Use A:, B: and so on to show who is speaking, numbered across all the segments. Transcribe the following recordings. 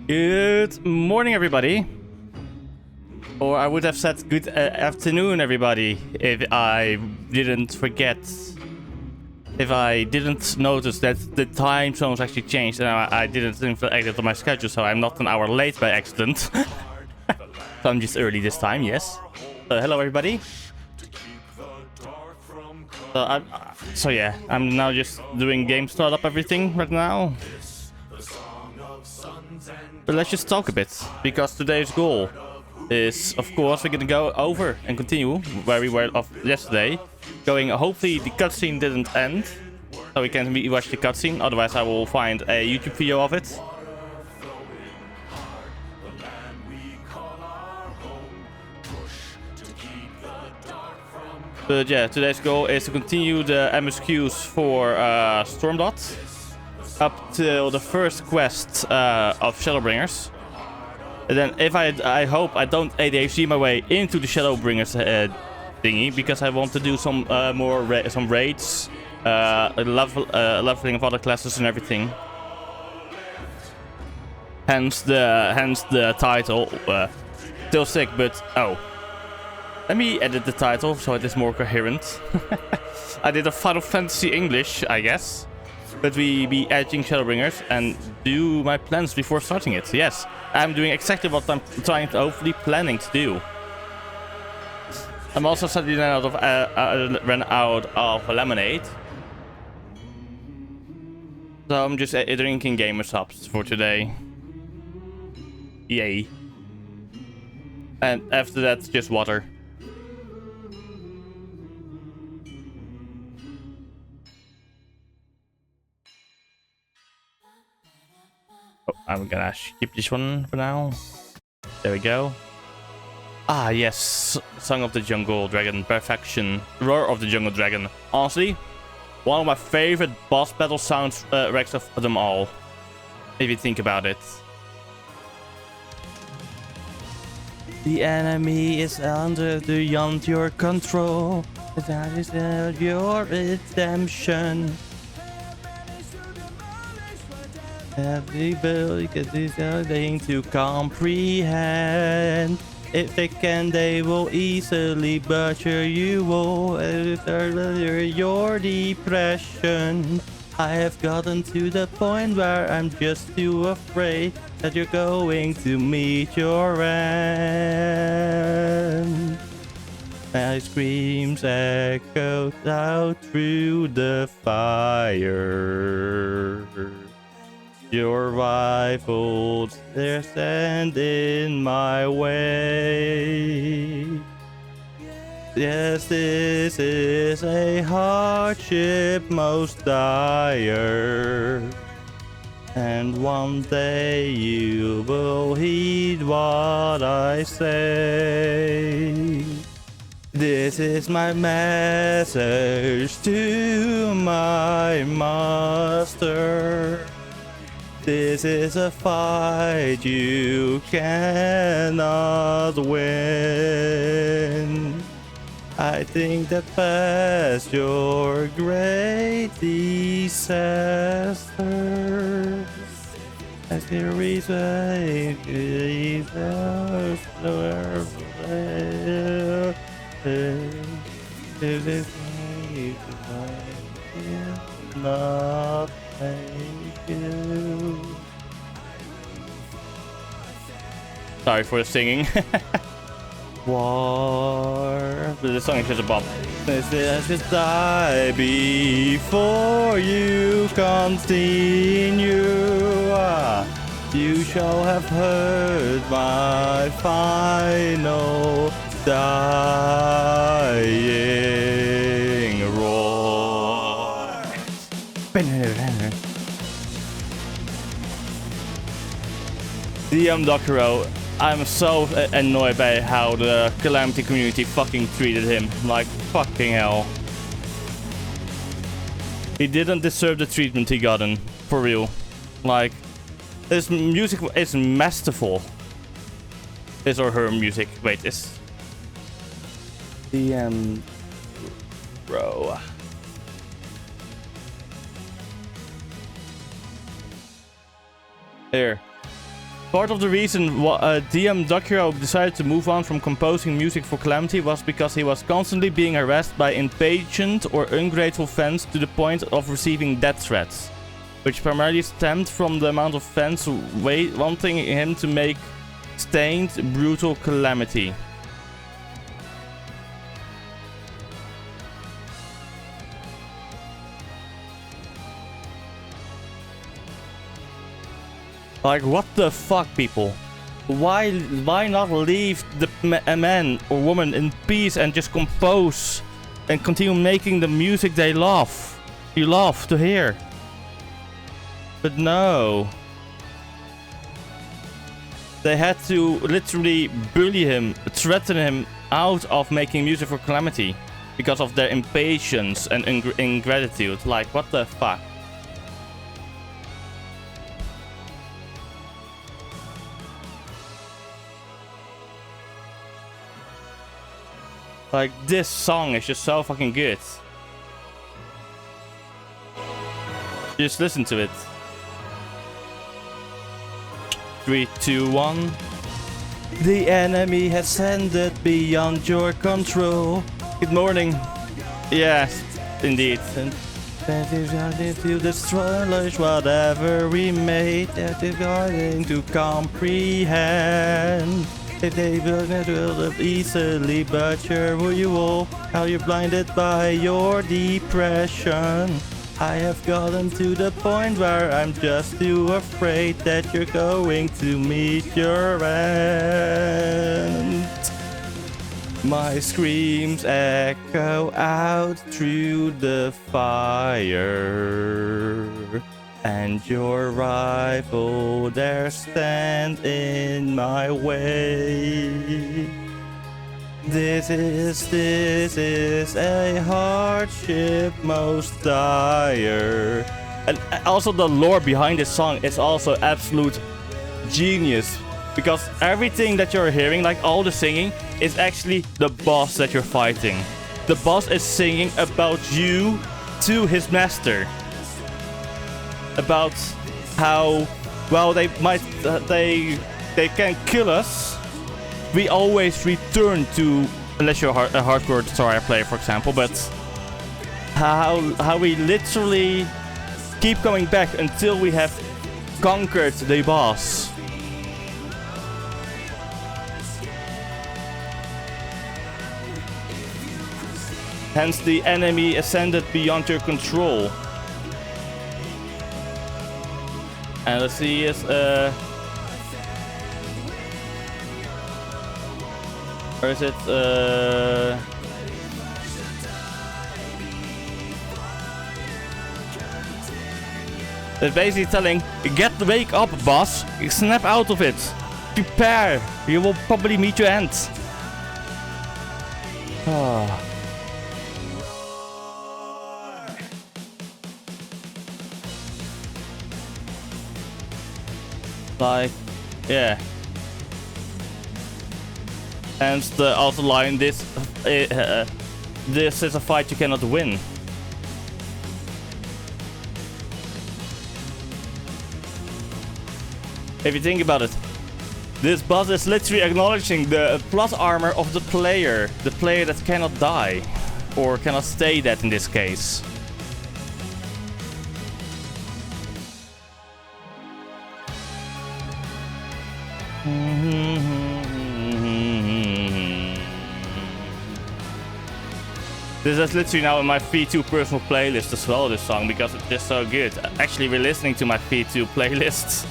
A: Good morning, everybody. Or I would have said good afternoon, everybody, if I didn't forget. If I didn't notice that the time zones actually changed and I didn't inflate it on my schedule, so I'm not an hour late by accident. So I'm just early this time, yes. Hello, everybody. So yeah, I'm now just doing game startup everything right now. But let's just talk a bit, because today's goal is, of course, we're gonna go over and continue where we were off yesterday. Hopefully the cutscene didn't end, so we can watch the cutscene, otherwise I will find a YouTube video of it. But yeah, today's goal is to continue the MSQs for Stormdot up till the first quest of Shadowbringers. And then if I hope I don't ADHD my way into the Shadowbringers thingy, because I want to do some more raids, leveling of other classes and everything. Hence the title. Still sick, but oh. Let me edit the title so it is more coherent. I did a Final Fantasy English, I guess. But we be edging Shadowbringers and do my plans before starting it. Yes, I'm doing exactly what I'm hopefully planning to do. I'm also suddenly ran out of lemonade. So I'm just drinking gamer subs for today. Yay. And after that, just water. Oh, I'm gonna skip this one for now. There we go. Ah, yes. Song of the Jungle Dragon. Perfection. Roar of the Jungle Dragon. Honestly, one of my favorite boss battle soundtracks of them all. If you think about it. The enemy is beyond your control. That is your redemption. Everybody is something to comprehend. If they can, they will easily butcher you all. Your depression. I have gotten to the point where I'm just too afraid that you're going to meet your end. My screams echoed out through the fire. Your rifles, they stand in my way. Yes, this is a hardship most dire. And one day you will heed what I say. This is my message to my master. This is a fight you cannot win. I think that past your great disasters, as the reason not thank you. Sorry for the singing. War. But the song is just a bop. I should die before you continue. You shall have heard my final dying roar. DM Doctorow, I'm so annoyed by how the Calamity community fucking treated him. Like, fucking hell. He didn't deserve the treatment he gotten. For real. Like, his music is masterful. His or her music. Wait, is... DM... Bro... Here. Part of the reason DM Doctorow decided to move on from composing music for Calamity was because he was constantly being harassed by impatient or ungrateful fans to the point of receiving death threats, which primarily stemmed from the amount of fans wanting him to make stained, brutal Calamity. Like, what the fuck, people? Why not leave a man or woman in peace and just compose and continue making the music they love? You love to hear. But no. They had to literally bully him, threaten him out of making music for Calamity because of their impatience and ingratitude. Like, what the fuck? Like, this song is just so fucking good. Just listen to it. 3, 2, 1. The enemy has ascended beyond your control. Good morning. Yes, indeed. And to destroy whatever we made. They're going to comprehend. They will easily butcher who you all, how you're blinded by your depression. I have gotten to the point where I'm just too afraid that you're going to meet your end. My screams echo out through the fire. And your rival there stand in my way. This is a hardship most dire. And also the lore behind this song is also absolute genius. Because everything that you're hearing, like all the singing, is actually the boss that you're fighting. The boss is singing about you to his master. About how, well, they can kill us. We always return to, unless you're a hardcore Destroyer player, for example, but how we literally keep coming back until we have conquered the boss. Hence the enemy ascended beyond your control. And let's see, yes, where is it? It's basically telling, wake up, boss. Snap out of it. Prepare. You will probably meet your end. Oh. Like, yeah. And the other line, this is a fight you cannot win. If you think about it, this boss is literally acknowledging the plot armor of the player that cannot die, or cannot stay dead in this case. This is literally now in my V2 personal playlist as well, this song, because it's just so good. Actually, we're listening to my V2 playlists.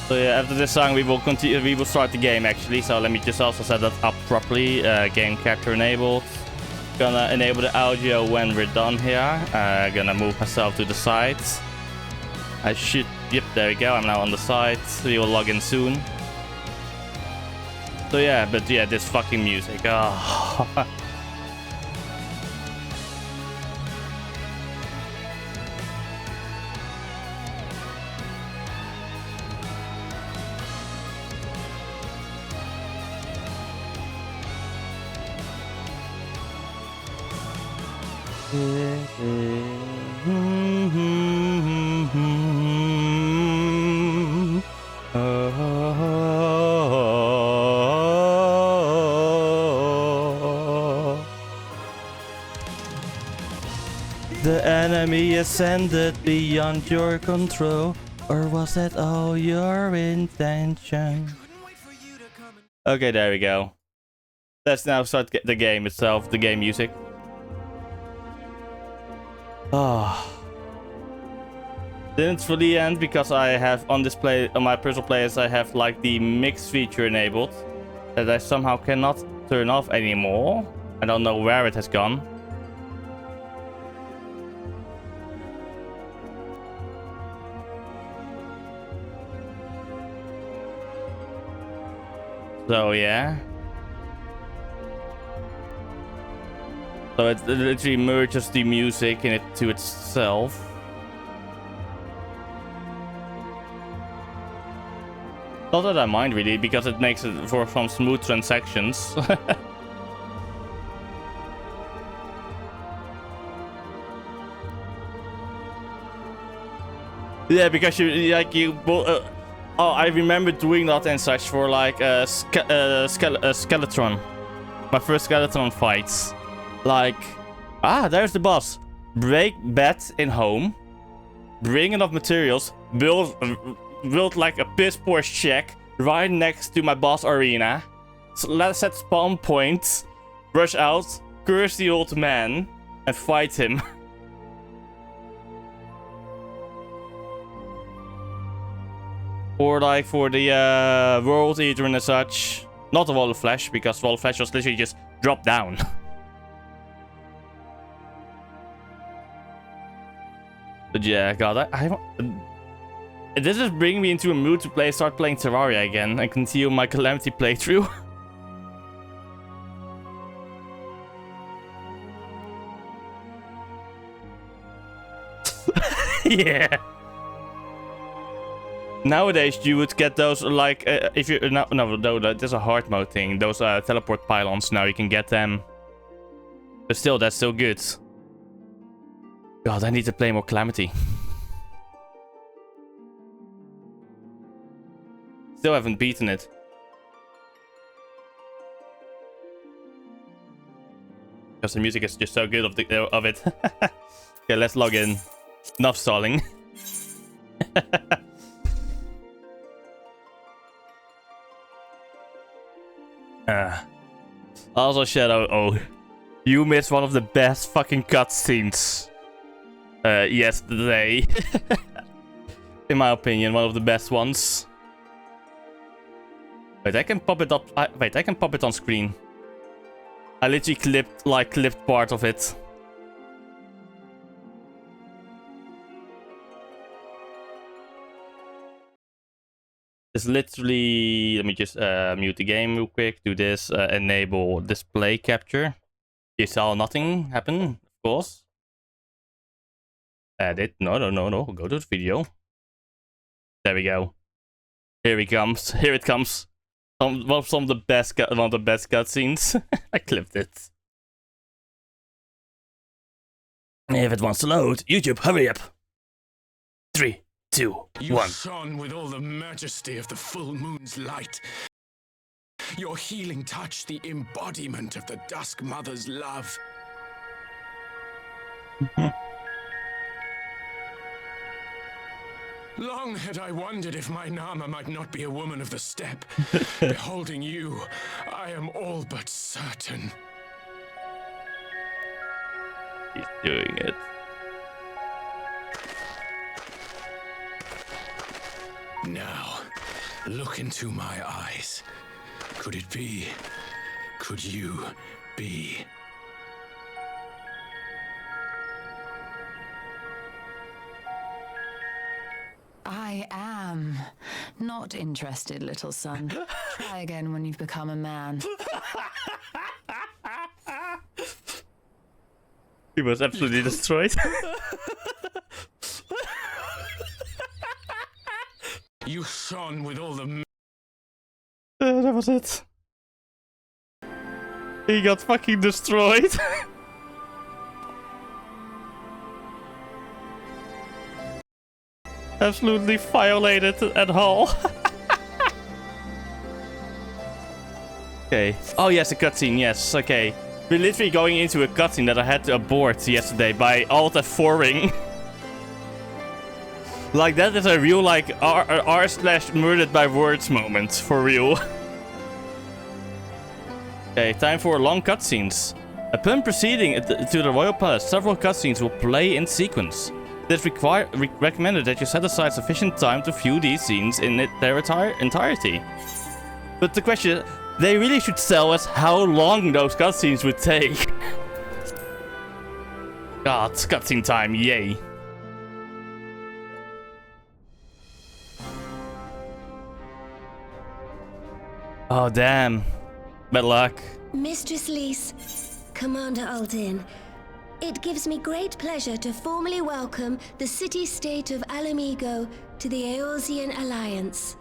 A: So yeah, after this song we will continue. We will start the game actually. So let me just also set that up properly. Game capture enabled. Gonna enable the audio when we're done here. Gonna move myself to the side. I should. Yep, there we go. I'm now on the side. We will log in soon. So yeah, but yeah, this fucking music. Oh. The enemy ascended beyond your control, or was that all your intention? Okay, there we go. Let's now start the game itself, the game music. Ah. Didn't fully end because I have on display on my personal players I have like the mix feature enabled that I somehow cannot turn off anymore. I don't know where it has gone. So yeah. So it literally merges the music in it to itself. Not that I mind really, because it makes it for some smooth transactions. Yeah, because oh, I remember doing that and such for like Skeletron. My first Skeletron fights. Like, there's the boss. Break bed in home. Bring enough materials. Build like a piss poor shack right next to my boss arena. So let's set spawn point. Rush out. Curse the old man. And fight him. Or like for the World Eater and such. Not the Wall of Flesh, because Wall of Flesh was literally just dropped down. But yeah, God, this is bringing me into a mood to start playing Terraria again and continue my Calamity playthrough. Yeah. Nowadays you would get those like if you no, there's a hard mode thing. Those teleport pylons now you can get them. But still, that's still good. God, I need to play more Calamity. Still haven't beaten it. Because the music is just so good of it. Okay, let's log in. Enough stalling. Also, Shadow, you missed one of the best fucking cutscenes. Yesterday. In my opinion, one of the best ones. Wait, I can pop it up. Wait, I can pop it on screen. I literally clipped part of it. It's literally, let me just mute the game real quick, do this, enable display capture. You saw nothing happen, of course. Edit, no, go to the video. There we go. Here it comes. One of the best cutscenes. I clipped it. If it wants to load, YouTube, hurry up. 3, 2, 1.
B: You shone with all the majesty of the full moon's light. Your healing touch, the embodiment of the Dusk Mother's love. Long had I wondered if my Nama might not be a woman of the steppe. Beholding you, I am all but certain.
A: He's doing it.
B: Now, look into my eyes. Could it be? Could you be?
C: I am not interested, little son. Try again when you've become a man.
A: He was absolutely destroyed.
B: You shone with all the...
A: That was it. He got fucking destroyed. Absolutely violated at all. Okay. Oh yes, a cutscene, yes, okay. We're literally going into a cutscene that I had to abort yesterday by Alt F4ing. Like, that is a real, like, r/murdered by words moment, for real. Okay, time for long cutscenes. Upon proceeding to the Royal Palace, several cutscenes will play in sequence. It is recommended that you set aside sufficient time to view these scenes in their entirety. But the question, they really should tell us how long those cutscenes would take. God, cutscene time, yay. Oh, damn. Bad luck.
D: Mistress Lys, Commander Aldin, it gives me great pleasure to formally welcome the city-state of Alamigo to the Eorzean Alliance.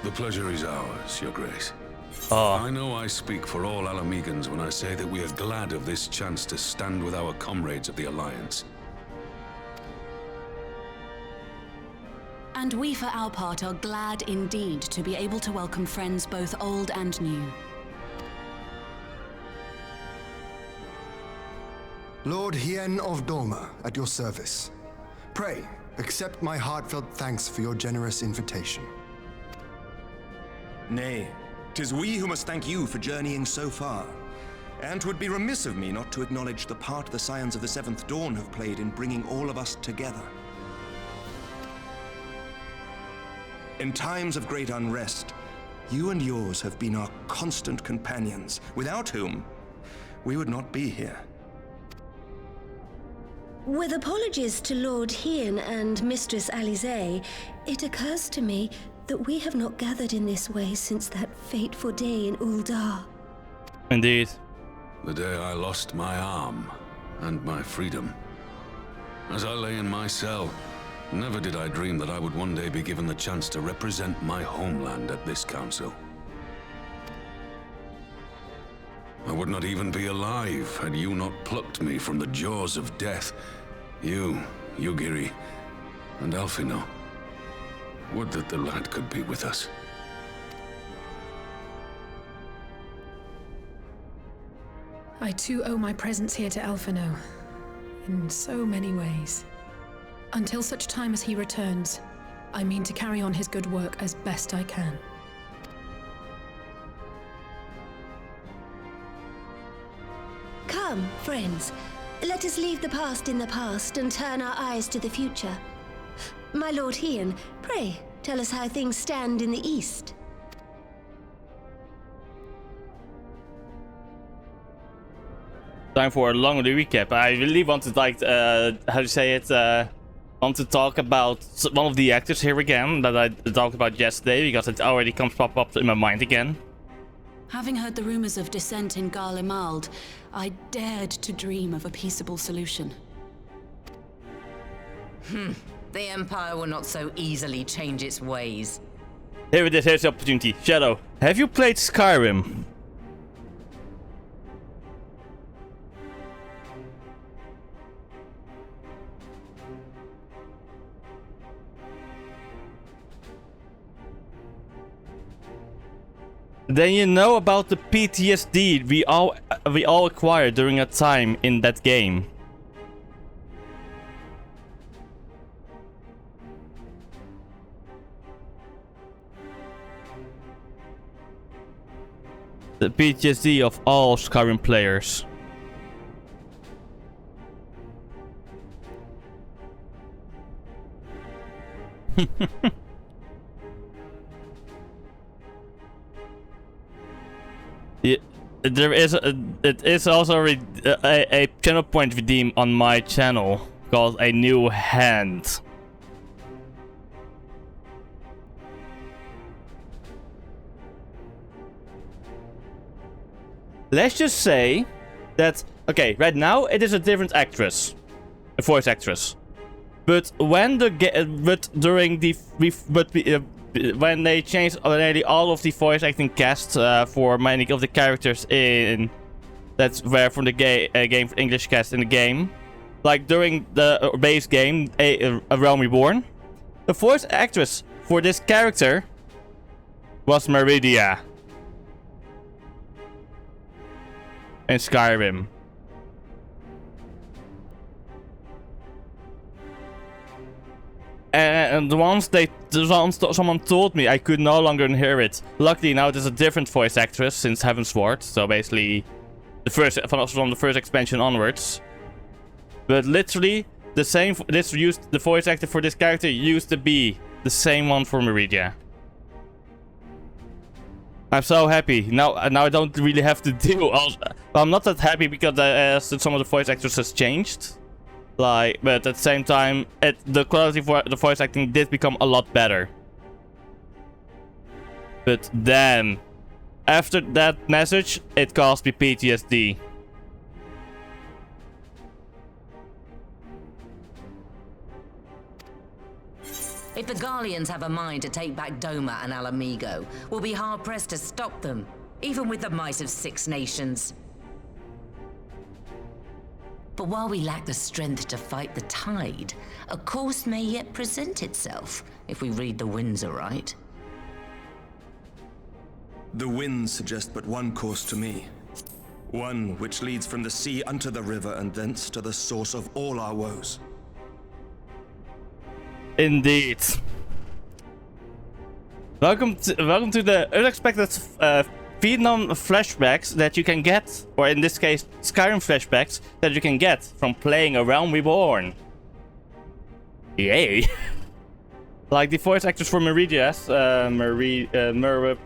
E: The pleasure is ours, Your Grace.
A: Oh.
E: I know I speak for all Alamegans when I say that we are glad of this chance to stand with our comrades of the Alliance.
F: And we, for our part, are glad indeed to be able to welcome friends both old and new.
G: Lord Hien of Doma, at your service. Pray, accept my heartfelt thanks for your generous invitation.
H: Nay, 'tis we who must thank you for journeying so far. And 'twould be remiss of me not to acknowledge the part the Scions of the Seventh Dawn have played in bringing all of us together. In times of great unrest, you and yours have been our constant companions, without whom we would not be here.
D: With apologies to Lord Hien and Mistress Alize, it occurs to me that we have not gathered in this way since that fateful day in Uldar.
A: Indeed.
E: The day I lost my arm and my freedom. As I lay in my cell, never did I dream that I would one day be given the chance to represent my homeland at this council. I would not even be alive had you not plucked me from the jaws of death. You, Yugiri, and Alphino. Would that the lad could be with us.
I: I too owe my presence here to Alphino, in so many ways. Until such time as he returns, I mean to carry on his good work as best I can.
D: Come, friends, let us leave the past in the past and turn our eyes to the future. My Lord Hien, pray, Tell us how things stand in the east.
A: Time for a long recap. I really want to how to say it, want to talk about one of the actors here again that I talked about yesterday, because it already comes pop up in my mind again.
F: Having heard the rumors of dissent in Garlemald, I dared to dream of a peaceable solution.
J: The Empire will not so easily change its ways.
A: Here it is, here's the opportunity. Shadow, have you played Skyrim? Then you know about the PTSD we all acquired during a time in that game. The PTSD of all Skyrim players. Yeah, it is also a channel point redeem on my channel called A New Hand. Let's just say that, okay, right now it is a different actress, a voice actress, but when when they changed already all of the voice acting cast for many of the characters in that were from the game English cast in the game, like during the base game A Realm Reborn, the voice actress for this character was Meridia in Skyrim. And once someone told me I could no longer hear it. Luckily now there's a different voice actress since Heavensward, so basically from the first expansion onwards. But literally the voice actor for this character used to be the same one for Meridia. I'm so happy now I don't really have to deal. I'm not that happy because some of the voice actors has changed. But at the same time, the quality for the voice acting did become a lot better. But then, after that message, it caused me PTSD.
J: If the Garleans have a mind to take back Doma and Alamigo, we'll be hard-pressed to stop them, even with the might of 6 nations. But while we lack the strength to fight the tide, a course may yet present itself, if we read the winds aright.
H: The winds suggest but one course to me. One which leads from the sea unto the river and thence to the source of all our woes.
A: Indeed. Welcome to the unexpected Vietnam flashbacks that you can get, or in this case, Skyrim flashbacks that you can get from playing A Realm Reborn. Yay! Like the voice actors for Meridia's,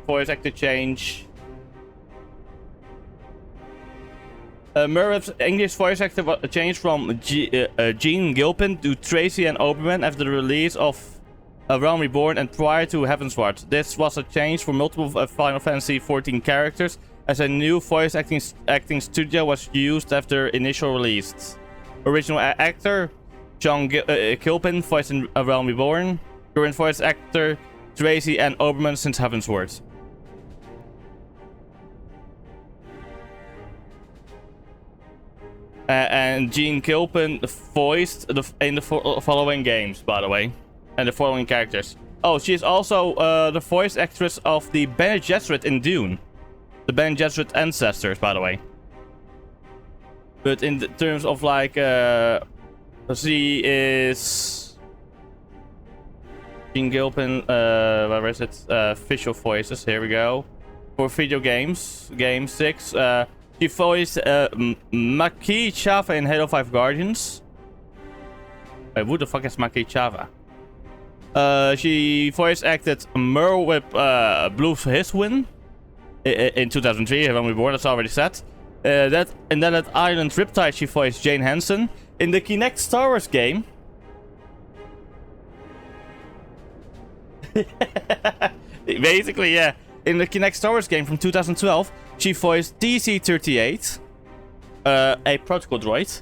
A: voice actor change. Murray's English voice actor changed from Gene Gilpin to Tracy and Oberman after the release of A Realm Reborn and prior to Heavensward. This was a change for multiple Final Fantasy XIV characters, as a new voice acting studio was used after initial release. Original actor John Gilpin voiced in A Realm Reborn. Current voice actor Tracy and Oberman since Heavensward. And Gene Gilpin voiced in the following games, by the way. And the following characters. Oh, she is also the voice actress of the Bene Gesserit in Dune. The Bene Gesserit ancestors, by the way. But in terms of like, she is Gene Gilpin. Where is it? Visual voices. Here we go. For video games, game 6. She voiced Maki Chava in Halo 5 Guardians. Wait, who the fuck is Maki Chava? She voice acted Merle with Blue's Hiswin in 2003, when we were born, that's already said. And then at Island Riptide, she voiced Jane Hansen. In the Kinect Star Wars game... Basically, yeah. In the Kinect Star Wars game from 2012, she voiced TC-38, a protocol droid.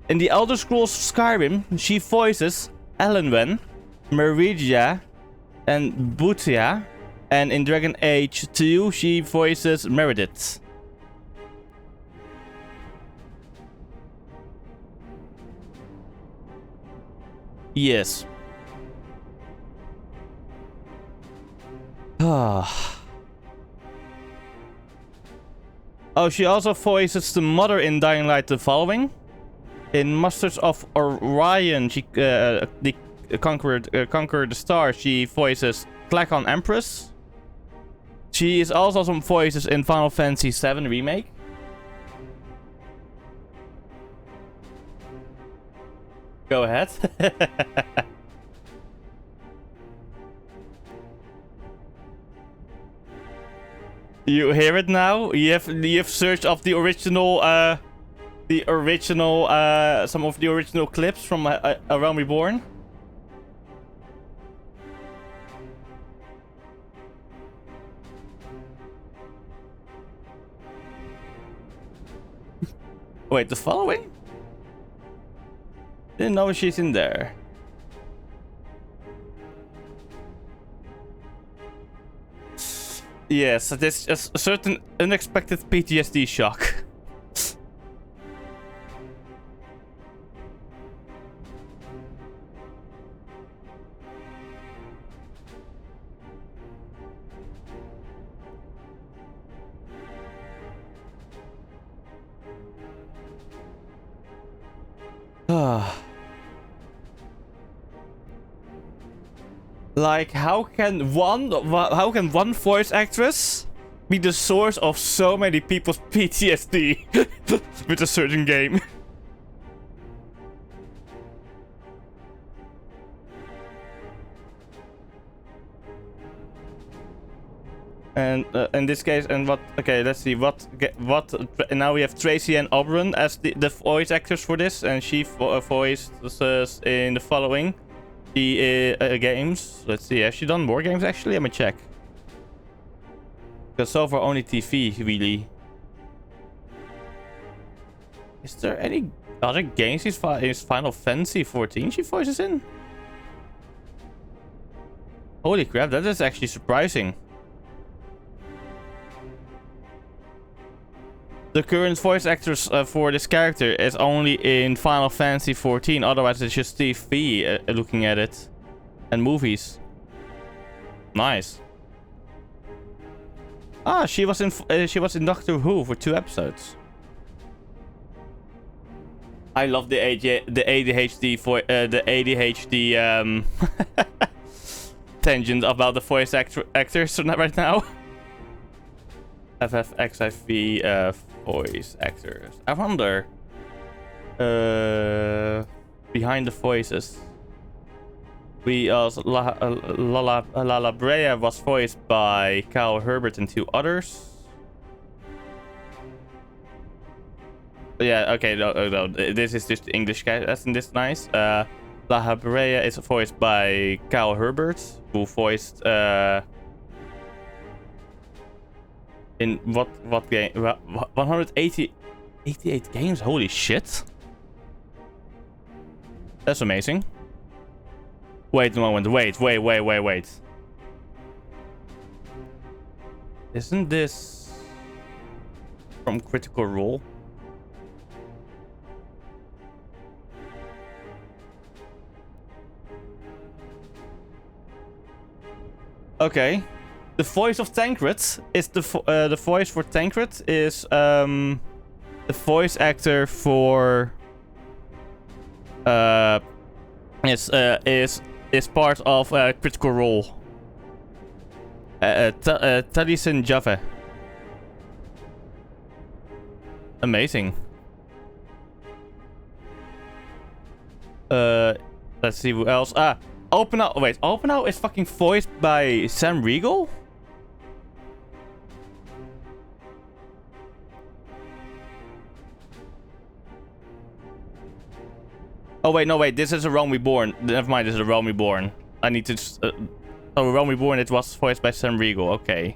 A: In the Elder Scrolls Skyrim, she voices Elenwen, Meridia, and Butia. And in Dragon Age 2, she voices Meredith. Yes. Oh, she also voices the mother in Dying Light the Following. In Masters of Orion, she Conquer the Star, she voices Klakon Empress. She is also some voices in Final Fantasy VII Remake. Go ahead. You hear it now? You have searched of the original some of the original clips from A Realm Reborn. Wait, the following? Didn't know she's in there. Yes, this is a certain unexpected PTSD shock. Like, how can one voice actress be the source of so many people's PTSD with a certain game? And in this case, and what? Okay, let's see what. Now we have Tracy and Oberon as the voice actors for this, and she voiced us in the following. The games. Let's see. Has she done more games actually? Let me check. Because so far only TV really. Is there any other games? Is Final Fantasy 14 she voices in? Holy crap! That is actually surprising. The current voice actors for this character is only in Final Fantasy 14. Otherwise, it's just TV looking at it, and movies. Nice. Ah, she was in Doctor Who for 2 episodes. I love the ADHD tangent about the voice actors right now. FFXIV voice actors. I wonder. Behind the voices. We also La Brea was voiced by Kyle Herbert and 2 others. But yeah, okay, no, this is just the English guy. Isn't this nice? La Brea is voiced by Kyle Herbert, who voiced in what game? 188 games. Holy shit! That's amazing. Wait a moment. Wait. Isn't this from Critical Role? Okay. The voice of Tancred is the voice for Tancred is the voice actor for is part of Critical Role. Taliesin Jaffe. Amazing. Let's see who else. Open Out. Wait, Open Out is fucking voiced by Sam Riegel? Oh wait, no wait, this is a Realm Reborn. Never mind, this is a Realm Reborn. I need to... oh, Realm Reborn, it was voiced by Sam Riegel, okay.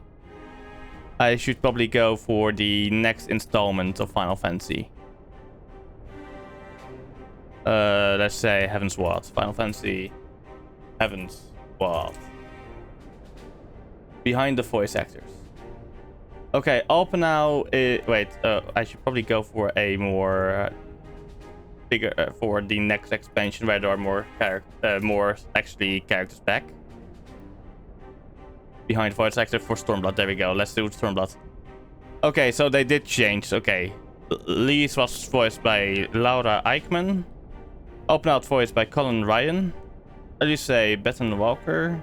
A: I should probably go for the next installment of Final Fantasy. Let's say Heaven's Ward. Final Fantasy... Heaven's Ward. Behind the voice actors. Okay, open now. Wait, I should probably go for a more... bigger for the next expansion where there are more characters back. Behind voice actor for Stormblood. There we go. Let's do Stormblood. Okay, so they did change. Okay, Lise was voiced by Laura Eichmann. Open Out voiced by Colin Ryan. How do you say Bethan Walker?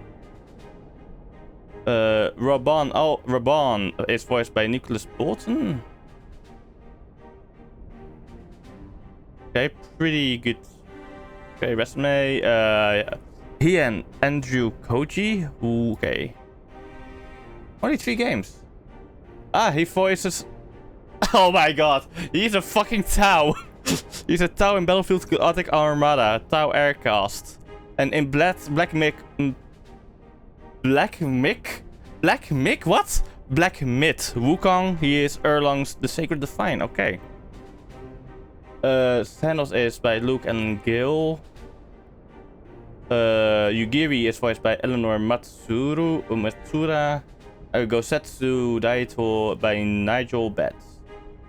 A: Raban. Oh, Raban is voiced by Nicholas Bolton. Okay, pretty good. Okay, resume. He and Andrew Koji. Ooh, okay. Only 3 games. Ah, he voices... Oh my god. He's a fucking Tau. He's a Tau in Battlefield Chaotic Armada. Tau Aircast. And in Black Mick... What? Black Myth. Wukong. He is Erlang's The Sacred Divine. Okay. Thanos is by Luke and Gil. Yugiri is voiced by Eleanor Matsura. Gosetsu Daito by Nigel Betts.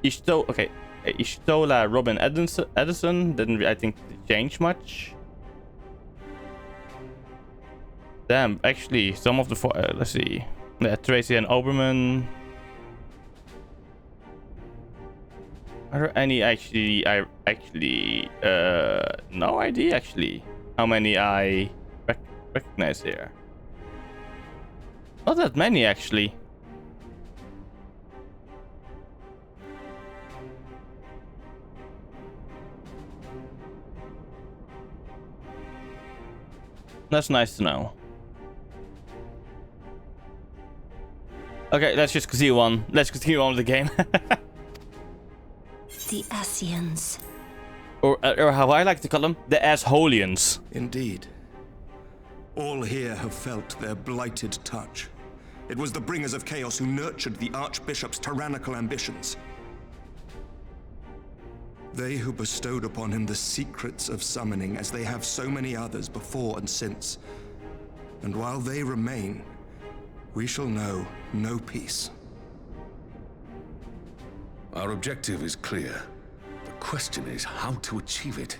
A: Ishtola Robin Edison didn't I think change much. Damn, actually some of the let's see. Yeah, Tracy and Oberman. Are there any no idea actually how many I recognize here. Not that many actually. That's nice to know. Okay, let's just continue on. Let's continue on with the game.
D: The Ascians.
A: Or how I like to call them, the Asholians.
H: Indeed. All here have felt their blighted touch. It was the bringers of chaos who nurtured the Archbishop's tyrannical ambitions. They who bestowed upon him the secrets of summoning, as they have so many others before and since. And while they remain, we shall know no peace.
E: Our objective is clear. The question is how to achieve it.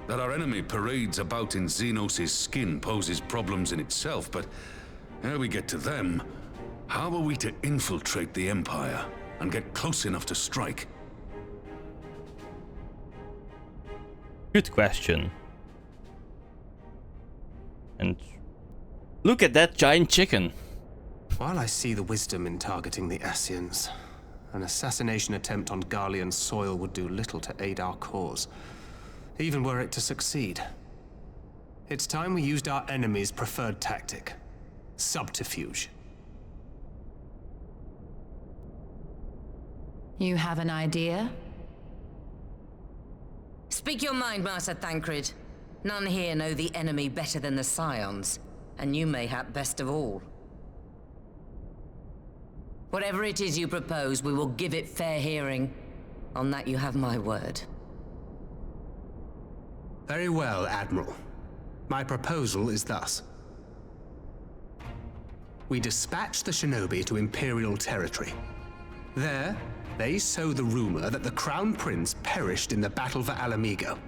E: That our enemy parades about in Xenos' skin poses problems in itself, but ere we get to them, how are we to infiltrate the Empire and get close enough to strike?
A: Good question. And look at that giant chicken.
K: While I see the wisdom in targeting the Ascians, an assassination attempt on Garlean soil would do little to aid our cause, even were it to succeed. It's time we used our enemy's preferred tactic: subterfuge.
C: You have an idea?
J: Speak your mind, Master Thancred. None here know the enemy better than the Scions, and you mayhap best of all. Whatever it is you propose, we will give it fair hearing. On that you have my word.
K: Very well, Admiral. My proposal is thus. We dispatch the shinobi to Imperial territory. There, they sow the rumor that the Crown Prince perished in the battle for Alamigo,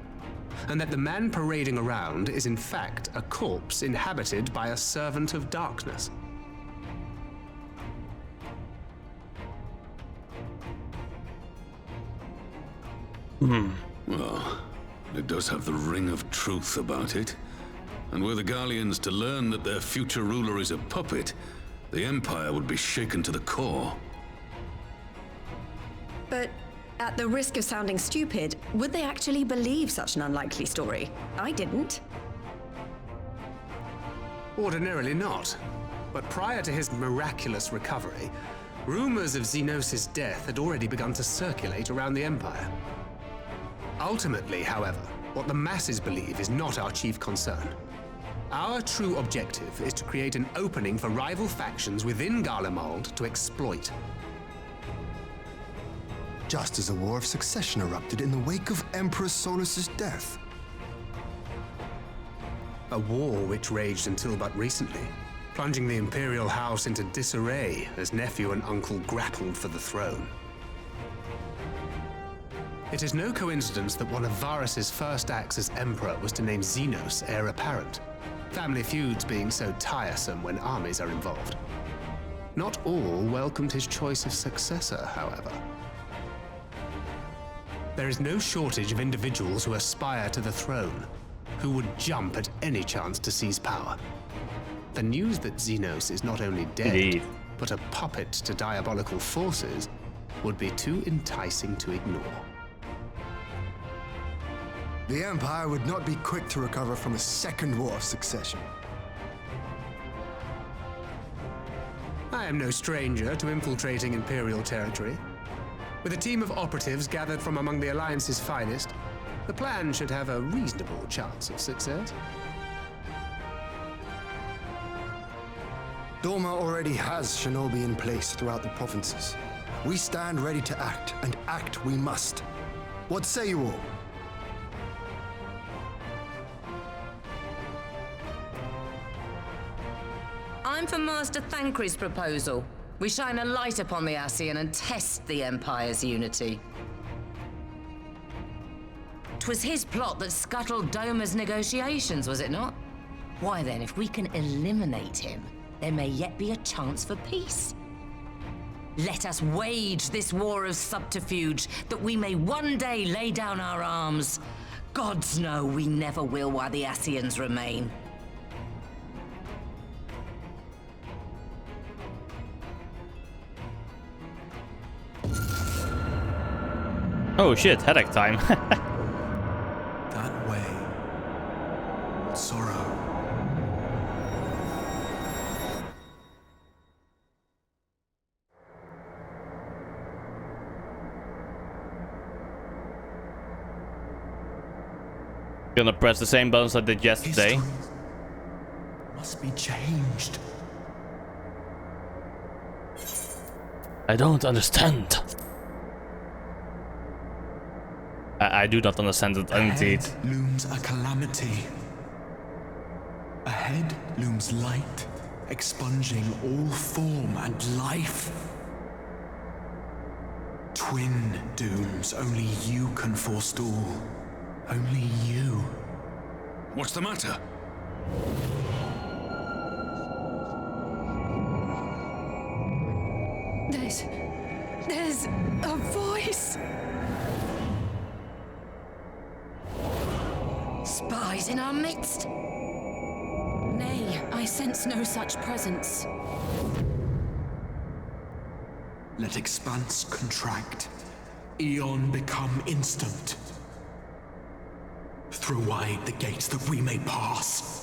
K: and that the man parading around is in fact a corpse inhabited by a servant of darkness.
E: Well, it does have the ring of truth about it. And were the Garleans to learn that their future ruler is a puppet, the Empire would be shaken to the core.
L: But at the risk of sounding stupid, would they actually believe such an unlikely story? I didn't.
K: Ordinarily not. But prior to his miraculous recovery, rumors of Xenos' death had already begun to circulate around the Empire. Ultimately, however, what the masses believe is not our chief concern. Our true objective is to create an opening for rival factions within Garlemald to exploit.
G: Just as a war of succession erupted in the wake of Emperor Solus's death.
K: A war which raged until but recently, plunging the Imperial House into disarray as nephew and uncle grappled for the throne. It is no coincidence that one of Varus's first acts as Emperor was to name Xenos heir apparent, family feuds being so tiresome when armies are involved. Not all welcomed his choice of successor, however. There is no shortage of individuals who aspire to the throne, who would jump at any chance to seize power. The news that Xenos is not only dead, but a puppet to diabolical forces would be too enticing to ignore.
G: The Empire would not be quick to recover from a second war of succession.
K: I am no stranger to infiltrating Imperial territory. With a team of operatives gathered from among the Alliance's finest, the plan should have a reasonable chance of success.
G: Doma already has shinobi in place throughout the provinces. We stand ready to act, and act we must. What say you all?
J: I'm for Master Thancred's proposal. We shine a light upon the Ascian and test the Empire's unity. 'Twas his plot that scuttled Doma's negotiations, was it not? Why then, if we can eliminate him, there may yet be a chance for peace. Let us wage this war of subterfuge, that we may one day lay down our arms. Gods know we never will while the Ascians remain.
A: Oh shit, headache time.
B: That way. Sorrow.
A: Gonna press the same buttons I did yesterday.
B: History must be changed.
A: I don't understand. I do not understand it, indeed.
B: Ahead looms a calamity. Ahead looms light, expunging all form and life. Twin dooms only you can forestall. Only you.
E: What's the matter?
C: There's a voice.
J: Spies in our midst?
F: Nay, I sense no such presence.
B: Let expanse contract. Eon become instant. Throw wide the gates that we may pass.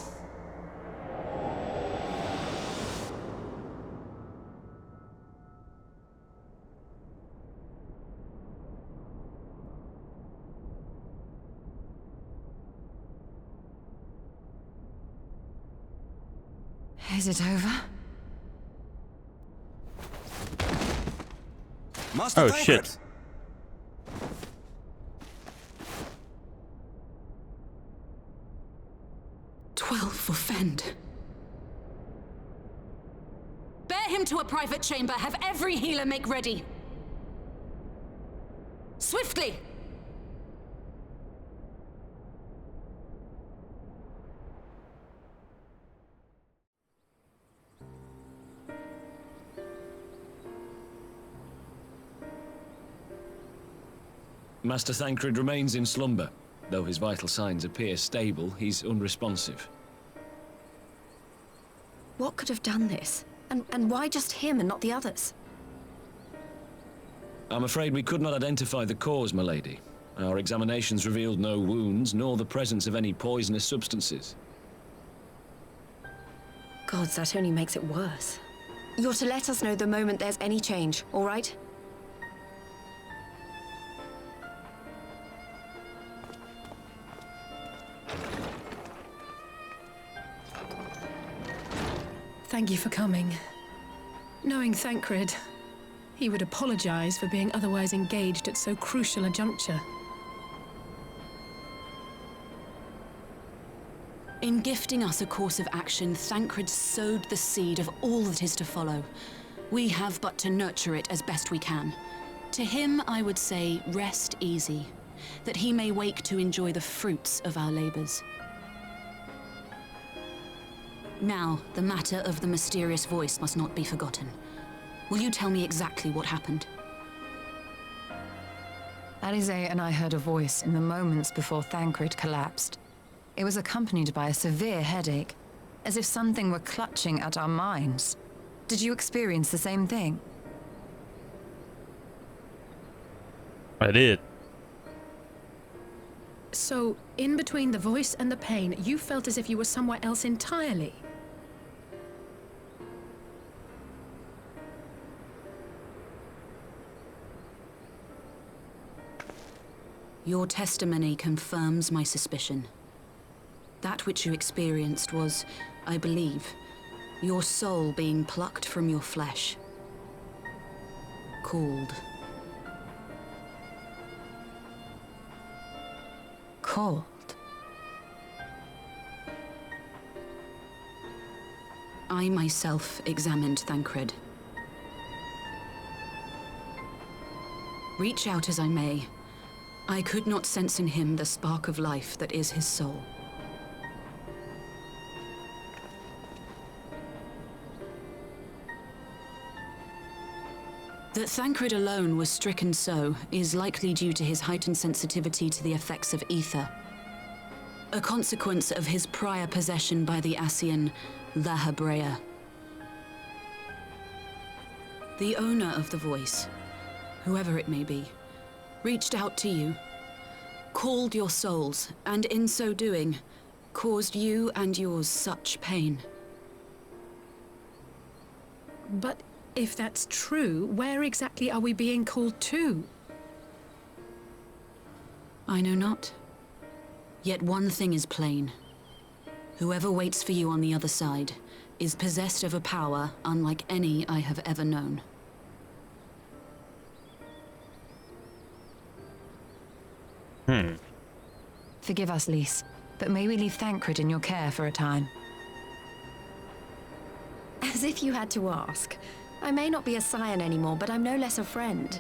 C: Is it over?
A: Oh shit.
F: For Fend. Bear him to a private chamber. Have every healer make ready. Swiftly!
M: Master Thancred remains in slumber. Though his vital signs appear stable, he's unresponsive.
L: What could have done this? And why just him and not the others?
M: I'm afraid we could not identify the cause, my lady. Our examinations revealed no wounds, nor the presence of any poisonous substances.
L: Gods, that only makes it worse. You're to let us know the moment there's any change, all right?
I: Thank you for coming. Knowing Thancred, he would apologize for being otherwise engaged at so crucial a juncture.
F: In gifting us a course of action, Thancred sowed the seed of all that is to follow. We have but to nurture it as best we can. To him, I would say, rest easy, that he may wake to enjoy the fruits of our labors. Now, the matter of the mysterious voice must not be forgotten. Will you tell me exactly what happened?
C: Alize and I heard a voice in the moments before Thancred collapsed. It was accompanied by a severe headache, as if something were clutching at our minds. Did you experience the same thing?
A: I did.
I: So, in between the voice and the pain, you felt as if you were somewhere else entirely?
F: Your testimony confirms my suspicion. That which you experienced was, I believe, your soul being plucked from your flesh. Called.
C: Called?
F: I myself examined Thancred. Reach out as I may, I could not sense in him the spark of life that is his soul. That Thancred alone was stricken so is likely due to his heightened sensitivity to the effects of ether, a consequence of his prior possession by the Ascian, La Hebrea. The owner of the voice, whoever it may be, reached out to you, called your souls, and in so doing, caused you and yours such pain.
I: But if that's true, where exactly are we being called to?
F: I know not. Yet one thing is plain. Whoever waits for you on the other side is possessed of a power unlike any I have ever known.
C: Forgive us, Lys, but may we leave Thancred in your care for a time?
L: As if you had to ask. I may not be a scion anymore, but I'm no less a friend.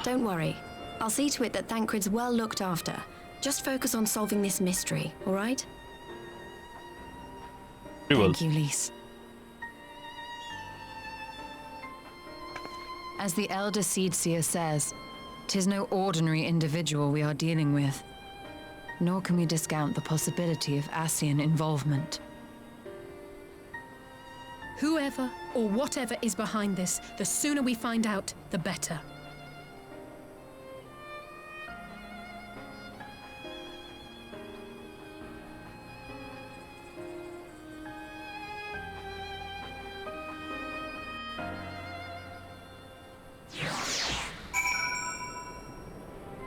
L: Don't worry. I'll see to it that Thancred's well looked after. Just focus on solving this mystery, all right?
C: Thank you, Lys. As the Elder Seedseer says, 'tis no ordinary individual we are dealing with. Nor can we discount the possibility of Ascian involvement.
I: Whoever or whatever is behind this, the sooner we find out, the better.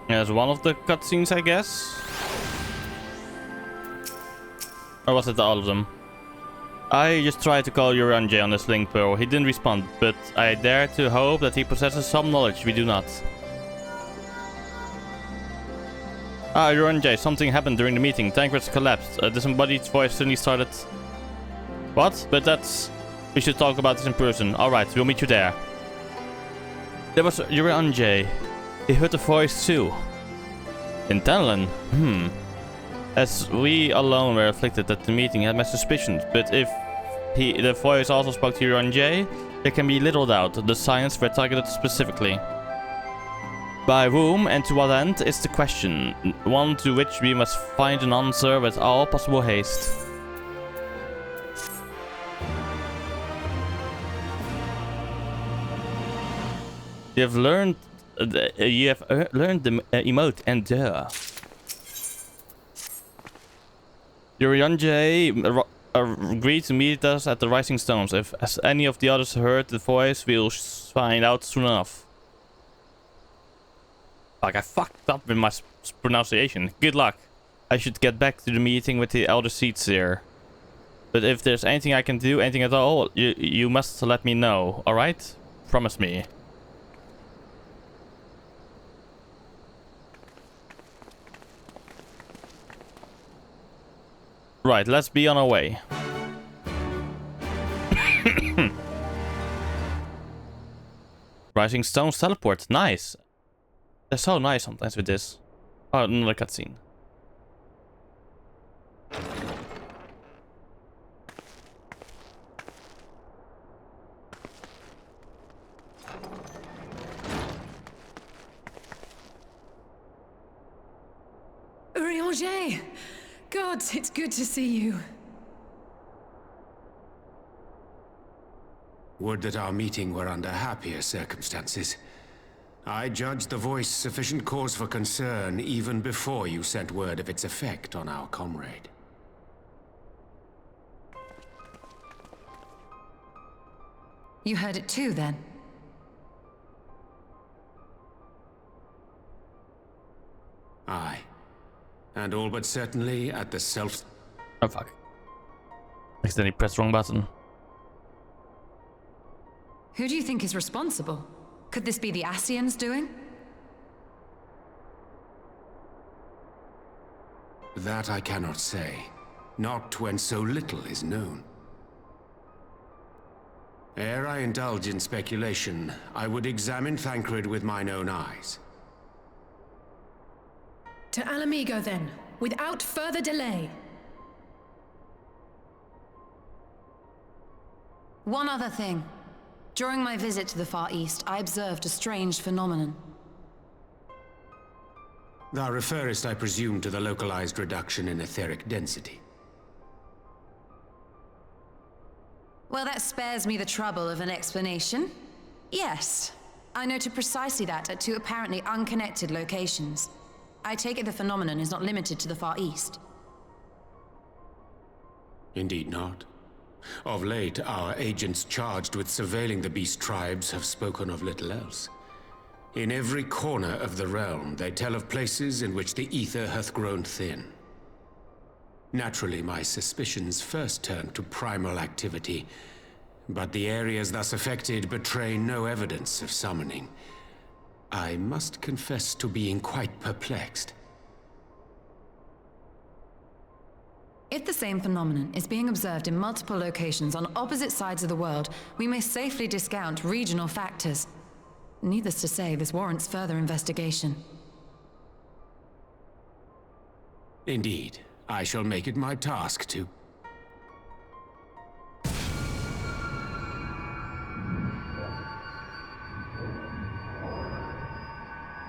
A: As one of the cutscenes, I guess. Or was it all of them? I just tried to call Urianjay on his link pearl. He didn't respond, but I dare to hope that he possesses some knowledge we do not. Ah, Urianjay, something happened during the meeting. Thancred's collapsed. Disembodied voice suddenly started... What? But that's... We should talk about this in person. Alright, we'll meet you there. There was Urianjay. He heard the voice too. In Tanlan? As we alone were afflicted at the meeting, had my suspicions, but if the voice also spoke to Urianjay, there can be little doubt the science were targeted specifically. By whom and to what end is the question, one to which we must find an answer with all possible haste. You have learned the emote Endure. Urianjay agreed to meet us at the Rising Stones. If as any of the others heard the voice, we'll find out soon enough. Like, I fucked up with my pronunciation. Good luck. I should get back to the meeting with the Elder Seats. But if there's anything I can do, anything at all, you must let me know, alright? Promise me. Right, let's be on our way. Rising Stones teleport, nice. They're so nice sometimes with this. Oh, another cutscene.
I: Urianger! Gods, it's good to see you.
B: Would that our meeting were under happier circumstances. I judged the voice sufficient cause for concern even before you sent word of its effect on our comrade.
C: You heard it too, then?
B: Aye. And all but certainly at the
A: Oh, fuck. Accidentally pressed the wrong button.
C: Who do you think is responsible? Could this be the Ascians doing?
B: That I cannot say. Not when so little is known. Ere I indulge in speculation, I would examine Thancred with mine own eyes.
I: To Alamigo, then, without further delay.
C: One other thing. During my visit to the Far East, I observed a strange phenomenon.
B: Thou referrest, I presume, to the localized reduction in etheric density.
C: Well, that spares me the trouble of an explanation. Yes, I noted precisely that at two apparently unconnected locations. I take it the phenomenon is not limited to the Far East.
B: Indeed not. Of late, our agents charged with surveilling the beast tribes have spoken of little else. In every corner of the realm, they tell of places in which the ether hath grown thin. Naturally, my suspicions first turned to primal activity, but the areas thus affected betray no evidence of summoning. I must confess to being quite perplexed.
C: If the same phenomenon is being observed in multiple locations on opposite sides of the world, we may safely discount regional factors. Needless to say, this warrants further investigation.
B: Indeed, I shall make it my task to.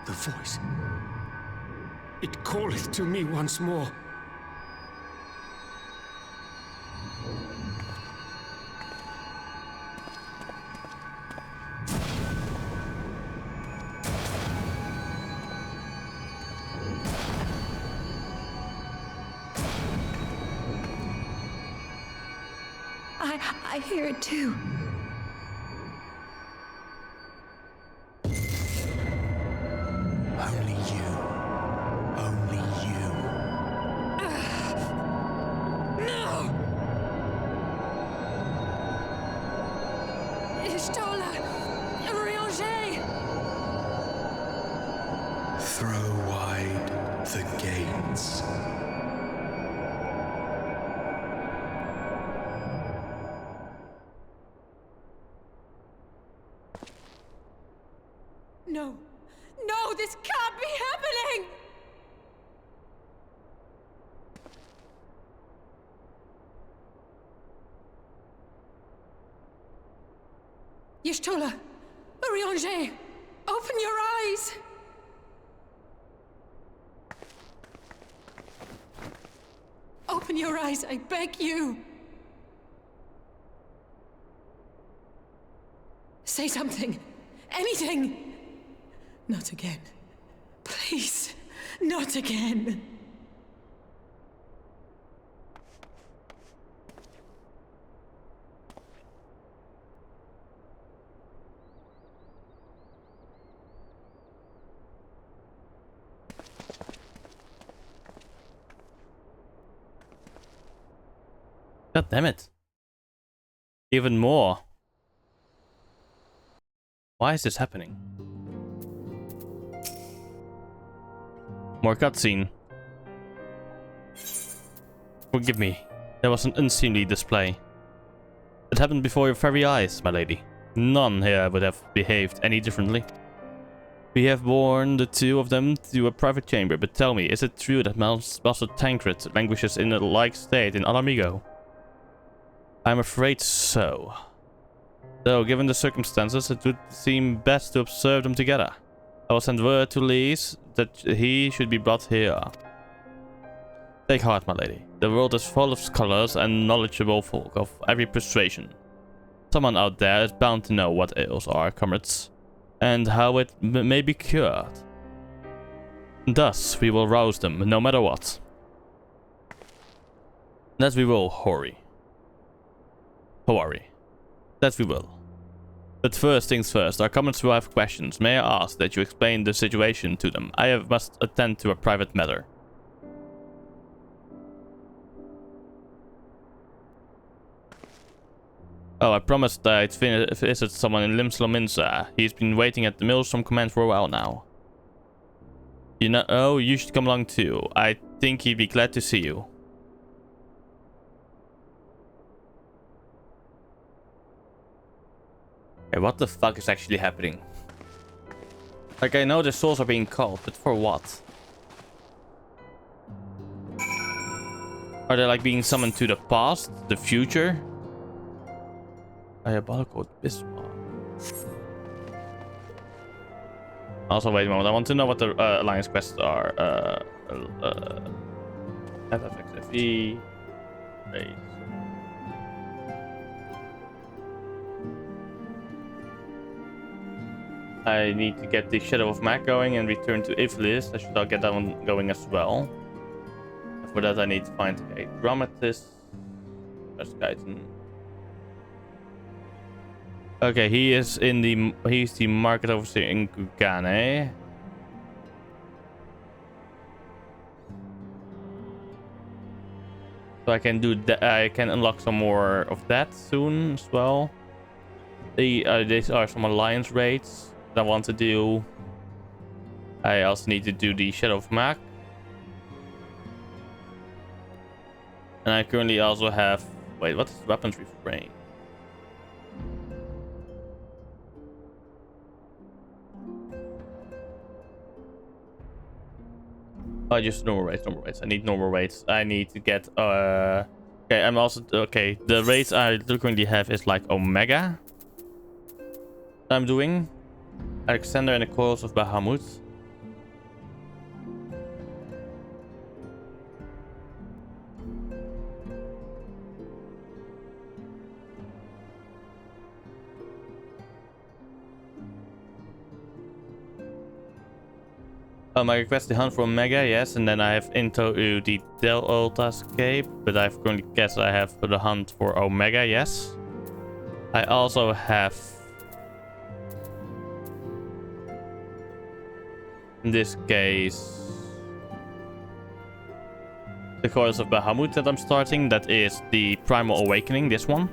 B: The voice. It calleth to me once more.
L: I hear it too.
H: Only you. Only you.
I: No! Ishtola! Urianger!
H: Throw wide the gates.
I: No! No, this can't be happening! Y'shtola! Urianger! Open your eyes! Open your eyes, I beg you! Say something! Anything! Not again. Please, not again.
A: God damn it. Even more. Why is this happening? More cutscene. Forgive me. There was an unseemly display. It happened before your very eyes, my lady. None here would have behaved any differently. We have borne the two of them to a private chamber, but tell me, is it true that Master Tancred languishes in a like state in Alamigo? I'm afraid so. Though, given the circumstances, it would seem best to observe them together. I will send word to Lise that he should be brought here. Take heart, my lady. The world is full of scholars and knowledgeable folk of every persuasion. Someone out there is bound to know what ails our comrades, and how it may be cured. Thus, we will rouse them, no matter what. That we will, Hori. That we will. But first things first, our comrades will have questions. May I ask that you explain the situation to them? I must attend to a private matter. Oh, I promised that I'd visit someone in Limslominsa. He's been waiting at the Maelstrom command for a while now. You know, oh, you should come along too. I think he'd be glad to see you. Okay, what the fuck is actually happening? Like, I know the souls are being called, but for what? Are they like being summoned to the past, the future? Diabolical Bismarck. Also, wait a moment. I want to know what the alliance quests are. FFXFE. Wait. I need to get the Shadow of Mac going and return to Ivlis. I should get that one going as well. For that, I need to find a dramatist. Okay, he's the market overseer in Kugane. So I can do that. I can unlock some more of that soon as well. These are some alliance raids that I want to do. I also need to do the Shadow of Mac. And I currently also have... Wait, what is weapons refrain? Oh, just normal rates. I need normal rates. I need to get... Okay, I'm also... Okay, the rates I currently have is like Omega. I'm doing. Alexander and the Coils of Bahamut. I request the hunt for Omega, yes, and then I have into the Delta Escape, but I currently guess I have the hunt for Omega, yes. I also have, in this case, the Coils of Bahamut that I'm starting. That is the Primal Awakening, this one.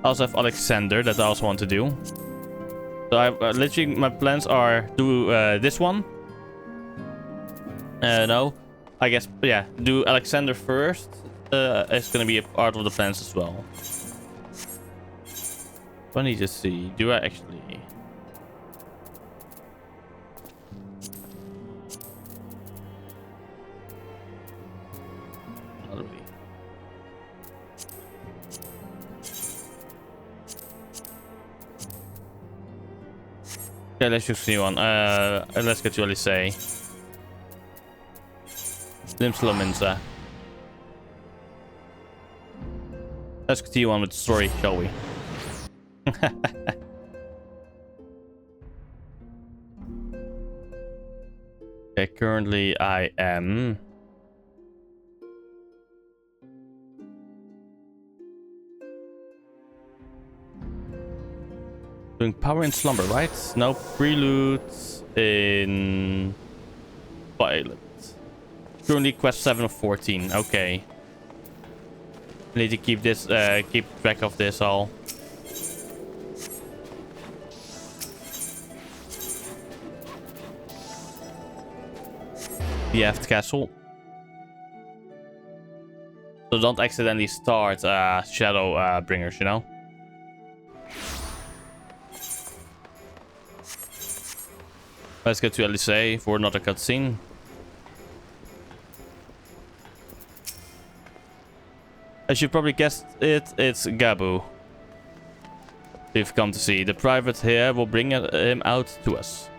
A: I also have Alexander that I also want to do. So I literally, my plans are do this one. No, I guess, yeah, do Alexander first. It's gonna be a part of the plans as well. I need to see, do I actually... Not really. Okay, let's just see one. Let's get to really say. Limslominsa. Let's continue on with the story, shall we? Okay, currently I am... doing Power in Slumber, right? No Preludes in Violet. Currently quest 7 of 14. Okay. need to keep this, keep track of this all. The Aft Castle. So don't accidentally start Shadowbringers, you know? Let's go to Elysee for another cutscene. As you probably guessed it's Gabu. We've come to see. The private here will bring him out to us.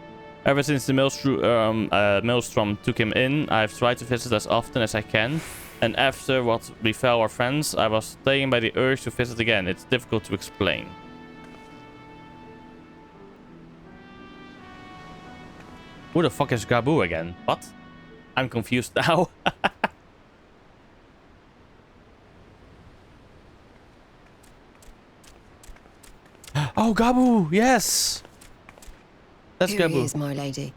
A: Ever since the Maelstrom took him in, I've tried to visit as often as I can. And after what befell our friends, I was taken by the urge to visit again. It's difficult to explain. Who the fuck is Gabu again? What? I'm confused now. Oh, Gabu! Yes! That's
L: Here
A: Gabu.
L: he is, my lady.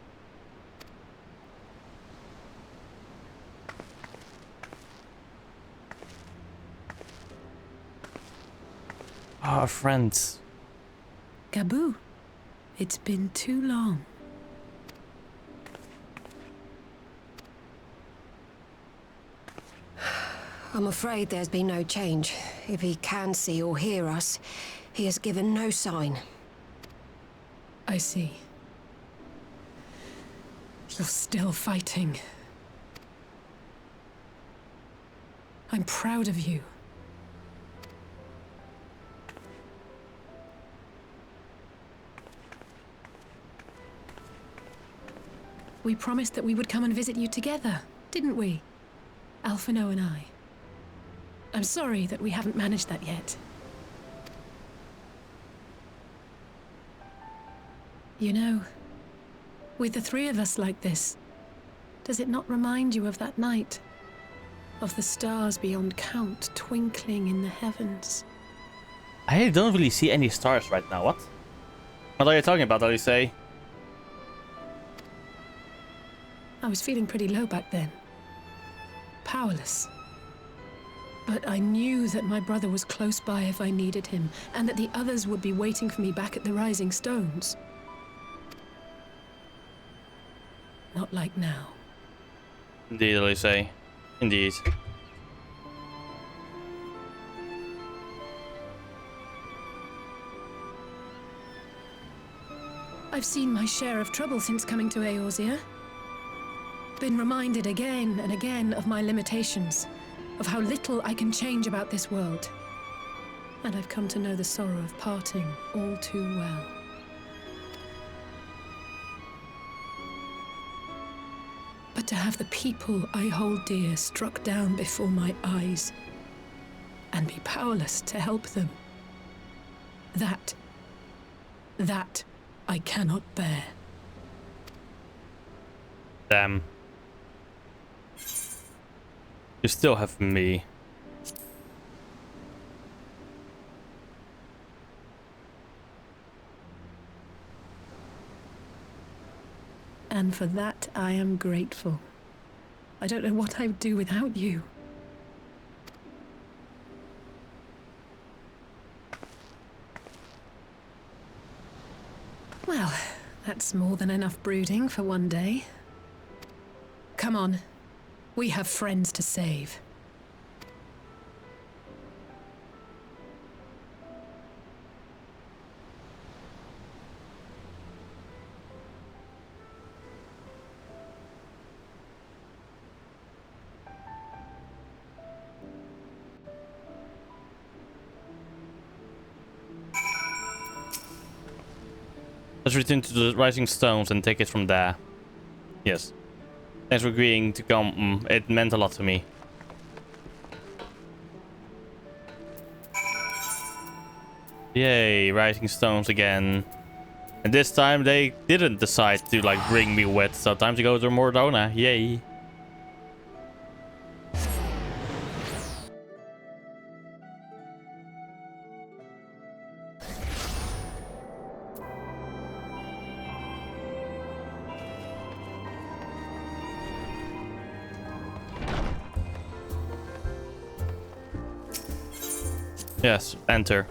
A: Our friend.
I: Gabu, it's been too long.
L: I'm afraid there's been no change. If he can see or hear us, he has given no sign.
I: I see. You're still fighting. I'm proud of you. We promised that we would come and visit you together, didn't we? Alphino and I. I'm sorry that we haven't managed that yet. You know, with the three of us like this, does it not remind you of that night? Of the stars beyond count twinkling in the heavens?
A: I don't really see any stars right now. What? What are you talking about, Elysee?
I: I was feeling pretty low back then. Powerless. But I knew that my brother was close by if I needed him, and that the others would be waiting for me back at the Rising Stones. Not like now.
A: Indeed, Elysee. Indeed.
I: I've seen my share of trouble since coming to Eorzea. Been reminded again and again of my limitations, of how little I can change about this world. And I've come to know the sorrow of parting all too well. But to have the people I hold dear struck down before my eyes, and be powerless to help them, that I cannot bear.
A: Damn. You still have me.
I: And for that, I am grateful. I don't know what I would do without you. Well, that's more than enough brooding for one day. Come on. We have friends to save.
A: Let's return to the Rising Stones and take it from there. Yes. Thanks for agreeing to come. It meant a lot to me. Yay, Rising Stones again. And this time they didn't decide to like bring me with, so time to go to Mordona. Yay. Yes, enter.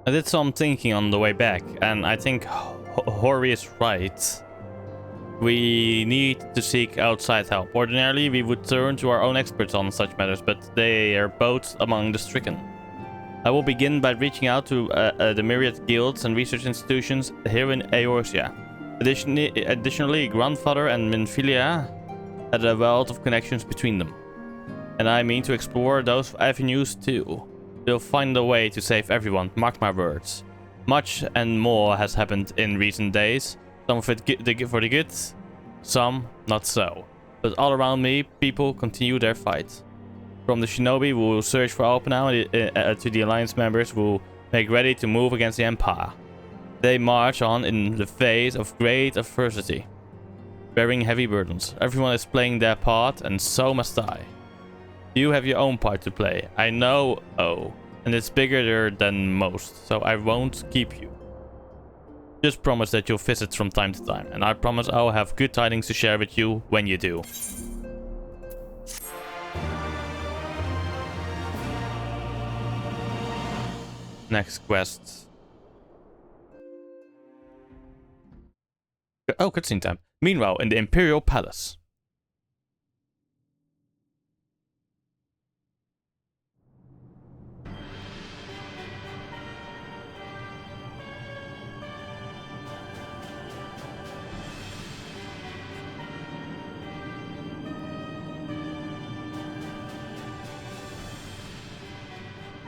A: I did some thinking on the way back, and I think Hori is right. We need to seek outside help. Ordinarily, we would turn to our own experts on such matters, but they are both among the stricken. I will begin by reaching out to the myriad guilds and research institutions here in Eorzea. Additionally, Grandfather and Minfilia had a wealth of connections between them, and I mean to explore those avenues too. We'll find a way to save everyone, mark my words. Much and more has happened in recent days. Some of it for the good, some not so. But all around me, people continue their fight. From the shinobi who will search for Alphenau to the Alliance members who will make ready to move against the Empire. They march on in the face of great adversity, bearing heavy burdens. Everyone is playing their part, and so must I. You have your own part to play, I know, and it's bigger than most, so I won't keep you. Just promise that you'll visit from time to time, and I promise I'll have good tidings to share with you when you do. Next quest. Oh, cutscene time. Meanwhile, in the Imperial Palace.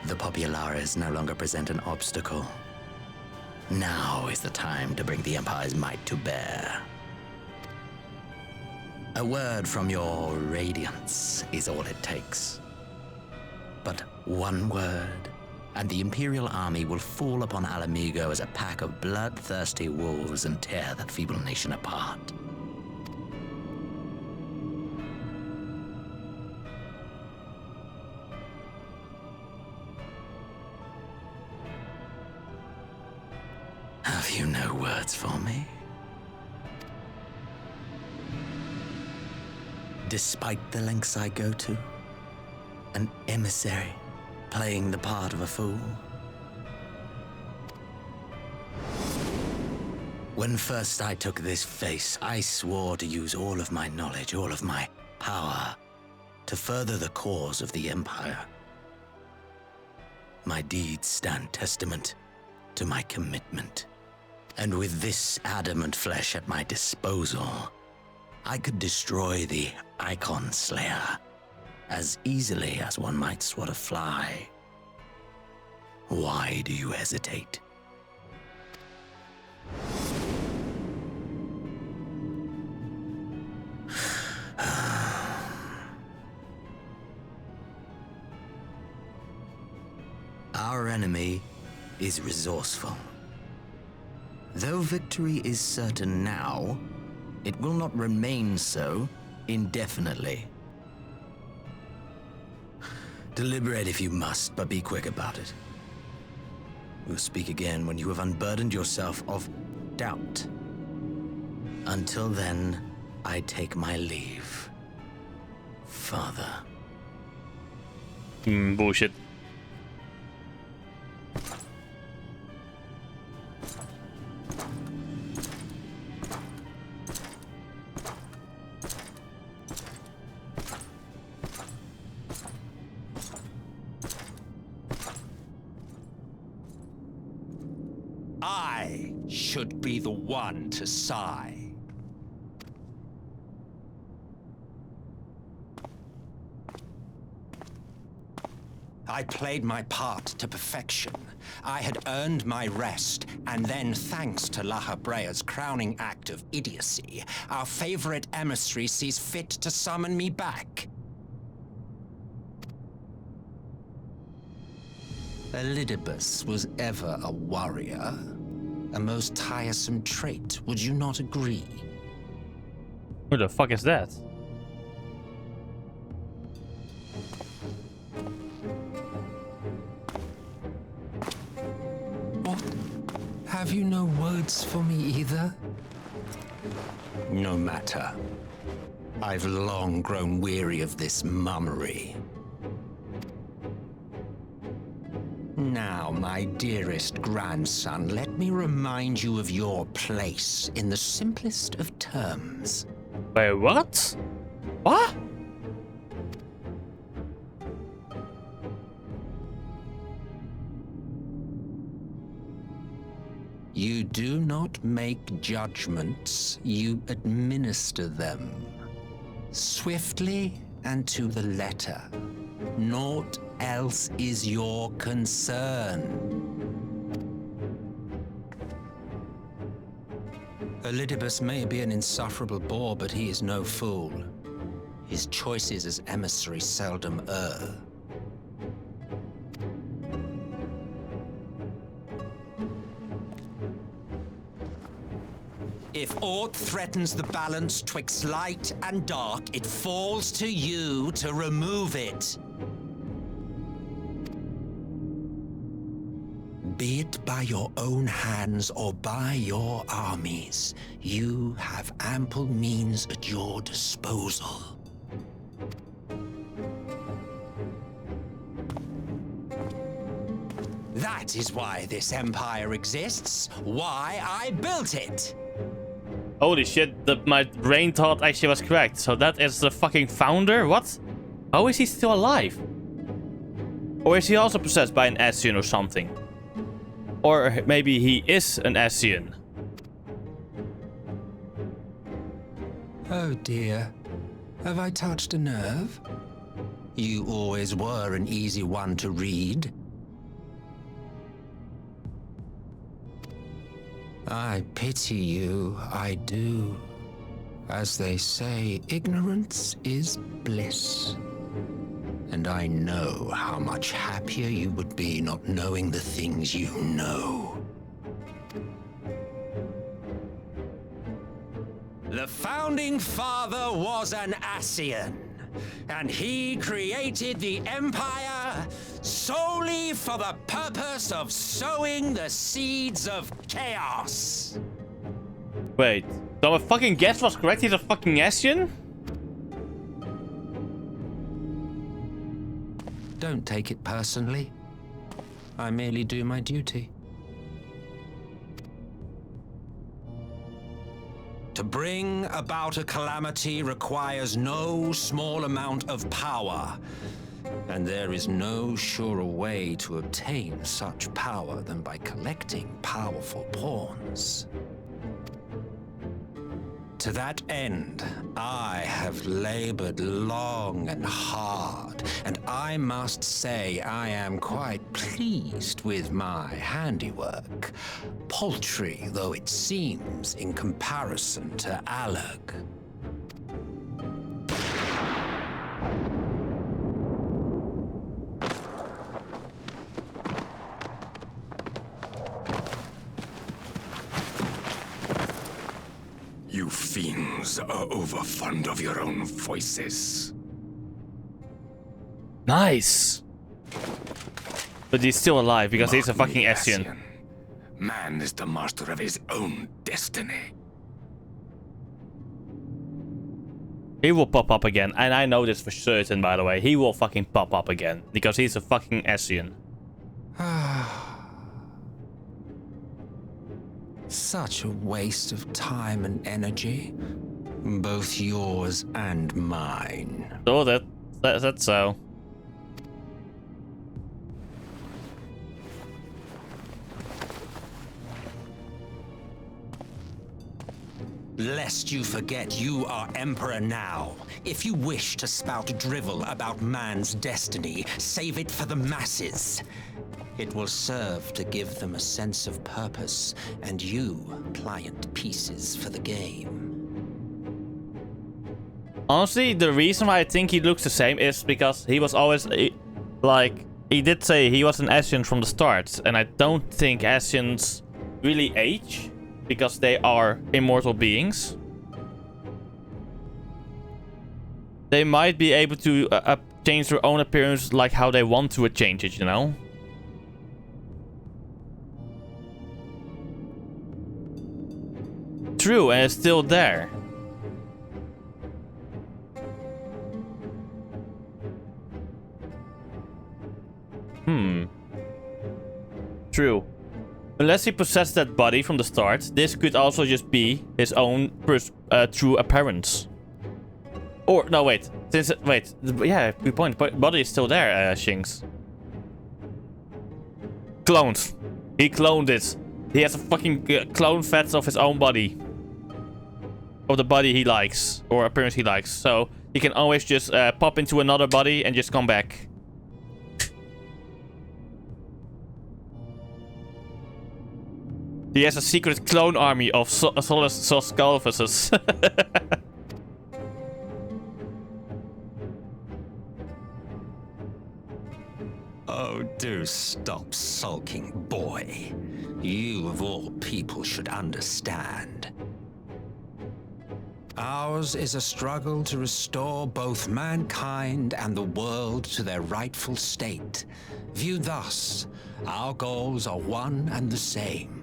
N: The Populares no longer present an obstacle. Now is the time to bring the Empire's might to bear. A word from your Radiance is all it takes. But one word, and the Imperial army will fall upon Alamigo as a pack of bloodthirsty wolves and tear that feeble nation apart. Have you no words for me? Despite the lengths I go to, an emissary playing the part of a fool. When first I took this face, I swore to use all of my knowledge, all of my power, to further the cause of the Empire. My deeds stand testament to my commitment. And with this adamant flesh at my disposal, I could destroy the Icon Slayer as easily as one might swat a fly. Why do you hesitate? Our enemy is resourceful. Though victory is certain now, it will not remain so indefinitely. Deliberate if you must, but be quick about it. We'll speak again when you have unburdened yourself of doubt. Until then, I take my leave. Father.
A: Bullshit.
O: I should be the one to sigh. I played my part to perfection. I had earned my rest, and then, thanks to La Habrea's crowning act of idiocy, our favorite emissary sees fit to summon me back. Elidibus was ever a warrior. A most tiresome trait, would you not agree?
A: Who the fuck is that?
O: What? Have you no words for me either? No matter. I've long grown weary of this mummery. Now, my dearest grandson, let me remind you of your place in the simplest of terms.
A: Wait, what? What?
O: You do not make judgments, you administer them. Swiftly and to the letter. Naught else is your concern. Elidibus may be an insufferable bore, but he is no fool. His choices as emissary seldom err. If aught threatens the balance twixt light and dark, it falls to you to remove it. Be it by your own hands or by your armies, you have ample means at your disposal. That is why this empire exists, why I built it.
A: Holy shit, my brain thought actually was correct. So that is the fucking founder? What? How is he still alive? Or is he also possessed by an Ascian or something? Or maybe he is an Ascian.
O: Oh dear. Have I touched a nerve? You always were an easy one to read. I pity you, I do. As they say, ignorance is bliss. And I know how much happier you would be not knowing the things you know. The founding father was an Ascian, and he created the Empire solely for the purpose of sowing the seeds of chaos.
A: Wait, so my fucking guess was correct? He's a fucking Ascian?
O: Don't take it personally. I merely do my duty. To bring about a calamity requires no small amount of power, and there is no surer way to obtain such power than by collecting powerful pawns. To that end, I have labored long and hard, and I must say I am quite pleased with my handiwork, paltry though it seems in comparison to Alag.
B: You fiends are overfond of your own voices.
A: Nice. But he's still alive because he's a fucking Ascian.
B: Man is the master of his own destiny.
A: He will pop up again, and I know this for certain, by the way. He will fucking pop up again because he's a fucking Ascian.
O: Such a waste of time and energy. Both yours and mine.
A: So that's so.
O: Lest you forget you are Emperor now. If you wish to spout drivel about man's destiny, save it for the masses. It will serve to give them a sense of purpose, and you pliant pieces for the game.
A: Honestly, the reason why I think he looks the same is because he was always, like, he did say he was an Ascian from the start, and I don't think Ascians really age, because they are immortal beings. They might be able to change their own appearance like how they want to change it, you know? True, and it's still there. true. Unless he possessed that body from the start, this could also just be his own true appearance. Or, no, wait. Yeah, good point. Body is still there, Shinx. Cloned. He cloned it. He has a fucking clone fats of his own body. Of the body he likes. Or appearance he likes. So, he can always just pop into another body and just come back. He has a secret clone army of Soscalvuses.
O: Oh, do stop sulking, boy. You, of all people, should understand. Ours is a struggle to restore both mankind and the world to their rightful state. Viewed thus, our goals are one and the same.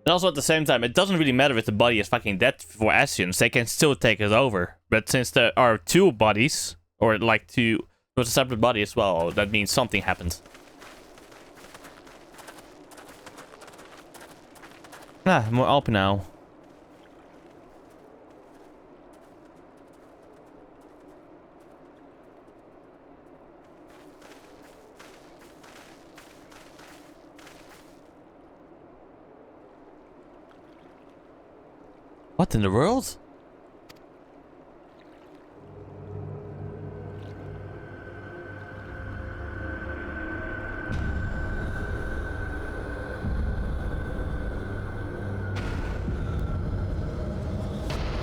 A: And also at the same time, it doesn't really matter if the body is fucking dead for Ascians. They can still take it over. But since there are two bodies, or like two, with a separate body as well, that means something happened. Ah, more Alp now. What in the world?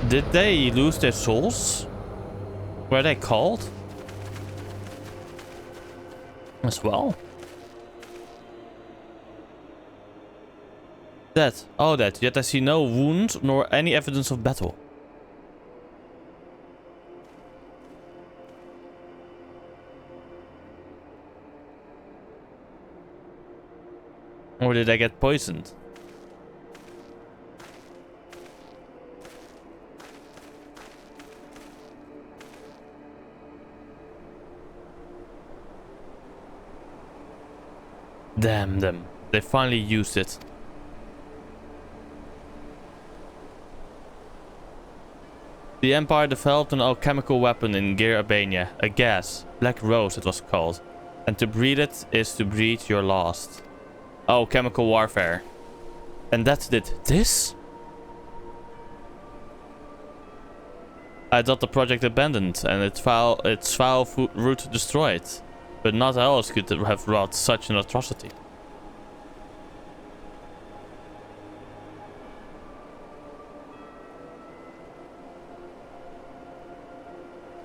A: Did they lose their souls? Were they called? As well? Dead. Oh, dead. Yet I see no wound nor any evidence of battle. Or did I get poisoned? Damn them. They finally used it. The Empire developed an alchemical weapon in Gyr Albania, a gas, Black Rose it was called, and to breathe it is to breathe your last. Oh, chemical warfare. And that did this? I thought the project abandoned and its foul root destroyed, but not else could have wrought such an atrocity.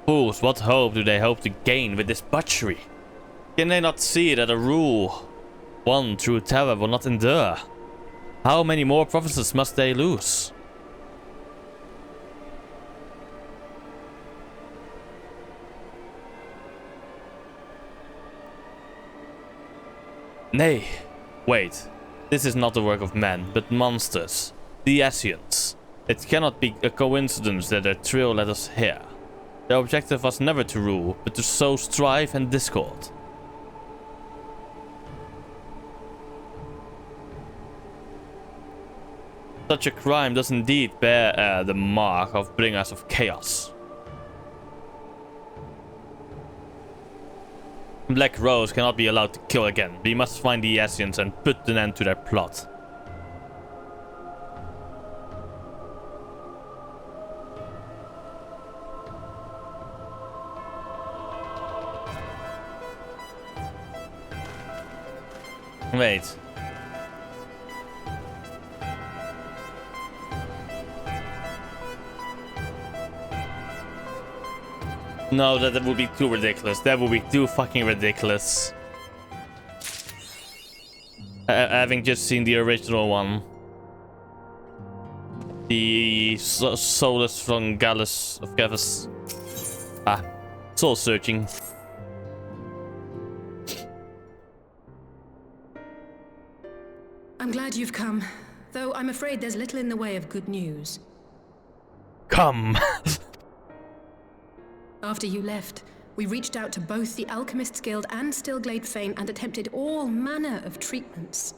A: Fools, what hope do they hope to gain with this butchery? Can they not see that a rule, one true terror, will not endure? How many more prophecies must they lose? Nay, wait. This is not the work of men, but monsters. The Ascians. It cannot be a coincidence that their trail led us here. Their objective was never to rule, but to sow strife and discord. Such a crime does indeed bear the mark of bringers of chaos. Black Rose cannot be allowed to kill again. We must find the Ascians and put an end to their plot. Wait. No, that would be too ridiculous. That would be too fucking ridiculous. Having just seen the original one. The Solus from Gallus of Gavus. Ah, soul searching.
I: I'm glad you've come, though I'm afraid there's little in the way of good news.
A: Come.
I: After you left, we reached out to both the Alchemists Guild and Stillglade Fane and attempted all manner of treatments.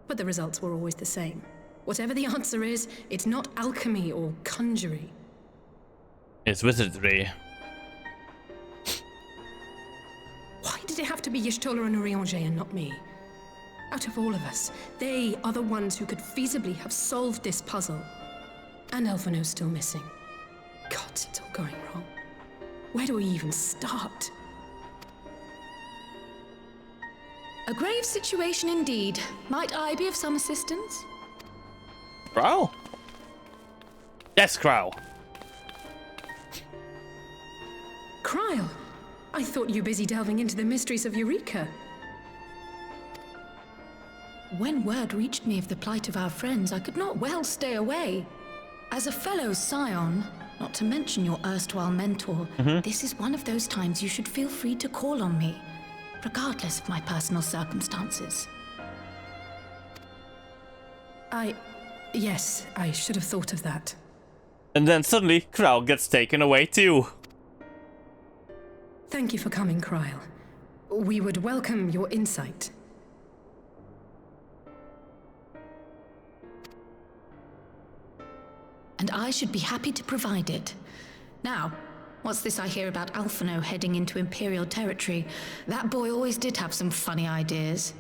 I: But the results were always the same. Whatever the answer is, it's not alchemy or conjury.
A: It's wizardry.
I: Why did it have to be Y'shtola and Urianger and not me? Out of all of us, they are the ones who could feasibly have solved this puzzle. And Elfino's still missing. God, it's all going wrong. Where do we even start?
F: A grave situation indeed. Might I be of some assistance?
A: Crow? Yes, Crow.
I: Kryle, I thought you were busy delving into the mysteries of Eureka.
F: When word reached me of the plight of our friends, I could not well stay away. As a fellow scion, not to mention your erstwhile mentor, this is one of those times you should feel free to call on me, regardless of my personal circumstances.
I: Yes, I should have thought of that.
A: And then suddenly, Crow gets taken away too.
I: Thank you for coming, Kryle. We would welcome your insight.
F: And I should be happy to provide it. Now, what's this I hear about Alphino heading into Imperial territory? That boy always did have some funny ideas.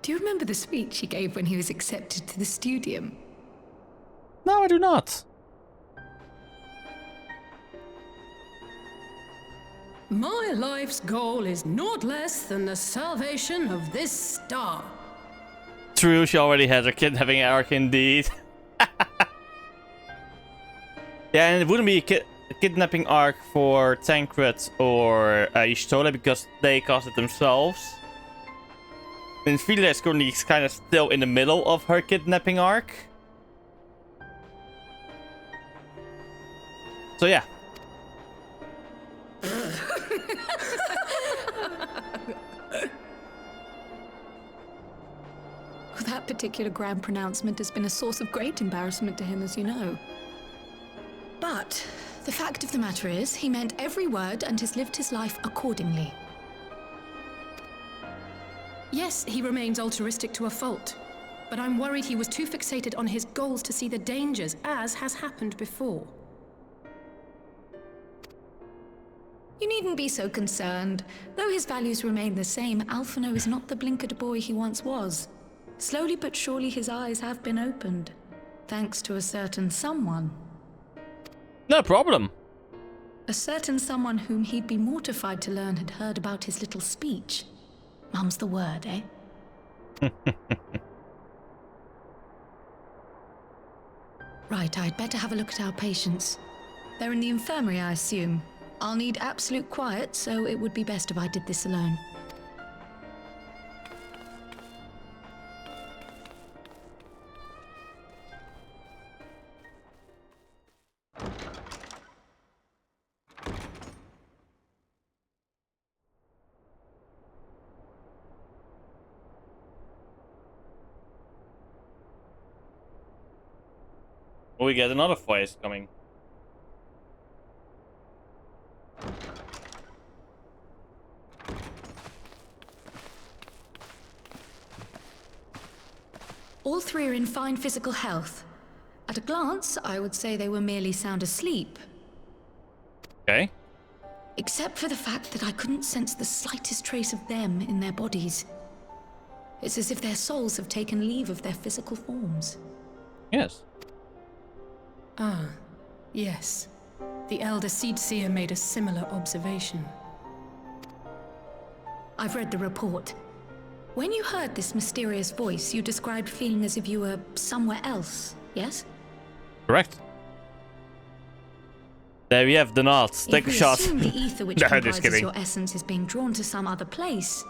F: Do you remember the speech he gave when he was accepted to the Studium?
A: No, I do not.
I: My life's goal is naught less than the salvation of this star.
A: True, she already has her kidnapping arc indeed. Yeah, and it wouldn't be a kidnapping arc for Tancred or Y'shtola because they caused it themselves. And Philia is currently kind of still in the middle of her kidnapping arc. So yeah.
F: That particular grand pronouncement has been a source of great embarrassment to him, as you know. But the fact of the matter is, he meant every word and has lived his life accordingly.
I: Yes, he remains altruistic to a fault, but I'm worried he was too fixated on his goals to see the dangers, as has happened before.
F: You needn't be so concerned. Though his values remain the same, Alphino is not the blinkered boy he once was. Slowly but surely his eyes have been opened, thanks to a certain someone.
A: No problem.
F: A certain someone whom he'd be mortified to learn had heard about his little speech. Mum's the word, eh? Right, I'd better have a look at our patients. They're in the infirmary, I assume. I'll need absolute quiet, so it would be best if I did this alone.
A: We get another voice coming.
F: All three are in fine physical health. At a glance, I would say they were merely sound asleep.
A: Okay.
F: Except for the fact that I couldn't sense the slightest trace of them in their bodies. It's as if their souls have taken leave of their physical forms.
A: Yes.
I: Ah, yes. The Elder Seedseer made a similar observation.
F: I've read the report. When you heard this mysterious voice, you described feeling as if you were somewhere else, yes?
A: Correct. There we have the knots. Take a shot.
F: If we assume the ether which
A: No, just
F: comprises
A: kidding.
F: your essence is being drawn to some other place,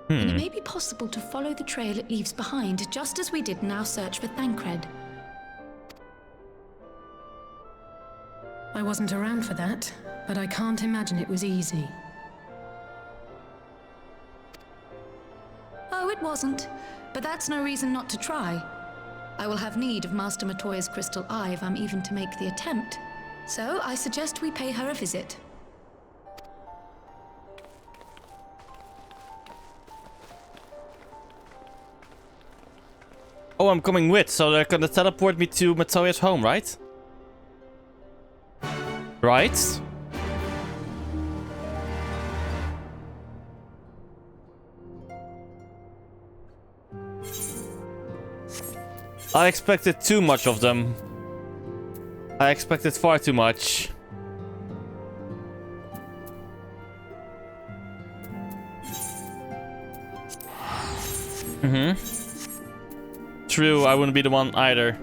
F: And it may be possible to follow the trail it leaves behind, just as we did in our search for Thancred.
I: I wasn't around for that, but I can't imagine it was easy.
F: Oh, it wasn't. But that's no reason not to try. I will have need of Master Matoya's crystal eye if I'm even to make the attempt. So I suggest we pay her a visit.
A: Oh, I'm coming with, so they're gonna teleport me to Matoya's home, right? Right? I expected too much of them. I expected far too much. True, I wouldn't be the one either.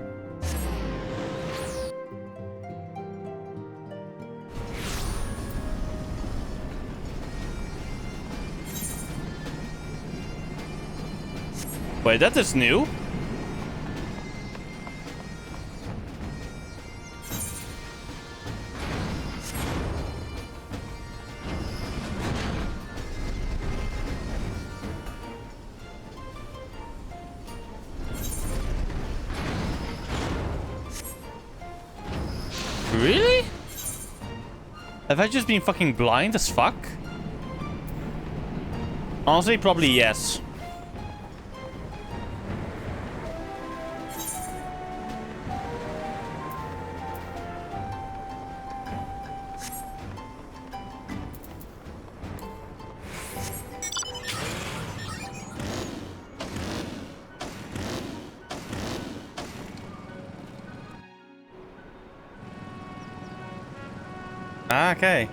A: Wait, that is new. Really? Have I just been fucking blind as fuck? Honestly, probably yes. Okay.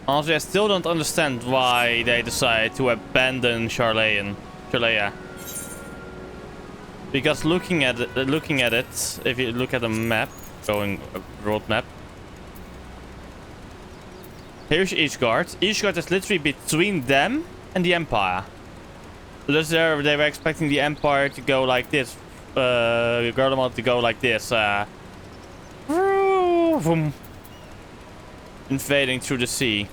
A: Honestly, I still don't understand why they decide to abandon Charleya. Because looking at it, if you look at the map, going a world map, here's Ishgard. Ishgard is literally between them and the Empire. Because they were expecting the Empire to go like this. Garlemald to go like this. Invading through the sea.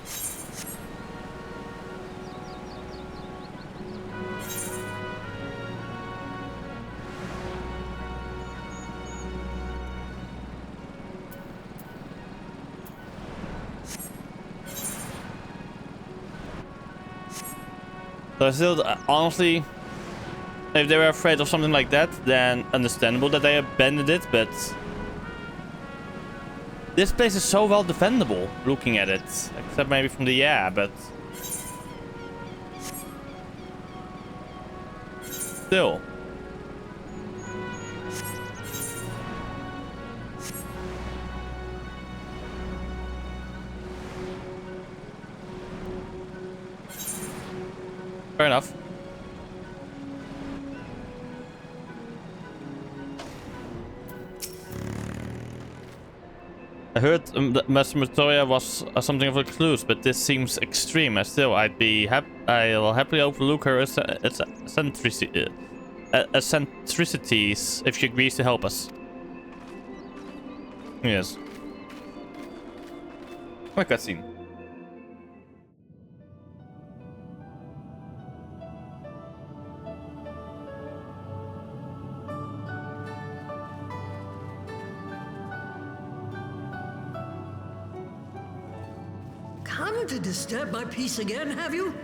A: So still, honestly, if they were afraid of something like that, then understandable that they abandoned it, but this place is so well defendable, looking at it. Except maybe from the air, but still. Fair enough. I heard that Master Matoya was something of a recluse, but this seems extreme. I'll happily overlook her eccentricities if she agrees to help us. Yes. My cutscene.
P: Come to disturb my peace again, have you?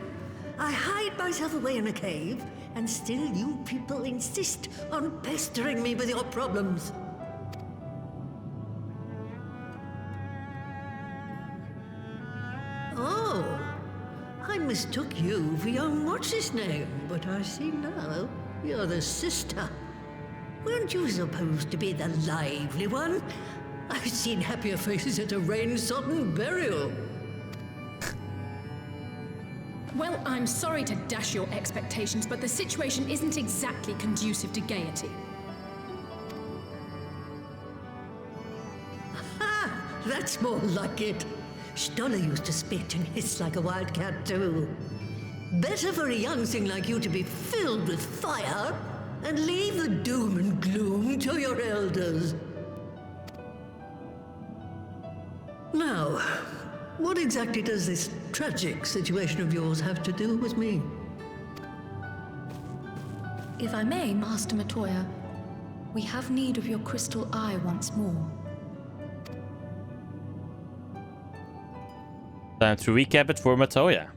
P: I hide myself away in a cave, and still you people insist on pestering me with your problems. Oh, I mistook you for young what's-his-name, but I see now you're the sister. Weren't you supposed to be the lively one? I've seen happier faces at a rain-sodden burial.
I: Well, I'm sorry to dash your expectations, but the situation isn't exactly conducive to gaiety.
P: That's more like it. Stoller used to spit and hiss like a wildcat too. Better for a young thing like you to be filled with fire and leave the doom and gloom to your elders. Now, what exactly does this tragic situation of yours have to do with me?
Q: If I may, Master Matoya, we have need of your crystal eye once more.
A: Time to recap it for Matoya.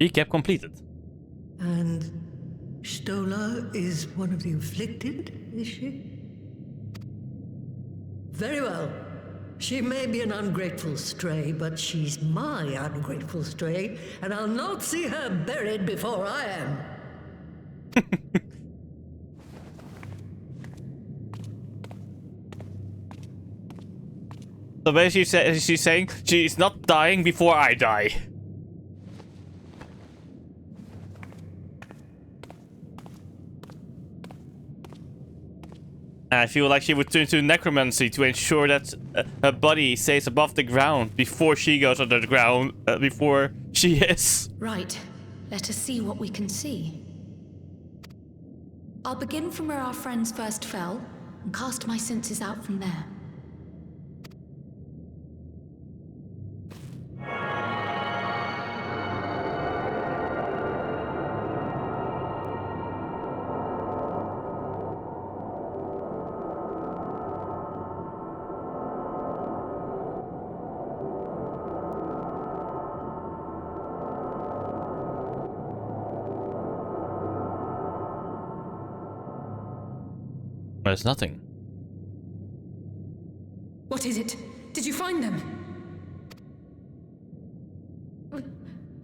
A: Recap completed.
P: And Stoller is one of the afflicted, is she? Very well. She may be an ungrateful stray, but she's my ungrateful stray, and I'll not see her buried before I am.
A: So basically she's saying she's not dying before I die. I feel like she would turn to necromancy to ensure that her body stays above the ground before she goes under the ground, before she is.
Q: Right. Let us see what we can see. I'll begin from where our friends first fell and cast my senses out from there.
A: There's nothing.
I: What is it? Did you find them?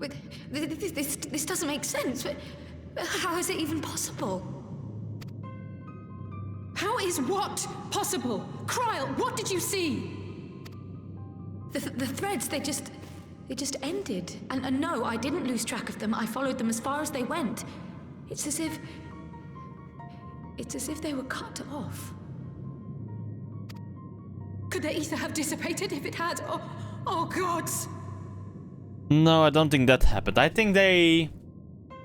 Q: This doesn't make sense. How is it even possible?
I: How is what possible? Kryl, what did you see?
Q: The threads, they just ended. And no, I didn't lose track of them. I followed them as far as they went. It's as if they were cut off.
I: Could their ether have dissipated? If it had, oh gods!
A: No, I don't think that happened. I think they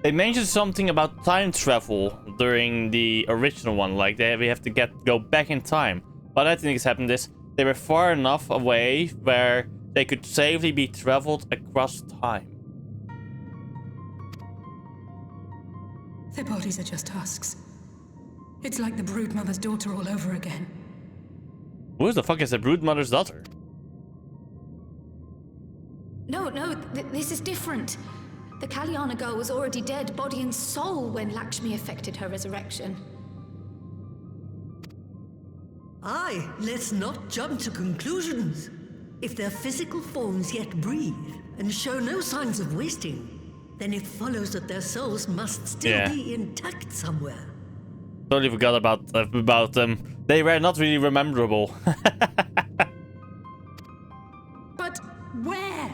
A: mentioned something about time travel during the original one, like we have to go back in time. What I think has happened is they were far enough away where they could safely be traveled across time.
I: Their bodies are just husks. It's like the Broodmother's daughter all over again.
A: Who the fuck is the Broodmother's daughter?
Q: No, this is different. The Kalyana girl was already dead, body and soul, when Lakshmi effected her resurrection.
P: Aye, let's not jump to conclusions. If their physical forms yet breathe and show no signs of wasting, then it follows that their souls must still be intact somewhere.
A: Totally forgot about them. They were not really rememberable.
I: But where?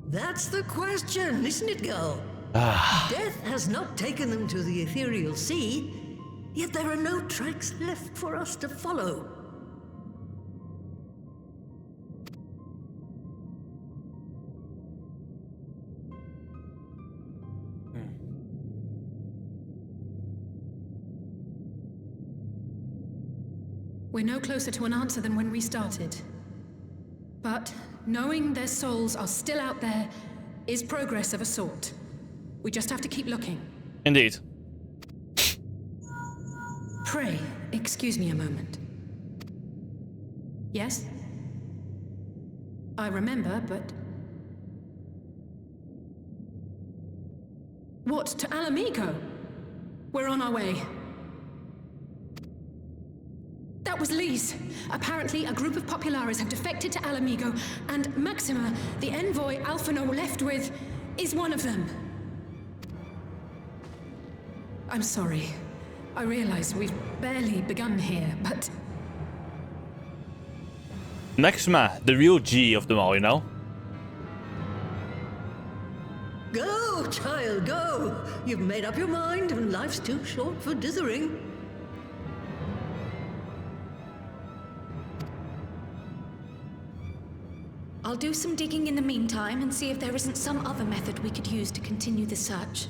P: That's the question, isn't it, girl? Death has not taken them to the ethereal sea, yet there are no tracks left for us to follow.
I: We're no closer to an answer than when we started. But knowing their souls are still out there is progress of a sort. We just have to keep looking.
A: Indeed.
I: Pray, excuse me a moment. Yes? I remember, but... What, to Alamigo? We're on our way. That was Lee's. Apparently, a group of Populares have defected to Alamigo, and Maxima, the envoy Alphino left with, is one of them. I'm sorry. I realize we've barely begun here, but...
A: Maxima, the real G of them all, you know?
P: Go child, go! You've made up your mind, and life's too short for dithering.
Q: I'll do some digging in the meantime and see if there isn't some other method we could use to continue the search.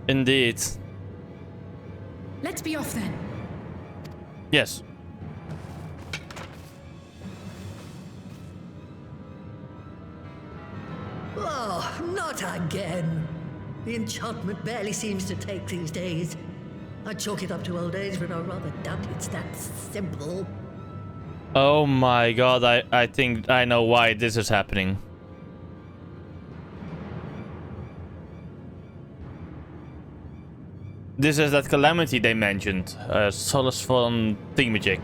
A: Indeed.
I: Let's be off then.
A: Yes.
P: Oh, not again. The enchantment barely seems to take these days. I chalk it up to old age, but I rather doubt it's that simple.
A: Oh my god, I think I know why this is happening. This is that calamity they mentioned, Solace von Thingamajig.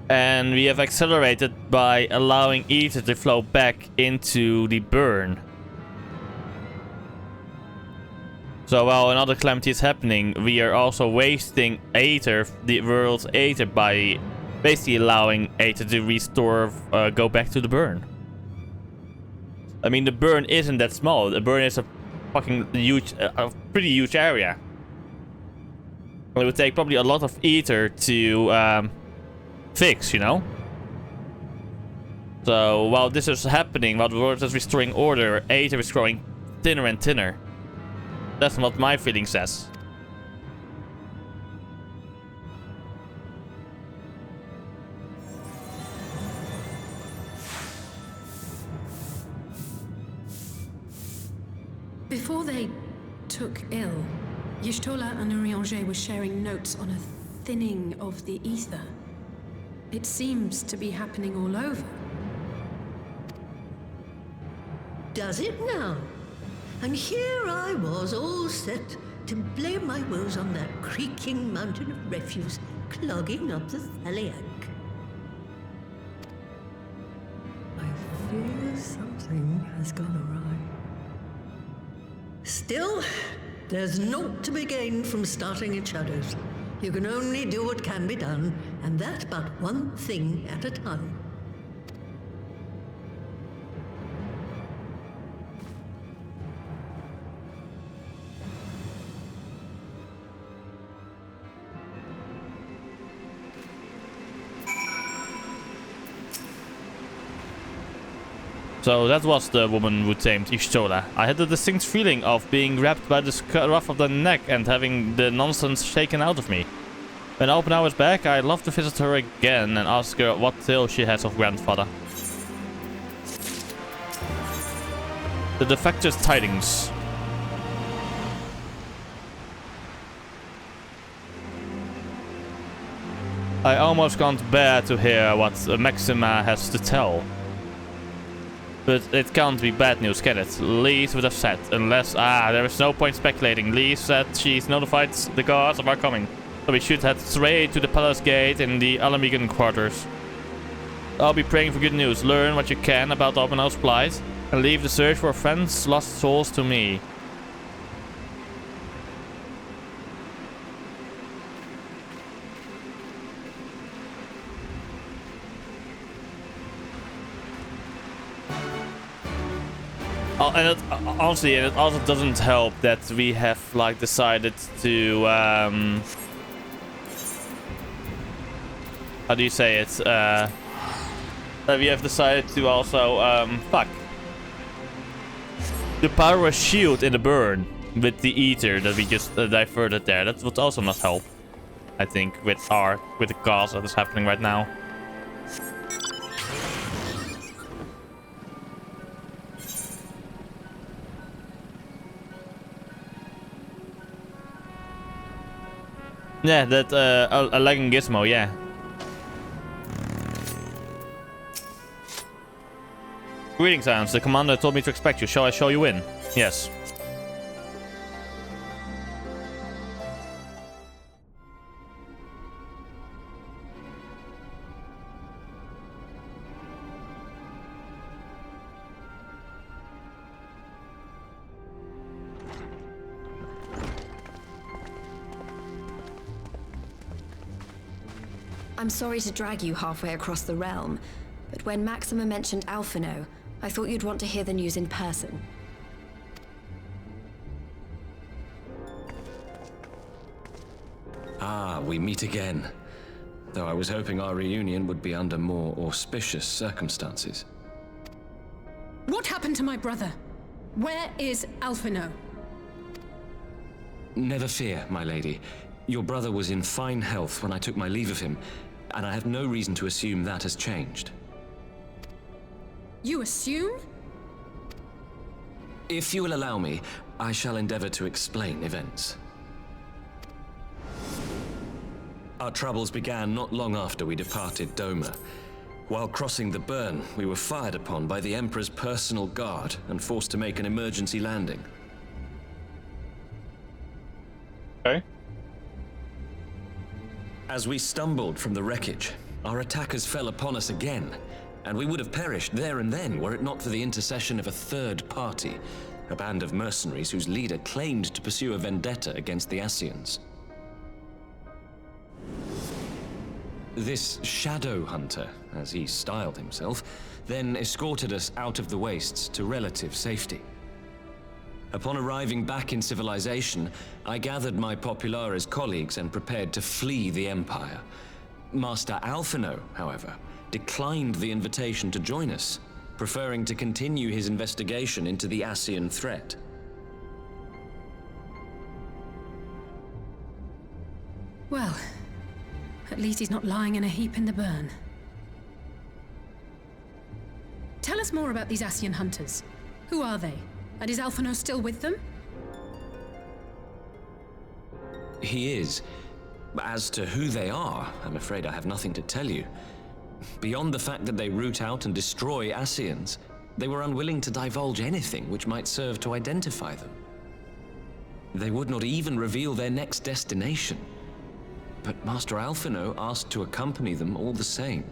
A: And we have accelerated by allowing ether to flow back into the burn. So while another calamity is happening, we are also wasting aether, the world's aether, by basically allowing aether to restore, go back to the burn. I mean, the burn isn't that small. The burn is a fucking huge, a pretty huge area. It would take probably a lot of ether to fix, you know? So while this is happening, while the world is restoring order, aether is growing thinner and thinner. That's what my feeling says.
I: Before they took ill, Y'shtola and Urianger were sharing notes on a thinning of the ether. It seems to be happening all over.
P: Does it now? And here I was, all set to blame my woes on that creaking mountain of refuse clogging up the Thaliac. I fear something has gone awry. Still, there's naught to be gained from starting in shadows. You can only do what can be done, and that but one thing at a time.
A: So that was the woman who tamed Y'shtola. I had the distinct feeling of being grabbed by the scruff of the neck and having the nonsense shaken out of me. When Alpenau is back, I'd love to visit her again and ask her what tale she has of grandfather. The defector's tidings. I almost can't bear to hear what Maxima has to tell. But it can't be bad news, can it? Lise would have said, unless... there is no point speculating. Lise said she's notified the guards of our coming. So we should head straight to the palace gate in the Alamigan quarters. I'll be praying for good news. Learn what you can about Alpenau's plight, and leave the search for friends' lost souls to me. Honestly, and it also doesn't help that we have like decided to how do you say it? That we have decided to also the power a shield in the burn with the ether that we just diverted there. That would also not help, I think, with the chaos that is happening right now. Yeah, that a lagging gizmo, yeah. Greetings, Hans. The commander told me to expect you. Shall I show you in? Yes.
L: I'm sorry to drag you halfway across the realm, but when Maxima mentioned Alphino, I thought you'd want to hear the news in person.
M: Ah, we meet again. Though I was hoping our reunion would be under more auspicious circumstances.
I: What happened to my brother? Where is Alphino?
M: Never fear, my lady. Your brother was in fine health when I took my leave of him, and I have no reason to assume that has changed.
I: You assume?
M: If you will allow me, I shall endeavor to explain events. Our troubles began not long after we departed Doma. While crossing the burn, we were fired upon by the Emperor's personal guard and forced to make an emergency landing.
A: Okay.
M: As we stumbled from the wreckage, our attackers fell upon us again, and we would have perished there and then were it not for the intercession of a third party, a band of mercenaries whose leader claimed to pursue a vendetta against the Ascians. This Shadow Hunter, as he styled himself, then escorted us out of the wastes to relative safety. Upon arriving back in civilization, I gathered my Populares colleagues and prepared to flee the Empire. Master Alphino, however, declined the invitation to join us, preferring to continue his investigation into the Ascian threat.
I: Well, at least he's not lying in a heap in the burn. Tell us more about these Ascian hunters. Who are they? And is Alphino still with them?
M: He is. As to who they are, I'm afraid I have nothing to tell you. Beyond the fact that they root out and destroy Ascians, they were unwilling to divulge anything which might serve to identify them. They would not even reveal their next destination. But Master Alphino asked to accompany them all the same.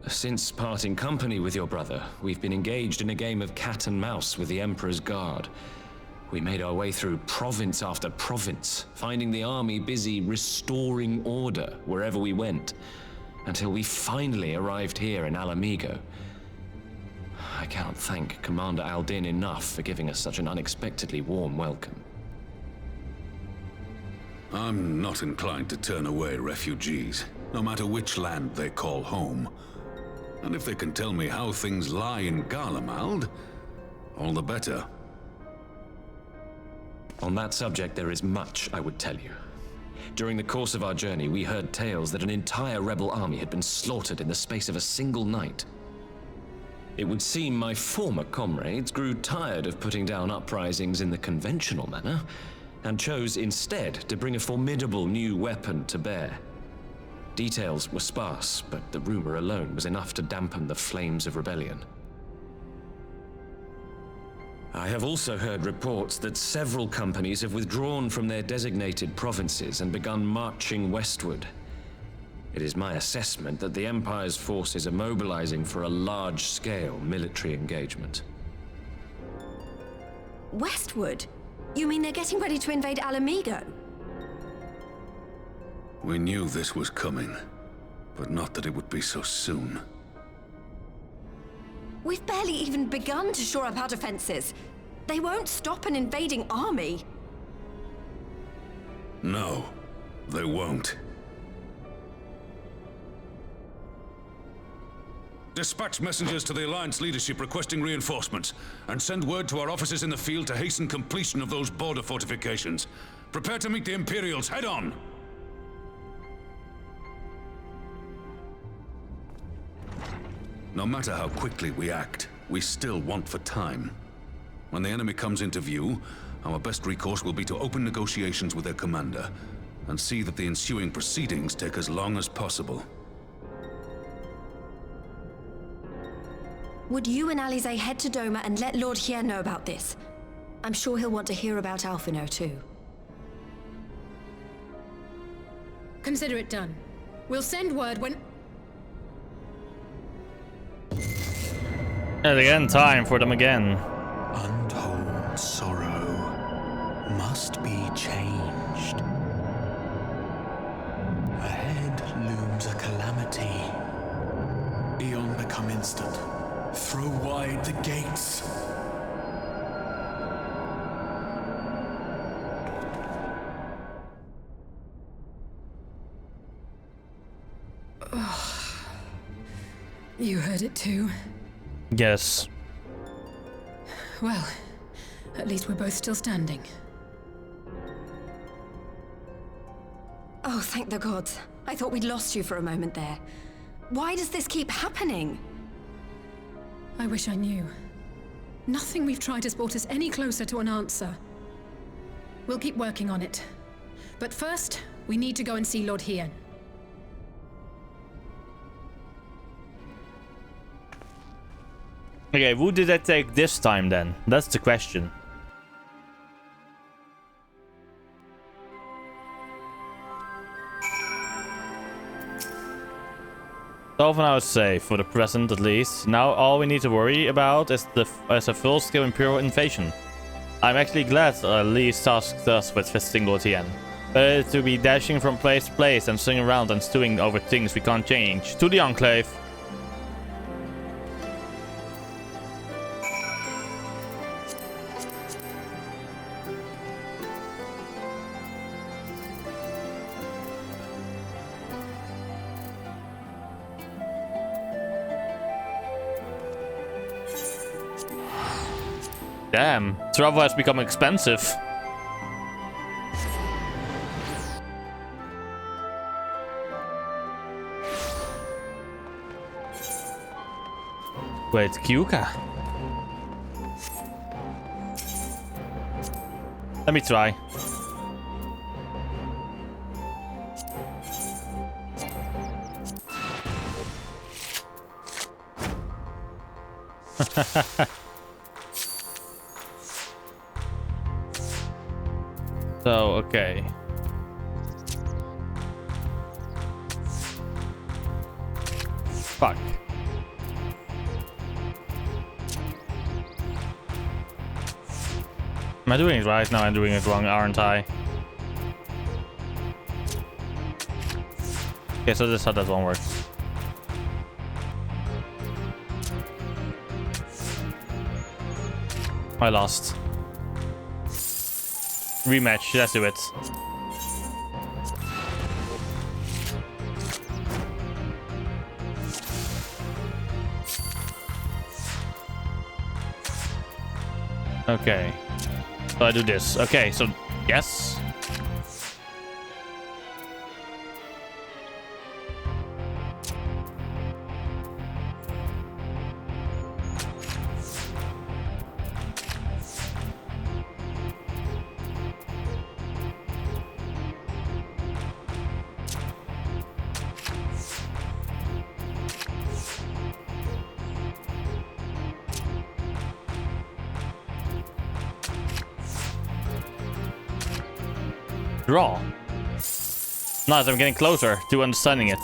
M: Since parting company with your brother, we've been engaged in a game of cat and mouse with the Emperor's guard. We made our way through province after province, finding the army busy restoring order wherever we went, until we finally arrived here in Alamigo. I cannot thank Commander Aldin enough for giving us such an unexpectedly warm welcome.
E: I'm not inclined to turn away refugees, no matter which land they call home. And if they can tell me how things lie in Garlemald, all the better.
M: On that subject, there is much I would tell you. During the course of our journey, we heard tales that an entire rebel army had been slaughtered in the space of a single night. It would seem my former comrades grew tired of putting down uprisings in the conventional manner, and chose instead to bring a formidable new weapon to bear. Details were sparse, but the rumor alone was enough to dampen the flames of rebellion. I have also heard reports that several companies have withdrawn from their designated provinces and begun marching westward. It is my assessment that the Empire's forces are mobilizing for a large-scale military engagement.
L: Westward? You mean they're getting ready to invade Alamigo?
E: We knew this was coming, but not that it would be so soon.
L: We've barely even begun to shore up our defenses. They won't stop an invading army.
E: No, they won't. Dispatch messengers to the Alliance leadership requesting reinforcements, and send word to our officers in the field to hasten completion of those border fortifications. Prepare to meet the Imperials head on! No matter how quickly we act, we still want for time. When the enemy comes into view, our best recourse will be to open negotiations with their commander, and see that the ensuing proceedings take as long as possible.
L: Would you and Alize head to Doma and let Lord Hier know about this? I'm sure he'll want to hear about Alphino too.
I: Consider it done. We'll send word when...
A: And again, time for them again.
O: Untold sorrow must be changed. Ahead looms a calamity. Beyond become instant.
R: Throw wide the gates.
I: You heard it too?
A: Yes.
I: Well, at least we're both still standing.
L: Oh, thank the gods. I thought we'd lost you for a moment there. Why does this keep happening?
I: I wish I knew. Nothing we've tried has brought us any closer to an answer. We'll keep working on it. But first, we need to go and see Lord Hien.
A: Okay, who did I take this time then? That's the question. Dolphin is safe, for the present at least. Now all we need to worry about is a full-scale Imperial invasion. I'm actually glad Lee tasked us with visiting Lord Hien. Better to be dashing from place to place and sitting around and stewing over things we can't change. To the Enclave! Damn, travel has become expensive. Wait, Kyuka. Let me try. So, okay. Fuck. Am I doing it right? No, I'm doing it wrong, aren't I? Okay, so this is how that one works. I lost. Rematch, let's do it. Okay. So I do this. Okay, so yes. Draw. Nice, I'm getting closer to understanding it.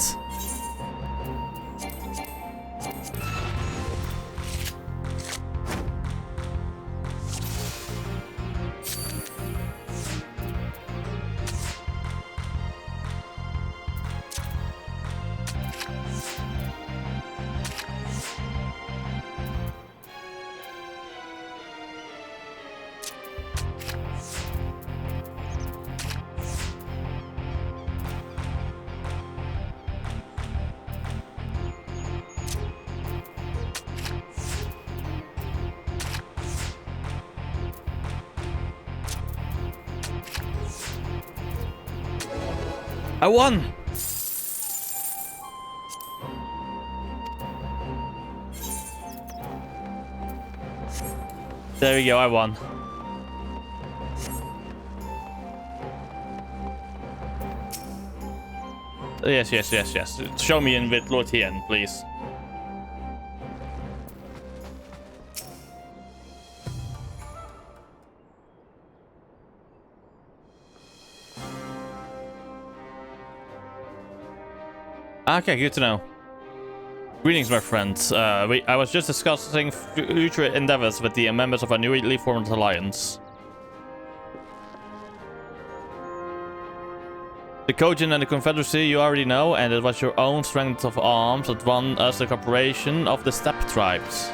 A: I won! There we go, I won. Yes, yes, yes, yes. Show me in with Lord Hien, please. Okay, good to know. Greetings, my friends. I was just discussing future endeavors with the members of our newly formed alliance. The Kojin and the Confederacy you already know, and it was your own strength of arms that won us the cooperation of the Steppe tribes.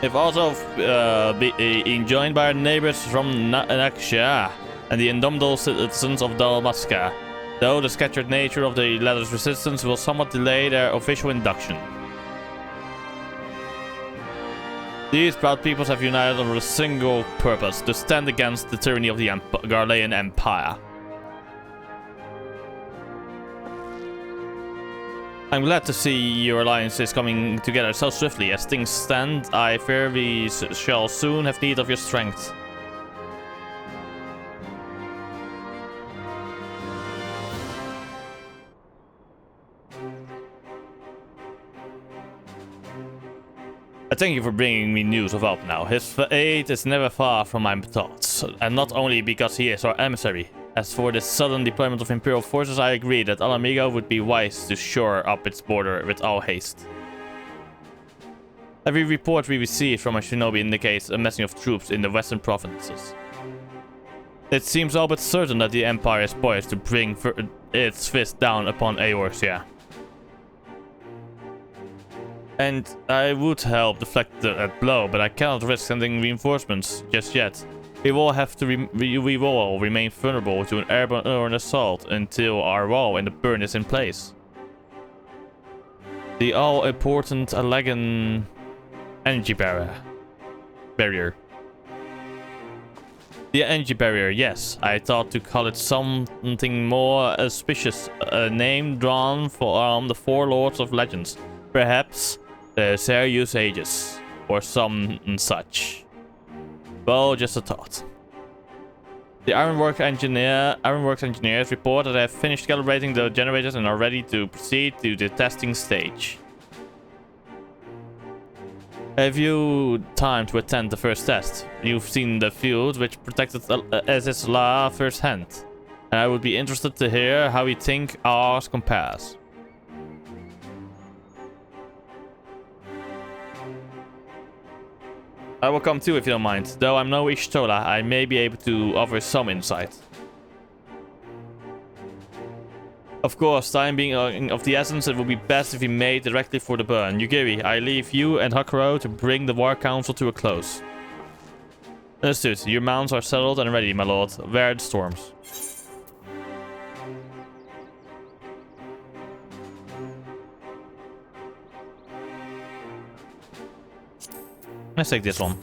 A: If also being joined by our neighbors from Naxia and the indomitable citizens of Dalmasca, though the scattered nature of the latter's resistance will somewhat delay their official induction. These proud peoples have united under a single purpose, to stand against the tyranny of the Garlean Empire. I'm glad to see your alliance is coming together so swiftly. As things stand, I fear we shall soon have need of your strength. I thank you for bringing me news of help now. His fate is never far from my thoughts, and not only because he is our emissary. As for the sudden deployment of Imperial forces, I agree that Alamigo would be wise to shore up its border with all haste. Every report we receive from a shinobi indicates a massing of troops in the western provinces. It seems all but certain that the Empire is poised to bring its fist down upon Eorzea. And I would help deflect that blow, but I cannot risk sending reinforcements just yet. We will have to we will remain vulnerable to an airborne assault until our wall in the burn is in place. The all-important Allegan energy barrier. The energy barrier, yes. I thought to call it something more auspicious, a name drawn from the four lords of legends. Perhaps the Serious Ages, or some such. Well, just a thought. The Ironworks engineers report that they have finished calibrating the generators and are ready to proceed to the testing stage. Have you time to attend the first test? You've seen the field which protected Ezisla firsthand, and I would be interested to hear how you think ours compares. I will come too if you don't mind. Though I'm no Ishtola, I may be able to offer some insight. Of course, time being of the essence, it would be best if we made directly for the burn. Yugiri, I leave you and Hakuro to bring the War Council to a close. Understood. Your mounts are settled and ready, my lord. Where are the storms? Let's take this one.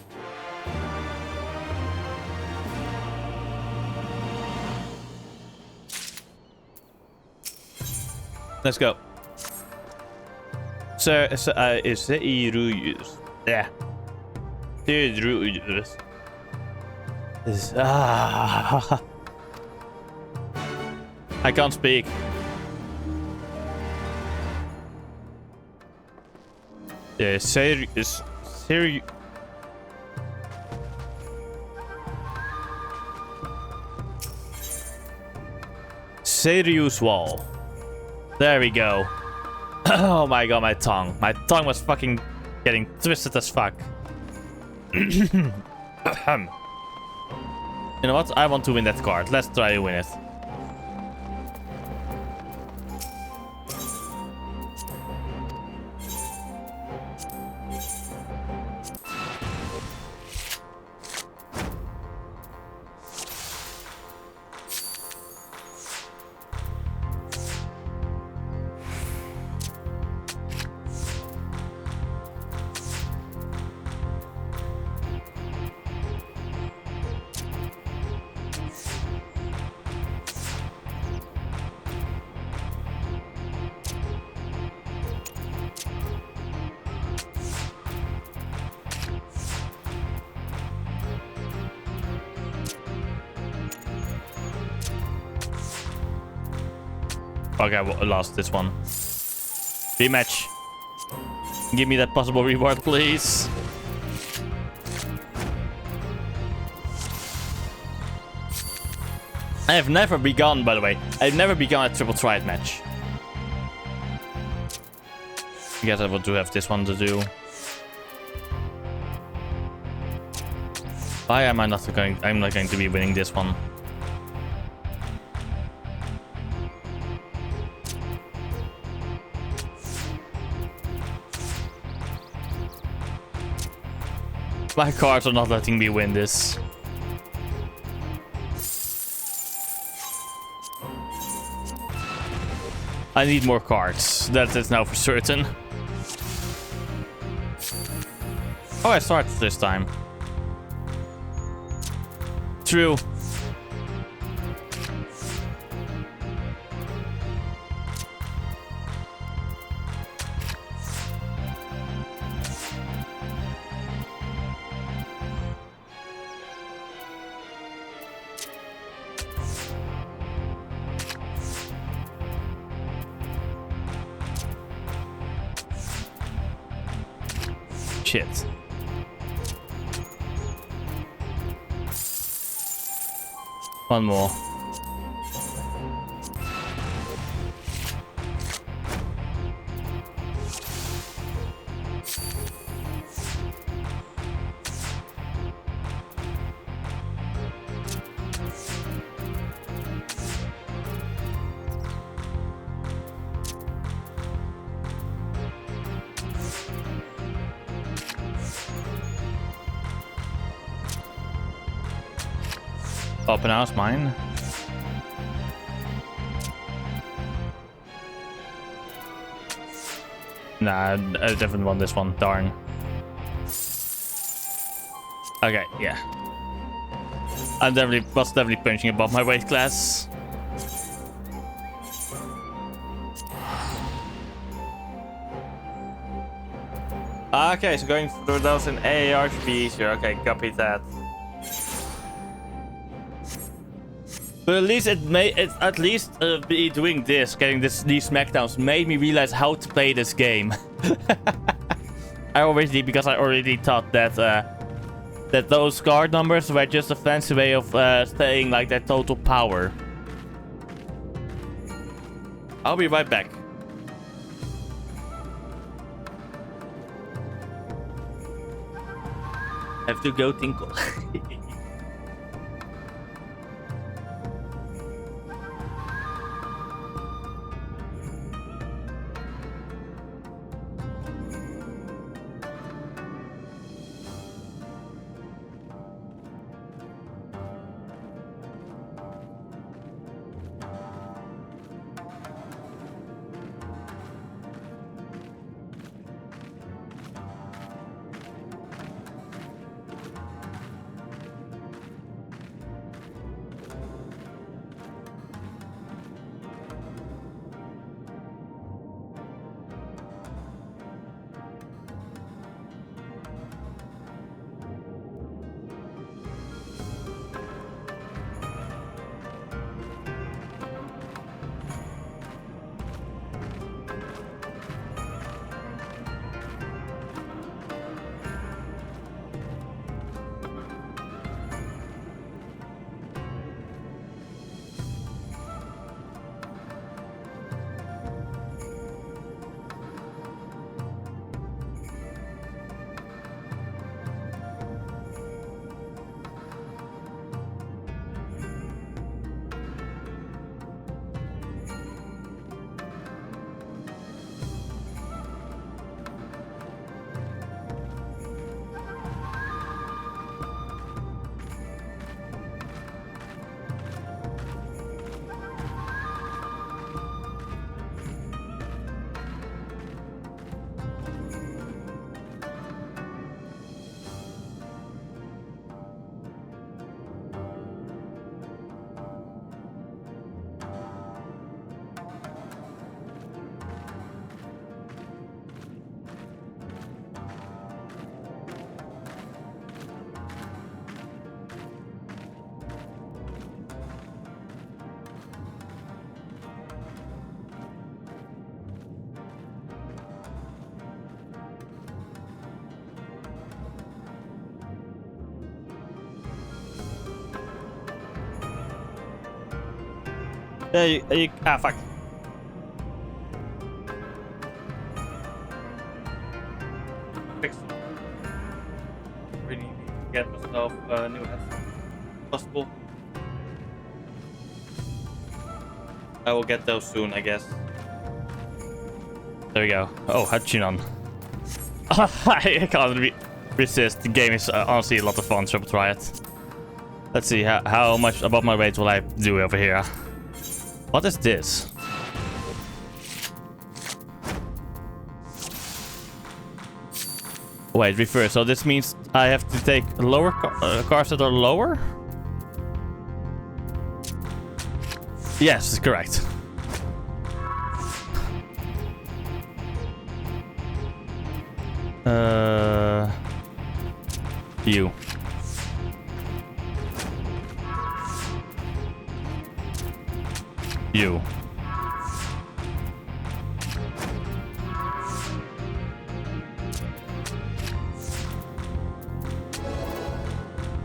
A: Let's go. Sir, is it Iruyus? Yeah. Iruyus. I can't speak. Serious. Serious wall. There we go. Oh my god, my tongue. My tongue was fucking getting twisted as fuck. You know what? I want to win that card. Let's try to win it. Okay, I lost this one. Rematch. Give me that possible reward, please. I have never begun, by the way. I've never begun a triple triad match. I guess I will do have this one to do. Why am I not going? I'm not going to be winning this one. My cards are not letting me win this. I need more cards. That is now for certain. Oh, I started this time. True. Shit. One more. Open house, mine. Nah, I definitely want this one. Darn. Okay, yeah. I was definitely punching above my weight class. Okay, so going through those in AR should be easier. Okay, copy that. But at least be doing this, getting these smackdowns made me realize how to play this game. Because I already thought that that those card numbers were just a fancy way of saying like their total power. I'll be right back. Have to go tinkle. Fuck. Fix. Really need to get myself new headsets if possible. I will get those soon, I guess. There we go. Oh, Hachinan. I can't resist. The game is honestly a lot of fun, so I'll try it. Let's see, how much above my weight will I do over here? What is this? Wait, reverse. So this means I have to take lower cars that are lower? Yes, correct. You. You.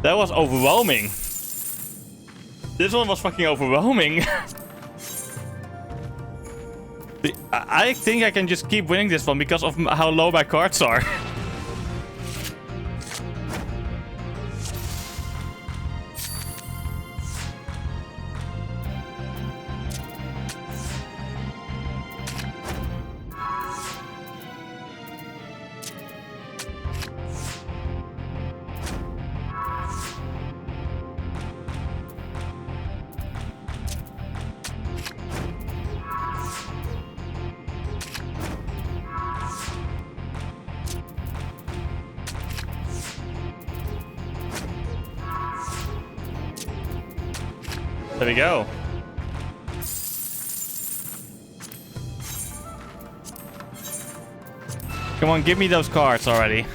A: That was overwhelming. This one was fucking overwhelming. I think I can just keep winning this one because of how low my cards are. There we go. Come on, give me those cards already.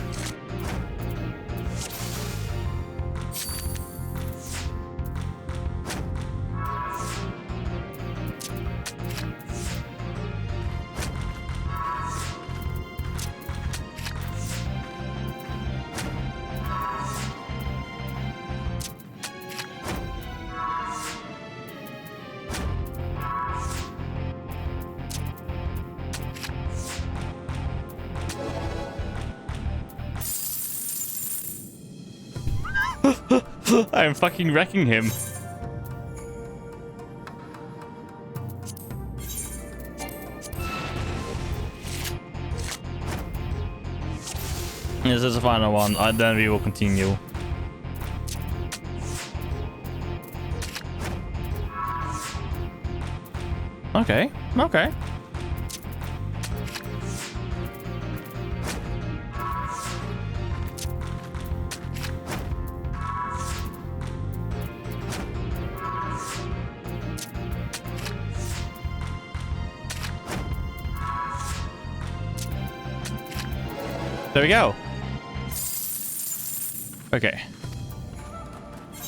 A: I'm fucking wrecking him. This is the final one, and then we will continue. Okay, okay. There we go. Okay.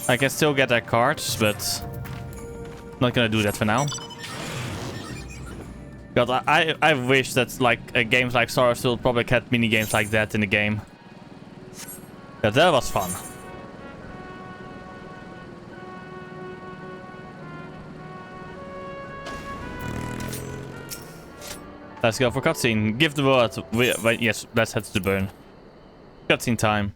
A: I can still get that cards, but not gonna do that for now. God, I wish that like games like Star still probably had mini games like that in the game. Yeah, that was fun. Let's go for cutscene. Give the word. Yes, let's head to the burn. Cutscene time.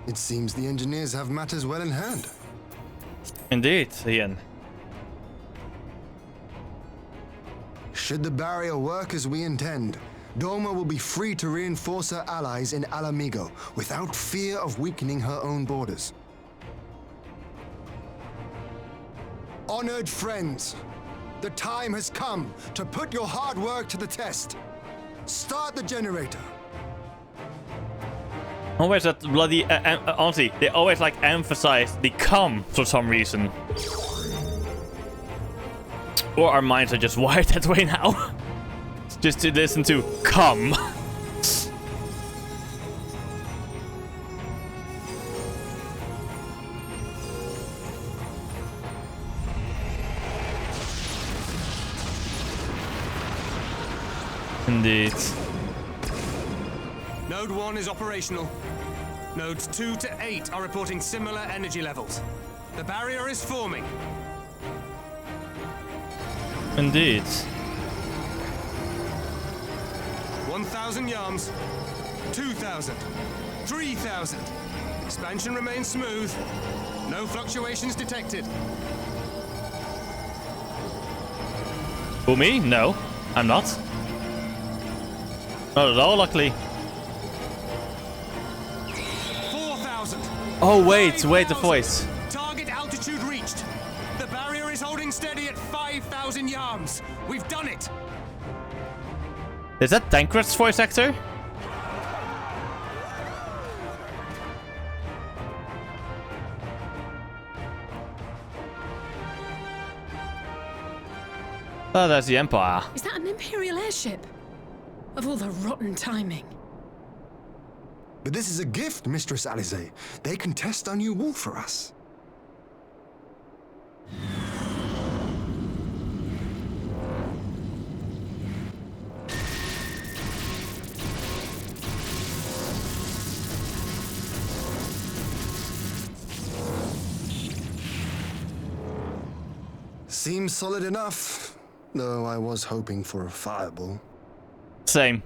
G: It seems the engineers have matters well in hand.
A: Indeed, Ian.
G: Should the barrier work as we intend, Doma will be free to reinforce her allies in Alamigo without fear of weakening her own borders. Honored friends, the time has come to put your hard work to the test. Start the generator.
A: Always that bloody, honestly, they always like emphasize the come for some reason. Or our minds are just wired that way now. Just to listen to come. Indeed.
K: Node 1 is operational. Nodes 2 to 8 are reporting similar energy levels. The barrier is forming.
A: Indeed.
H: 1,000 yards. 2,000. 3,000. Expansion remains smooth. No fluctuations detected.
A: Who, me? No, I'm not. Not at all, luckily.
H: 4,000.
A: Oh, wait, the voice.
H: Target altitude reached. The barrier is holding steady at 5,000 yards. We've done it.
A: Is that Tancred's voice actor? Oh, there's the Empire.
I: Is that an Imperial airship? Of all the rotten timing.
G: But this is a gift, Mistress Alize. They can test our new wall for us. Seems solid enough, though I was hoping for a fireball.
A: Same.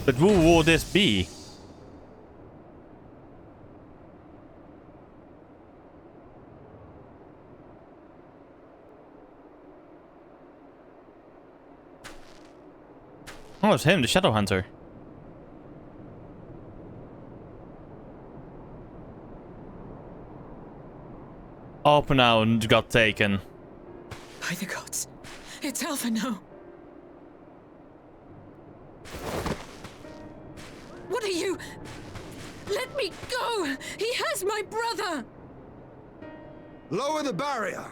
A: But who will this be? Oh, it's him, the Shadow Hunter. Alphenau got taken.
I: By the gods, it's Alphino. What are you? Let me go! He has my brother!
G: Lower the barrier!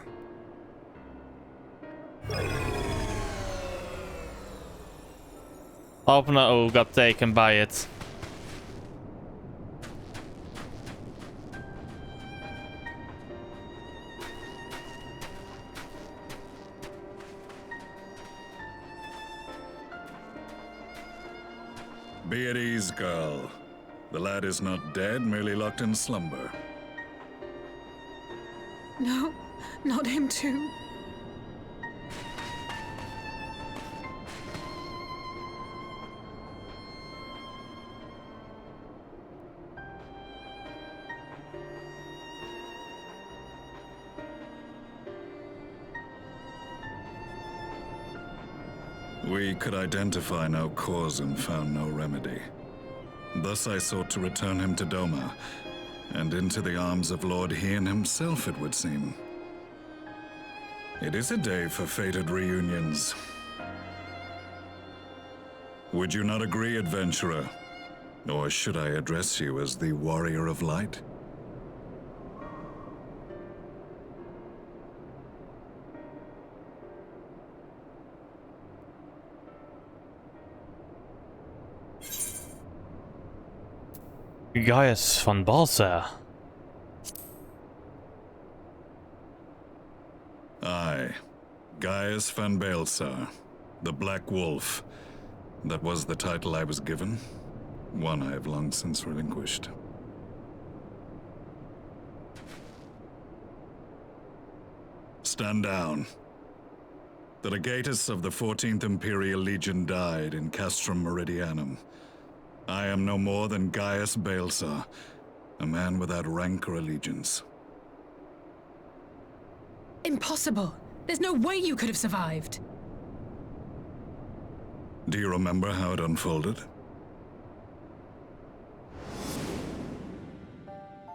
A: Alphenau got taken by it.
E: Be at ease, girl. The lad is not dead, merely locked in slumber.
I: No, not him too.
E: We could identify no cause and found no remedy. Thus I sought to return him to Doma, and into the arms of Lord Hien himself, it would seem. It is a day for fated reunions. Would you not agree, adventurer? Or should I address you as the Warrior of Light?
A: Gaius van Balsa.
E: Aye, Gaius van Balsa, the Black Wolf. That was the title I was given. One I have long since relinquished. Stand down. The legatus of the 14th Imperial Legion died in Castrum Meridianum. I am no more than Gaius Balsa, a man without rank or allegiance.
I: Impossible! There's no way you could have survived!
E: Do you remember how it unfolded?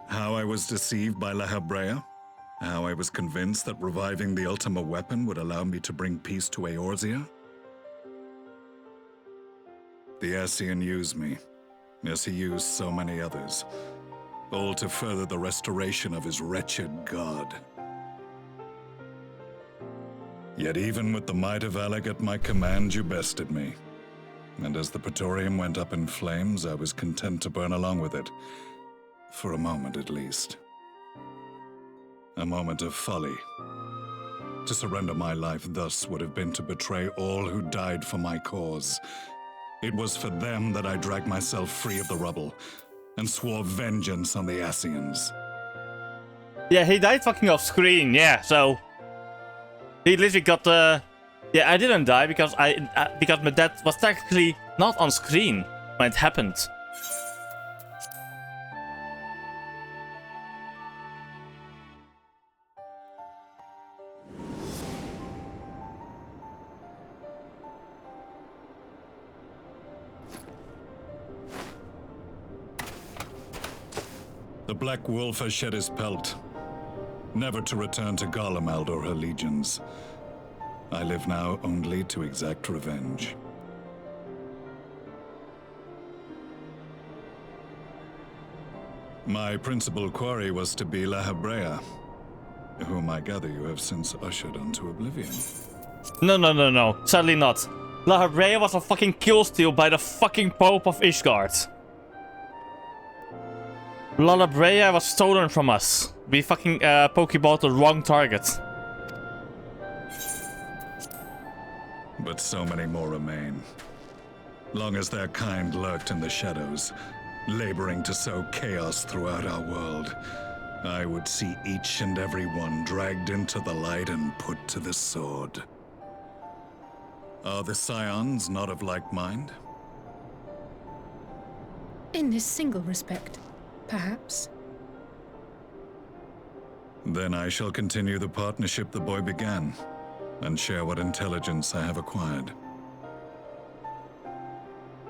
E: How I was deceived by La Habrea? How I was convinced that reviving the Ultima weapon would allow me to bring peace to Eorzea? The Ascian used me, as he used so many others, all to further the restoration of his wretched god. Yet even with the might of Alec at my command, you bested me. And as the Praetorium went up in flames, I was content to burn along with it. For a moment, at least. A moment of folly. To surrender my life thus would have been to betray all who died for my cause. It was for them that I dragged myself free of the rubble, and swore vengeance on the Ascians.
A: Yeah, he died fucking off screen, yeah, so... He literally got the... Yeah, I didn't die because because my death was technically not on screen when it happened.
S: The Black Wolf has shed his pelt, never to return to Garlemald or her legions. I live now only to exact revenge. My principal quarry was to be Lahabrea, whom I gather you have since ushered onto oblivion.
A: No. Sadly not. Lahabrea was a fucking killsteal by the fucking Pope of Ishgard. Lahabrea was stolen from us. We fucking pokeballed the wrong target.
S: But so many more remain. Long as their kind lurked in the shadows, laboring to sow chaos throughout our world, I would see each and every one dragged into the light and put to the sword. Are the Scions not of like mind?
I: In this single respect, perhaps.
S: Then I shall continue the partnership the boy began, and share what intelligence I have acquired.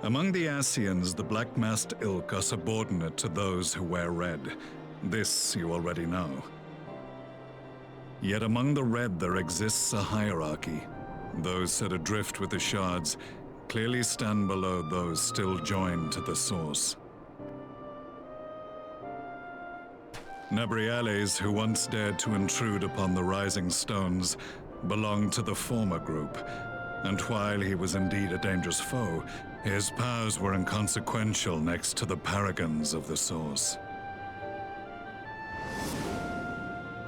S: Among the Ascians, the Black-Masked Ilk are subordinate to those who wear red. This you already know. Yet among the Red there exists a hierarchy. Those set adrift with the shards clearly stand below those still joined to the source. Nabriales, who once dared to intrude upon the Rising Stones, belonged to the former group, and while he was indeed a dangerous foe, his powers were inconsequential next to the paragons of the Source.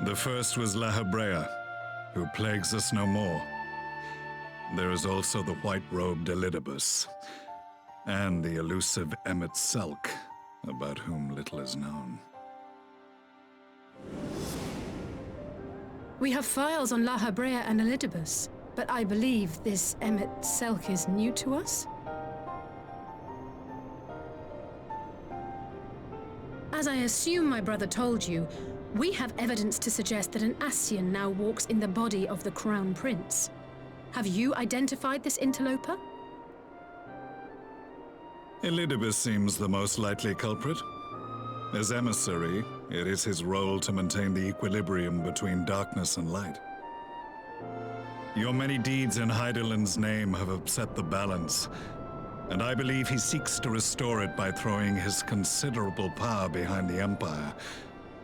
S: The first was Lahabrea, who plagues us no more. There is also the white-robed Elidibus, and the elusive Emmet Selk, about whom little is known.
I: We have files on Lahabrea and Elidibus, but I believe this Emmet Selk is new to us? As I assume my brother told you, we have evidence to suggest that an Ascian now walks in the body of the Crown Prince. Have you identified this interloper?
S: Elidibus seems the most likely culprit. As emissary, it is his role to maintain the equilibrium between darkness and light. Your many deeds in Heidelin's name have upset the balance, and I believe he seeks to restore it by throwing his considerable power behind the Empire.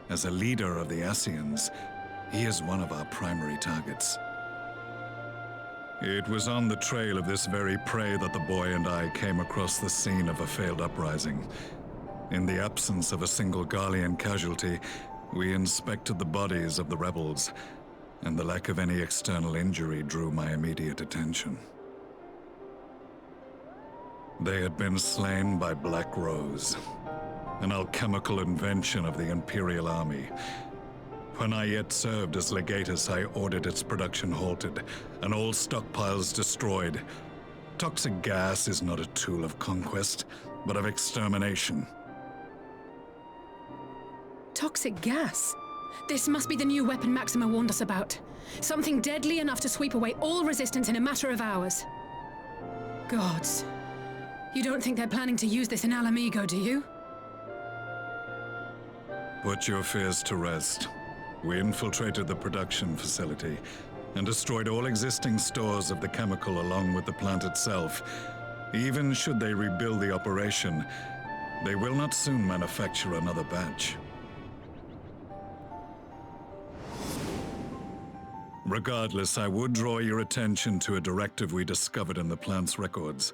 S: As a leader of the Ascians, he is one of our primary targets. It was on the trail of this very prey that the boy and I came across the scene of a failed uprising. In the absence of a single Garlean casualty, we inspected the bodies of the rebels, and the lack of any external injury drew my immediate attention. They had been slain by Black Rose, an alchemical invention of the Imperial Army. When I yet served as legatus, I ordered its production halted, and all stockpiles destroyed. Toxic gas is not a tool of conquest, but of extermination.
I: Toxic gas? This must be the new weapon Maxima warned us about. Something deadly enough to sweep away all resistance in a matter of hours. Gods. You don't think they're planning to use this in Alamigo, do you?
S: Put your fears to rest. We infiltrated the production facility and destroyed all existing stores of the chemical along with the plant itself. Even should they rebuild the operation, they will not soon manufacture another batch. Regardless, I would draw your attention to a directive we discovered in the plant's records.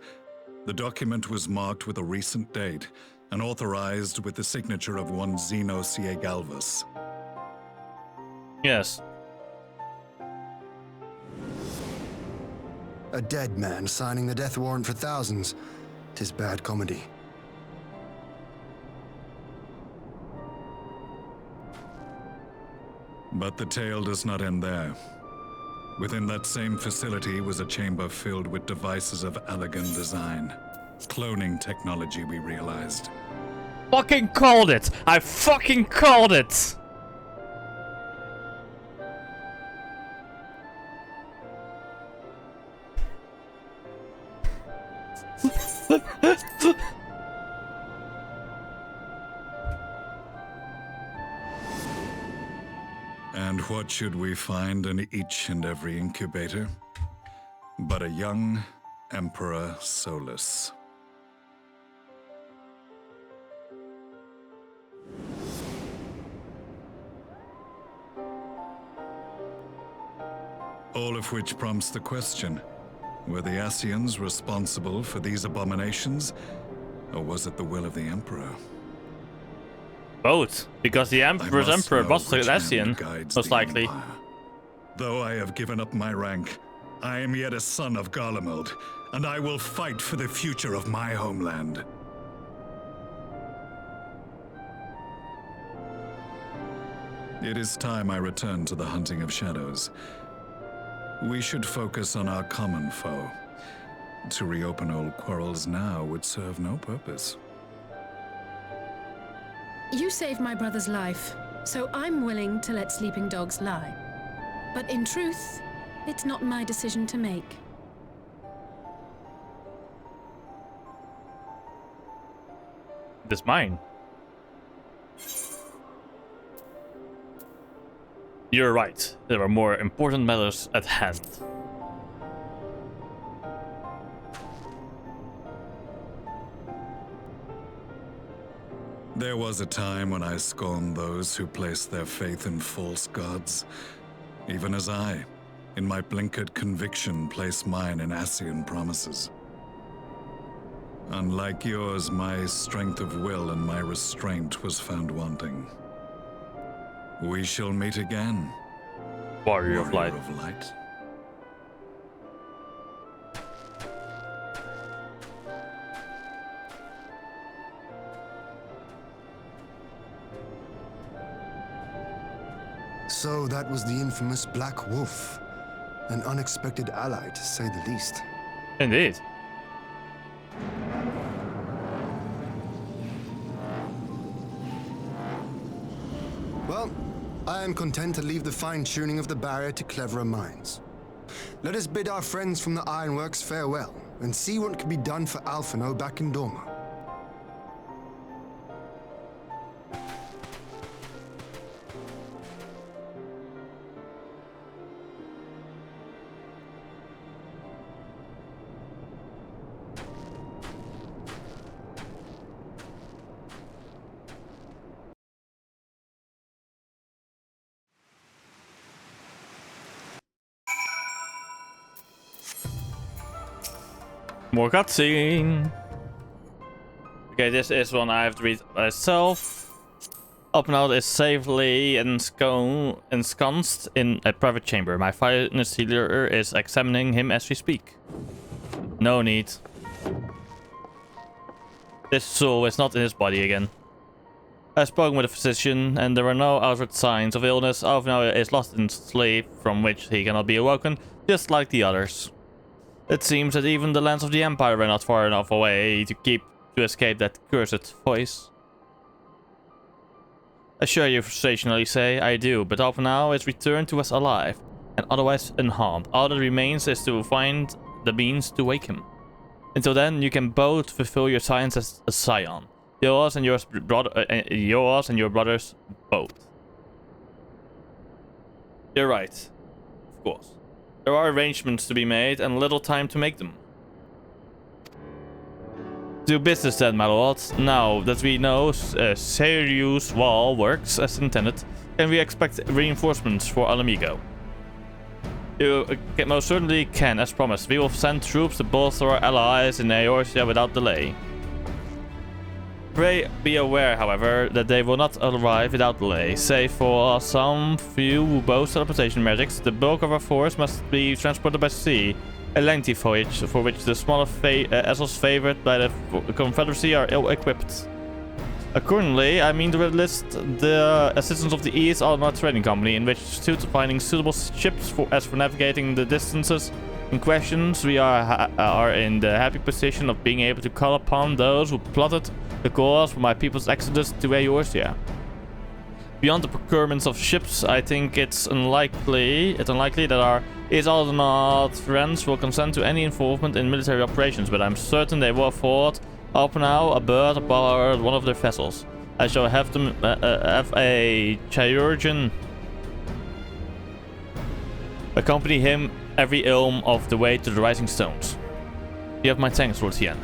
S: The document was marked with a recent date and authorized with the signature of one Zeno C. Galvus.
A: Yes.
G: A dead man signing the death warrant for thousands. 'Tis bad comedy.
S: But the tale does not end there. Within that same facility was a chamber filled with devices of elegant design. Cloning technology, we realized.
A: Fucking called it! I fucking called it!
S: And what should we find in each and every incubator? But a young Emperor Solus. All of which prompts the question, were the Ascians responsible for these abominations, or was it the will of the Emperor?
A: Both, because the Emperor's Emperor was an Ascian, most likely.
S: Empire. Though I have given up my rank, I am yet a son of Garlemald, and I will fight for the future of my homeland. It is time I return to the hunting of shadows. We should focus on our common foe. To reopen old quarrels now would serve no purpose.
I: You saved my brother's life, so I'm willing to let sleeping dogs lie. But in truth, it's not my decision to make.
A: It is mine. You're right. There are more important matters at hand.
S: There was a time when I scorned those who placed their faith in false gods, even as I, in my blinkered conviction, place mine in Ascian promises. Unlike yours, my strength of will and my restraint was found wanting. We shall meet again,
A: Warrior of Light.
G: So that was the infamous Black Wolf. An unexpected ally, to say the least.
A: Indeed.
G: Well, I am content to leave the fine-tuning of the barrier to cleverer minds. Let us bid our friends from the Ironworks farewell, and see what can be done for Alphino back in Dorma.
A: More cutscene. Okay, this is one I have to read myself. Alphino is safely ensconced in a private chamber. My finest healer is examining him as we speak. No need. This soul is not in his body again. I've spoken with a physician, and there are no outward signs of illness. Alphino is lost in sleep, from which he cannot be awoken, just like the others. It seems that even the lands of the Empire are not far enough away to escape that cursed voice. I share your frustration, I say, I do, but Alphino is returned to us alive, and otherwise unharmed. All that remains is to find the means to wake him. Until then, you can both fulfill your science as a scion. Yours and your brothers both. You're right, of course. There are arrangements to be made and little time to make them. Do business then, my lord. Now that we know Sirius Wall works as intended, can we expect reinforcements for Alamigo? You most certainly can, as promised. We will send troops to bolster our allies in Eorzea without delay. Pray be aware, however, that they will not arrive without delay. Save for some few who boast teleportation magics, the bulk of our force must be transported by sea. A lengthy voyage for which the smaller vessels favored by the Confederacy are ill-equipped. Accordingly, I mean to list the Assistants of the East are not a trading company in which suits finding suitable ships for navigating the distances in questions. We are in the happy position of being able to call upon those who plotted the cause for my people's exodus to Eorzea. Beyond the procurements of ships, I think it's unlikely that our East-Aldernaut friends will consent to any involvement in military operations, but I'm certain they will afford Alpenau a berth aboard one of their vessels. I shall have them have a chirurgeon accompany him every elm of the way to the Rising Stones. You have my thanks, Lord Tien.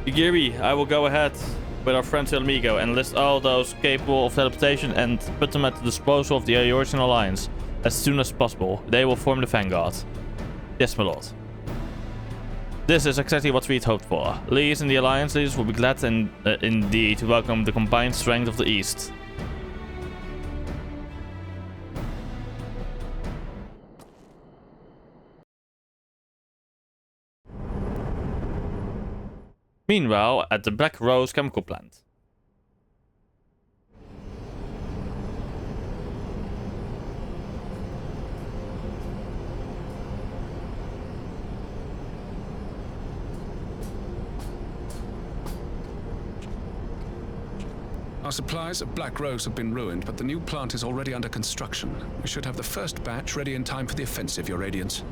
A: Igiri, I will go ahead with our friend Amigo and list all those capable of teleportation and put them at the disposal of the Eorzean Alliance as soon as possible. They will form the vanguard. Yes, my lord. This is exactly what we'd hoped for. Lees and the Alliance leaders will be glad indeed to welcome the combined strength of the East. Meanwhile, at the Black Rose chemical plant.
E: Our supplies at Black Rose have been ruined, but the new plant is already under construction. We should have the first batch ready in time for the offensive, Your Radiance.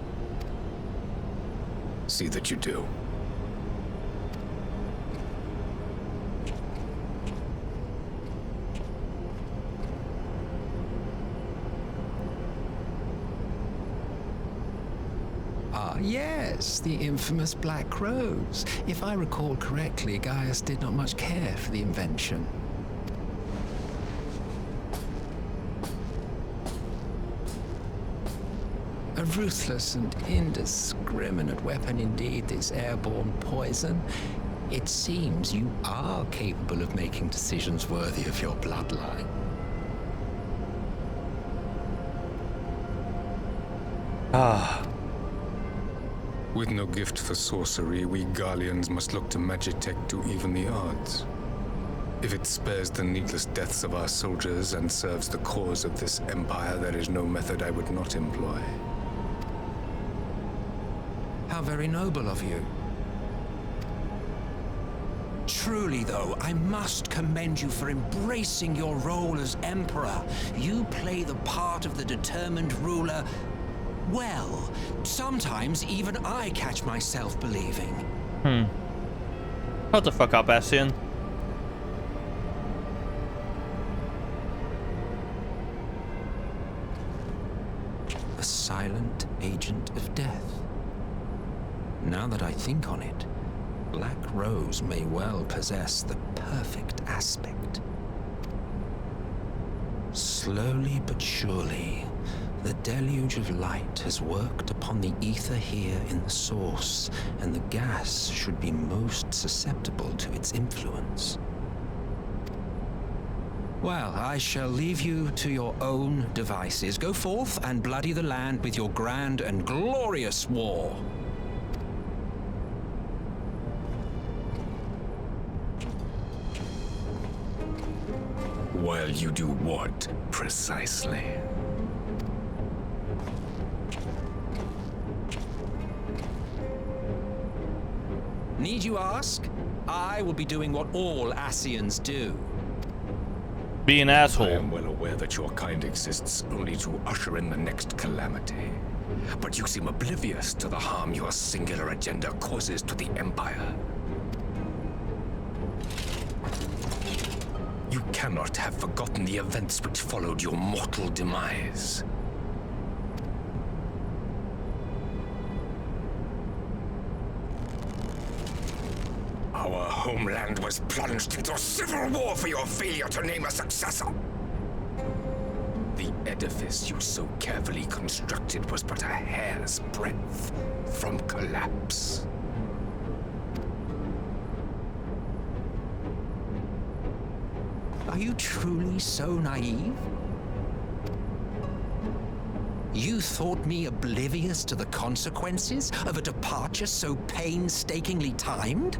B: See that you do.
O: Ah, yes, the infamous Black Rose. If I recall correctly, Gaius did not much care for the invention. A ruthless and indiscriminate weapon indeed, this airborne poison. It seems you are capable of making decisions worthy of your bloodline.
A: Ah.
B: With no gift for sorcery, we Garleans must look to Magitech to even the odds. If it spares the needless deaths of our soldiers and serves the cause of this empire, there is no method I would not employ.
O: How very noble of you. Truly, though, I must commend you for embracing your role as Emperor. You play the part of the determined ruler well. Sometimes even I catch myself believing.
A: Shut the fuck up, Ascian.
O: A silent agent of death. Now that I think on it, Black Rose may well possess the perfect aspect. Slowly but surely, the deluge of light has worked upon the ether here in the source, and the gas should be most susceptible to its influence. Well, I shall leave you to your own devices. Go forth and bloody the land with your grand and glorious war.
B: While you do what, precisely?
O: Need you ask? I will be doing what all Ascians do.
A: Be an asshole.
B: I am well aware that your kind exists only to usher in the next calamity. But you seem oblivious to the harm your singular agenda causes to the Empire. You cannot have forgotten the events which followed your mortal demise. Our homeland was plunged into civil war for your failure to name a successor. The edifice you so carefully constructed was but a hair's breadth from collapse.
O: Are you truly so naive? You thought me oblivious to the consequences of a departure so painstakingly timed?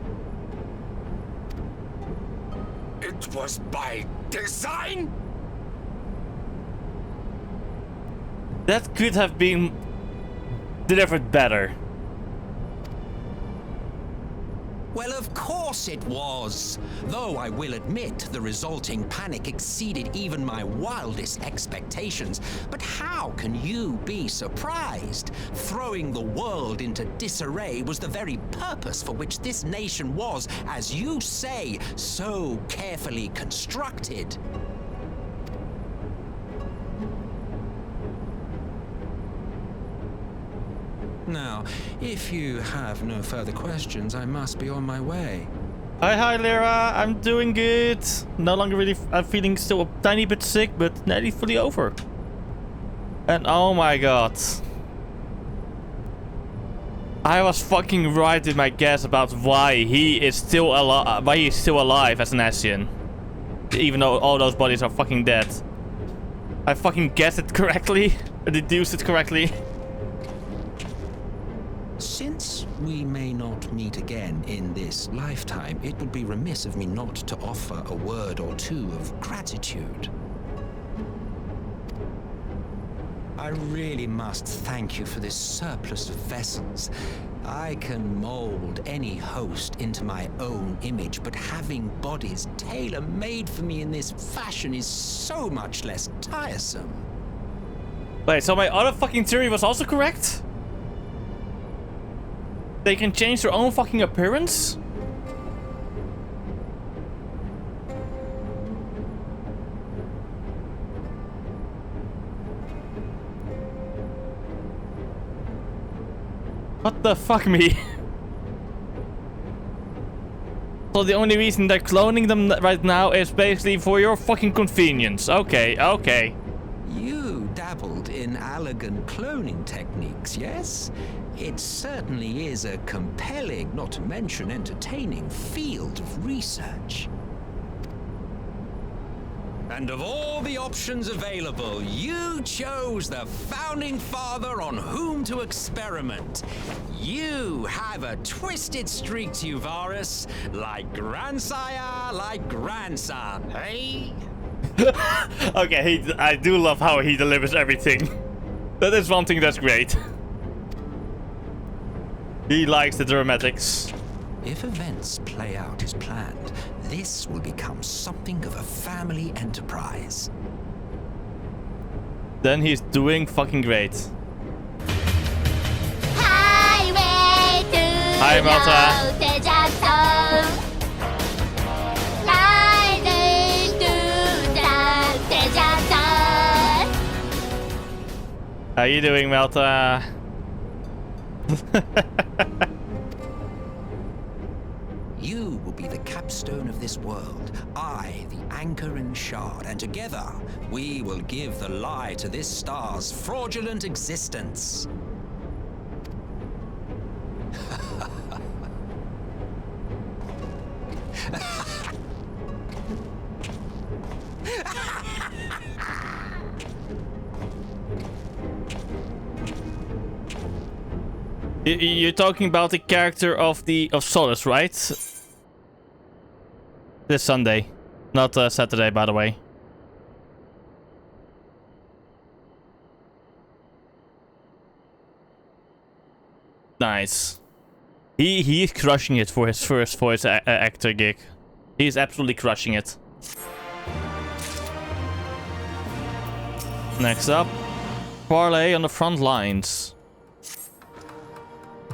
B: That was by design?
A: That could have been delivered better.
O: Well, of course it was. Though I will admit the resulting panic exceeded even my wildest expectations. But how can you be surprised? Throwing the world into disarray was the very purpose for which this nation was, as you say, so carefully constructed. Now, if you have no further questions, I must be on my way.
A: Hi, Lyra. I'm doing good. No longer really. I'm feeling still a tiny bit sick, but nearly fully over. And oh my god. I was fucking right in my guess about why he is still alive. Why he's still alive as an Ascian, even though all those bodies are fucking dead. I fucking guessed it correctly, deduced it correctly.
O: Since we may not meet again in this lifetime, it would be remiss of me not to offer a word or two of gratitude. I really must thank you for this surplus of vessels. I can mold any host into my own image, but having bodies tailor-made for me in this fashion is so much less tiresome.
A: Wait, so my other fucking theory was also correct? They can change their own fucking appearance? What the fuck, me? So the only reason they're cloning them right now is basically for your fucking convenience. Okay, okay.
O: You dabbled in elegant cloning techniques, yes? It certainly is a compelling, not to mention entertaining, field of research. And of all the options available, you chose the founding father on whom to experiment. You have a twisted streak to you, Varus. Like grandsire, like grandson, hey?
A: Okay, I do love how he delivers everything. That is one thing that's great. He likes the dramatics.
O: If events play out as planned, this will become something of a family enterprise.
A: Then he's doing fucking great.
T: Highway to
A: Hi, Malta. How you doing, Malta?
O: You will be the capstone of this world, I the anchor and shard, and together we will give the lie to this star's fraudulent existence.
A: You're talking about the character of Solus, right? This Sunday, not Saturday, by the way. Nice. He's crushing it for his first voice actor gig. He's absolutely crushing it. Next up, Parlay on the front lines.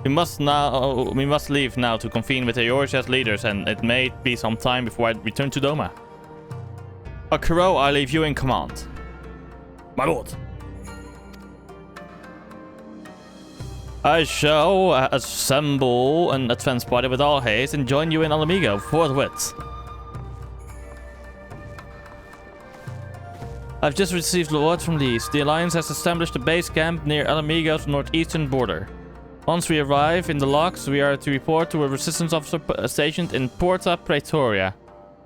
A: We must leave now to convene with the Eorzea's leaders, and it may be some time before I return to Doma. Akiro, I leave you in command. My lord. I shall assemble an advance party with all haste and join you in Alamigo forthwith. I've just received word from Lise. The Alliance has established a base camp near Alamigo's northeastern border. Once we arrive in the locks, we are to report to a resistance officer stationed in Porta Praetoria,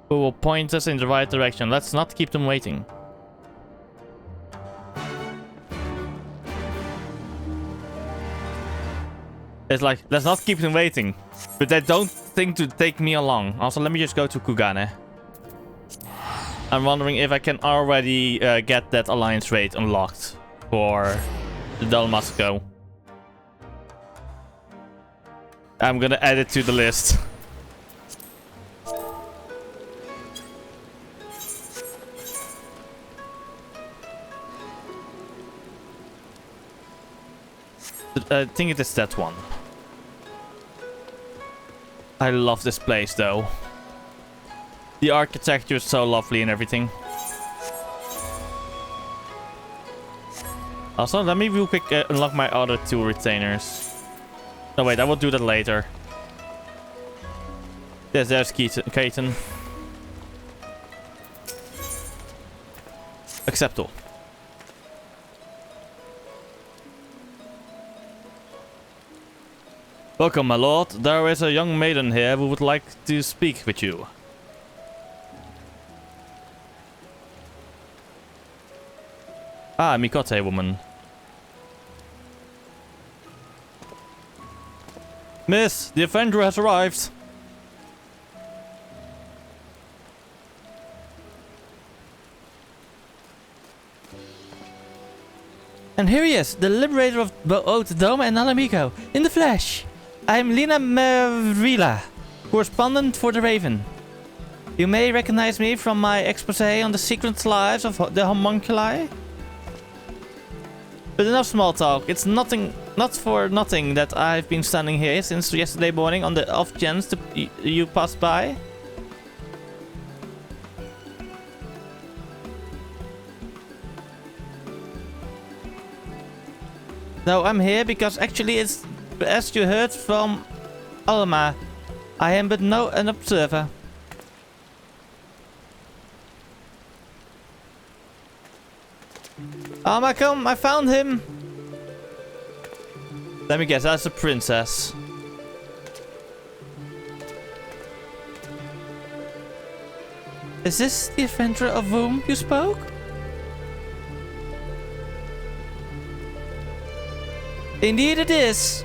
A: who will point us in the right direction. Let's not keep them waiting. It's like, let's not keep them waiting. But they don't think to take me along. Also, let me just go to Kugane. I'm wondering if I can already get that alliance rate unlocked for the Dalmasco. I'm gonna add it to the list. I think it is that one. I love this place though. The architecture is so lovely and everything. Also, let me real quick unlock my other 2 retainers. No, wait, I will do that later. Yes, there's Keaton. Acceptable. Welcome, my lord. There is a young maiden here who would like to speak with you. Ah, Mikote woman. Miss, the Avenger has arrived. And here he is, the liberator of both Dome and Alamigo, in the flesh. I am Lina Mervila, correspondent for the Raven. You may recognize me from my expose on the secret lives of the homunculi. But enough small talk. It's not for nothing that I've been standing here since yesterday morning on the off chance you passed by. No, I'm here because actually it's, as you heard from Alma, I am but an observer. Alma, come, I found him. Let me guess, that's a princess. Is this the adventurer of whom you spoke? Indeed it is.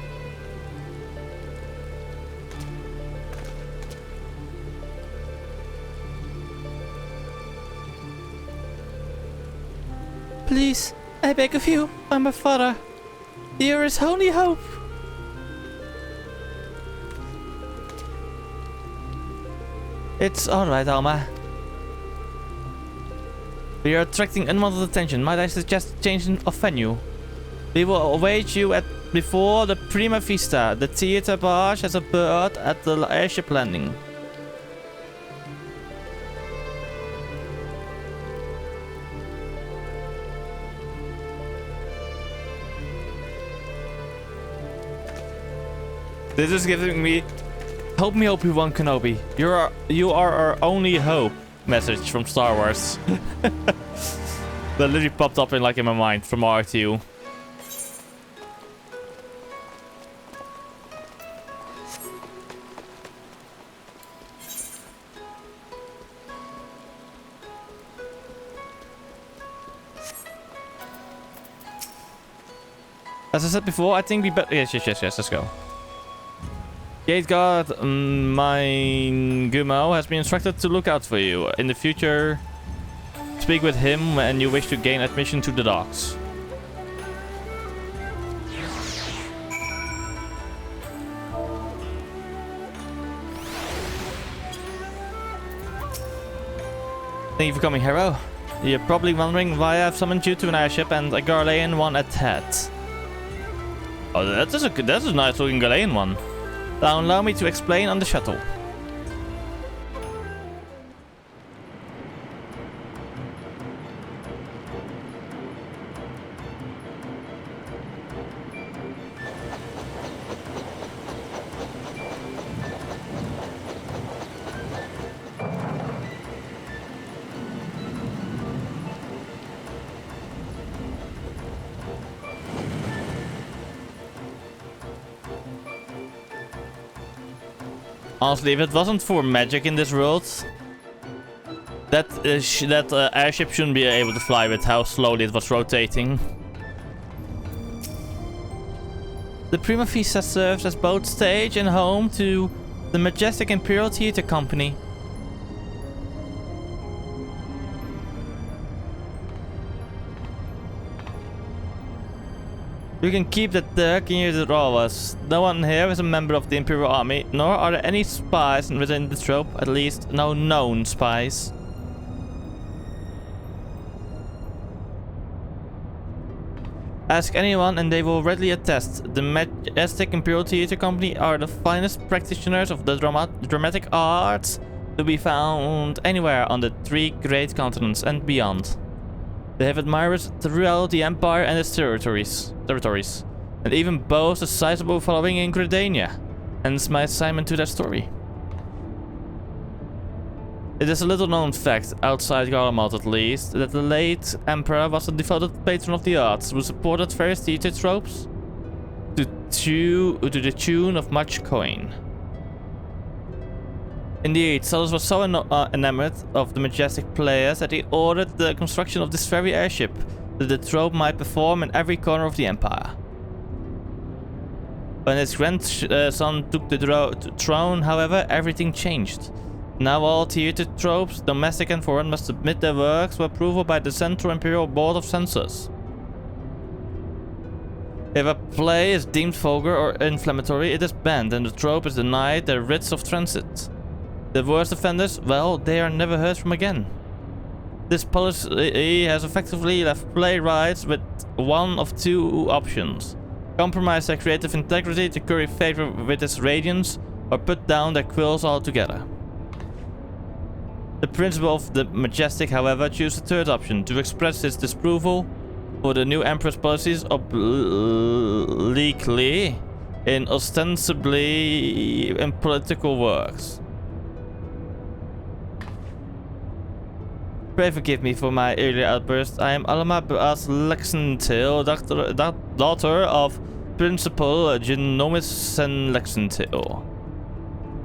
A: Please, I beg of you, I'm my father. Here is only hope. It's alright, Alma. We are attracting unwanted attention. Might I suggest changing of venue? We will await you before the Prima Vista, the theater barge as a bird at the airship landing. This is giving me help me Obi-Wan Kenobi. You are our only hope message from Star Wars. That literally popped up in my mind from R2. As I said before, I think we better... Yes, let's go. Gate guard Mein Gumo has been instructed to look out for you. In the future, speak with him when you wish to gain admission to the docks. Thank you for coming, hero. You're probably wondering why I've summoned you to an airship and a Garlean one at that. Oh, that's a nice looking Garlean one. Now allow me to explain on the shuttle. Honestly, if it wasn't for magic in this world, that airship shouldn't be able to fly with how slowly it was rotating. The Prima Vista serves as both stage and home to the majestic Imperial Theater Company. You can keep that there, can you draw us? No one here is a member of the Imperial Army, nor are there any spies within the trope, at least no known spies. Ask anyone and they will readily attest. The Majestic Imperial Theatre Company are the finest practitioners of the dramatic arts to be found anywhere on the 3 great continents and beyond. They have admirers throughout the Empire and its territories, and even boast a sizable following in Gridania, hence my assignment to their story. It is a little known fact, outside Garlemald at least, that the late Emperor was a devoted patron of the arts who supported various theatre tropes to the tune of much coin. Indeed, Solus was so enamored of the majestic players that he ordered the construction of this very airship, that the trope might perform in every corner of the Empire. When his grandson took the throne, however, everything changed. Now all theatre tropes, domestic and foreign, must submit their works for approval by the Central Imperial Board of Censors. If a play is deemed vulgar or inflammatory, it is banned and the trope is denied their writs of transit. The worst offenders, well, they are never heard from again. This policy has effectively left playwrights with one of 2 options. Compromise their creative integrity to curry favor with its radiance, or put down their quills altogether. The Principal of the Majestic, however, chose the 3rd option, to express his disapproval for the new Emperor's policies obliquely in ostensibly in political works. Pray forgive me for my earlier outburst. I am Alma Bas Lexentil, daughter of Principal Genomis Lexentil.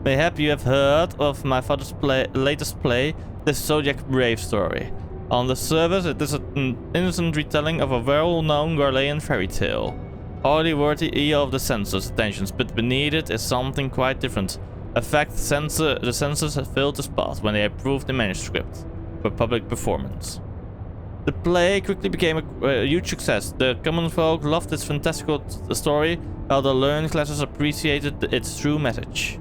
A: Mayhap you have heard of my father's latest play, the Zodiac Brave story. On the surface, it is an innocent retelling of a well-known Garlean fairy tale, hardly worthy of the censor's attentions, but beneath it is something quite different. A fact the censors had failed to spot when they approved the manuscript for public performance. The play quickly became a huge success. The common folk loved its fantastical story, while the learned classes appreciated its true message.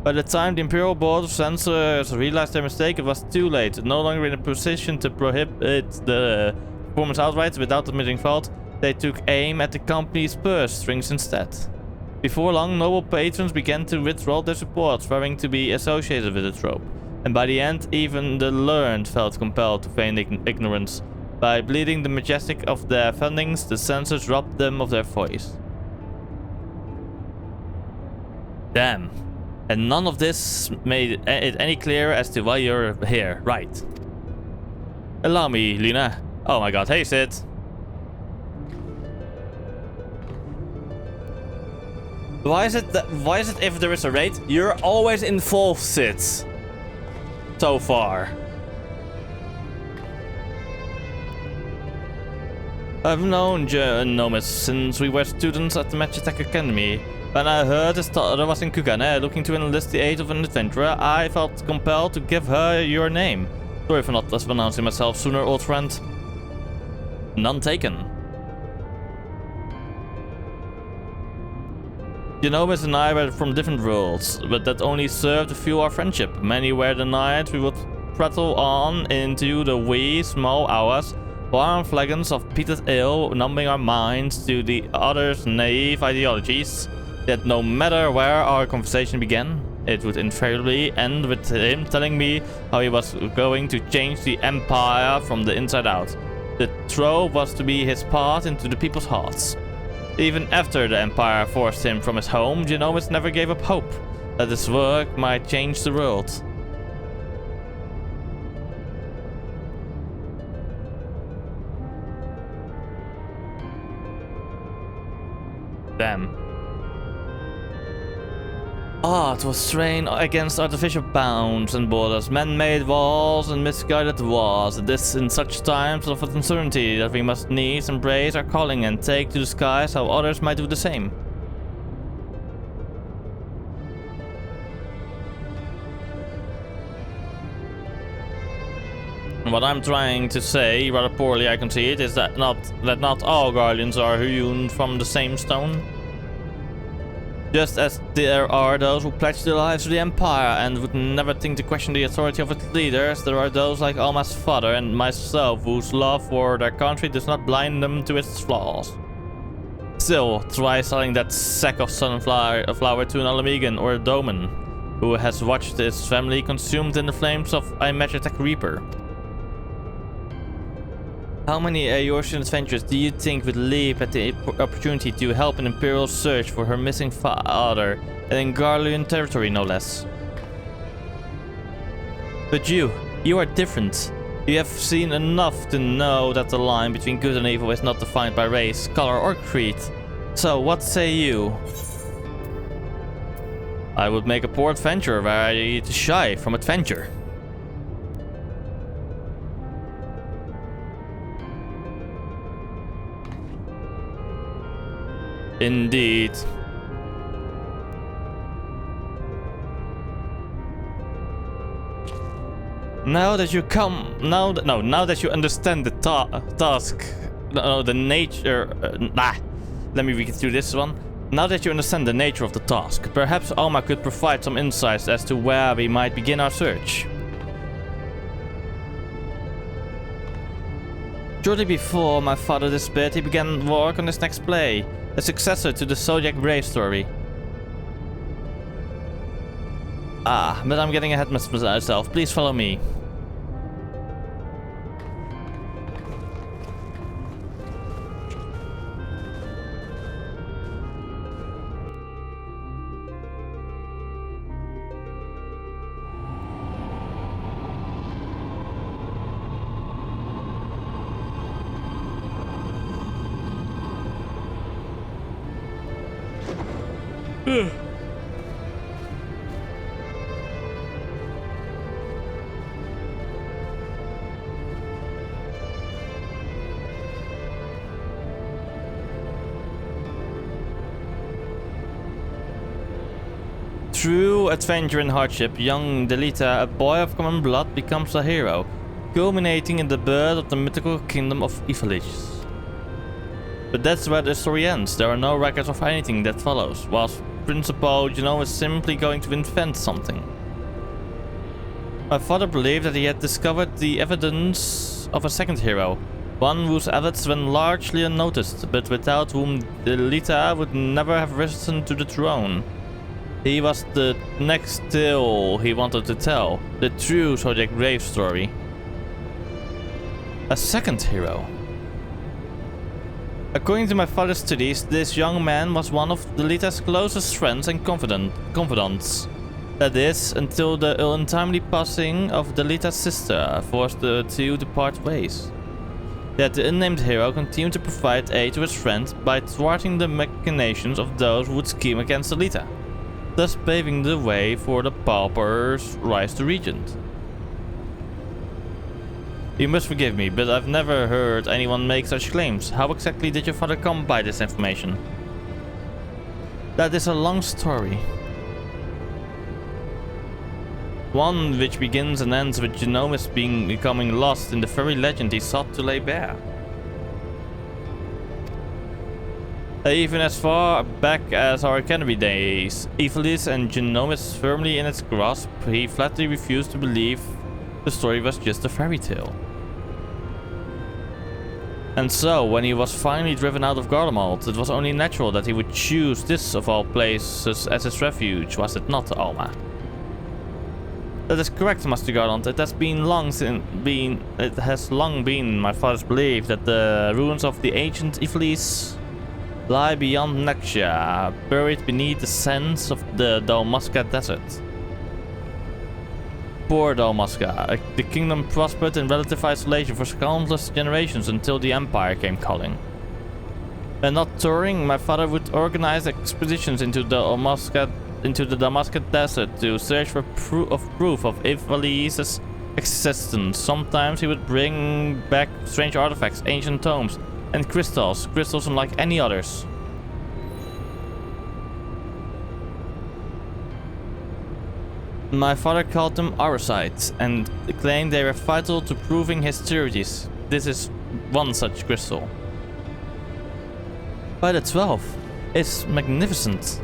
A: By the time the Imperial Board of Censors realized their mistake, it was too late. No longer in a position to prohibit the performance outright without admitting fault, they took aim at the company's purse strings instead. Before long, noble patrons began to withdraw their support, swearing to be associated with the trope. And by the end, even the learned felt compelled to feign ignorance. By bleeding the Majestic of their fundings, the censors robbed them of their voice. Damn. And none of this made it any clearer as to why you're here, right? Allow me, Lena. Oh my god, hey Sid. Why is it if there is a raid, you're always involved, Sid? So far. I've known Genomis since we were students at the Majestic Academy. When I heard his daughter was in Kugane looking to enlist the aid of an adventurer, I felt compelled to give her your name. Sorry for not pronouncing myself sooner, old friend. None taken. Genomis and I were from different worlds, but that only served to fuel our friendship. Many were the nights we would prattle on into the wee small hours, warm flagons of peated ale numbing our minds to the other's naive ideologies. Yet no matter where our conversation began, it would invariably end with him telling me how he was going to change the Empire from the inside out. The trope was to be his path into the people's hearts. Even after the Empire forced him from his home, Genomis never gave up hope that his work might change the world. Damn. Art was strained against artificial bounds and borders, man-made walls and misguided wars. This in such times of uncertainty that we must needs embrace our calling and take to the skies how others might do the same. What I'm trying to say, rather poorly I concede, is that not all guardians are hewn from the same stone. Just as there are those who pledge their lives to the Empire and would never think to question the authority of its leaders, there are those like Alma's father and myself whose love for their country does not blind them to its flaws. Still, try selling that sack of sunflower to an Alamegan or a Doman, who has watched his family consumed in the flames of a Magitek Reaper. How many Eorzean adventurers do you think would leap at the opportunity to help an Imperial search for her missing father, and in Garlean territory no less? But you are different. You have seen enough to know that the line between good and evil is not defined by race, color or creed. So what say you? I would make a poor adventurer were I to shy from adventure. Indeed. Now that you understand the task, the nature. Let me read through this one. Now that you understand the nature of the task, perhaps Alma could provide some insights as to where we might begin our search. Shortly before my father disappeared, he began work on his next play, a successor to the Zodiac Brave story. But I'm getting ahead of myself. Please follow me. Through adventure and hardship, young Delita, a boy of common blood, becomes a hero, culminating in the birth of the mythical kingdom of Ivalice. But that's where the story ends. There are no records of anything that follows, whilst Principal is simply going to invent something. My father believed that he had discovered the evidence of a second hero, one whose efforts went largely unnoticed, but without whom Delita would never have risen to the throne. He was the next tale he wanted to tell, the true Zodiac Brave story. A second hero. According to my father's studies, this young man was one of Delita's closest friends and confidants. That is, until the untimely passing of Delita's sister forced the two to part ways. Yet the unnamed hero continued to provide aid to his friend by thwarting the machinations of those who would scheme against Delita, thus paving the way for the pauper's rise to regent. You must forgive me, but I've never heard anyone make such claims. How exactly did your father come by this information? That is a long story. One which begins and ends with Genomus becoming lost in the very legend he sought to lay bare. Even as far back as our academy days, Ivalice and Genomus firmly in its grasp, he flatly refused to believe the story was just a fairy tale. And so, when he was finally driven out of Garlemald, it was only natural that he would choose this of all places as his refuge, was it not, Alma? That is correct, Master Garland. It has long been my father's belief that the ruins of the ancient Ivalice lie beyond Nexia, buried beneath the sands of the Dalmasca desert. Poor Dalmasca. The kingdom prospered in relative isolation for countless generations until the Empire came calling. When not touring, my father would organize expeditions into the Dalmasca desert to search for proof of Ivalice's existence. Sometimes he would bring back strange artifacts, ancient tomes, and crystals unlike any others. My father called them Arisites and claimed they were vital to proving his theories. This is one such crystal. By the 12, it's magnificent.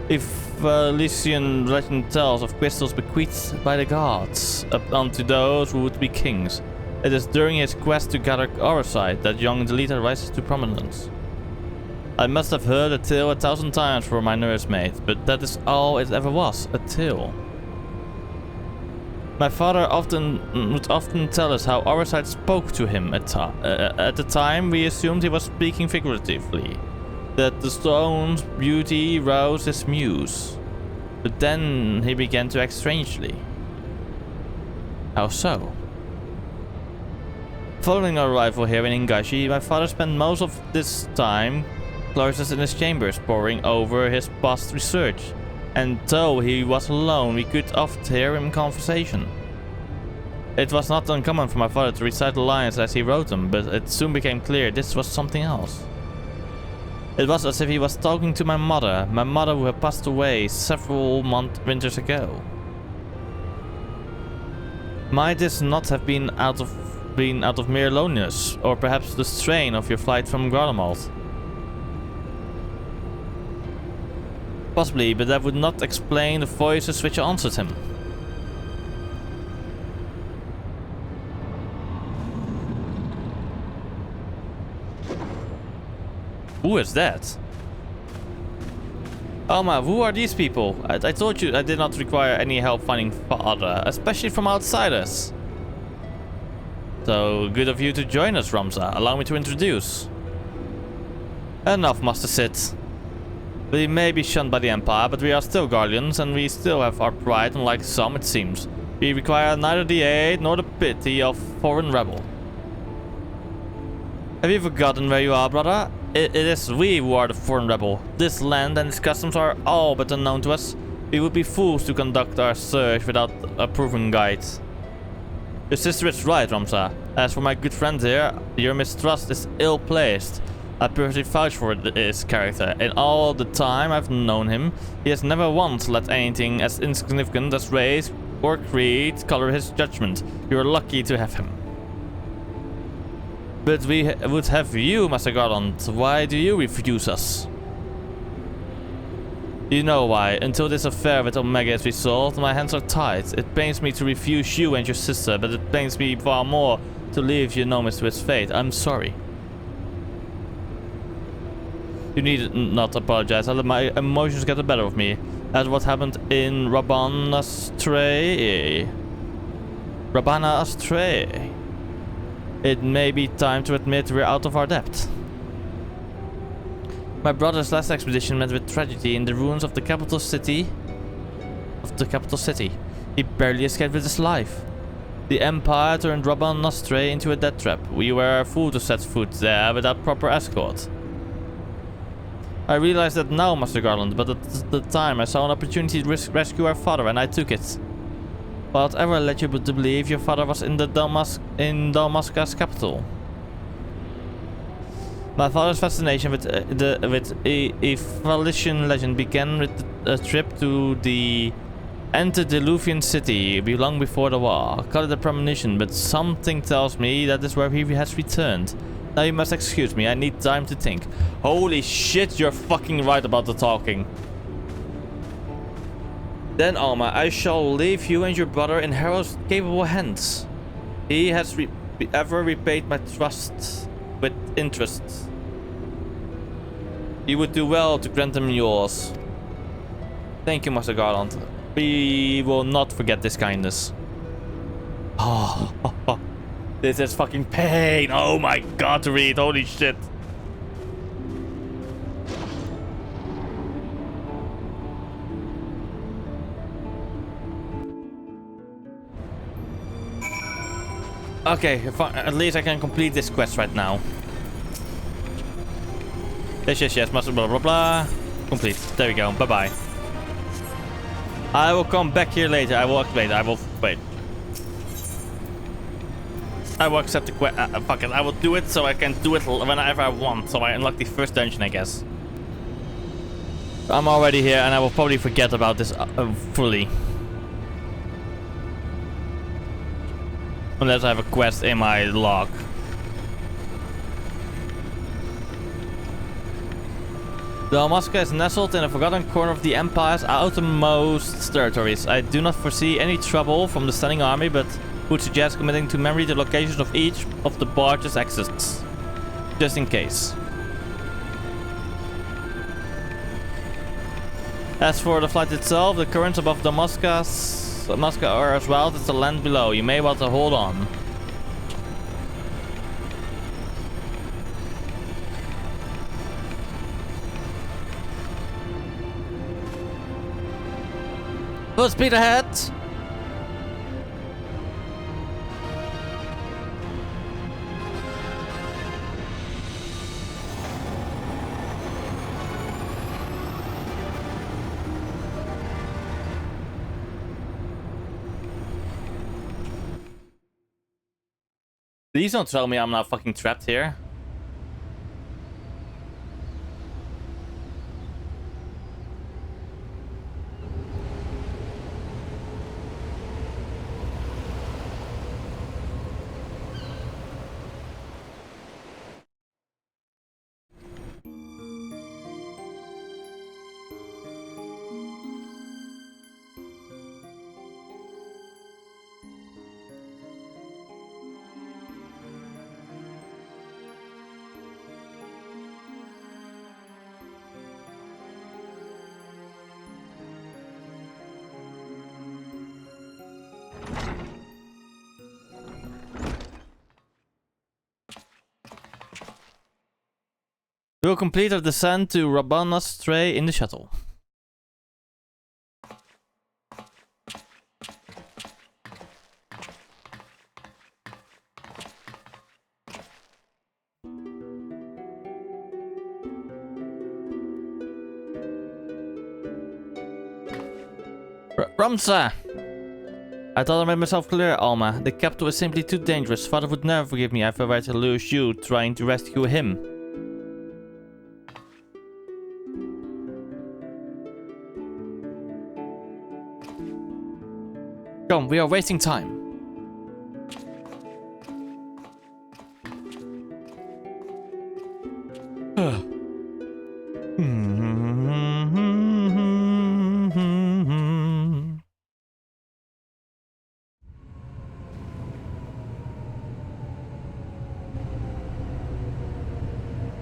A: If Lycian legend tells of crystals bequeathed by the gods up unto those who would be kings, it is during his quest to gather Auracite that young Delita rises to prominence. I must have heard a tale 1,000 times from my nursemaid, but that is all it ever was, a tale. My father would often tell us how Auracite spoke to him at the time. We assumed he was speaking figuratively, that the stone's beauty roused his muse. But then he began to act strangely. How so? Following our arrival here in Ingashi, my father spent most of this time closeted in his chambers, poring over his past research. And though he was alone, we could oft hear him in conversation. It was not uncommon for my father to recite the lines as he wrote them, but it soon became clear this was something else. It was as if he was talking to my mother who had passed away several winters ago. Might this not have been out of mere loneliness, or perhaps the strain of your flight from Garlemald? Possibly, but that would not explain the voices which answered him. Who is that? Alma, who are these people? I told you I did not require any help finding father, especially from outsiders. So, good of you to join us, Ramza. Allow me to introduce. Enough, Master Sid. We may be shunned by the Empire, but we are still Guardians, and we still have our pride, unlike some, it seems. We require neither the aid nor the pity of foreign rebel. Have you forgotten where you are, brother? It is we who are the foreign rebel. This land and its customs are all but unknown to us. We would be fools to conduct our search without a proven guide. Your sister is right, Ramza. As for my good friend here, your mistrust is ill-placed. I perfectly vouch for his character. In all the time I've known him, he has never once let anything as insignificant as race or creed color his judgment. You're lucky to have him. But we would have you, Master Garland. Why do you refuse us? You know why. Until this affair with Omega is resolved, my hands are tied. It pains me to refuse you and your sister, but it pains me far more to leave you Nomis to its fate. I'm sorry. You need not apologize. I let my emotions get the better of me. As what happened in Rabbana Astray. It may be time to admit we're out of our depth. My brother's last expedition met with tragedy in the ruins of the capital city. He barely escaped with his life. The Empire turned Rabbana Astray into a death trap. We were a fool to set foot there without proper escort. I realize that now, Master Garland, but at the time I saw an opportunity to rescue our father and I took it. Whatever led you to believe your father was in Dalmasca's capital? My father's fascination with Evalician legend began with a trip to the antediluvian city long before the war. Call it a premonition, but something tells me that is where he has returned. Now you must excuse me, I need time to think. Holy shit, you're fucking right about the talking. Then, Alma, I shall leave you and your brother in Harrow's capable hands. He has ever repaid my trust with interest. You would do well to grant him yours. Thank you, Master Garland. We will not forget this kindness. Oh. This is fucking pain. Oh my god, to read. Holy shit. Okay, at least I can complete this quest right now. Yes, master blah blah blah. Complete. There we go. Bye bye. I will come back here later. I will wait. I will accept the quest. Fuck it. I will do it so I can do it whenever I want. So I unlock the first dungeon, I guess. I'm already here and I will probably forget about this fully. Unless I have a quest in my log. Dalmasca is nestled in a forgotten corner of the Empire's outermost territories. I do not foresee any trouble from the standing army, but would suggest committing to memory the locations of each of the barge's exits. Just in case. As for the flight itself, the currents above Dalmasca are as wild as the land below. You may want to hold on. Full speed ahead! Please don't tell me I'm not fucking trapped here. We will complete our descent to Rabana's Stray in the shuttle. Ramsa! I thought I made myself clear, Alma. The capital is simply too dangerous. Father would never forgive me if I were to lose you trying to rescue him. Come, we are wasting time.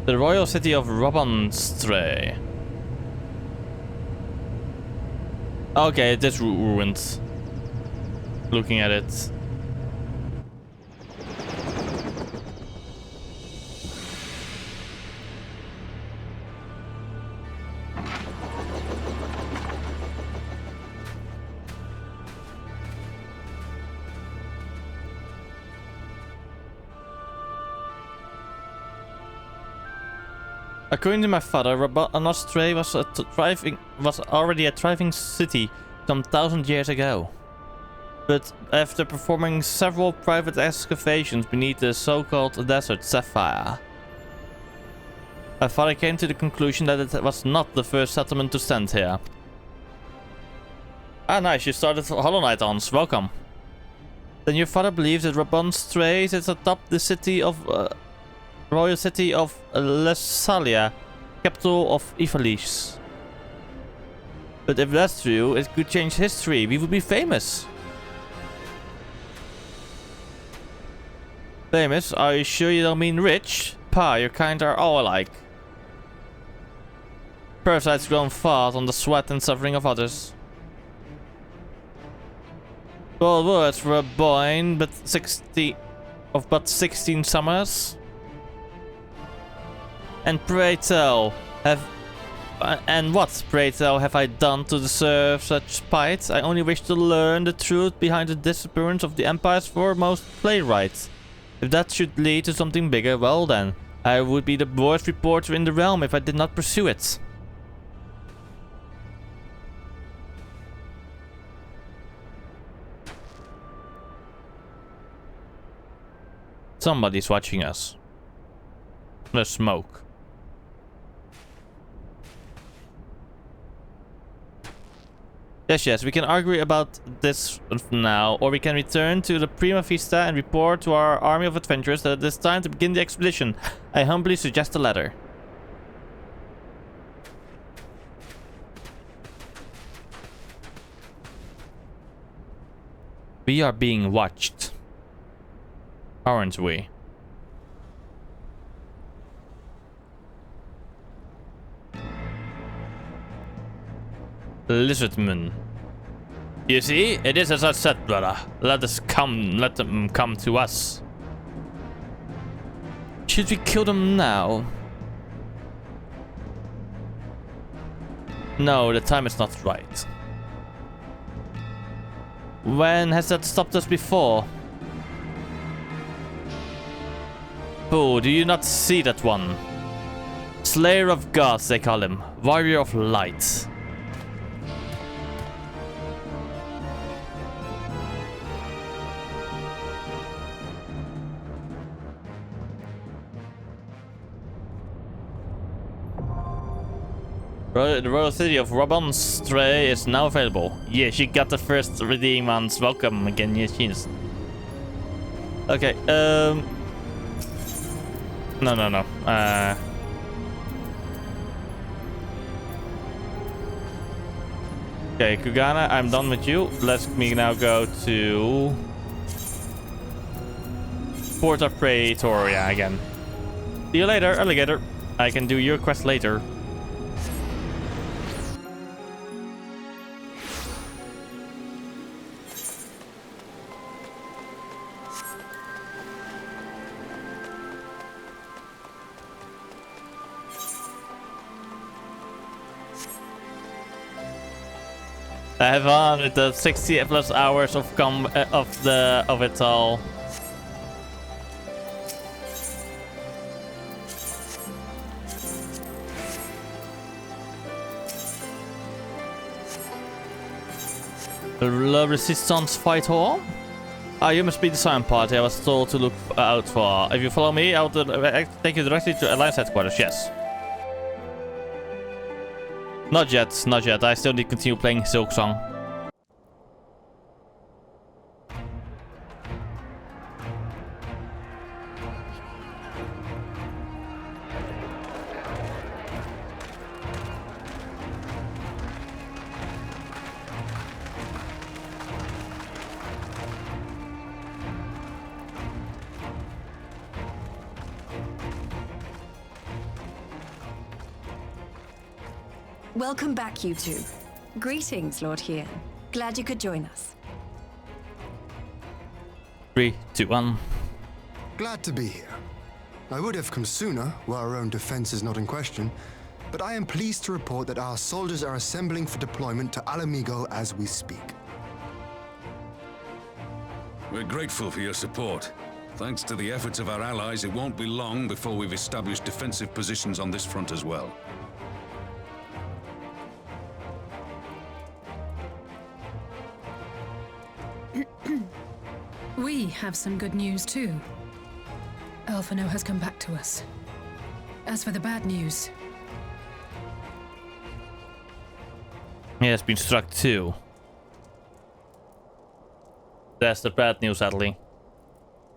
A: The royal city of Robonstray. Okay, it is ruined. Looking at it. According to my father, Rabonstray was already a thriving city some 1,000 years ago. But after performing several private excavations beneath the so-called desert Sapphire, my father came to the conclusion that it was not the first settlement to stand here. Ah, nice, you started Hollow Knight ons. Welcome. Then your father believes that Rabonstray sits atop the city of royal city of Lesalia, capital of Ivalice. But if that's true, it could change history. We would be famous. Famous? Are you sure you don't mean rich? Pa, your kind are all alike. Parasites grown fast on the sweat and suffering of others. Bold words for a boy but 16 summers. And pray tell, what, pray tell, have I done to deserve such spite? I only wish to learn the truth behind the disappearance of the Empire's foremost playwright. If that should lead to something bigger, well then, I would be the worst reporter in the realm if I did not pursue it. Somebody's watching us. The smoke. Yes, we can argue about this now, or we can return to the Prima Vista and report to our army of adventurers that it is time to begin the expedition. I humbly suggest the latter. We are being watched, aren't we? Lizardman. You see, it is as I said, brother. Let them come to us. Should we kill them now? No, the time is not right. When has that stopped us before? Oh, do you not see that one? Slayer of gods, they call him. Warrior of light. The royal city of Robonstray is now available. Yeah, she got the first redeem months. Welcome again, yes, she is. Okay, No. Okay, Kugana, I'm done with you. Let me now go to Porta Praetoria again. See you later, alligator. I can do your quest later. Have fun with the 60 plus hours of it all. The Resistance Fight Hall? Ah, you must be the sign party I was told to look out for. If you follow me, I'll take you directly to Alliance headquarters, yes. Not yet, not yet. I still need to continue playing Silksong.
L: Welcome back, you two. Greetings, Lord Hien. Glad you could join us.
A: 3, 2, 1.
G: Glad to be here. I would have come sooner, while our own defense is not in question, but I am pleased to report that our soldiers are assembling for deployment to Alamigo as we speak.
E: We're grateful for your support. Thanks to the efforts of our allies, it won't be long before we've established defensive positions on this front as well.
I: We have some good news too. Alphino has come back to us. As for the bad news...
A: He has been struck too. That's the bad news, sadly.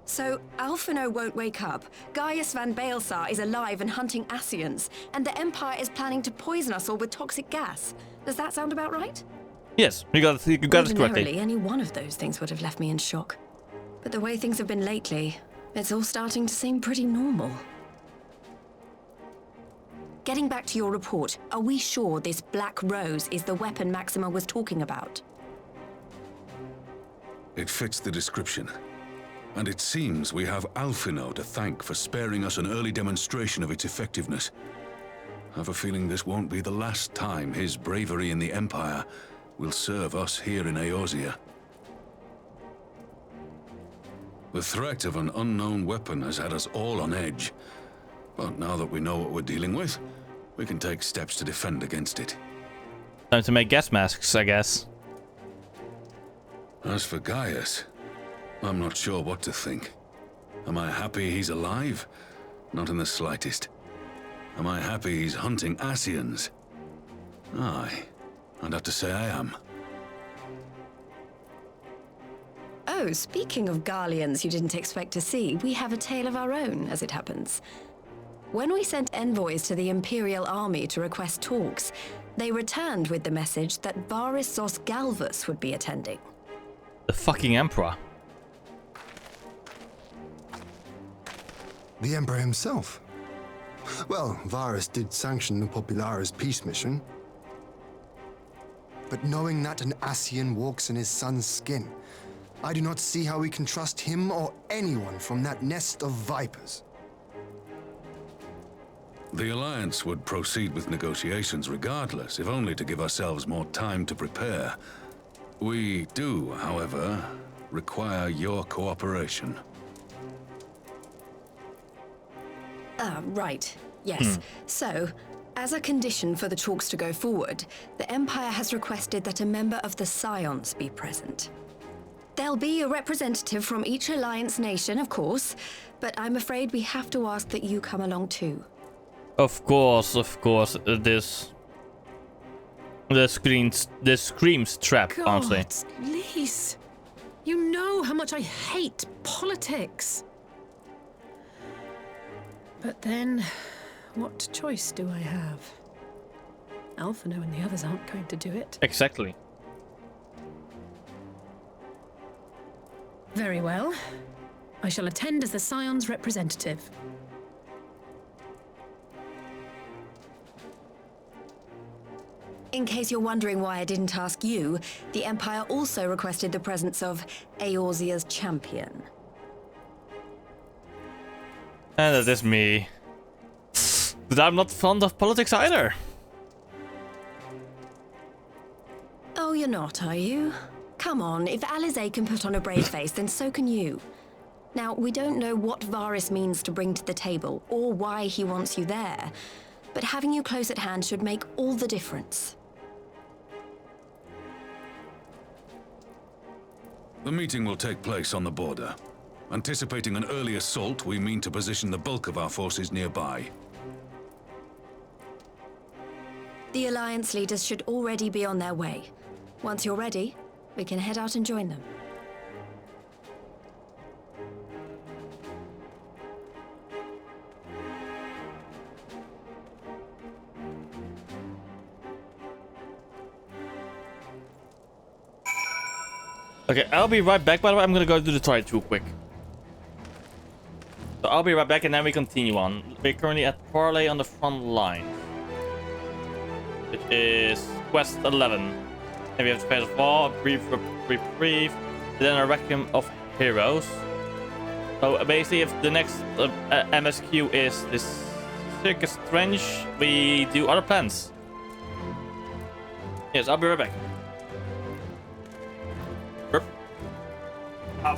L: So, Alphino won't wake up. Gaius van Baelsar is alive and hunting Ascians, and the Empire is planning to poison us all with toxic gas. Does that sound about right?
A: Yes, you got it correctly.
L: Ordinarily, any one of those things would have left me in shock. But the way things have been lately, it's all starting to seem pretty normal. Getting back to your report, are we sure this Black Rose is the weapon Maxima was talking about?
E: It fits the description. And it seems we have Alphino to thank for sparing us an early demonstration of its effectiveness. I have a feeling this won't be the last time his bravery in the Empire will serve us here in Eorzea. The threat of an unknown weapon has had us all on edge. But now that we know what we're dealing with, we can take steps to defend against it.
A: Time to make gas masks, I guess.
E: As for Gaius, I'm not sure what to think. Am I happy he's alive? Not in the slightest. Am I happy he's hunting Ascians? Aye, I'd have to say I am.
L: Oh, speaking of Garleans you didn't expect to see, we have a tale of our own, as it happens. When we sent envoys to the Imperial Army to request talks, they returned with the message that Varys Galvus would be attending.
A: The fucking Emperor.
G: The Emperor himself. Well, Varys did sanction the Popularis peace mission. But knowing that an Ascian walks in his son's skin, I do not see how we can trust him or anyone from that nest of vipers.
E: The Alliance would proceed with negotiations regardless, if only to give ourselves more time to prepare. We do, however, require your cooperation.
L: Right. Yes. So, as a condition for the talks to go forward, the Empire has requested that a member of the Scions be present. There'll be a representative from each Alliance nation, of course, but I'm afraid we have to ask that you come along too.
A: Of course. This screams trap, honestly.
I: God, Lise, you know how much I hate politics. But then, what choice do I have? Alphino and the others aren't going to do it.
A: Exactly.
I: Very well. I shall attend as the Scion's representative.
L: In case you're wondering why I didn't ask you, the Empire also requested the presence of Eorzea's champion.
A: And that is me. But I'm not fond of politics either.
L: Oh, you're not, are you? Come on, if Alizé can put on a brave face, then so can you. Now, we don't know what Varys means to bring to the table, or why he wants you there, but having you close at hand should make all the difference.
E: The meeting will take place on the border. Anticipating an early assault, we mean to position the bulk of our forces nearby.
L: The Alliance leaders should already be on their way. Once you're ready, we can head out and join them.
A: Okay, I'll be right back. By the way, I'm gonna go do the toilet real quick. So I'll be right back and then we continue on. We're currently at Parley on the front line. Which is Quest 11. And we have to pay the fall, brief, then a Requiem of Heroes. So basically, if the next MSQ is this Circus Trench, we do other plans. Yes, I'll be right back. Ow.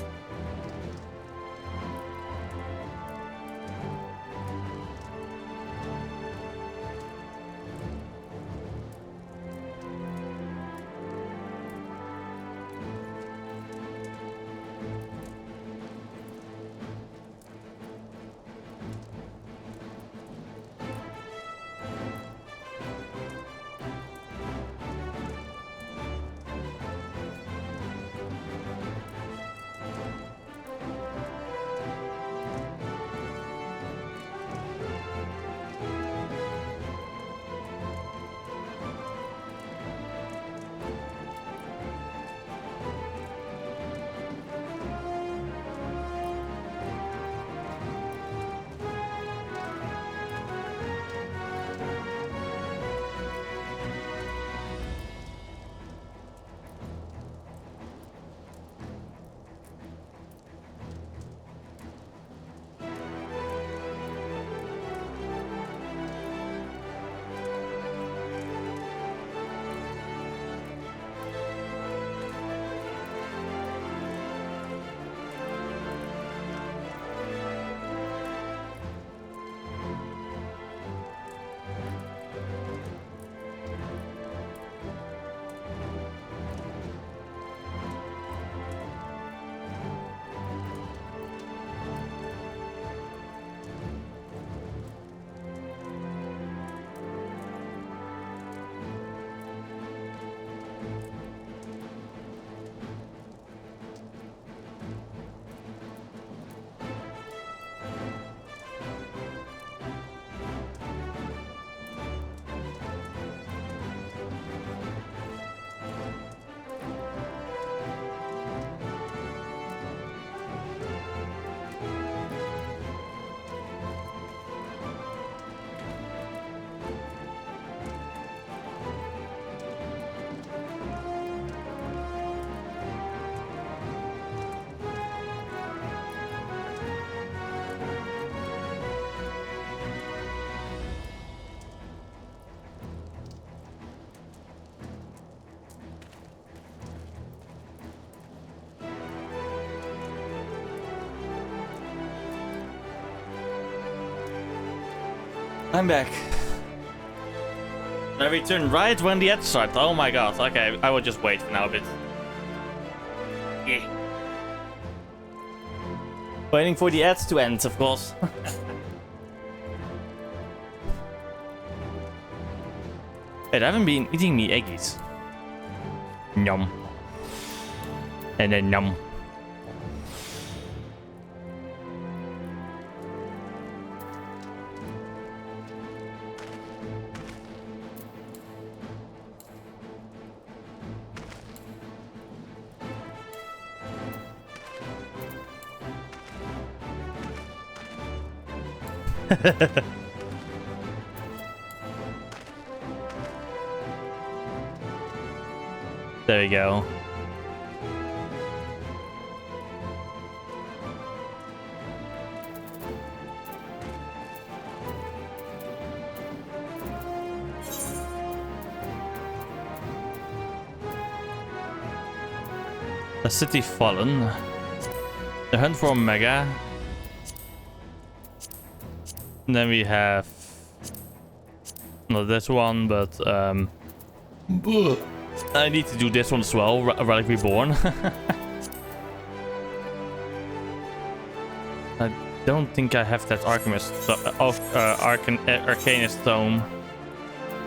A: I'm back. I return right when the ads start. Oh my god. Okay, I will just wait for now a bit. Yeah. Waiting for the ads to end, of course. Wait, I haven't been eating the eggies. Yum. And then yum. There we go. The city fallen. The hunt for Omega. And then we have not this one, but I need to do this one as well. Relic Reborn. I don't think I have that Arcanist Tome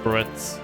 A: for it.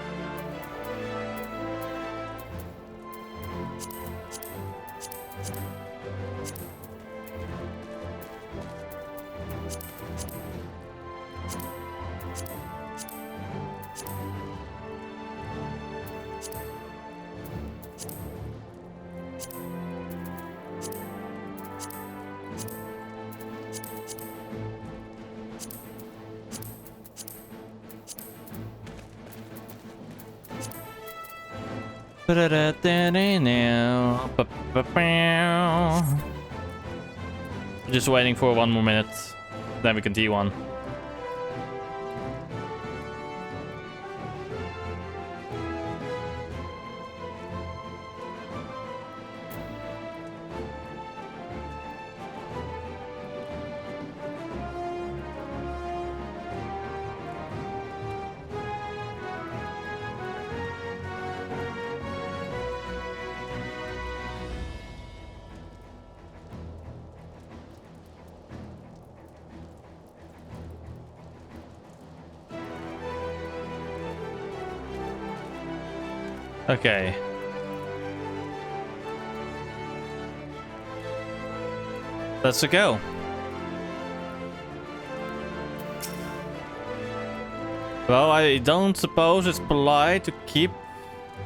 A: Just waiting for 1 more minute, then we can T1. Okay. Let's go. Well, I don't suppose it's polite to keep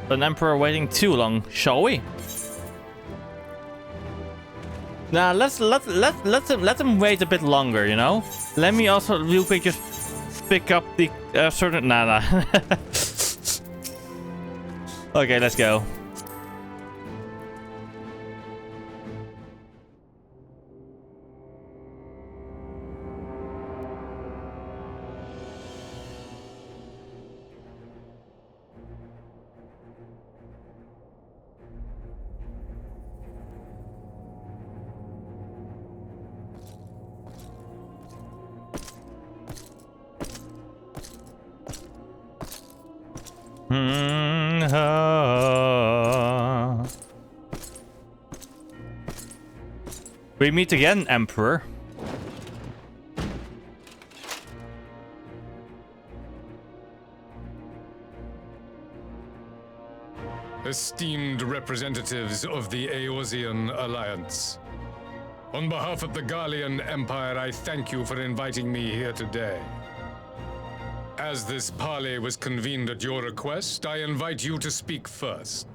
A: an emperor waiting too long, shall we? Nah, let him wait a bit longer, you know? Let me also real quick just pick up the certain nah. Okay, let's go. We meet again, Emperor.
U: Esteemed representatives of the Eorzean Alliance, on behalf of the Garlean Empire, I thank you for inviting me here today. As this parley was convened at your request, I invite you to speak first.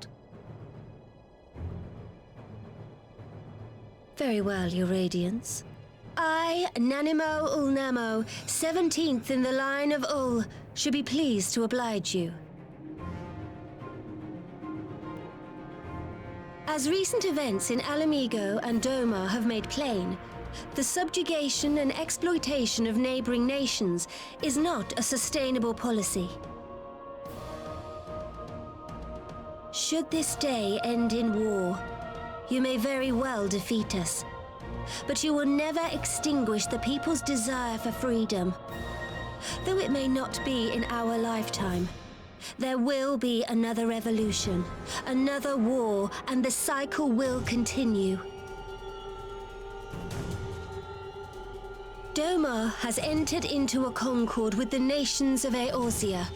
D: Very well, Your Radiance. I, Nanimo Ulnamo, 17th in the line of Ul, should be pleased to oblige you. As recent events in Alamigo and Doma have made plain, the subjugation and exploitation of neighboring nations is not a sustainable policy. Should this day end in war, you may very well defeat us, but you will never extinguish the people's desire for freedom. Though it may not be in our lifetime, there will be another revolution, another war, and the cycle will continue. Domar has entered into a concord with the nations of Eorzea,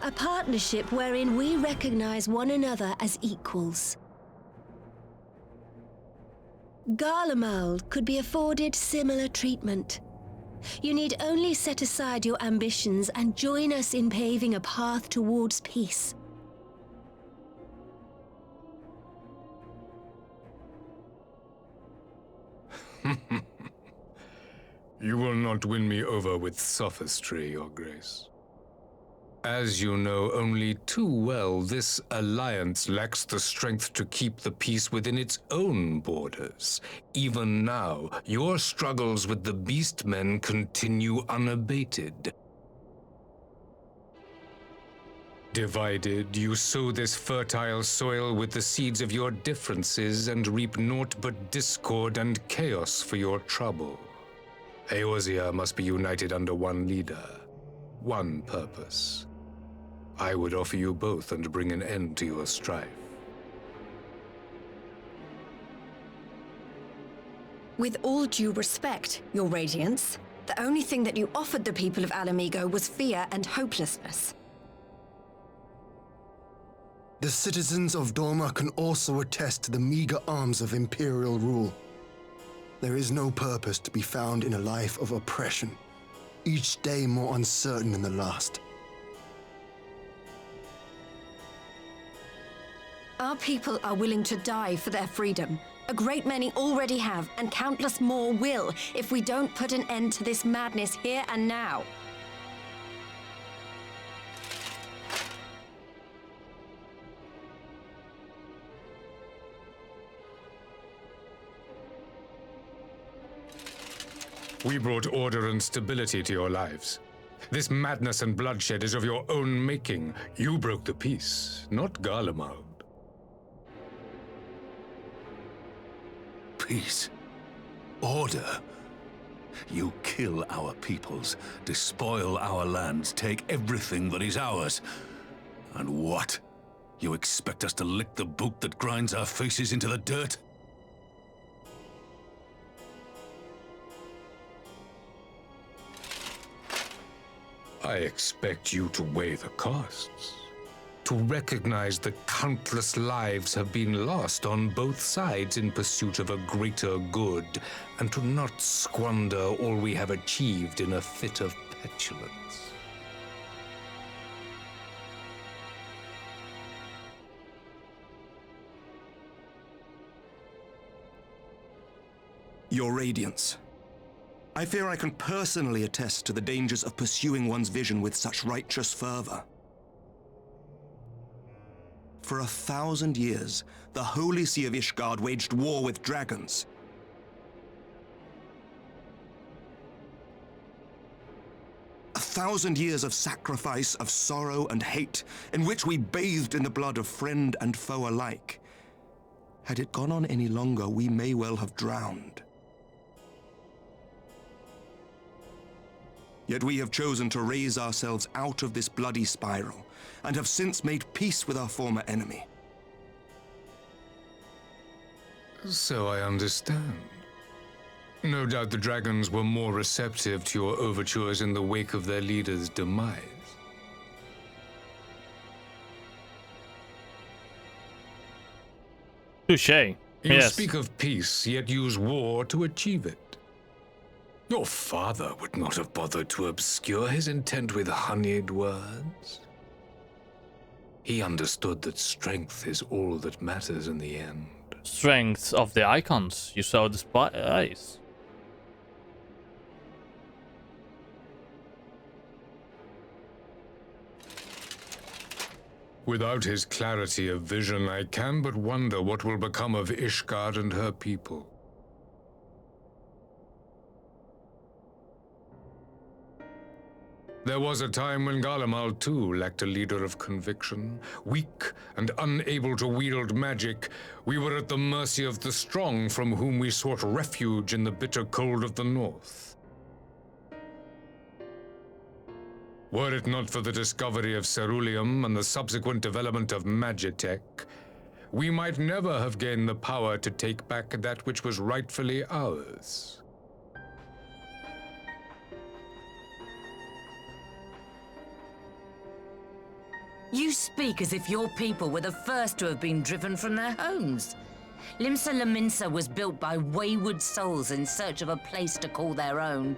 D: a partnership wherein we recognize one another as equals. Garlemald could be afforded similar treatment. You need only set aside your ambitions and join us in paving a path towards peace.
U: You will not win me over with sophistry, Your Grace. As you know only too well, this alliance lacks the strength to keep the peace within its own borders. Even now, your struggles with the Beastmen continue unabated. Divided, you sow this fertile soil with the seeds of your differences and reap naught but discord and chaos for your trouble. Eorzea must be united under one leader, one purpose. I would offer you both and bring an end to your strife.
L: With all due respect, Your Radiance, the only thing that you offered the people of Alamigo was fear and hopelessness.
G: The citizens of Dorma can also attest to the meager arms of Imperial rule. There is no purpose to be found in a life of oppression, each day more uncertain than the last.
L: Our people are willing to die for their freedom. A great many already have, and countless more will, if we don't put an end to this madness here and now.
U: We brought order and stability to your lives. This madness and bloodshed is of your own making. You broke the peace, not Garlemald.
E: Peace. Order. You kill our peoples, despoil our lands, take everything that is ours. And what? You expect us to lick the boot that grinds our faces into the dirt?
U: I expect you to weigh the costs. To recognize the countless lives have been lost on both sides in pursuit of a greater good, and to not squander all we have achieved in a fit of petulance.
H: Your Radiance. I fear I can personally attest to the dangers of pursuing one's vision with such righteous fervor. For 1,000 years, the Holy See of Ishgard waged war with dragons. A 1,000 years of sacrifice, of sorrow and hate, in which we bathed in the blood of friend and foe alike. Had it gone on any longer, we may well have drowned. Yet we have chosen to raise ourselves out of this bloody spiral, and have since made peace with our former enemy.
U: So I understand. No doubt the dragons were more receptive to your overtures in the wake of their leader's demise.
A: Touché.
U: You
A: Yes.
U: speak of peace, yet use war to achieve it. Your father would not have bothered to obscure his intent with honeyed words. He understood that strength is all that matters in the end.
A: Strength of the icons you so despise.
U: Without his clarity of vision, I can but wonder what will become of Ishgard and her people. There was a time when Garlemald too lacked a leader of conviction. Weak and unable to wield magic, we were at the mercy of the strong from whom we sought refuge in the bitter cold of the north. Were it not for the discovery of ceruleum and the subsequent development of magitech, we might never have gained the power to take back that which was rightfully ours.
J: You speak as if your people were the first to have been driven from their homes. Limsa Lominsa was built by wayward souls in search of a place to call their own.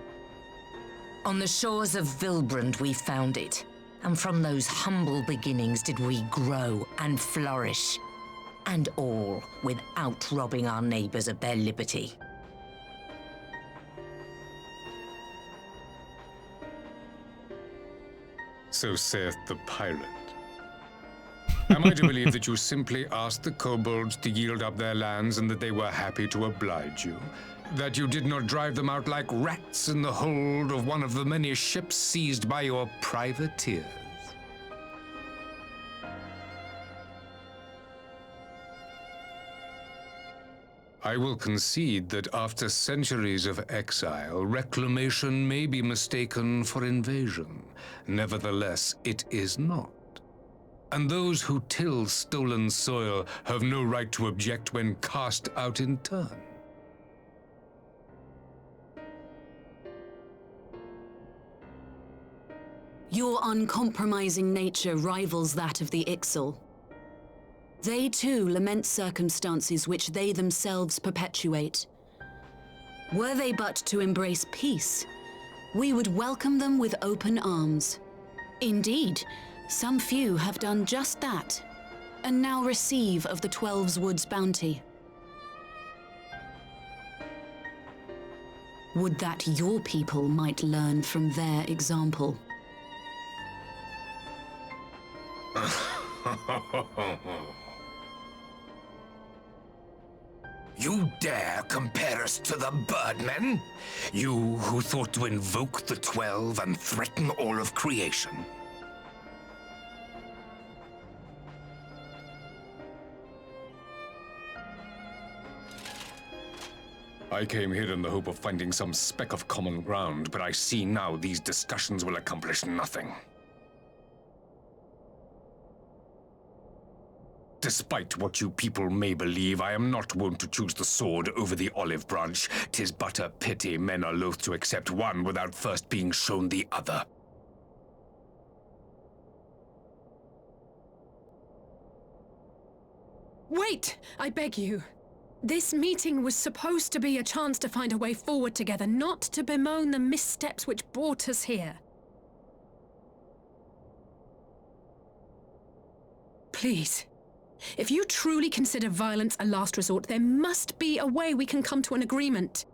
J: On the shores of Vilbrand we found it, and from those humble beginnings did we grow and flourish. And all without robbing our neighbors of their liberty.
U: So saith the pirate. Am I to believe that you simply asked the kobolds to yield up their lands and that they were happy to oblige you? That you did not drive them out like rats in the hold of one of the many ships seized by your privateers? I will concede that after centuries of exile, reclamation may be mistaken for invasion. Nevertheless, it is not. And those who till stolen soil have no right to object when cast out in turn.
F: Your uncompromising nature rivals that of the Ixal. They too lament circumstances which they themselves perpetuate. Were they but to embrace peace, we would welcome them with open arms. Indeed, some few have done just that, and now receive of the Twelve's Wood's bounty. Would that your people might learn from their example.
V: You dare compare us to the Birdmen? You who thought to invoke the 12 and threaten all of creation?
U: I came here in the hope of finding some speck of common ground, but I see now these discussions will accomplish nothing. Despite what you people may believe, I am not wont to choose the sword over the olive branch. 'Tis but a pity men are loath to accept one without first being shown the other.
I: Wait! I beg you. This meeting was supposed to be a chance to find a way forward together, not to bemoan the missteps which brought us here. Please. If you truly consider violence a last resort, there must be a way we can come to an agreement.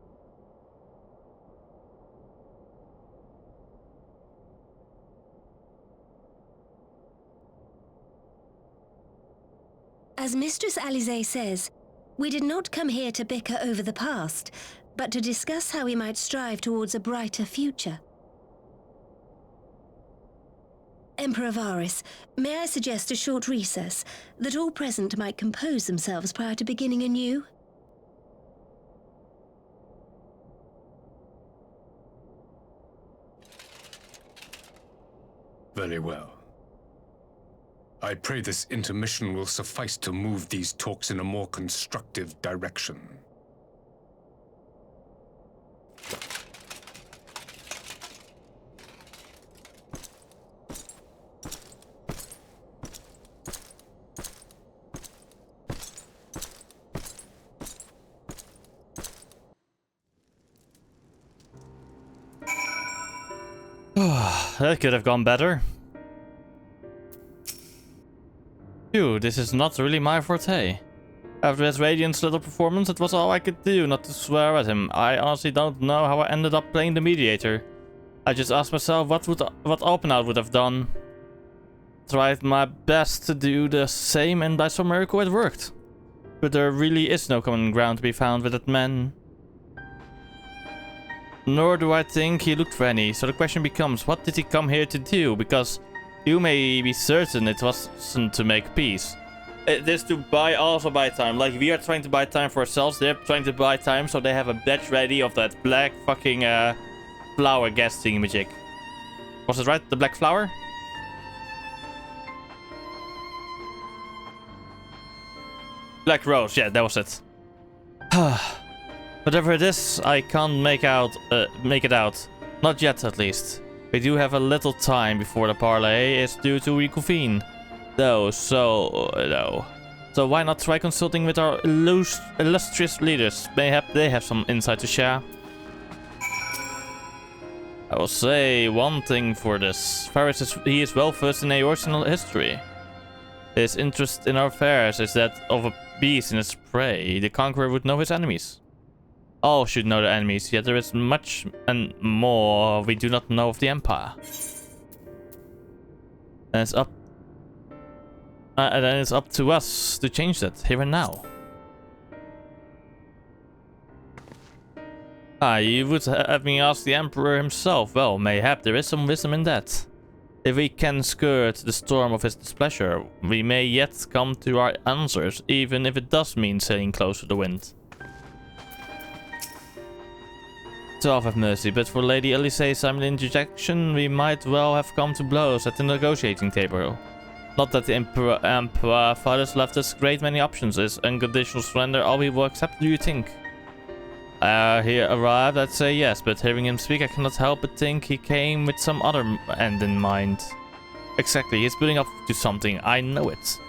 D: As Mistress Alisaie says, we did not come here to bicker over the past, but to discuss how we might strive towards a brighter future. Emperor Varys, may I suggest a short recess, that all present might compose themselves prior to beginning anew?
U: Very well. I pray this intermission will suffice to move these talks in a more constructive direction.
A: That could have gone better. Phew, this is not really my forte. After his Radiant's little performance, it was all I could do not to swear at him. I honestly don't know how I ended up playing the mediator. I just asked myself what Alpenout would have done. Tried my best to do the same, and by some miracle it worked. But there really is no common ground to be found with that man. Nor do I think he looked for any, so the question becomes, what did he come here to do? Because you may be certain it wasn't to make peace. It is to also buy time. Like, we are trying to buy time for ourselves, they're trying to buy time so they have a batch ready of that black fucking flower gas thingamajig. Was it right? The black flower? Black rose, yeah, that was it. Whatever it is, I can't make it out. Not yet, at least. We do have a little time before the parley is due to reconvene. So why not try consulting with our illustrious leaders? Mayhap they have some insight to share. I will say one thing for this. Varys he is well versed in Eorzean history. His interest in our affairs is that of a beast in its prey. The conqueror would know his enemies. All should know their enemies, yet there is much and more we do not know of the Empire. And it's up to us to change that here and now. You would have me ask the Emperor himself. Well, mayhap there is some wisdom in that. If we can skirt the storm of his displeasure, we may yet come to our answers, even if it does mean sailing close to the wind. 12 have mercy, but for Lady Elise's sudden interjection, we might well have come to blows at the negotiating table. Not that the Emperor Varys left us great many options. Is unconditional surrender all we will accept, do you think? He arrived, I'd say yes, but hearing him speak, I cannot help but think he came with some other end in mind. Exactly, he's building up to something, I know it.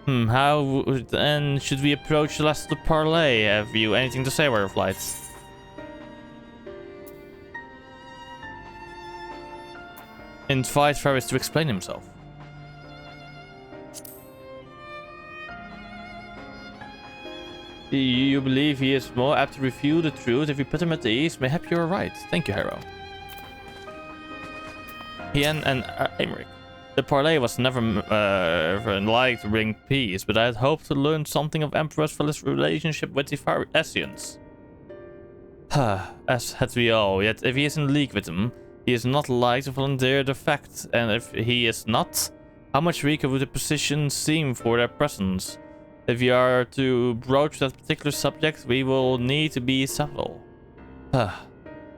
A: How then should we approach the last of the parley? Have you anything to say, Warrior of Light? Invite Varys to explain himself. You believe he is more apt to reveal the truth if you put him at ease? Mayhap you are right. Thank you, Harrow. Hien and Aymeric. The parley was never like to bring peace, but I had hoped to learn something of Emperor Philip's relationship with the Varisians. As had we all, yet if he is in league with them, he is not like to volunteer the fact, and if he is not, how much weaker would the position seem for their presence? If we are to broach that particular subject, we will need to be subtle.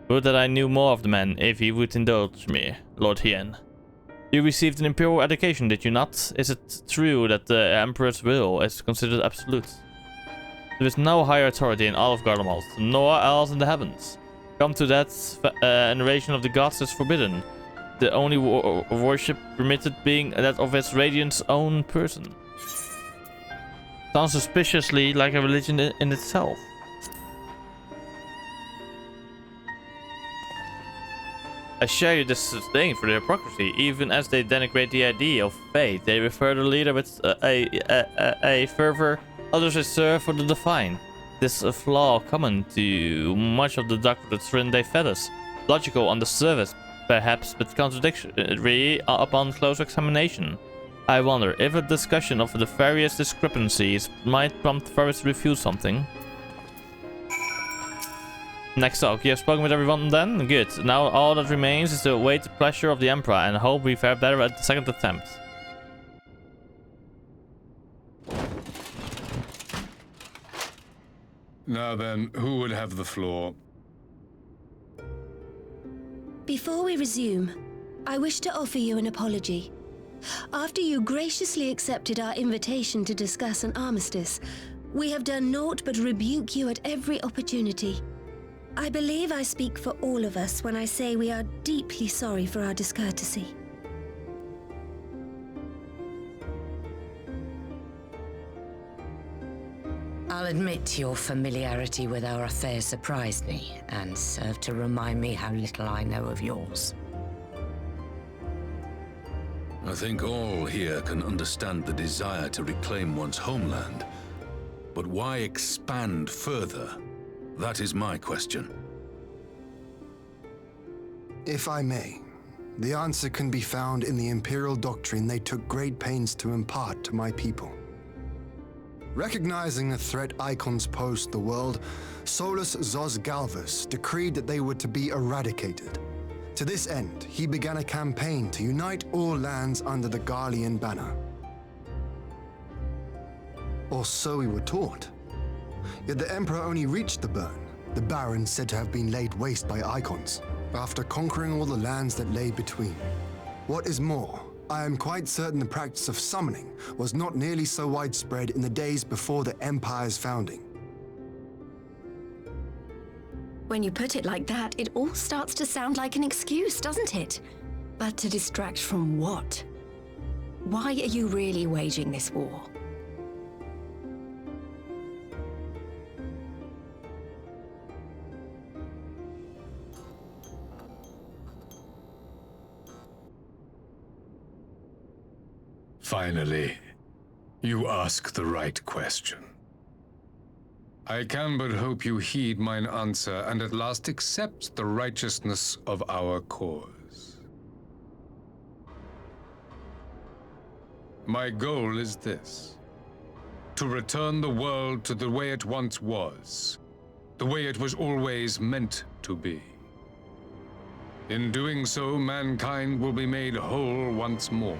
A: Would that I knew more of the man, if he would indulge me, Lord Hien. You received an imperial education, did you not? Is it true that the Emperor's will is considered absolute? There is no higher authority in all of Garlemald, nor else in the heavens. Come to that, veneration of the gods is forbidden. The only worship permitted being that of its radiant's own person. Sounds suspiciously like a religion in itself. I share your disdain for their hypocrisy, even as they denigrate the idea of faith. They refer to the leader with a fervor others reserve for the divine. This is a flaw common to much of the doctrine they fed us. Logical on the surface, perhaps, but contradictory upon close examination. I wonder if a discussion of the various discrepancies might prompt Varys to refute something. Next talk. You have spoken with everyone then? Good. Now all that remains is to await the pleasure of the Emperor and hope we fare better at the second attempt.
U: Now then, who would have the floor?
D: Before we resume, I wish to offer you an apology. After you graciously accepted our invitation to discuss an armistice, we have done naught but rebuke you at every opportunity. I believe I speak for all of us when I say we are deeply sorry for our discourtesy.
J: I'll admit your familiarity with our affairs surprised me, and served to remind me how little I know of yours.
E: I think all here can understand the desire to reclaim one's homeland. But why expand further? That is my question.
G: If I may, the answer can be found in the Imperial doctrine they took great pains to impart to my people. Recognizing the threat icons posed to the world, Solus Zos Galvus decreed that they were to be eradicated. To this end, he began a campaign to unite all lands under the Garlean banner. Or so we were taught. Yet the Emperor only reached the burn, the Baron said to have been laid waste by icons. after conquering all the lands that lay between. What is more, I am quite certain the practice of summoning was not nearly so widespread in the days before the Empire's founding.
L: When you put it like that, it all starts to sound like an excuse, doesn't it? But to distract from what? Why are you really waging this war?
U: Finally, you ask the right question. I can but hope you heed mine answer and at last accept the righteousness of our cause. My goal is this: to return the world to the way it once was, the way it was always meant to be. In doing so, mankind will be made whole once more.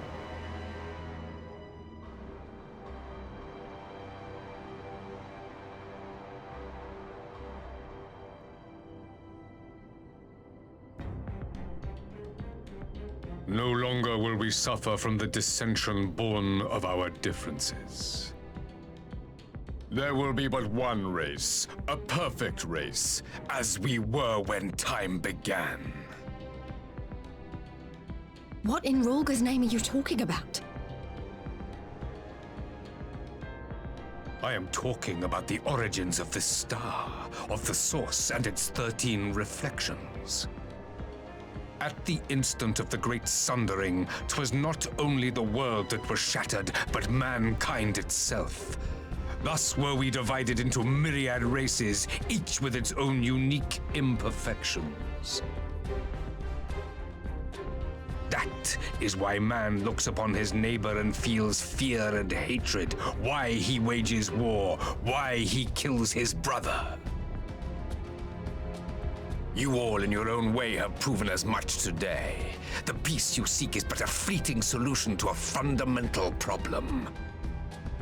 U: No longer will we suffer from the dissension born of our differences. There will be but one race, a perfect race, as we were when time began.
L: What in Rhalgr's name are you talking about?
U: I am talking about the origins of this star, of the source and its 13 reflections. At the instant of the great sundering, 'twas not only the world that was shattered, but mankind itself. Thus were we divided into myriad races, each with its own unique imperfections. That is why man looks upon his neighbor and feels fear and hatred, why he wages war, why he kills his brother. You all in your own way have proven as much today. The peace you seek is but a fleeting solution to a fundamental problem.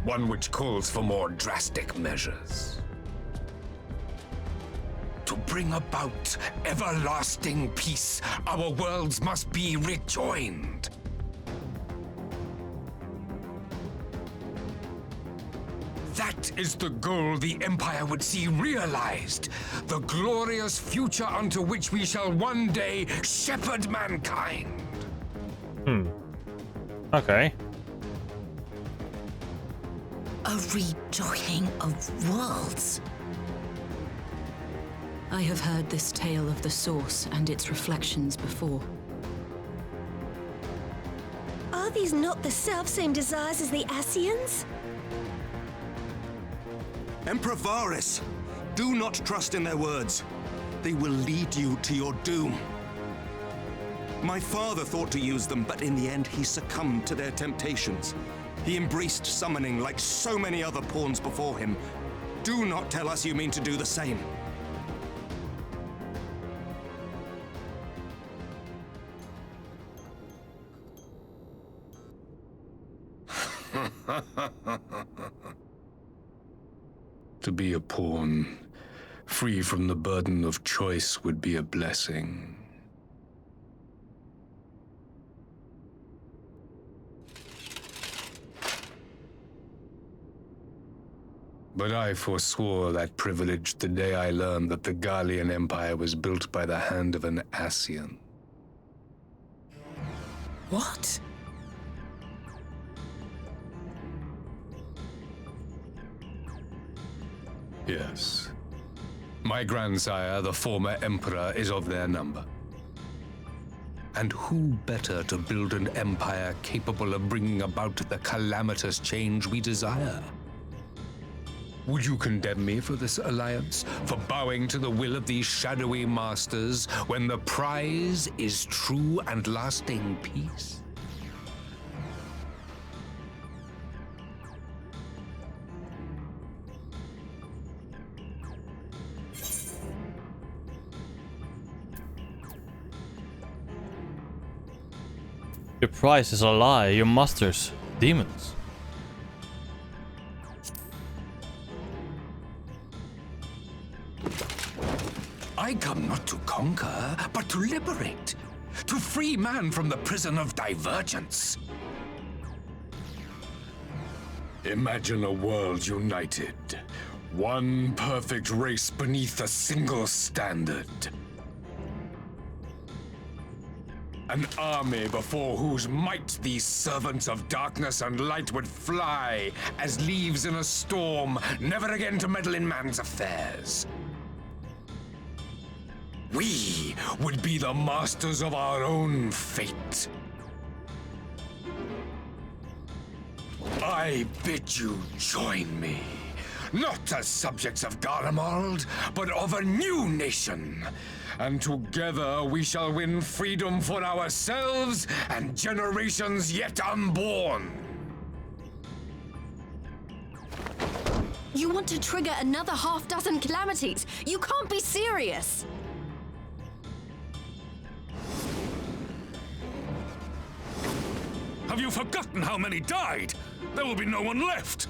U: One which calls for more drastic measures. To bring about everlasting peace, our worlds must be rejoined. That is the goal the Empire would see realized. The glorious future unto which we shall one day shepherd mankind.
A: Okay.
J: A rejoining of worlds.
F: I have heard this tale of the source and its reflections before.
D: Are these not the selfsame desires as the Ascians?
H: Emperor Varys, do not trust in their words. They will lead you to your doom. My father thought to use them, but in the end he succumbed to their temptations. He embraced summoning like so many other pawns before him. Do not tell us you mean to do the same.
U: To be a pawn, free from the burden of choice, would be a blessing. But I forswore that privilege the day I learned that the Garlean Empire was built by the hand of an Ascian.
J: What?
U: Yes. My grandsire, the former emperor, is of their number. And who better to build an empire capable of bringing about the calamitous change we desire? Would you condemn me for this alliance, for bowing to the will of these shadowy masters, when the prize is true and lasting peace?
A: Your prize is a lie, your masters, demons.
V: I come not to conquer, but to liberate. To free man from the prison of divergence.
U: Imagine a world united. One perfect race beneath a single standard. An army before whose might these servants of darkness and light would fly as leaves in a storm, never again to meddle in man's affairs. We would be the masters of our own fate. I bid you join me, not as subjects of Garlemald, but of a new nation. And together we shall win freedom for ourselves and generations yet unborn.
L: You want to trigger another half-dozen calamities? You can't be serious!
E: Have you forgotten how many died? There will be no one left!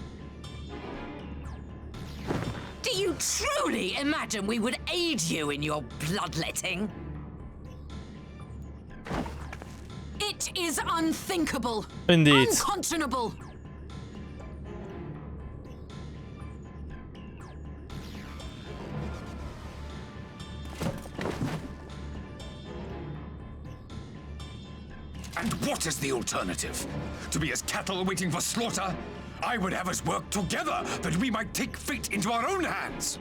J: Do you truly imagine we would aid you in your bloodletting?
F: It is unthinkable.
A: Indeed.
F: Unconscionable.
V: And what is the alternative? To be as cattle waiting for slaughter? I would have us work together that we might take fate into our own hands.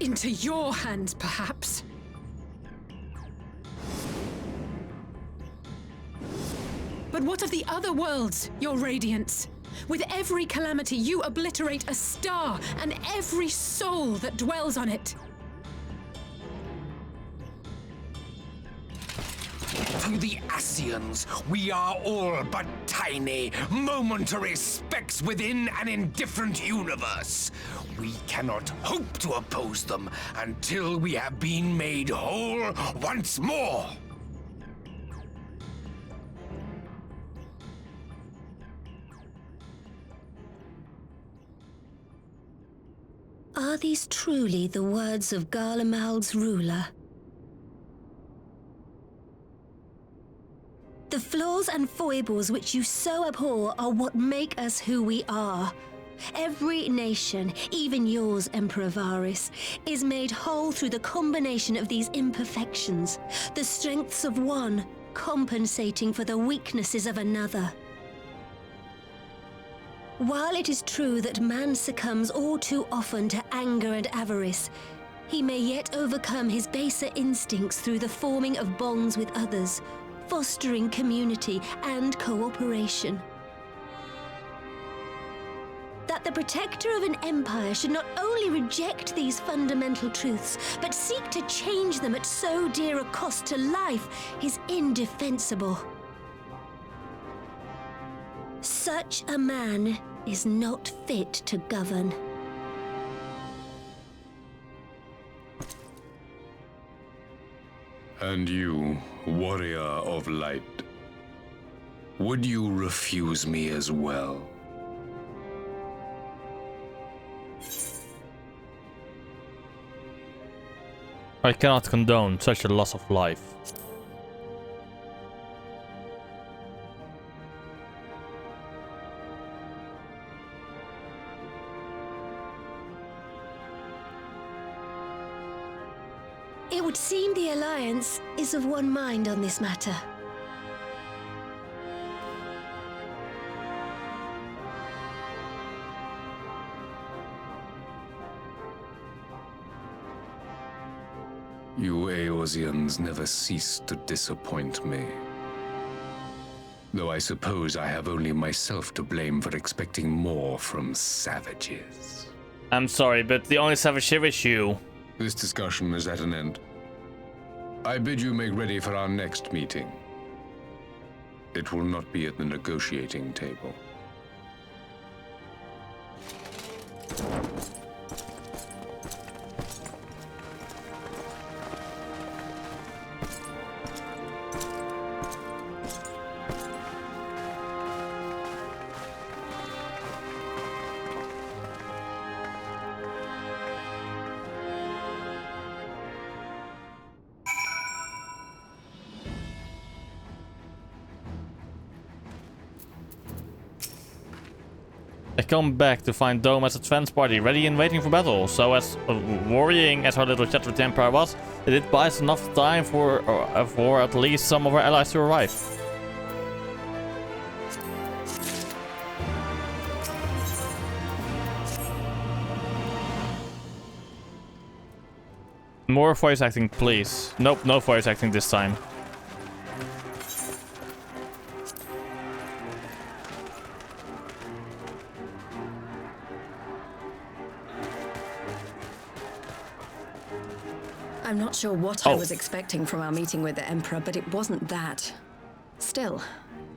I: Into your hands, perhaps. But what of the other worlds, your radiance? With every calamity, you obliterate a star and every soul that dwells on it.
V: To the Ascians, we are all but tiny, momentary specks within an indifferent universe. We cannot hope to oppose them until we have been made whole once more.
D: Are these truly the words of Garlemald's ruler? The flaws and foibles which you so abhor are what make us who we are. Every nation, even yours, Emperor Varys, is made whole through the combination of these imperfections, the strengths of one compensating for the weaknesses of another. While it is true that man succumbs all too often to anger and avarice, he may yet overcome his baser instincts through the forming of bonds with others, fostering community and cooperation. That the protector of an empire should not only reject these fundamental truths, but seek to change them at so dear a cost to life is indefensible. Such a man is not fit to govern.
U: And you, warrior of light, would you refuse me as well?
A: I cannot condone such a loss of life.
D: It would seem the Alliance is of one mind on this matter.
U: You Eorzeans never cease to disappoint me. Though I suppose I have only myself to blame for expecting more from savages.
A: I'm sorry, but the only savage here is you.
U: This discussion is at an end. I bid you make ready for our next meeting. It will not be at the negotiating table.
A: come back to find Dome as a trans party, ready and waiting for battle. So as worrying as our little chat with the Empire was, it did buy us enough time for at least some of our allies to arrive. More voice acting, please. Nope, no voice acting this time.
L: I'm not sure what I was expecting from our meeting with the Emperor, but it wasn't that. Still,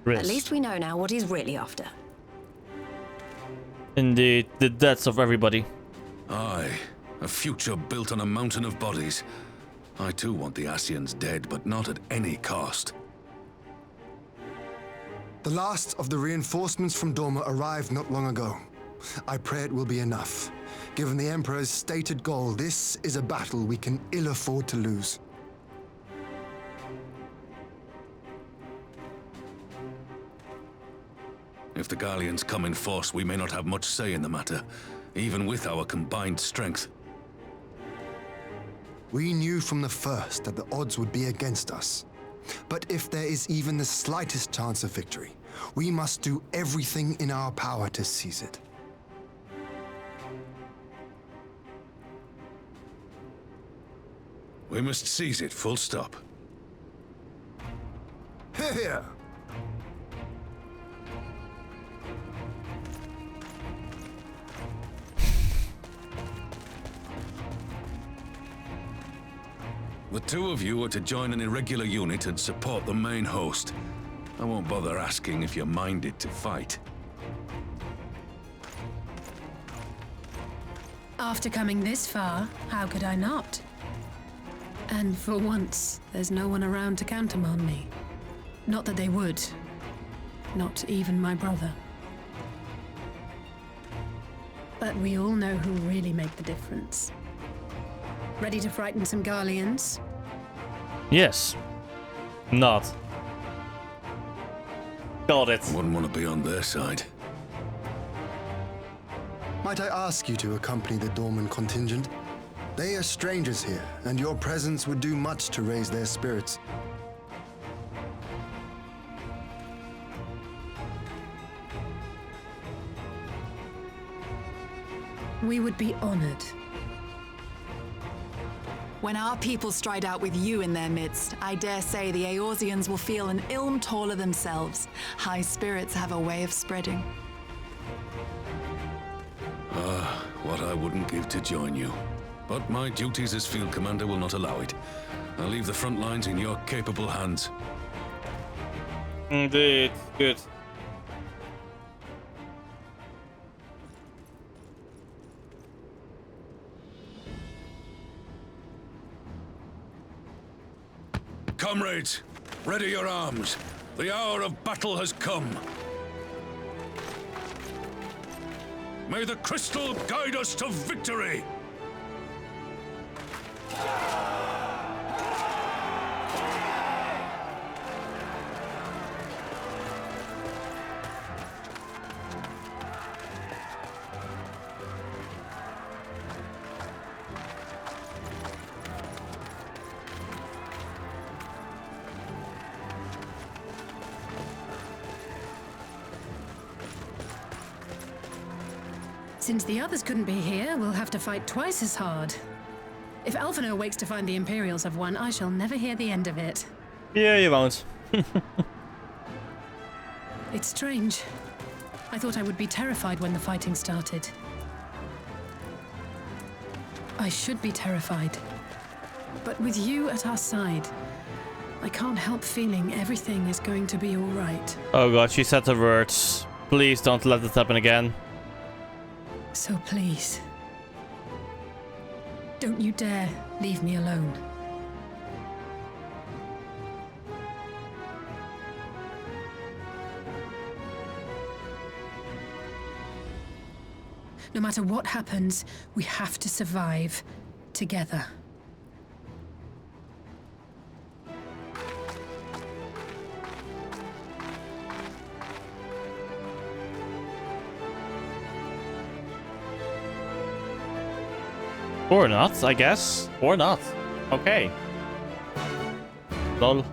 L: at least we know now what he's really after.
A: Indeed, the deaths of everybody.
E: Aye, a future built on a mountain of bodies. I too want the Ascians dead, but not at any cost.
G: The last of the reinforcements from Dorma arrived not long ago. I pray it will be enough. Given the Emperor's stated goal, this is a battle we can ill afford to lose.
E: If the Gallians come in force, we may not have much say in the matter, even with our combined strength.
G: We knew from the first that the odds would be against us. But if there is even the slightest chance of victory, we must do everything in our power to seize it.
E: We must seize it, full stop.
G: Here!
E: The two of you are to join an irregular unit and support the main host. I won't bother asking if you're minded to fight.
I: After coming this far, how could I not? And for once, there's no one around to countermand me. Not that they would. Not even my brother. But we all know who really make the difference. Ready to frighten some Garleans?
A: Yes. Not. Got it.
E: Wouldn't want to be on their side.
G: Might I ask you to accompany the Dorman contingent? They are strangers here, and your presence would do much to raise their spirits.
I: We would be honored.
C: When our people stride out with you in their midst, I dare say the Eorzeans will feel an ilm taller themselves. High spirits have a way of spreading.
E: What I wouldn't give to join you. But my duties as field commander will not allow it. I'll leave the front lines in your capable hands.
A: Indeed, good.
E: Comrades, ready your arms. The hour of battle has come. May the crystal guide us to victory!
I: Since the others couldn't be here, we'll have to fight twice as hard. If Alphinaud wakes to find the Imperials have won, I shall never hear the end of it.
A: Yeah, you won't.
I: It's strange. I thought I would be terrified when the fighting started. I should be terrified. But with you at our side, I can't help feeling everything is going to be all right.
A: Oh god, she said the words. Please don't let this happen again.
I: So please, don't you dare leave me alone. No matter what happens, we have to survive together.
A: Or not, I guess. Or not. Okay. Lol.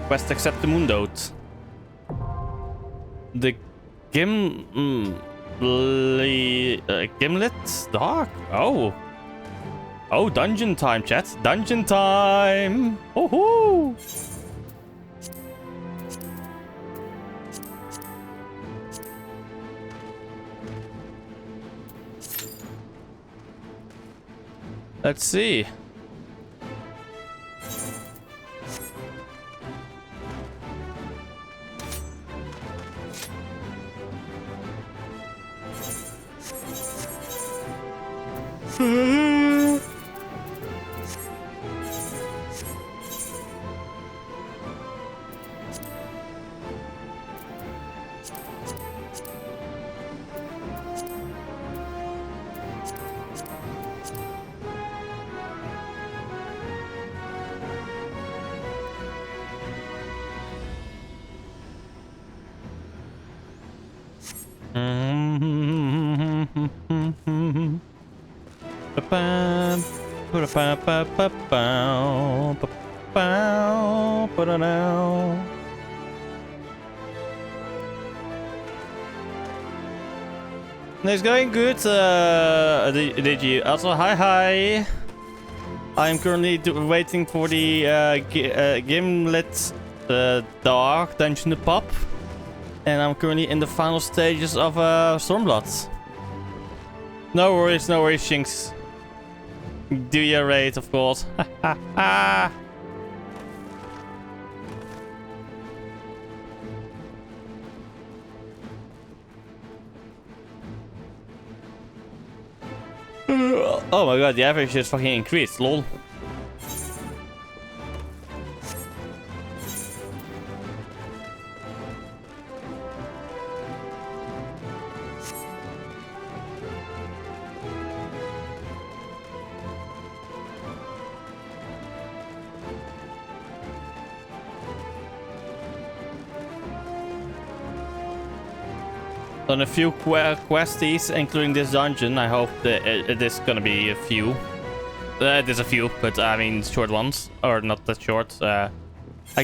A: Quest accept the Moondote. The Gimlet Dark? Oh. Oh, dungeon time, chat. Dungeon time! Woohoo! Let's see. It's going good, did you? Also, hi. I'm currently waiting for the Gimlet Dark dungeon to pop. And I'm currently in the final stages of Stormblood. No worries, Shinx. Do your raid, of course. Oh my god, the average is fucking increased, lol. On a few questies, including this dungeon. I hope that it is gonna be a few. There's a few, but I mean short ones, or not that short. I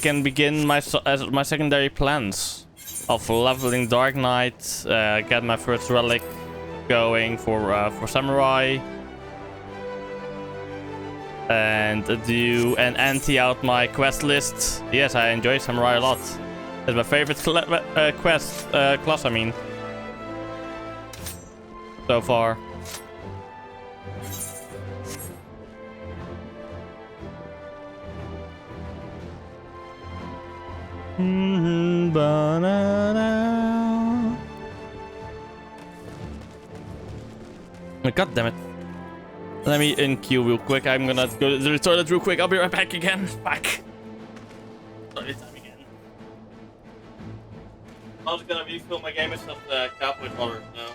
A: can begin my secondary plans of leveling Dark Knight, get my first relic going for Samurai, and do an anti out my quest list. Yes, I enjoy Samurai a lot. It's my favorite class. I mean. So far. God damn it. Let me in-queue real quick. I'm gonna go to the toilet real quick. I'll be right back again. Back. Sorry, time again. I was gonna refill my game with some cowboy water now.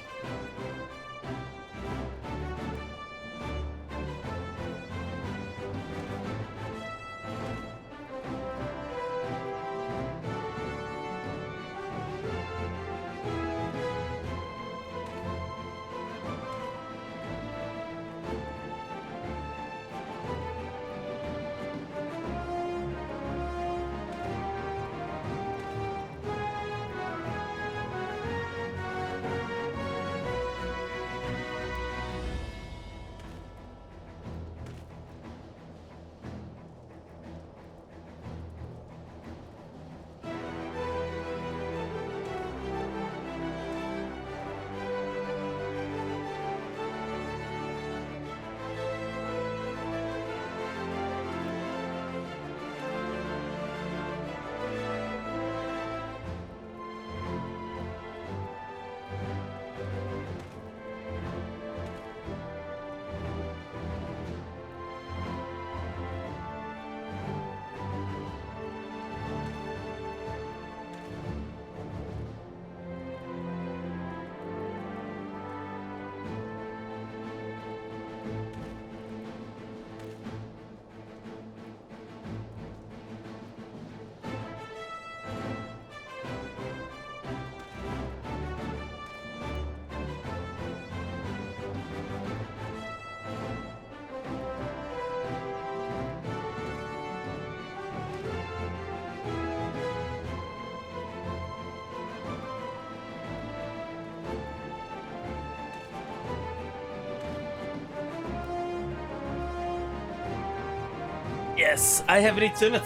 A: Yes, I have returned.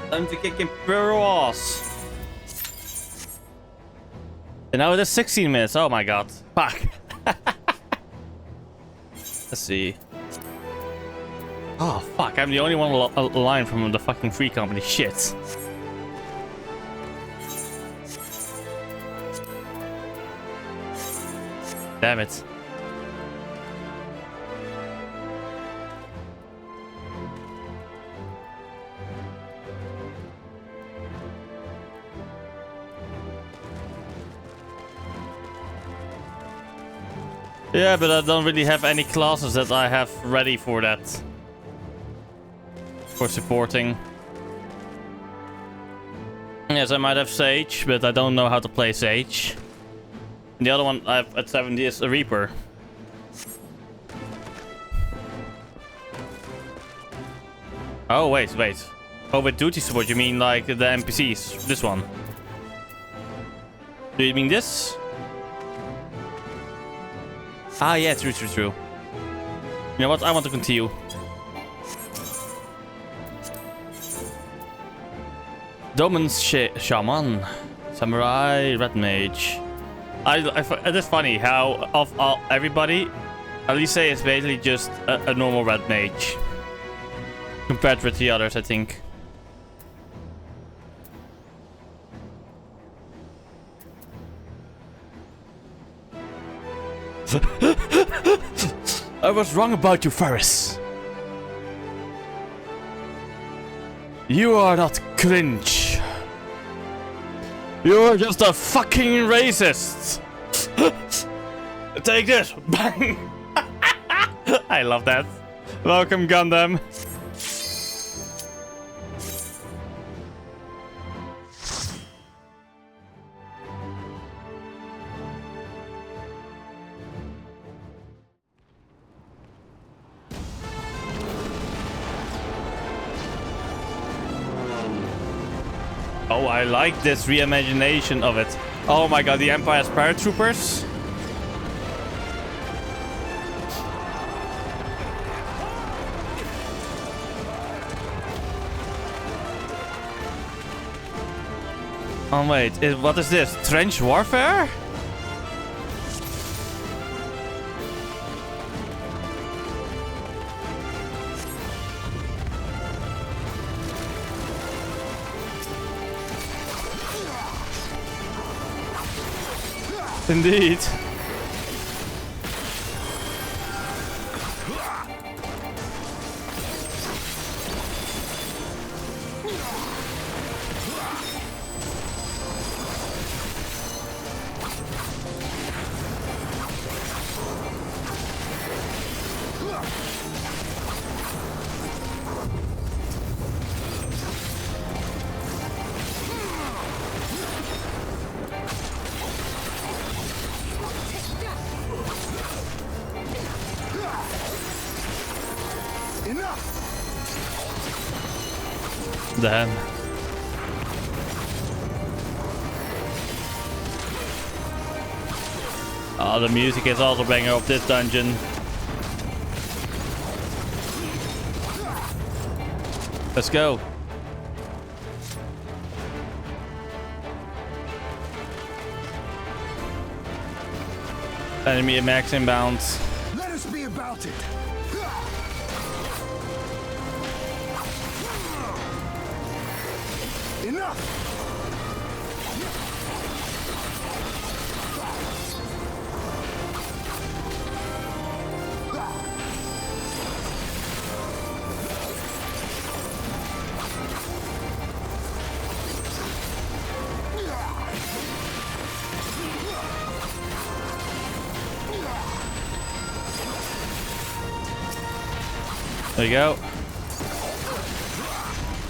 A: Time to kick Imperial ass. And now it is 16 minutes. Oh my god. Fuck. Let's see. Oh fuck, I'm the only one aligned from the fucking free company. Shit. Damn it. Yeah, but I don't really have any classes that I have ready for that. For supporting. Yes, I might have Sage, but I don't know how to play Sage. And the other one I have at 70 is a Reaper. Oh, wait. Oh, with duty support, you mean like the NPCs? This one? Do you mean this? Ah, yeah, true. You know what? I want to continue. Domin's Shaman. Samurai, Red Mage. It is funny how of everybody, Elise is basically just a normal Red Mage. Compared with the others, I think. I was wrong about you, Ferris. You are not cringe. You're just a fucking racist. Take this. Bang. I love that. Welcome, Gundam. Oh, I like this reimagination of it. Oh my god, the Empire's paratroopers. Oh wait, what is this? Trench warfare? Indeed. Damn. Oh, the music is also banging up this dungeon. Let's go. Enemy at max inbound.
H: Let us be about it. Enough!
A: There you go.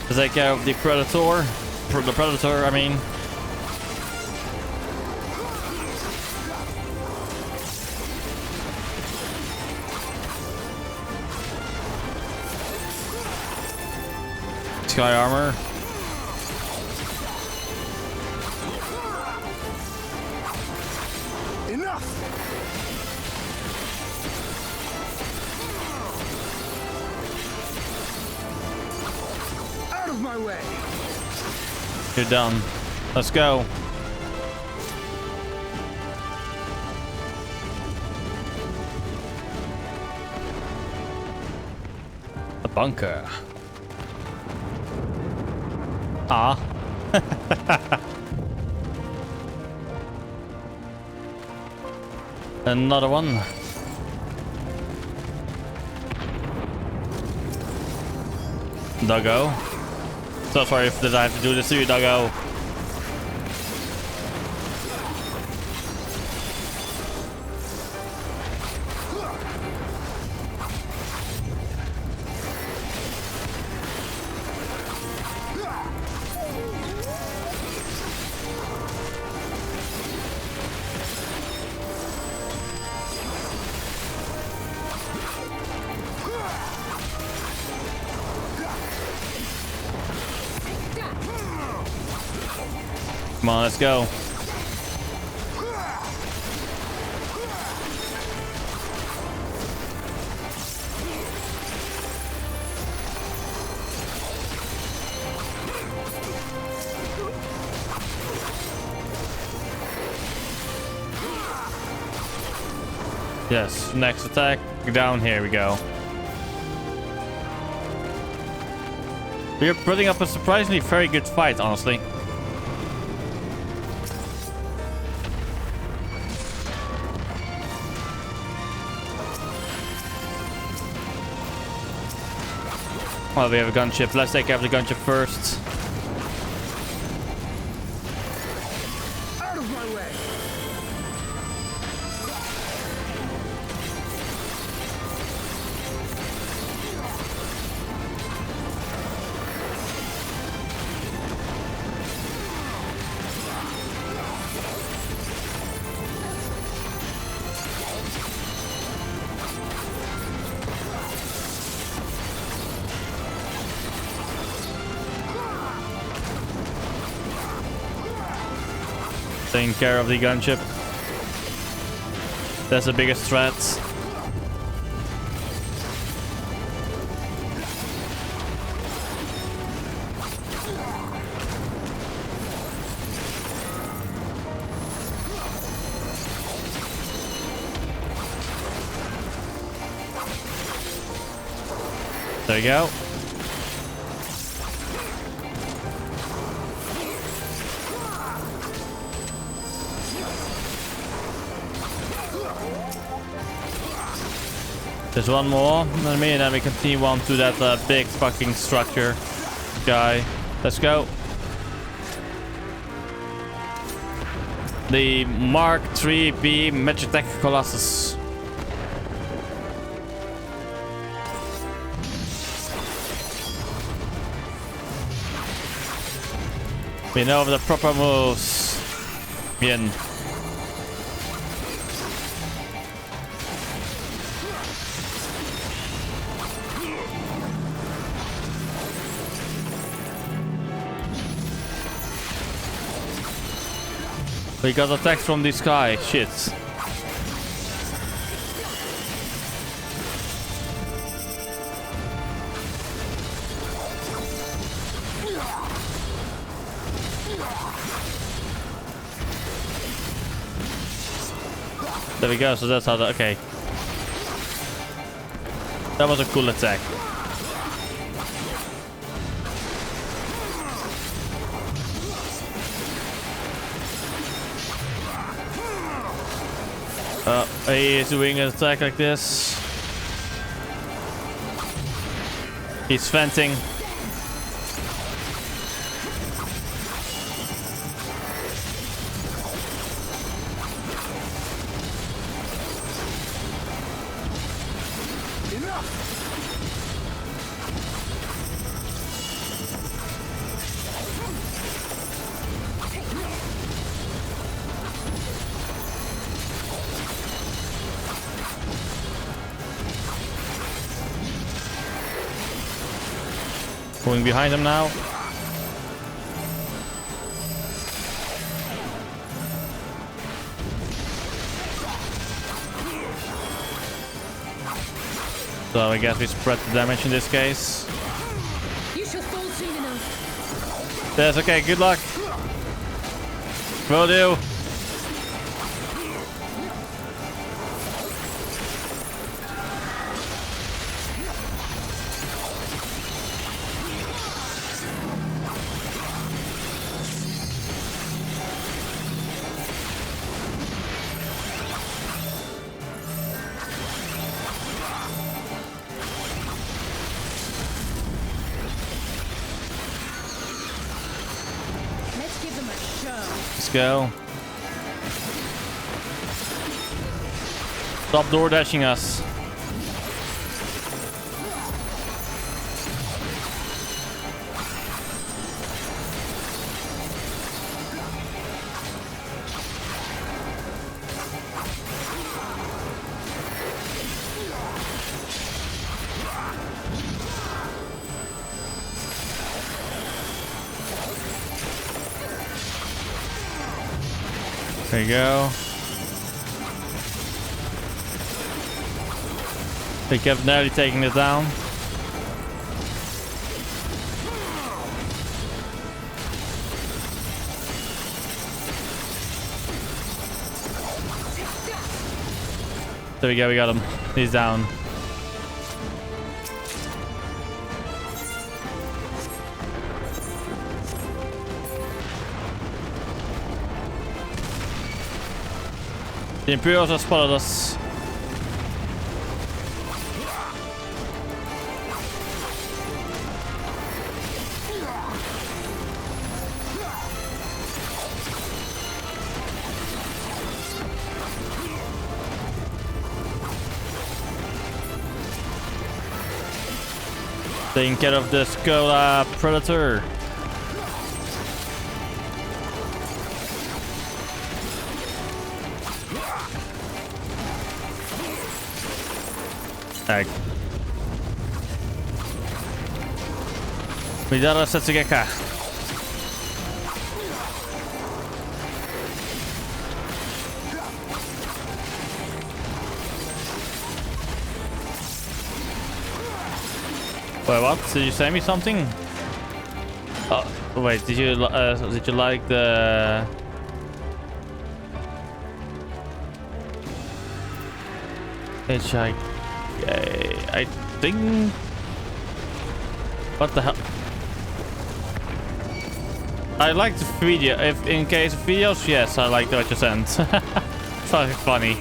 A: Take care of the Predator. The Predator, I mean. Sky armor.
H: Enough!
V: my way.
A: You're done. Let's go. A bunker. Ah. Another one. Doggo. So sorry if I have to do this to you, Doggo. Come on, let's go. Yes, next attack. Down here we go. We're putting up a surprisingly very good fight, honestly. Well, we have a gunship. Let's take care of the gunship first.
V: Out of my way.
A: Taking care of the gunship. That's the biggest threat. There you go. There's one more enemy, and then we continue on to that big fucking structure guy. Let's go. The Mark 3B Magitech Colossus. We know the proper moves. Bien. We got attacks from this guy. Shit. There we go. So that's how that. Okay. That was a cool attack. He is doing an attack like this. He's venting. Going behind him now. So I guess we spread the damage in this case.
I: You shall fall soon enough.
A: That's okay, good luck. Will do. Let's go. Stop door dashing us. There you go. They kept nearly taking it down. There we go, we got him. He's down. The Imperials have spotted us. Taking care of the Skola Predator. Tak. Midara Setsugeka. Wait, what? Did you say me something? Oh, wait. Did you like the? Hitchhike. I think. What the hell? I like the video. If in case of videos, yes, I like what you sent. So funny.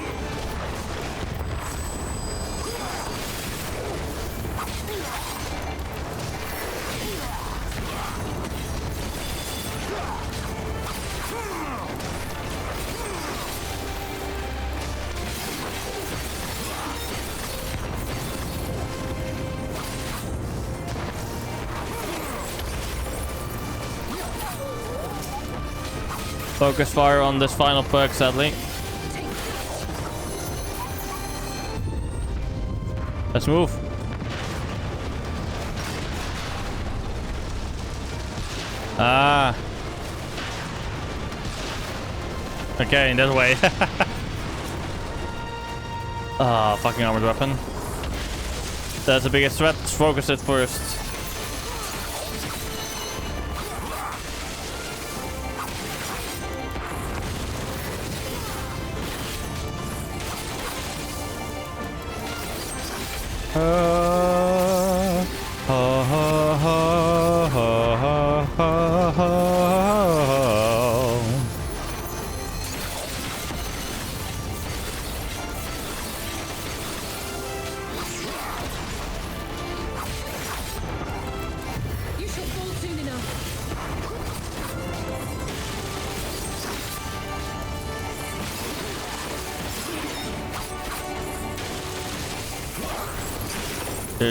A: Focus fire on this final perk, sadly. Let's move. Ah. Okay, in that way. Ah, fucking armored weapon. That's the biggest threat. Focus it first.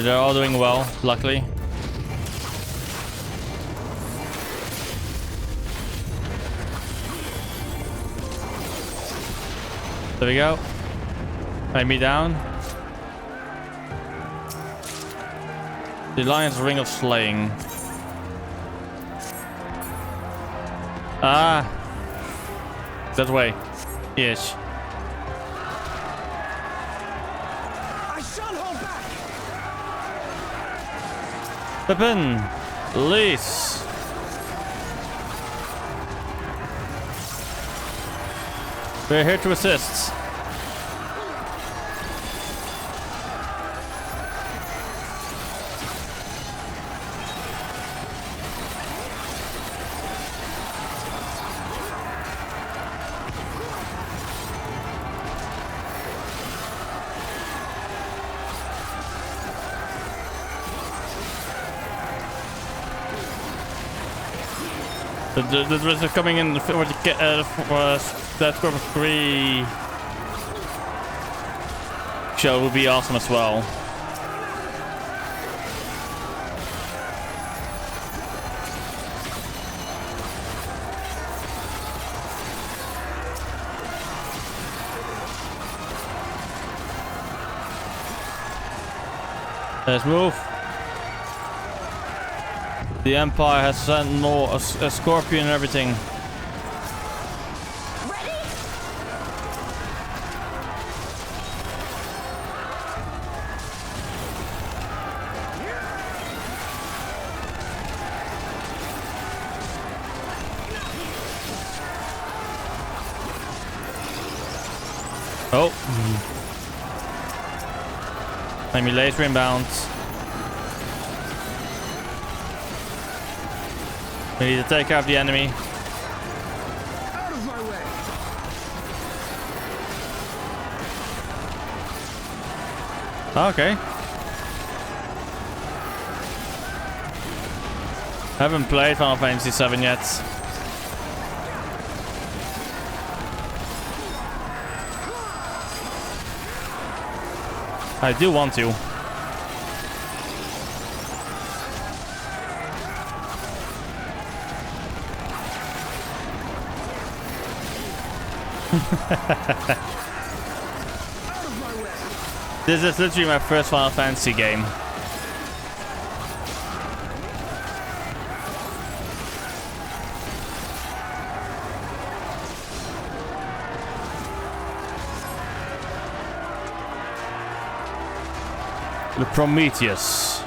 A: They're all doing well, luckily. There we go. Lay me down. The Lion's Ring of Slaying. Ah. That way. Yes. Weapon! Release! We're here to assist. The rest are coming in for that score of 3 show would be awesome as well. Let's move. The Empire has sent more a scorpion and everything.
T: Ready?
A: Oh. Enemy laser inbound. We need to take care of the enemy.
T: Out of my way.
A: Okay. Haven't played Final Fantasy 7 yet. I do want to. This is literally my first Final Fantasy game. The Prometheus.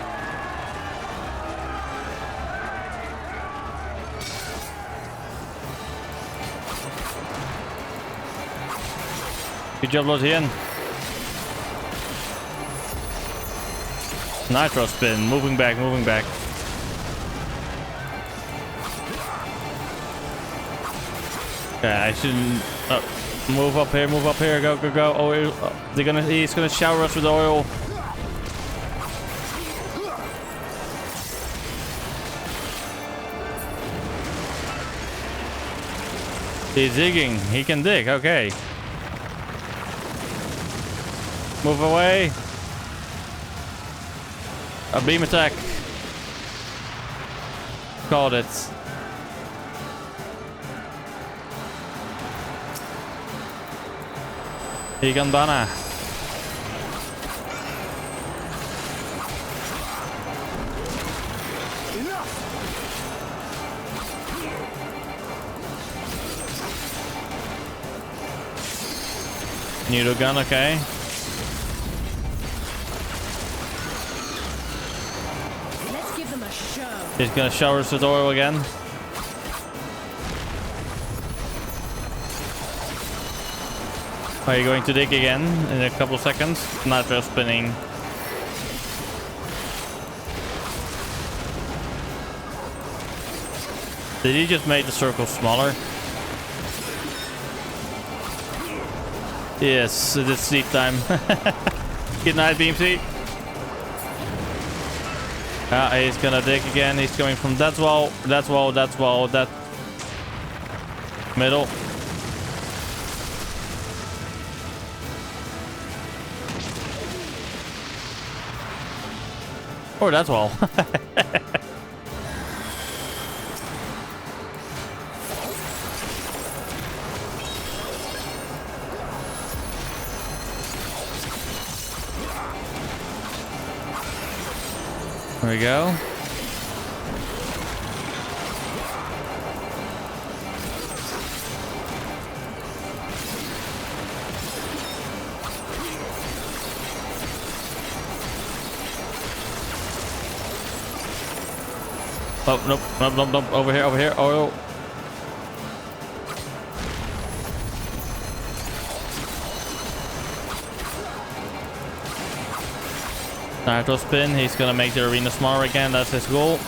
A: Good job, Lothian. Nitro spin, moving back, moving back. Okay, I shouldn't move up here, go, go, go. Oil. He's gonna shower us with oil. He's digging. He can dig. Okay. Move away. A beam attack. Called it. Higan Bana. Needle gun, okay.
T: Let's give them a show.
A: He's gonna shower us with oil again. Are you going to dig again in a couple of seconds? Nitro spinning. Did he just make the circle smaller? Yes, it is sleep time. Good night, BMC. He's gonna dig again. He's coming from that wall, that wall, that wall, that middle. Or that wall. There we go. Oh, nope, nope, nope, nope. Over here, oil. Naruto spin. He's gonna make the arena smaller again. That's his goal.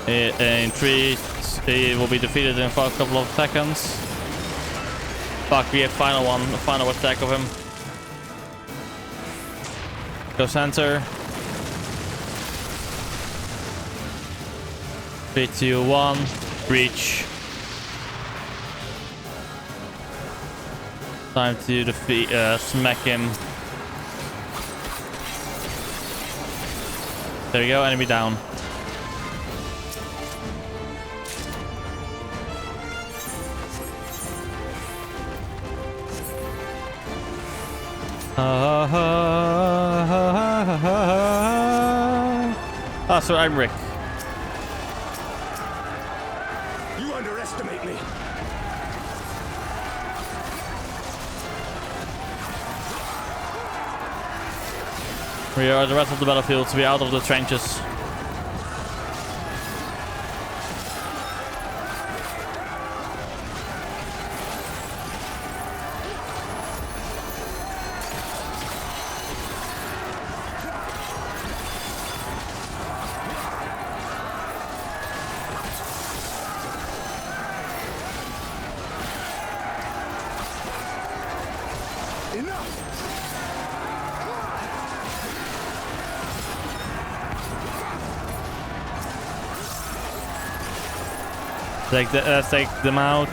A: In 3, he will be defeated in a couple of seconds. Fuck, we have final attack of him. Go center. 3, 2, 1. Breach. Time to defeat, smack him. There we go, enemy down. Ah, so I'm Rick.
H: You underestimate me.
A: We are the rest of the battlefield to be out of the trenches. Let's take them out.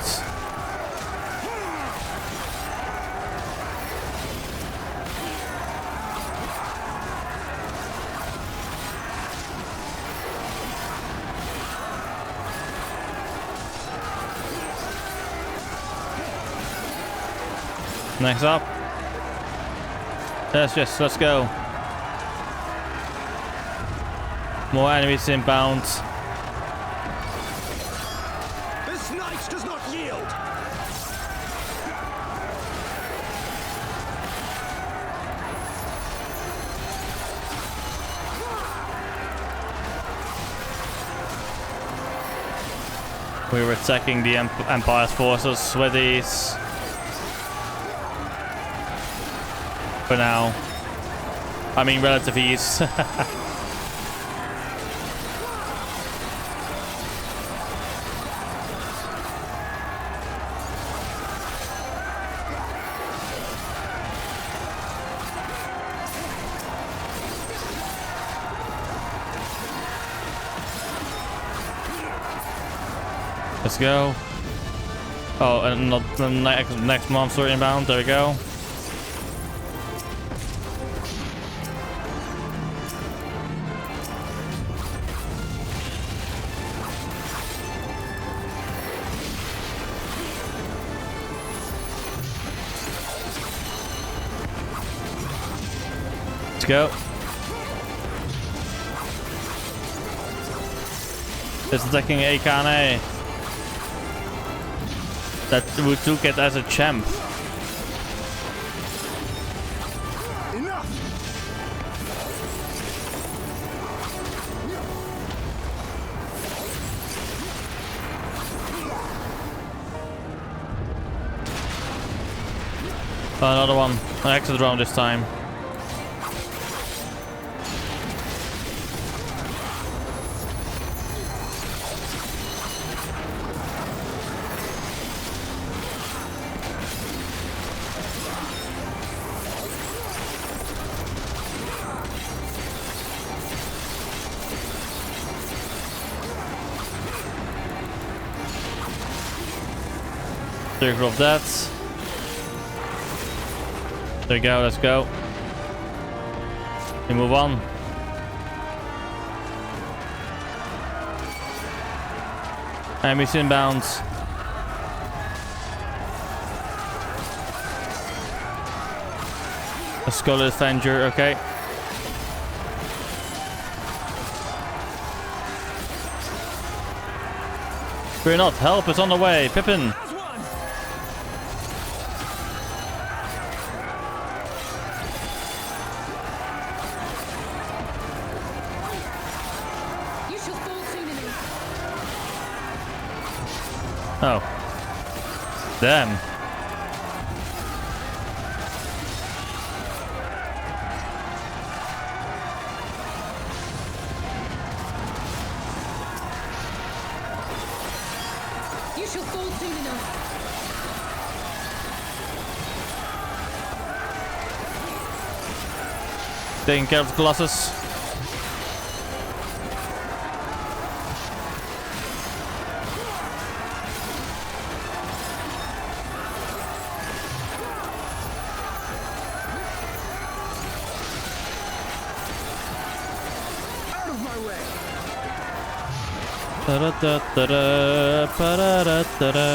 A: Next up. Let's go. More enemies inbound.
H: Does not yield.
A: We were attacking the Empire's forces with these. For now. I mean, relative ease. Let's go. Oh, and not the next monster inbound. There we go. Let's go. It's attacking Akane. That we took it as a champ. Another one. An exit round this time. Circle of Death. There we go, let's go. We move on. Enemies inbound. A Skull Avenger, okay. Fear not, help is on the way, Pippin. Oh. Damn.
I: You shall fall soon enough.
A: Taking care of the Colossus.
V: Out of my way!
A: Da-da-da-da-da, ba-da-da-da-da.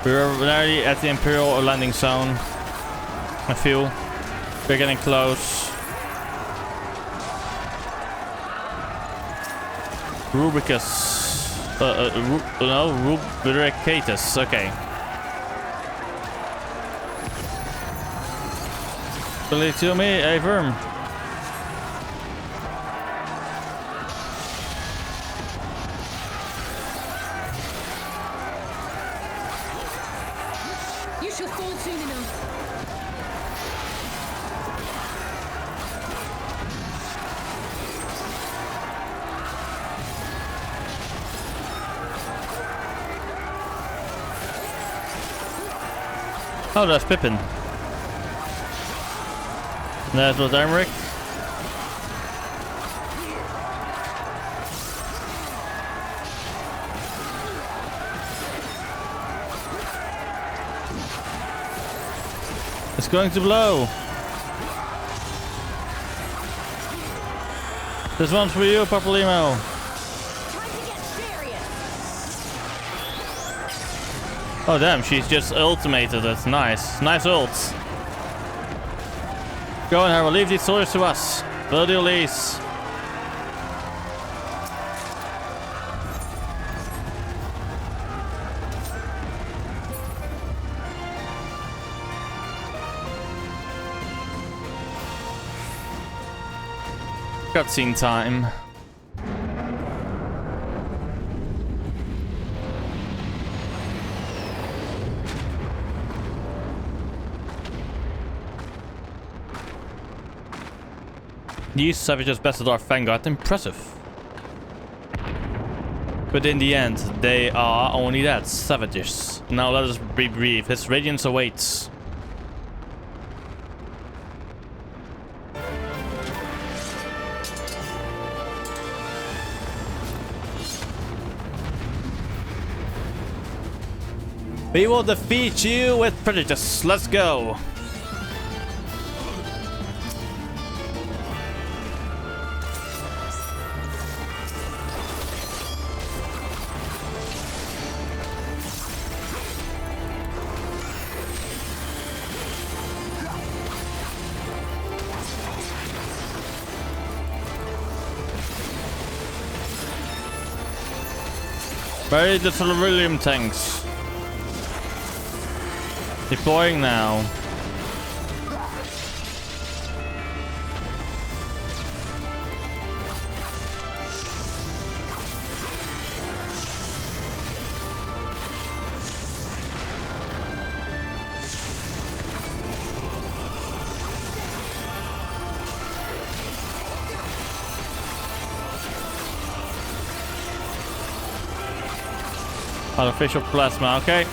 A: We're nearly at the Imperial landing zone. I feel we're getting close. Rubricus. No, Rubricatus. Okay. Believe to me, a firm.
I: You shall fall soon enough.
A: Oh, that's Pippin. That was Emmerich. It's going to blow. This one's for you, Papalimo. Oh damn, she's just ultimated. That's nice. Nice ult. Go on, Harold. Leave these swords to us. Build your lease. Cutscene time. These savages bested our vanguard. Impressive. But in the end, they are only that, savages. Now let us be brief. His radiance awaits. We will defeat you with prejudice. Let's go. Bury the Cerulean tanks. Deploying now. Artificial plasma, okay.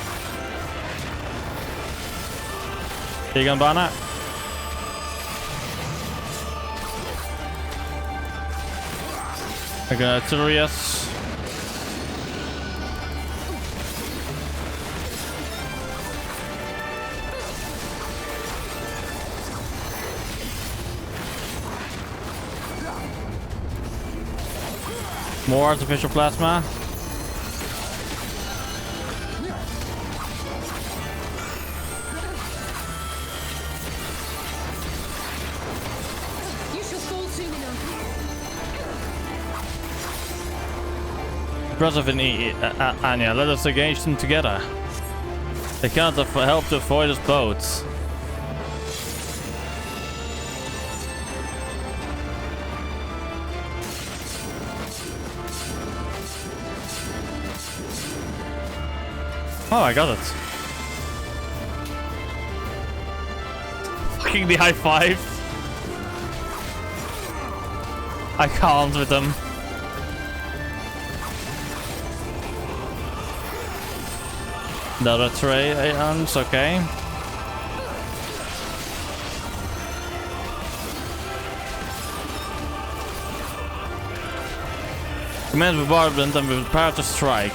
A: Tegan Banner. I got Arturius. More artificial plasma. Impressive in Anya. Let us engage them together. They cannot help to avoid us boats. Oh, I got it. Fucking the high five. I can't with them. Another tray items, okay. Command bombardment and prepare to strike.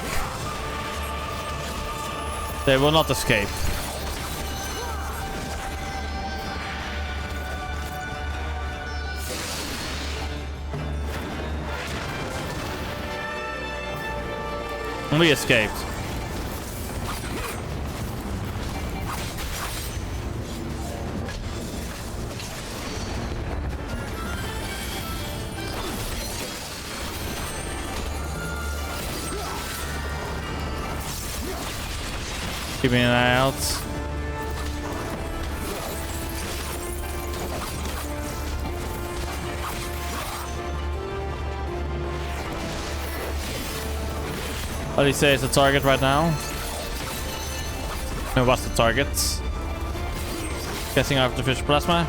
A: They will not escape. We escaped. Keeping an eye out. What do you say is the target right now? And what's the target? Guessing artificial plasma.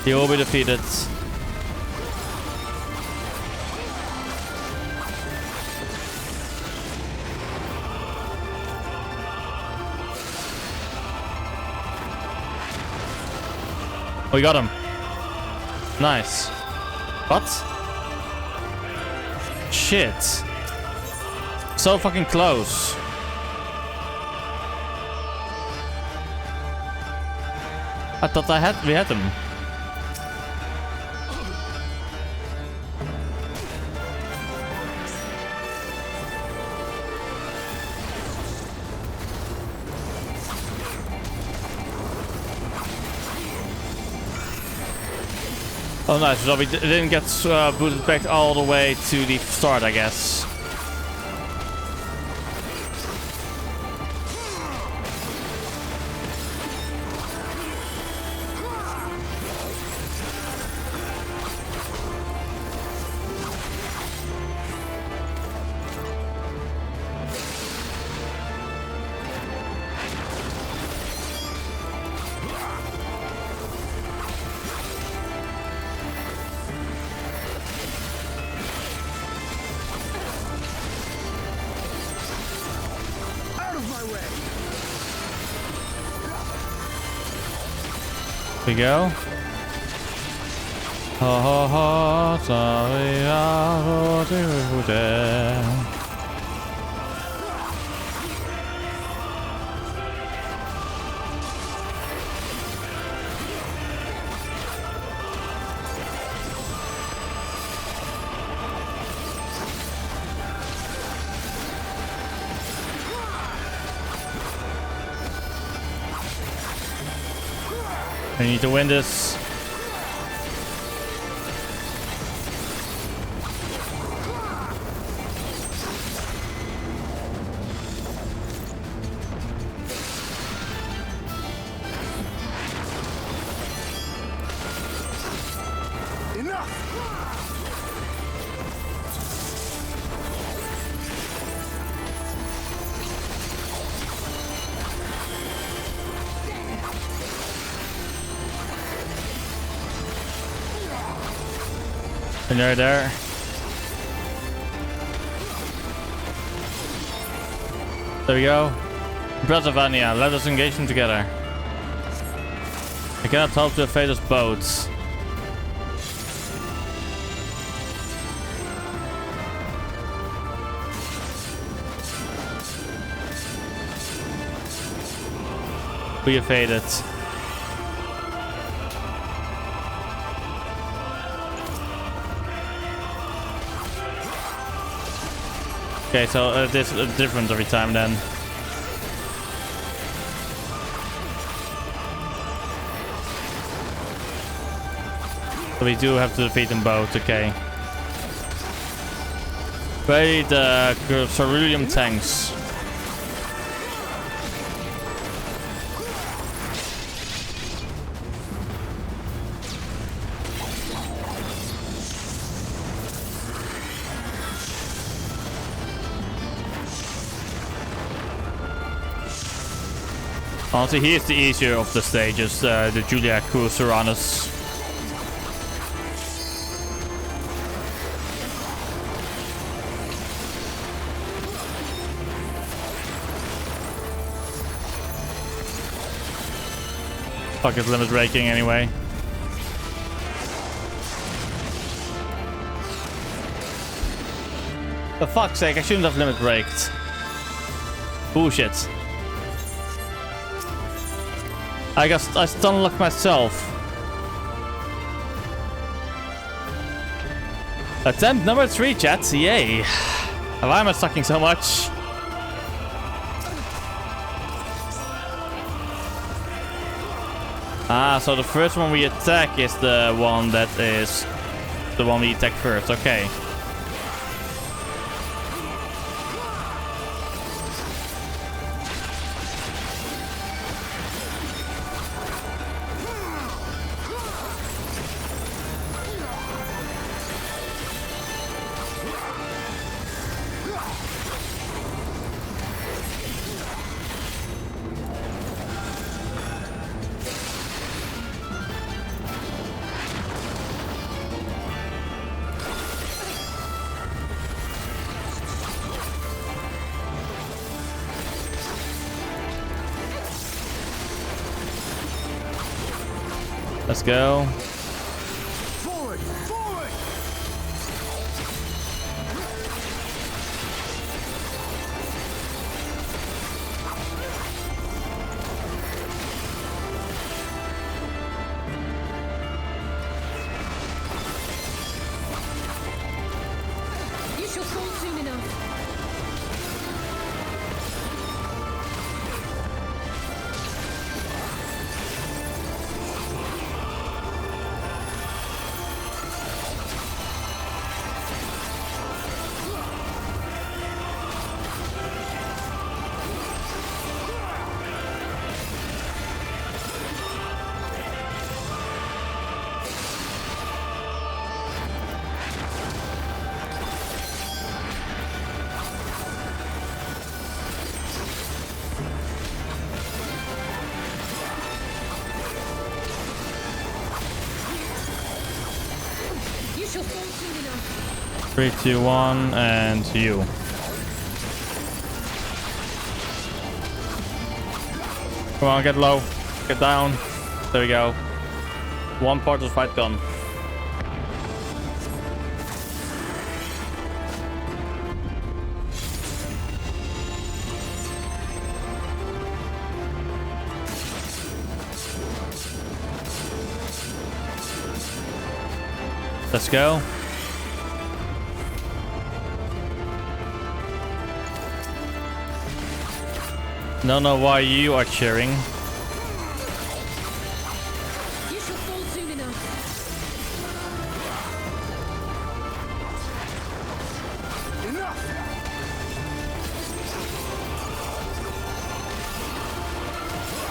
A: He will be defeated. We got him. Nice. What? Shit. So fucking close. I thought we had him. Oh nice, so we didn't get booted back all the way to the start, I guess. Here we go. Ha ha ha, sorry, we need to win this. And you're there. There we go. Brazzavania, let us engage them together. I cannot help to evade us boats. We evaded. Okay, so this is different every time then. So we do have to defeat them both, okay. Raid the cerulean tanks. Honestly, he is the easier of the stages, the Julia Uranus. Fuck, it's limit breaking anyway. For fuck's sake, I shouldn't have limit braked. Bullshit. I stun locked myself. Attempt number 3, chat. Yay. Why am I sucking so much? Ah, so the first one we attack is the one that is the one we attack first. Okay. Let's go.
V: Forward! Forward!
I: You shall fall soon enough. You shall fall soon enough.
A: 3, 2, 1, and you. Come on, get low. Get down. There we go. One part of the fight gone. Let's go. Don't know why you are cheering.
I: You shall fall soon enough.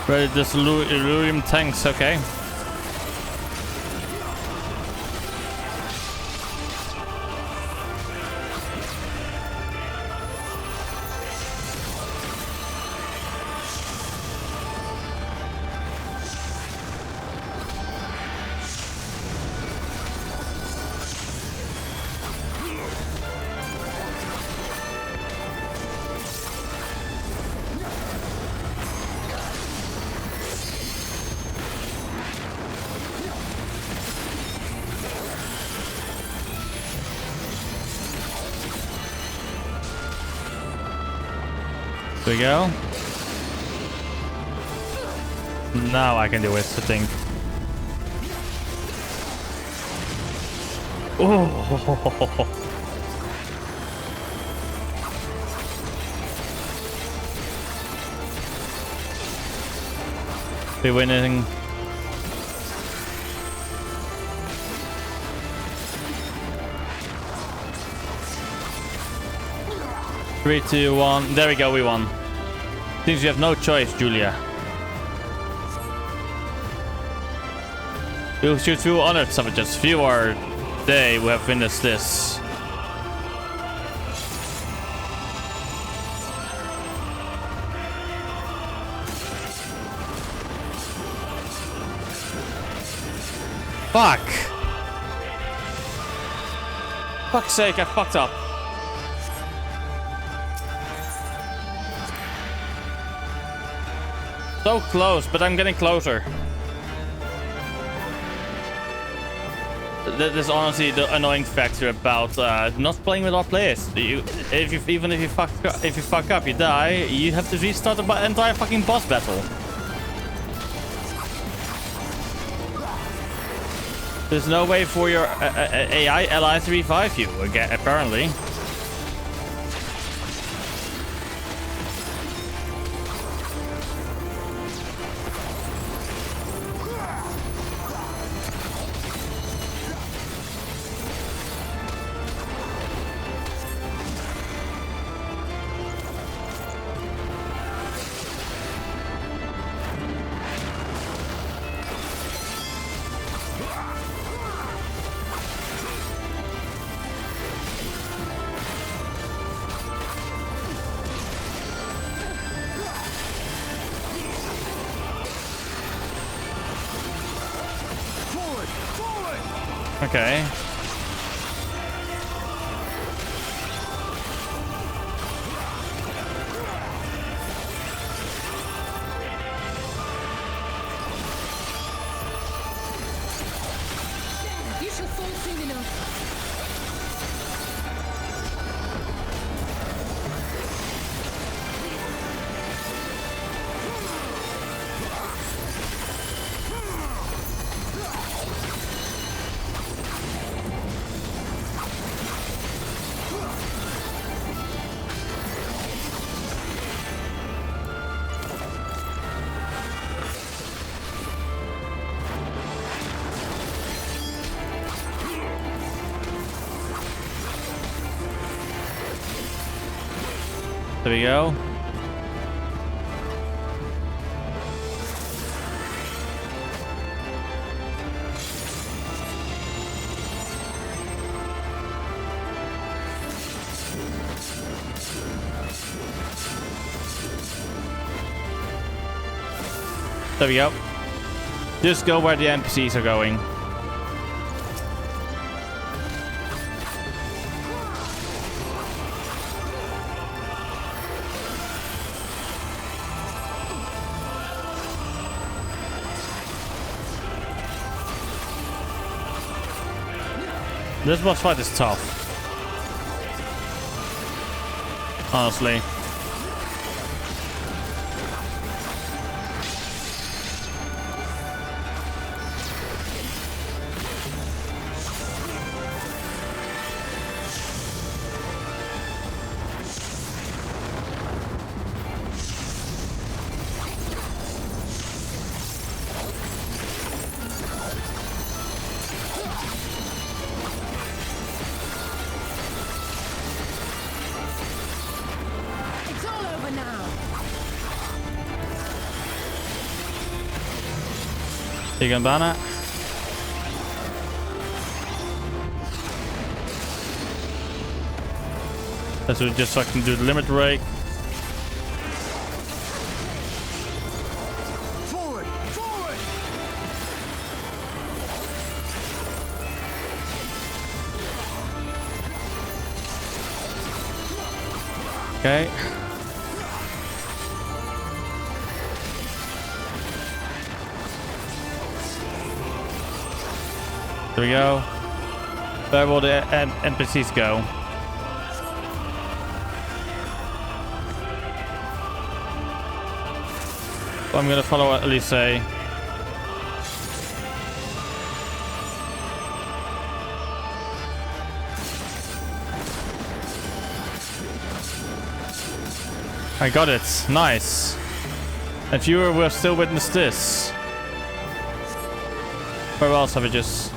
A: Ready, this Illuvium tanks, okay. There we go. Now I can do it, I think. Oh. We're winning. Three, 2, 1. There we go, we won. Seems you have no choice, Julia. You shoot few honored savages. Few are they who have witnessed this. Fuck! Fuck's sake, I fucked up. So close, but I'm getting closer. That is honestly the annoying factor about not playing with our players. Even if you fuck up, you die. You have to restart the entire fucking boss battle. There's no way for your AI ally to revive you again, apparently. Okay.
T: You shall fall soon enough.
A: There we go. There we go. Just go where the NPCs are going. This boss fight is tough. Honestly.
T: It's all over now.
A: You can ban it. That's just so I can do the limit break.
T: Forward! Forward!
A: Okay. There we go. Where will the NPCs go? I'm gonna follow what Elise say. I got it. Nice. And viewer will still witness this. Farewell, savages.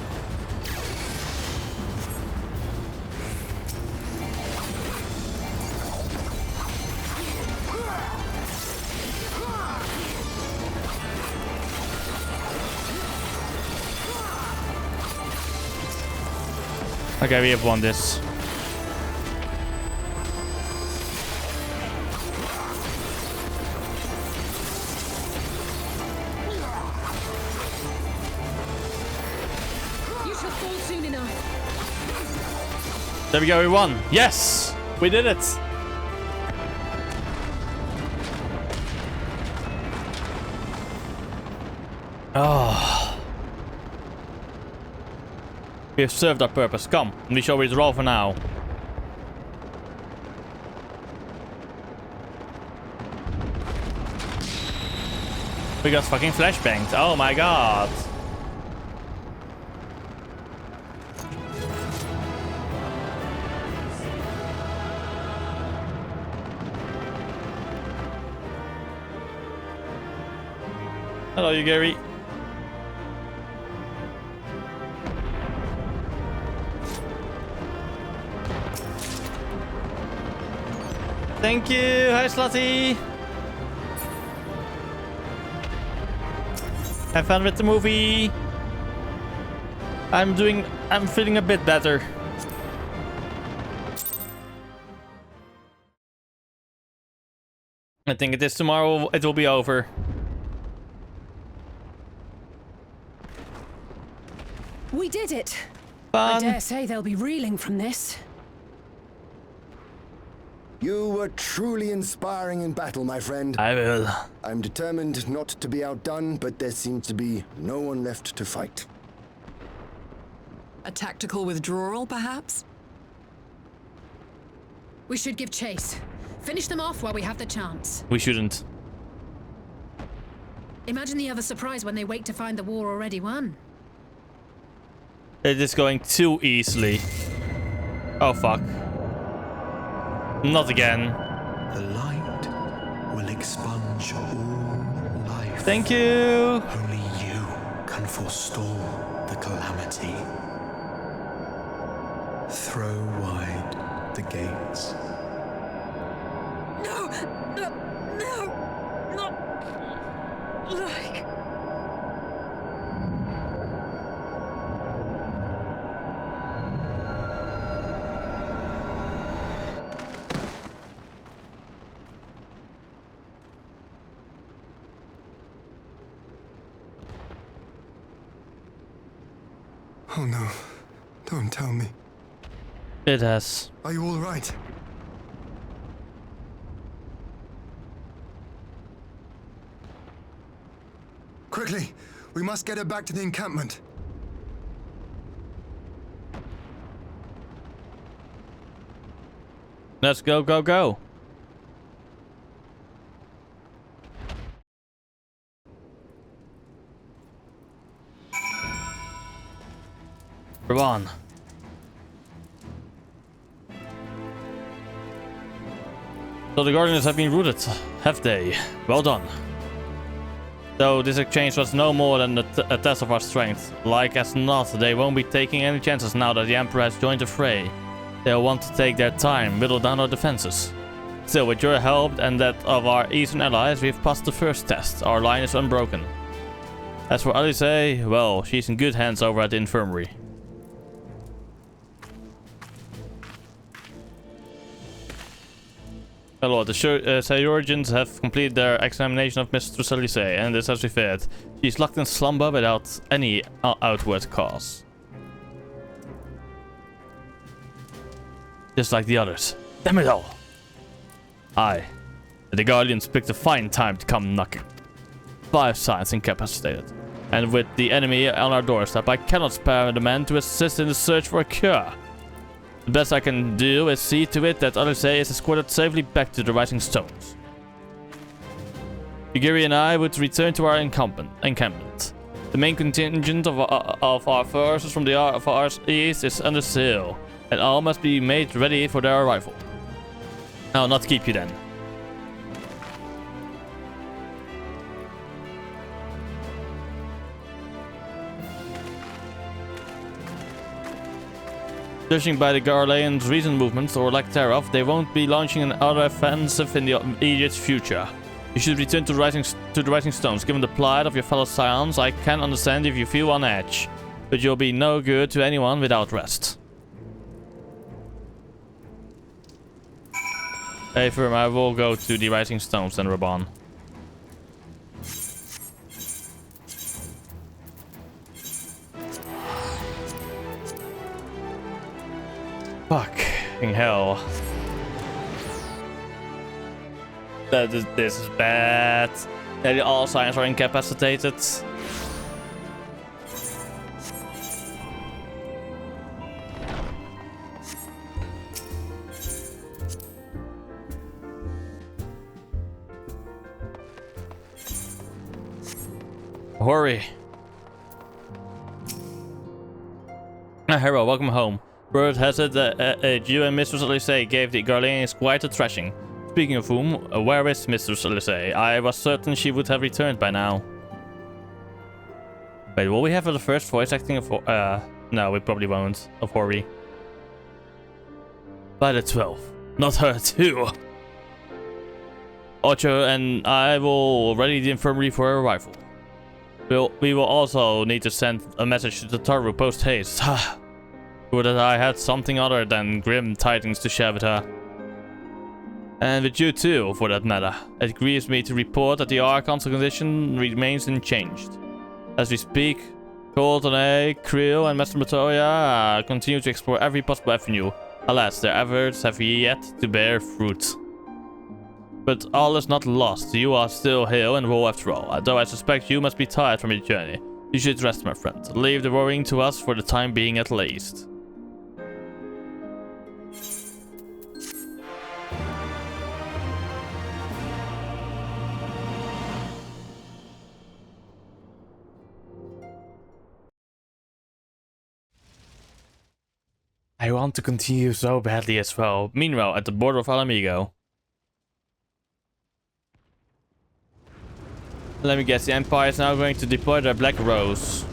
A: Okay, we have won this.
I: enough.
A: There we go, we won. Yes! We did it! Oh. We have served our purpose. Come, we shall withdraw for now. We got fucking flashbanged. Oh my god. Hello, you Gary. Thank you. Hi, Slutty. Have fun with the movie. I'm feeling a bit better. I think it is tomorrow. It will be over.
I: We did it.
A: Fun.
I: I dare say they'll be reeling from this.
G: You were truly inspiring in battle, my friend.
A: I will.
G: I'm determined not to be outdone, but there seems to be no one left to fight.
C: A tactical withdrawal, perhaps?
I: We should give chase. Finish them off while we have the chance.
A: We shouldn't.
I: Imagine the other surprise when they wake to find the war already won.
A: It is going too easily. Oh, fuck. Not again.
H: The light will expunge all life.
A: Thank you.
H: Only you can forestall the calamity. Throw wide the gates.
P: No! No! No! Not like...
G: Oh no. Don't tell me.
A: It has.
G: Are you all right? Quickly! We must get her back to the encampment.
A: Let's go, go, go. We're on. So the Guardians have been routed, have they? Well done. Though this exchange was no more than a test of our strength. Like as not, they won't be taking any chances now that the Emperor has joined the fray. They'll want to take their time, whittle down our defenses. Still, with your help and that of our eastern allies, we've passed the first test. Our line is unbroken. As for Alice, well, she's in good hands over at the infirmary. My lord, the Sayurgians have completed their examination of Mistress Alice, and this as we feared. She's locked in slumber without any outward cause. Just like the others. Damn it all! Aye. The Guardians picked a fine time to come knocking. 5 signs incapacitated. And with the enemy on our doorstep, I cannot spare the men to assist in the search for a cure. The best I can do is see to it that Alice is escorted safely back to the Rising Stones. Yugiri and I would return to our encampment. The main contingent of our forces from the far east is under sail, and all must be made ready for their arrival. I'll not keep you then. Judging by the Garleans' recent movements, or lack thereof, they won't be launching another offensive in the immediate future. You should return to the Rising Stones. Given the plight of your fellow Scions, I can understand if you feel on edge. But you'll be no good to anyone without rest. Hey, firm, I will go to the Rising Stones then, Raban. Fucking hell. This is bad. Nearly all signs are incapacitated. Hurry. Hero, welcome home. Word has it that you and Mistress Elise gave the Garleans quite a thrashing. Speaking of whom, where is Mistress Elise? I was certain she would have returned by now. Wait, will we have the first voice acting of... no, we probably won't. Of Hori. By the 12th. Not her too. Ocho and I will ready the infirmary for her arrival. We will also need to send a message to the Taru post haste. So that I had something other than grim tidings to share with her. And with you too, for that matter. It grieves me to report that the Archon's condition remains unchanged. As we speak, Colton, Creel, and Master Matoya continue to explore every possible avenue. Alas, their efforts have yet to bear fruit. But all is not lost. You are still hale and well after all. Though I suspect you must be tired from your journey. You should rest, my friend. Leave the worrying to us for the time being at least. I want to continue so badly as well. Meanwhile, at the border of Alamigo. Let me guess, the Empire is now going to deploy their Black Rose.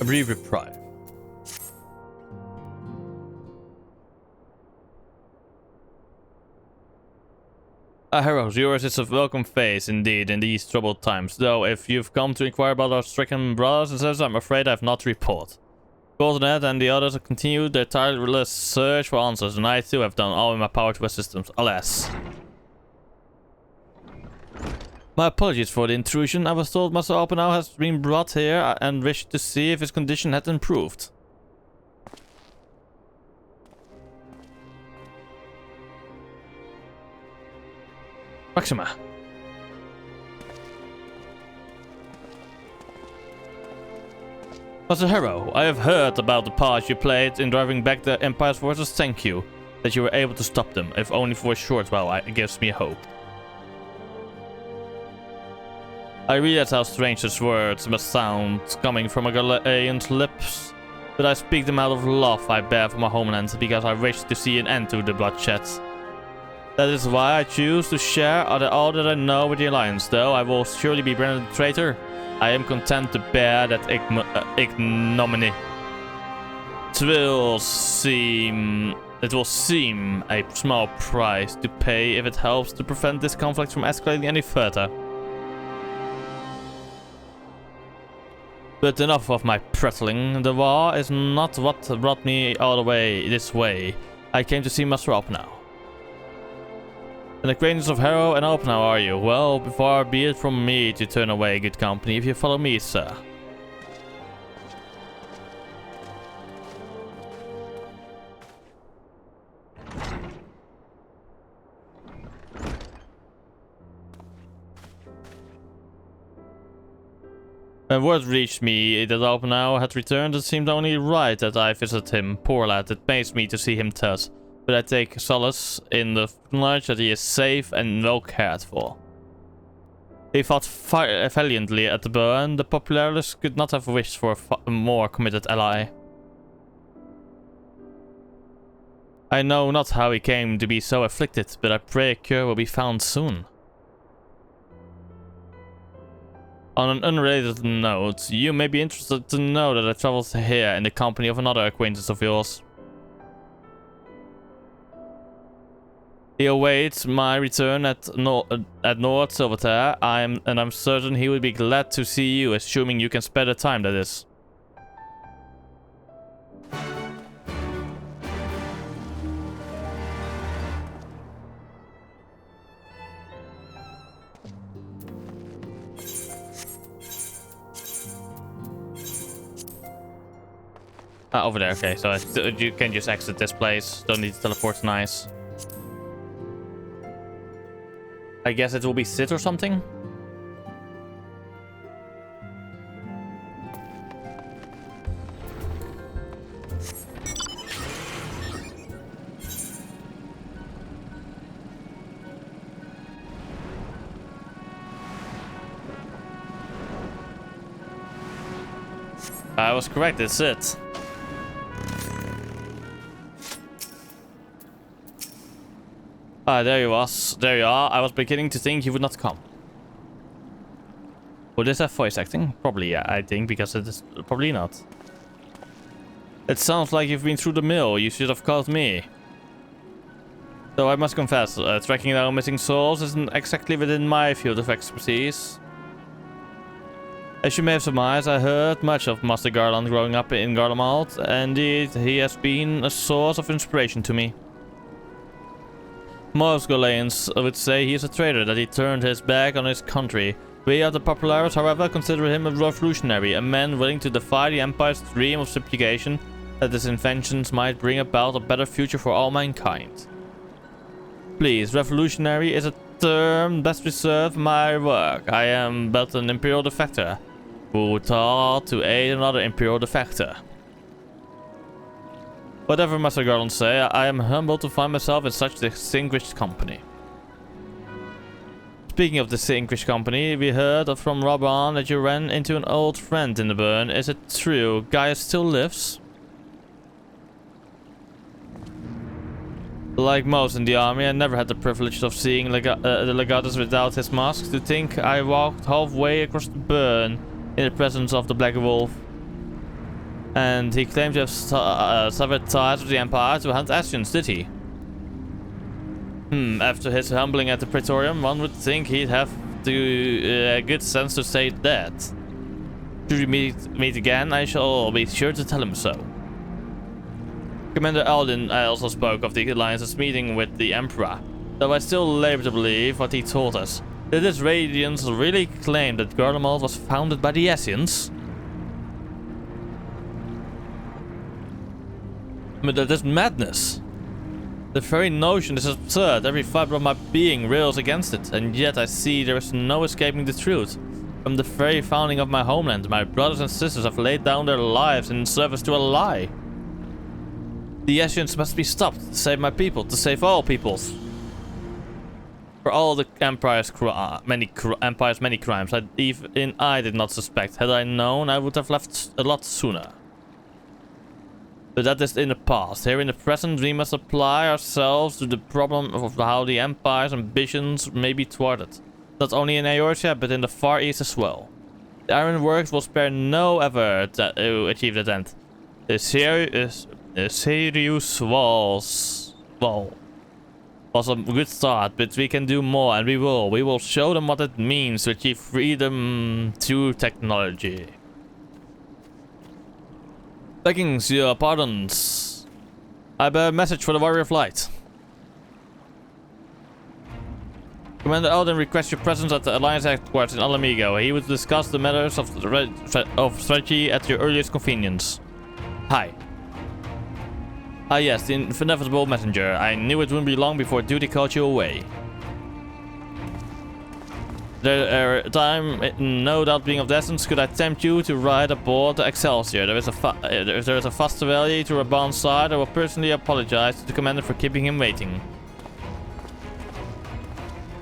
A: A brief reply. Heroes, yours is a welcome face indeed in these troubled times, though if you've come to inquire about our stricken brothers and sisters, I'm afraid I have not to report. Goldenet and the others have continued their tireless search for answers, and I too have done all in my power to assist them, alas. My apologies for the intrusion. I was told Master Alpenau has been brought here and wished to see if his condition had improved. Maxima. Master Hero, I have heard about the part you played in driving back the Empire's forces. Thank you that you were able to stop them, if only for a short while. It gives me hope. I realize how strange such words must sound coming from a Galilean's lips, but I speak them out of love I bear for my homeland because I wish to see an end to the bloodshed. That is why I choose to share all that I know with the Alliance, though I will surely be branded a traitor. I am content to bear that ignominy. It will seem a small price to pay if it helps to prevent this conflict from escalating any further. But enough of my prattling. The war is not what brought me all the way this way. I came to see Master Alpenau. An acquaintance of Harrow and Alpenau, are you? Well, far be it from me to turn away good company if you follow me, sir. When word reached me that Alpenau had returned, it seemed only right that I visit him. Poor lad, it pains me to see him thus, but I take solace in the knowledge that he is safe and well cared for. He fought valiantly at the burn. The populace could not have wished for a more committed ally. I know not how he came to be so afflicted, but I pray a cure will be found soon. On an unrelated note, you may be interested to know that I traveled here in the company of another acquaintance of yours. He awaits my return at North Silvertear. I'm certain he would be glad to see you, assuming you can spare the time, that is. Over there, okay, so you can just exit this place. Don't need to teleport, nice. I guess it will be sit or something? I was correct, it's it. Ah, there you was. There you are. I was beginning to think you would not come. Would this have voice acting? Probably, yeah, I think, because it is probably not. It sounds like you've been through the mill. You should have called me. Though I must confess, tracking down missing souls isn't exactly within my field of expertise. As you may have surmised, I heard much of Master Garland growing up in Garlemald. Indeed, he has been a source of inspiration to me. Most Golians would say he is a traitor, that he turned his back on his country. We of the Populares, however, consider him a revolutionary, a man willing to defy the Empire's dream of subjugation, that his inventions might bring about a better future for all mankind. Please, revolutionary is a term best reserved for my work. I am but an Imperial defector, who thought to aid another Imperial defector. Whatever Master Garland say, I am humbled to find myself in such distinguished company. Speaking of distinguished company, we heard from Robon that you ran into an old friend in the burn. Is it true? Gaius still lives? Like most in the army, I never had the privilege of seeing the Legatus without his mask. To think I walked halfway across the burn in the presence of the Black Wolf. And he claimed to have severed ties with the Empire to hunt Ascians, did he? After his humbling at the Praetorium, one would think he'd have the good sense to say that. Should we meet again, I shall be sure to tell him so. Commander Alden also spoke of the Alliance's meeting with the Emperor, though I still labor to believe what he told us. Did his Radiance really claim that Garlemald was founded by the Ascians? But that is madness. The very notion is absurd. Every fiber of my being rails against it, and yet I see there is no escaping the truth. From the very founding of my homeland, my brothers and sisters have laid down their lives in service to a lie. The Ascians must be stopped to save my people, to save all peoples. For all the Empire's many crimes, even I did not suspect. Had I known, I would have left a lot sooner. But that is in the past. Here in the present, we must apply ourselves to the problem of how the Empire's ambitions may be thwarted. Not only in Eorzea, but in the Far East as well. The Ironworks will spare no effort to achieve that end. The Sirius wall was a good start, but we can do more, and we will. We will show them what it means to achieve freedom through technology. Begging your pardons. I bear a message for the Warrior of Light. Commander Alden requests your presence at the Alliance headquarters in Alamigo. He would discuss the matters of strategy at your earliest convenience. Hi. Ah yes, the inevitable messenger. I knew it wouldn't be long before duty called you away. Time, no doubt being of the essence, could I tempt you to ride aboard the Excelsior? If there is a faster rally to Raban's side, I will personally apologize to the commander for keeping him waiting.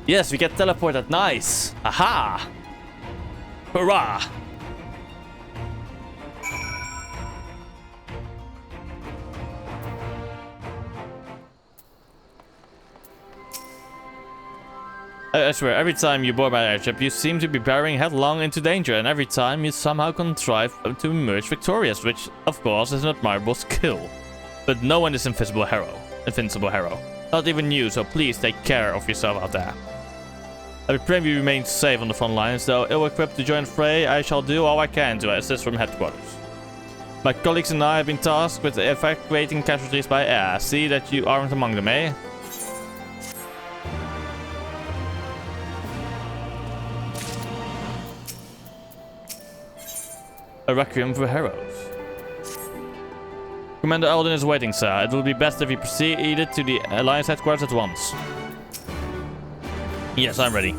A: Yes, we get teleported. Nice! Aha! Hurrah! I swear, every time you board my airship, you seem to be barreling headlong into danger, and every time you somehow contrive to emerge victorious, which, of course, is an admirable skill. But no one is invincible hero. Not even you, so please take care of yourself out there. I pray we remain safe on the front lines, though ill-equipped to join the fray, I shall do all I can to assist from headquarters. My colleagues and I have been tasked with evacuating casualties by air. See that you aren't among them, eh? A requiem for heroes. Commander Alden is waiting, sir. It will be best if you proceed to the Alliance headquarters at once. Yes, I'm ready.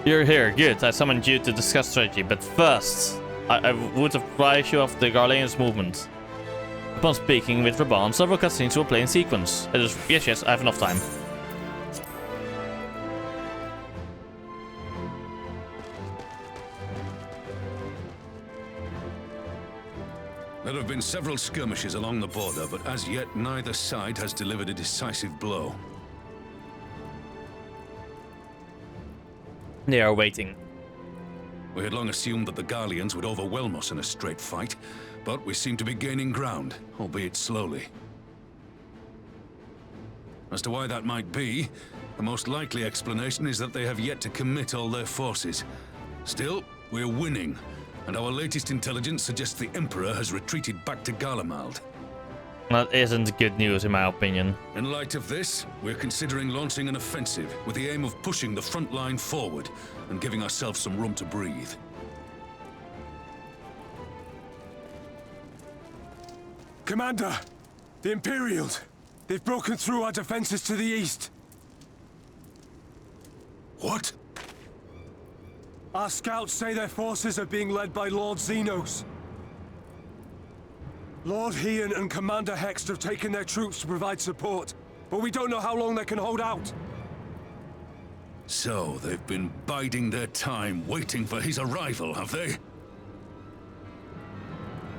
A: You're here, good. I summoned you to discuss strategy, but first, I would apprise you of the Garlean's movement. Upon speaking with Raban, several cutscenes will play in sequence. Yes, I have enough time.
E: There have been several skirmishes along the border, but as yet neither side has delivered a decisive blow.
A: They are waiting.
E: We had long assumed that the Garleans would overwhelm us in a straight fight, but we seem to be gaining ground, albeit slowly. As to why that might be, the most likely explanation is that they have yet to commit all their forces. Still, we're winning, and our latest intelligence suggests the Emperor has retreated back to Garlemald.
A: That isn't good news, in my opinion.
E: In light of this, we're considering launching an offensive with the aim of pushing the front line forward and giving ourselves some room to breathe.
R: Commander, the Imperials. They've broken through our defenses to the east.
E: What?
R: Our scouts say their forces are being led by Lord Xenos. Lord Heian and Commander Hext have taken their troops to provide support, but we don't know how long they can hold out.
E: So, they've been biding their time, waiting for his arrival, have they?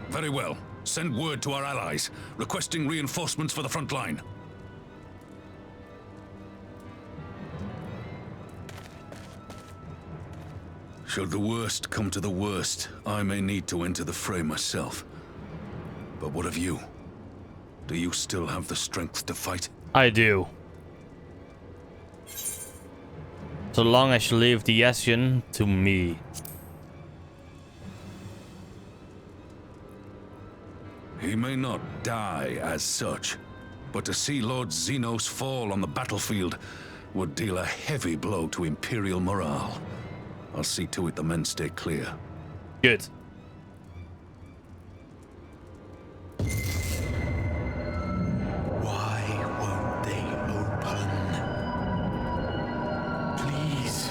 E: Very well. Send word to our allies, requesting reinforcements for the front line. Should the worst come to the worst, I may need to enter the fray myself. But what of you? Do you still have the strength to fight?
A: I do. So long as you leave the Ascian to me.
E: He may not die as such, but to see Lord Xenos fall on the battlefield would deal a heavy blow to Imperial morale. I'll see to it the men stay clear.
A: Good.
R: Why won't they open? Please,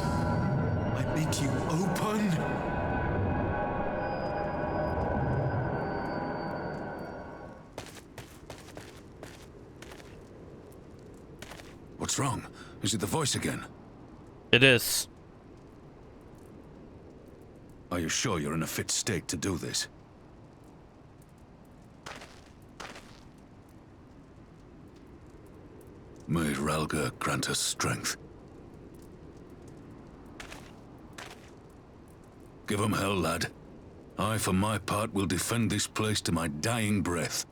R: I bid you open.
E: What's wrong? Is it the voice again?
A: It is.
E: Are you sure you're in a fit state to do this? May Ralga grant us strength. Give 'em hell, lad. I, for my part, will defend this place to my dying breath.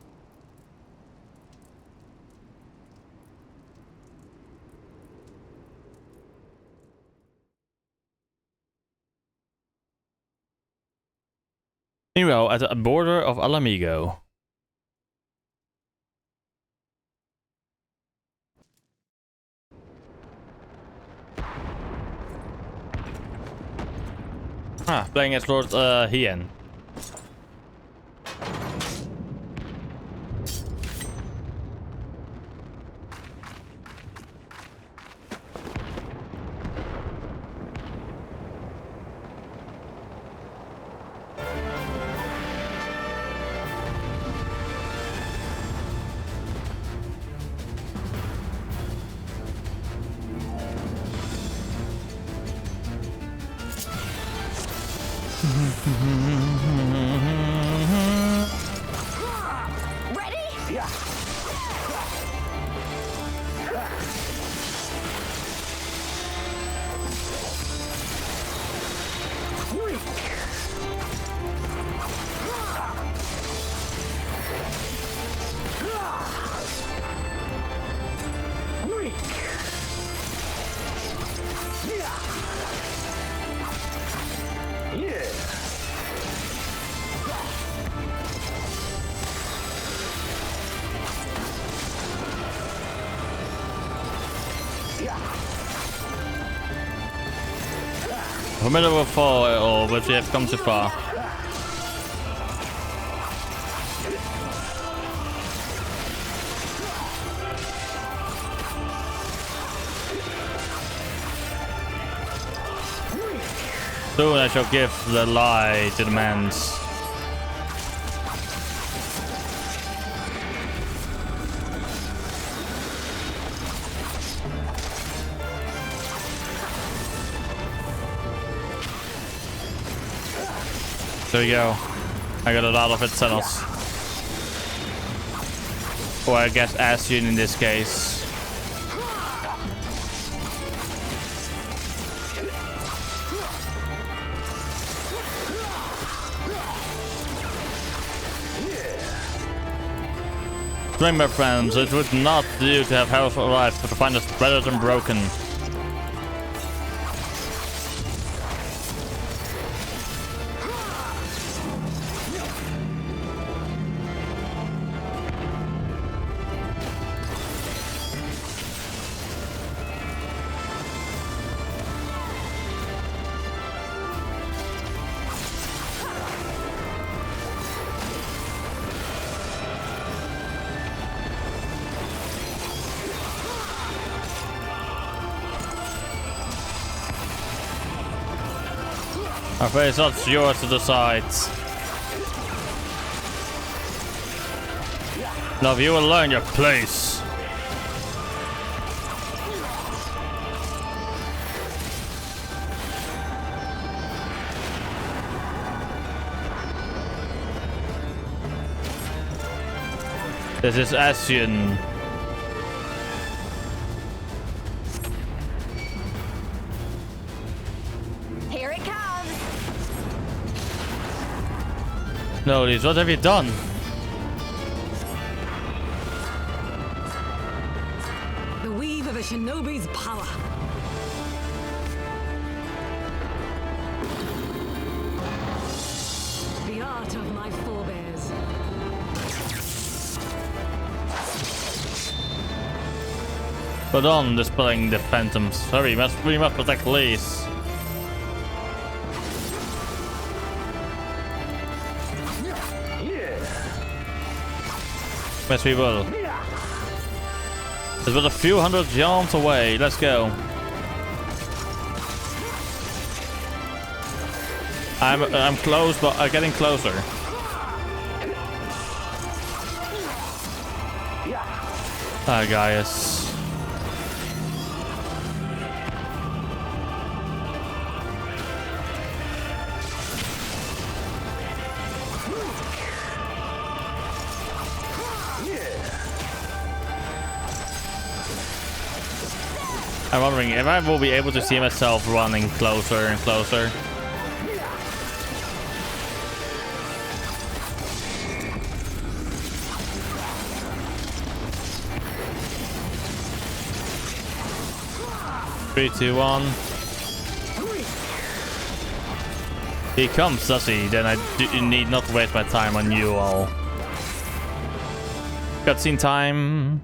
A: Meanwhile, at the border of Alamigo. Playing as Lord Heian.
T: Ready? Yeah.
A: Formidable foil, but we have come too far. Soon I shall give the lie to the man's. There we go. I got it out of its tunnels. Or I guess Ascian in this case. Remember, friends, it would not do to have health alive, but to find us better than broken. Our fate is not yours to decide. Now you will learn your place. This is Ascian.
L: Here it comes.
A: No, Liz, what have you done?
N: The weave of a shinobi's power. The art of my forebears.
A: Put on dispelling the phantoms. Hurry, we must protect Liz. Yes, we will. It's but a few hundred yards away. Let's go. I'm close, but I'm getting closer. Ah, Gaius. I'm wondering if I will be able to see myself running closer and closer. Three, two, one. He comes, does he? Then I need not waste my time on you all. Cutscene time.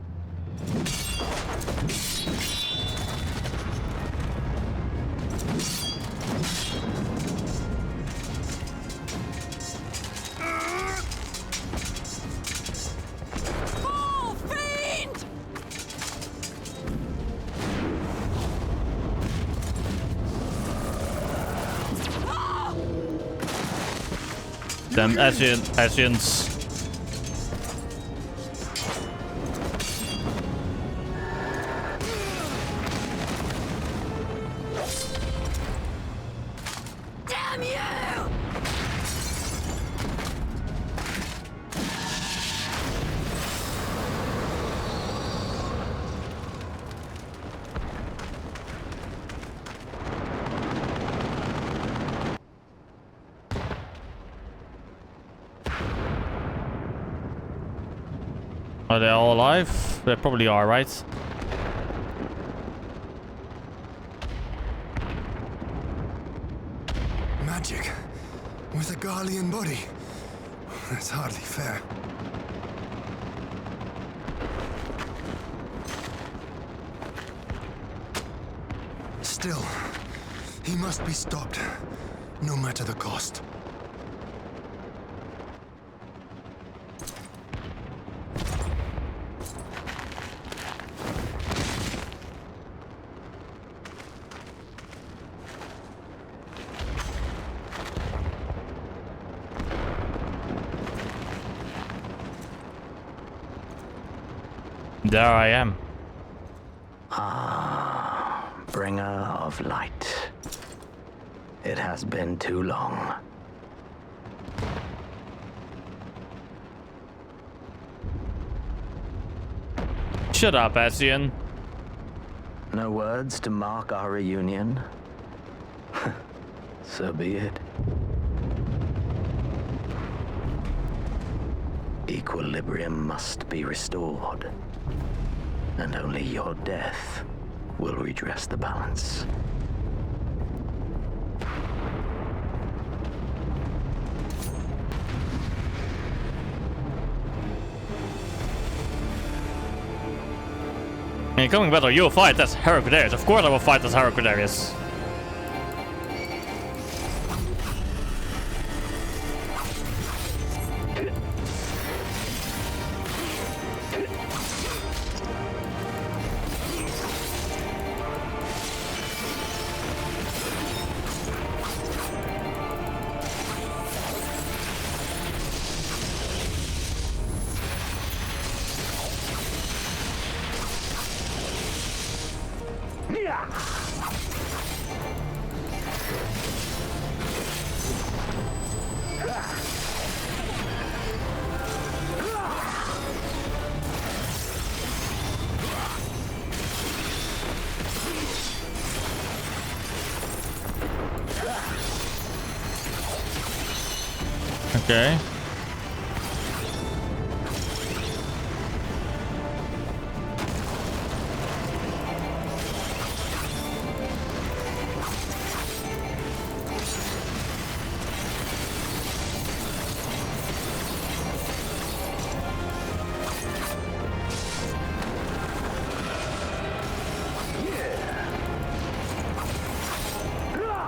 A: Them Ascians.
T: Damn you!
A: Are they all alive? They probably are, right?
G: Magic with a Garlean body. That's hardly fair. Still, he must be stopped, no matter the cost.
A: There I am.
M: Ah, bringer of light. It has been too long.
A: Shut up, Asian.
M: No words to mark our reunion? So be it. Equilibrium must be restored, and only your death will redress the balance.
A: And coming battle, you'll fight as Heracudarius. Of course I will fight as Heracudarius. Okay.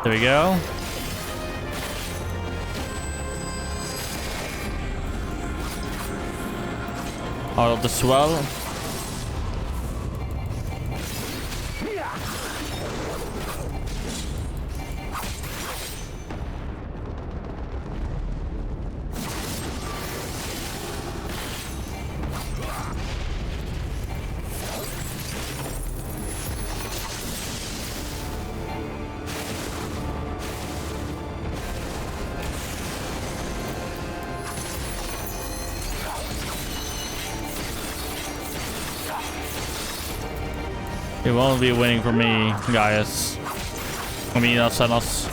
A: There we go. Out of the swell. It won't be winning for me, guys. I mean, Senos.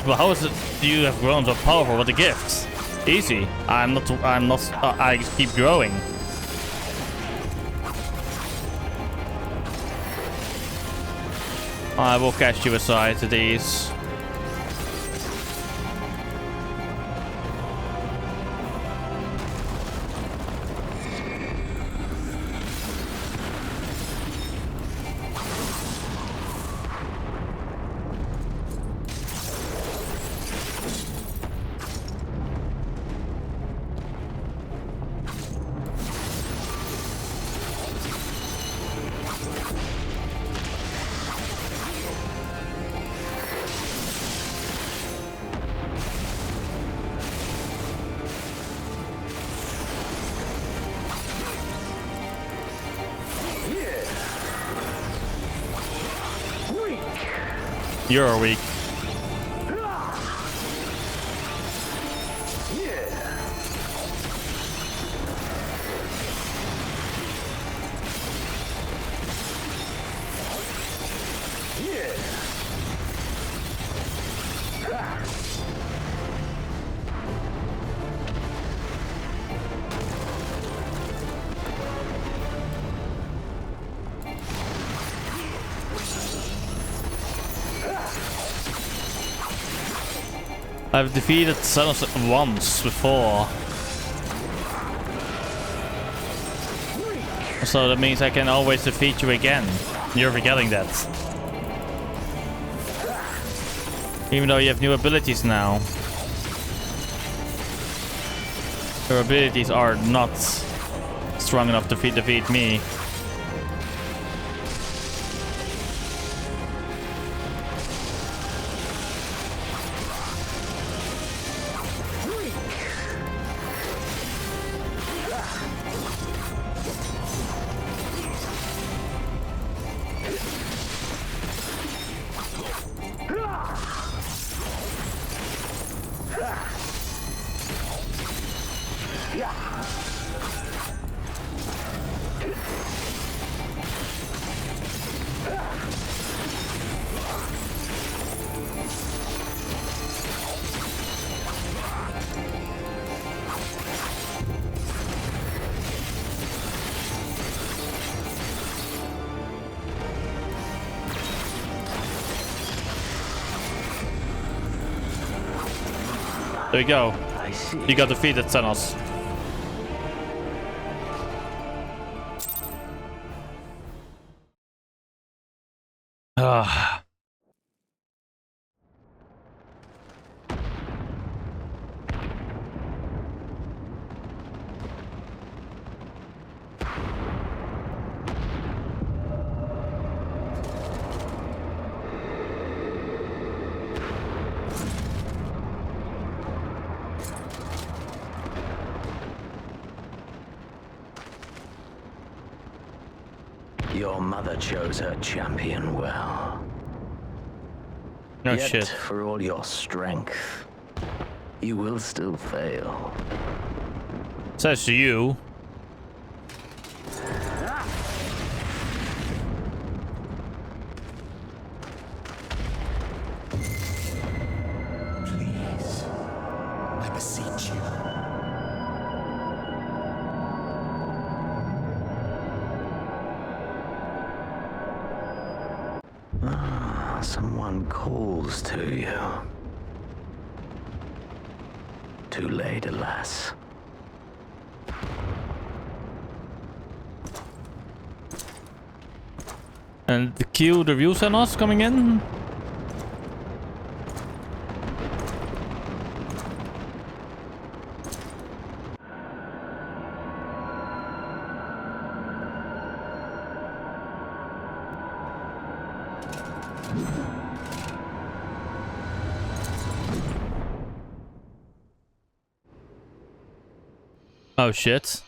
A: But how is it you have grown so powerful with the gifts? Easy. I keep growing. I will cast you aside to these. You're weak. I've defeated Thanos once before. So that means I can always defeat you again. You're forgetting that. Even though you have new abilities now. Your abilities are not strong enough to defeat me. There you go. You got defeated, Thanos. Ah.
M: Your mother chose her champion well.
A: No
M: Yet,
A: shit.
M: For all your strength, you will still fail.
A: Says to you.
O: Please, I beseech you.
M: Someone calls to you. Too late, alas.
A: And the Q, the views are not coming in. Oh shit.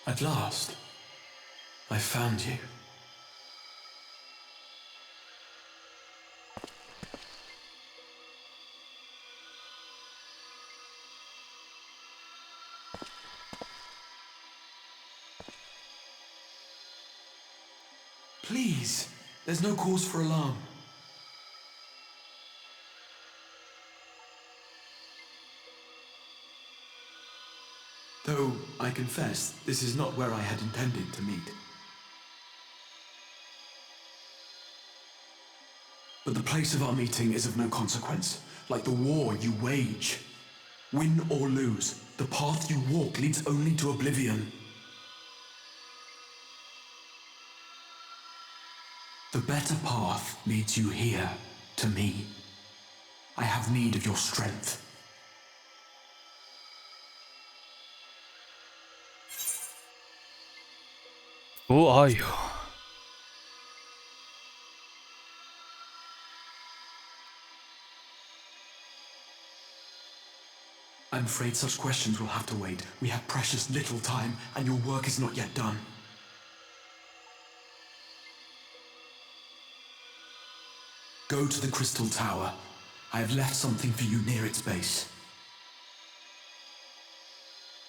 K: At last, I found you. Please, there's no cause for alarm. Though, I confess, this is not where I had intended to meet. But the place of our meeting is of no consequence, like the war you wage. Win or lose, the path you walk leads only to oblivion. The better path leads you here, to me. I have need of your strength.
A: Who are you?
K: I'm afraid such questions will have to wait. We have precious little time, and your work is not yet done. Go to the Crystal Tower. I have left something for you near its base.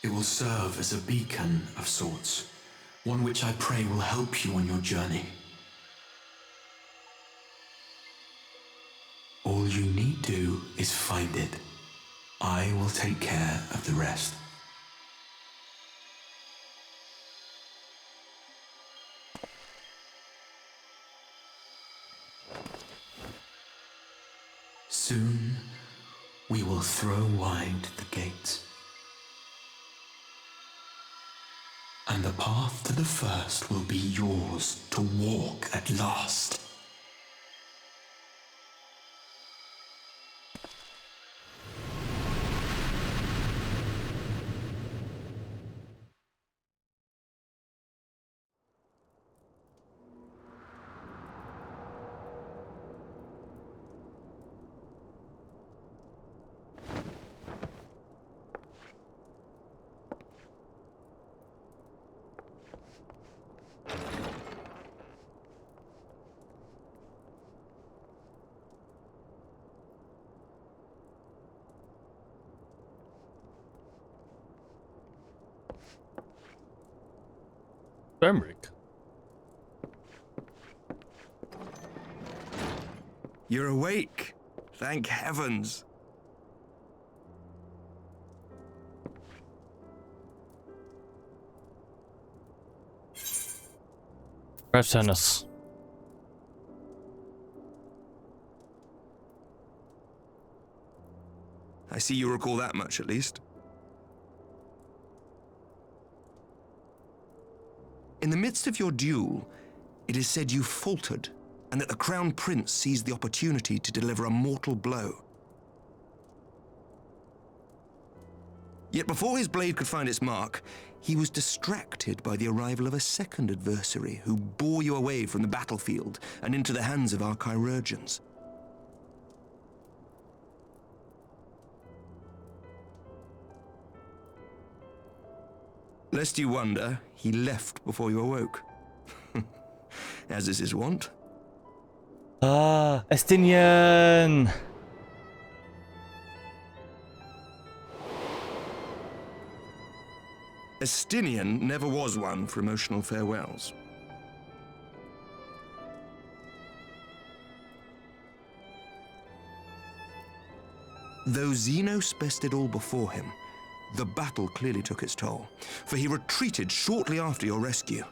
K: It will serve as a beacon of sorts, one which I pray will help you on your journey. All you need do is find it. I will take care of the rest. Soon, we will throw wide the gates. And the path to the first will be yours to walk at last.
A: Turmeric.
H: You're awake. Thank heavens.
A: Tennis.
H: I see you recall that much, at least. In the midst of your duel, it is said you faltered, and that the Crown Prince seized the opportunity to deliver a mortal blow. Yet before his blade could find its mark, he was distracted by the arrival of a second adversary who bore you away from the battlefield and into the hands of our chirurgeons. Lest you wonder, he left before you awoke. As is his wont.
A: Ah, Estinian!
H: Estinian never was one for emotional farewells. Though Xenos bested all before him, the battle clearly took its toll, for he retreated shortly after your rescue.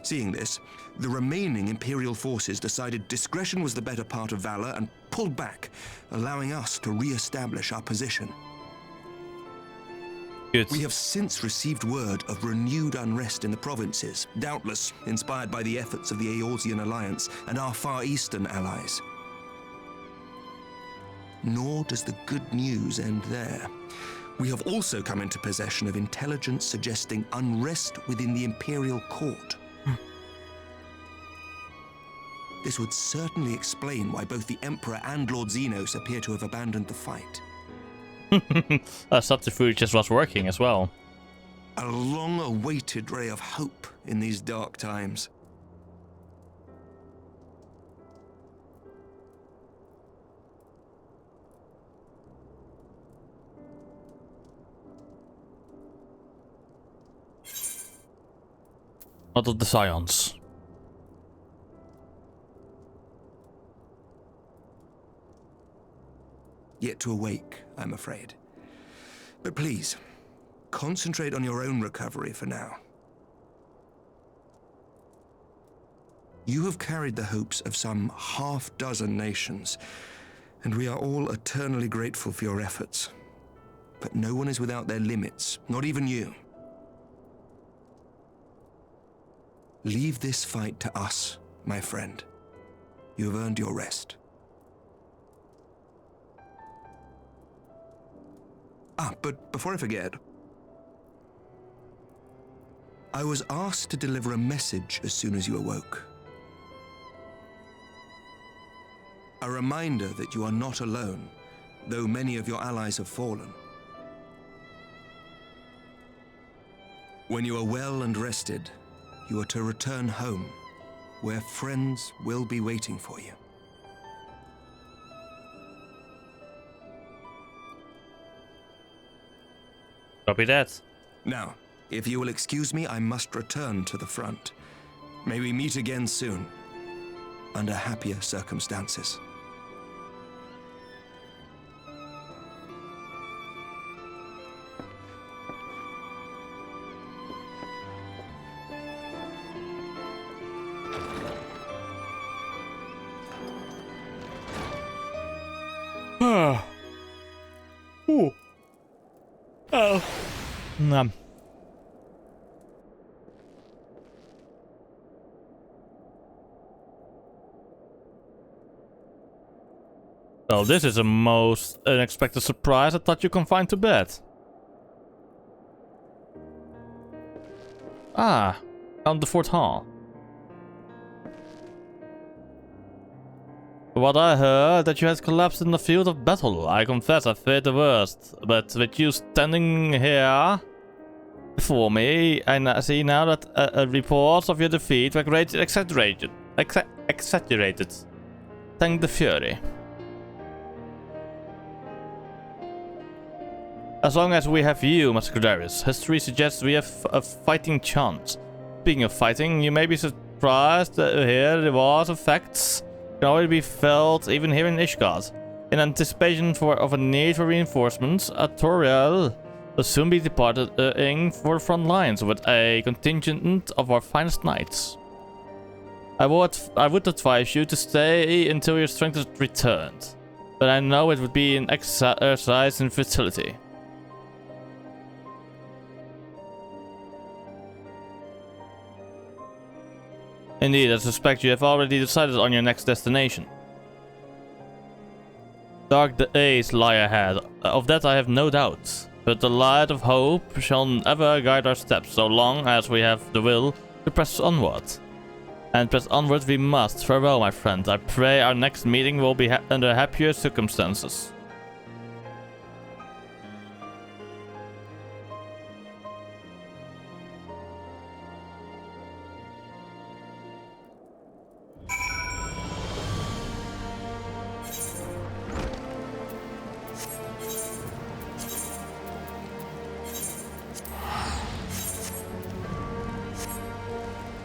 H: Seeing this, the remaining Imperial forces decided discretion was the better part of valor and pulled back, allowing us to re-establish our position.
A: Good.
H: We have since received word of renewed unrest in the provinces, doubtless inspired by the efforts of the Eorzean Alliance and our Far Eastern allies. Nor does the good news end there. We have also come into possession of intelligence suggesting unrest within the Imperial Court. This would certainly explain why both the Emperor and Lord Xenos appear to have abandoned the fight.
A: Subterfuge just was working as well.
H: A long-awaited ray of hope in these dark times.
A: What of the Scions?
H: Yet to awake, I'm afraid. But please, concentrate on your own recovery for now. You have carried the hopes of some half-dozen nations, and we are all eternally grateful for your efforts. But no one is without their limits, not even you. Leave this fight to us, my friend. You have earned your rest. But before I forget, I was asked to deliver a message as soon as you awoke. A reminder that you are not alone, though many of your allies have fallen. When you are well and rested, you are to return home, where friends will be waiting for you.
A: Copy that.
H: Now, if you will excuse me, I must return to the front. May we meet again soon, under happier circumstances.
A: Ooh. Oh. No. Oh, this is a most unexpected surprise. I thought you confined to bed. Ah, on the Fort Hall. What I heard, that you had collapsed in the field of battle. I confess I feared the worst, but with you standing here before me, I see now that reports of your defeat were greatly exaggerated. Thank the Fury. As long as we have you, Master Darius, history suggests we have a fighting chance. Speaking of fighting, you may be surprised to hear the wars of facts can already be felt even here in Ishgard. In anticipation of a need for reinforcements, Artoriel will soon be departing for the front lines with a contingent of our finest knights. I would advise you to stay until your strength is returned, but I know it would be an exercise in futility. Indeed, I suspect you have already decided on your next destination. Dark days lie ahead, of that I have no doubt. But the light of hope shall ever guide our steps, so long as we have the will to press onward. And press onward we must. Farewell, my friend. I pray our next meeting will be under happier circumstances.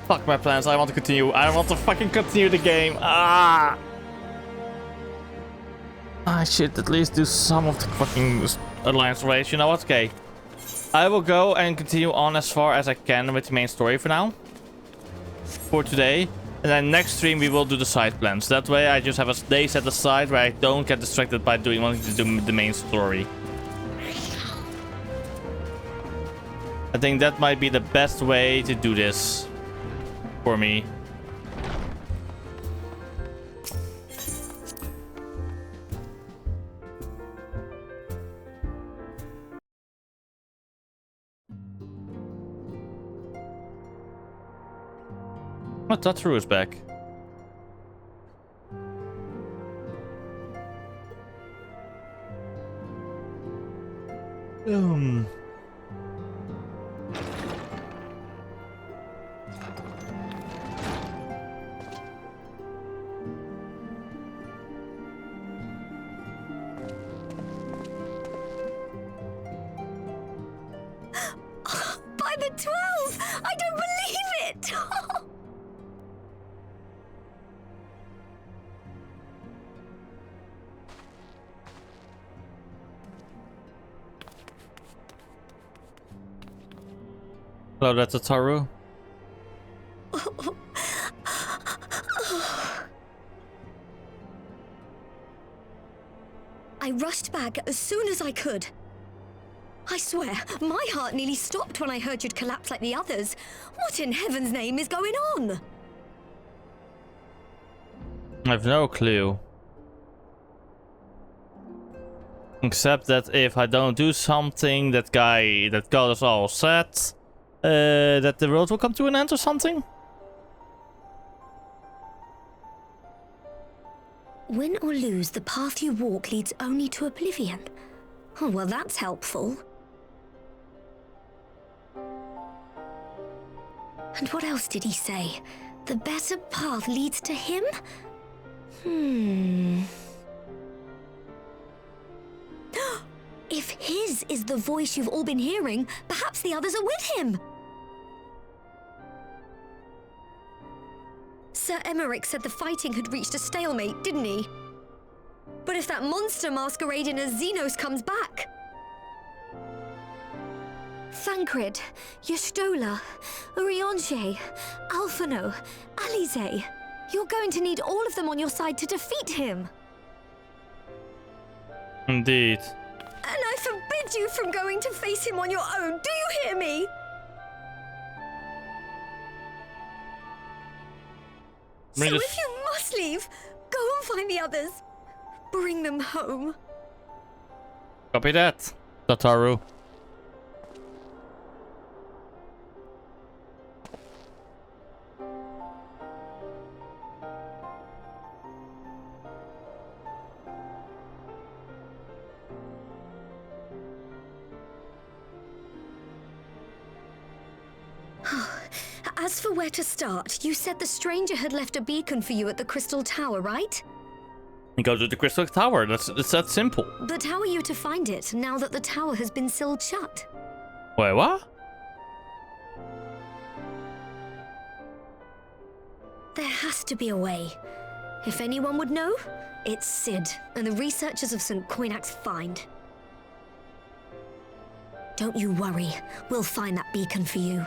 A: Fuck my plans, I want to continue. I want to fucking continue the game. Ah! I should at least do some of the fucking alliance race. You know what? Okay. I will go and continue on as far as I can with the main story for now. For today. And then next stream we will do the side plans. That way I just have a day set aside where I don't get distracted by wanting to do the main story. I think that might be the best way to do this. For me. What, that through is back.
D: By the 12! I don't believe it!
A: Hello, that's a Taru.
D: I rushed back as soon as I could. I swear, my heart nearly stopped when I heard you'd collapse like the others. What in heaven's name is going on?
A: I've no clue. Except that if I don't do something, that got us all set, that the world will come to an end or something?
D: Win or lose, the path you walk leads only to oblivion. Oh, well, that's helpful. And what else did he say? The better path leads to him? If his is the voice you've all been hearing, perhaps the others are with him. Sir Emmerich said the fighting had reached a stalemate, didn't he? But if that monster masquerading as Xenos comes back... Thancred, Y'shtola, Urianger, Alphino, Alize. You're going to need all of them on your side to defeat him.
A: Indeed.
D: And I forbid you from going to face him on your own. Do you hear me? So if you must leave, go and find the others. Bring them home.
A: Copy that, Tataru.
D: As for where to start, you said the stranger had left a beacon for you at the Crystal Tower, right?
A: You go to the Crystal Tower, it's that simple.
D: But how are you to find it, now that the tower has been sealed shut?
A: Wait, what?
D: There has to be a way. If anyone would know, it's Sid and the researchers of St. Coinac's find. Don't you worry, we'll find that beacon for you.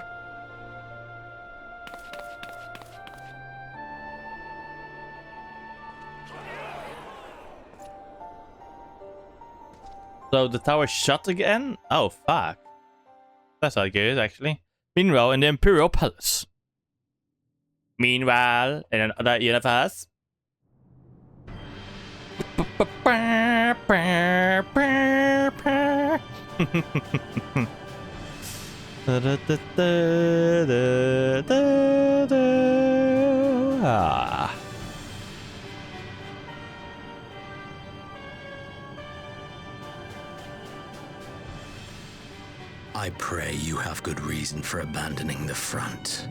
A: So the tower's shut again? Oh, fuck. That's not good, actually. Meanwhile, in the Imperial Palace. Meanwhile, in another universe. Ah.
M: I pray you have good reason for abandoning the front.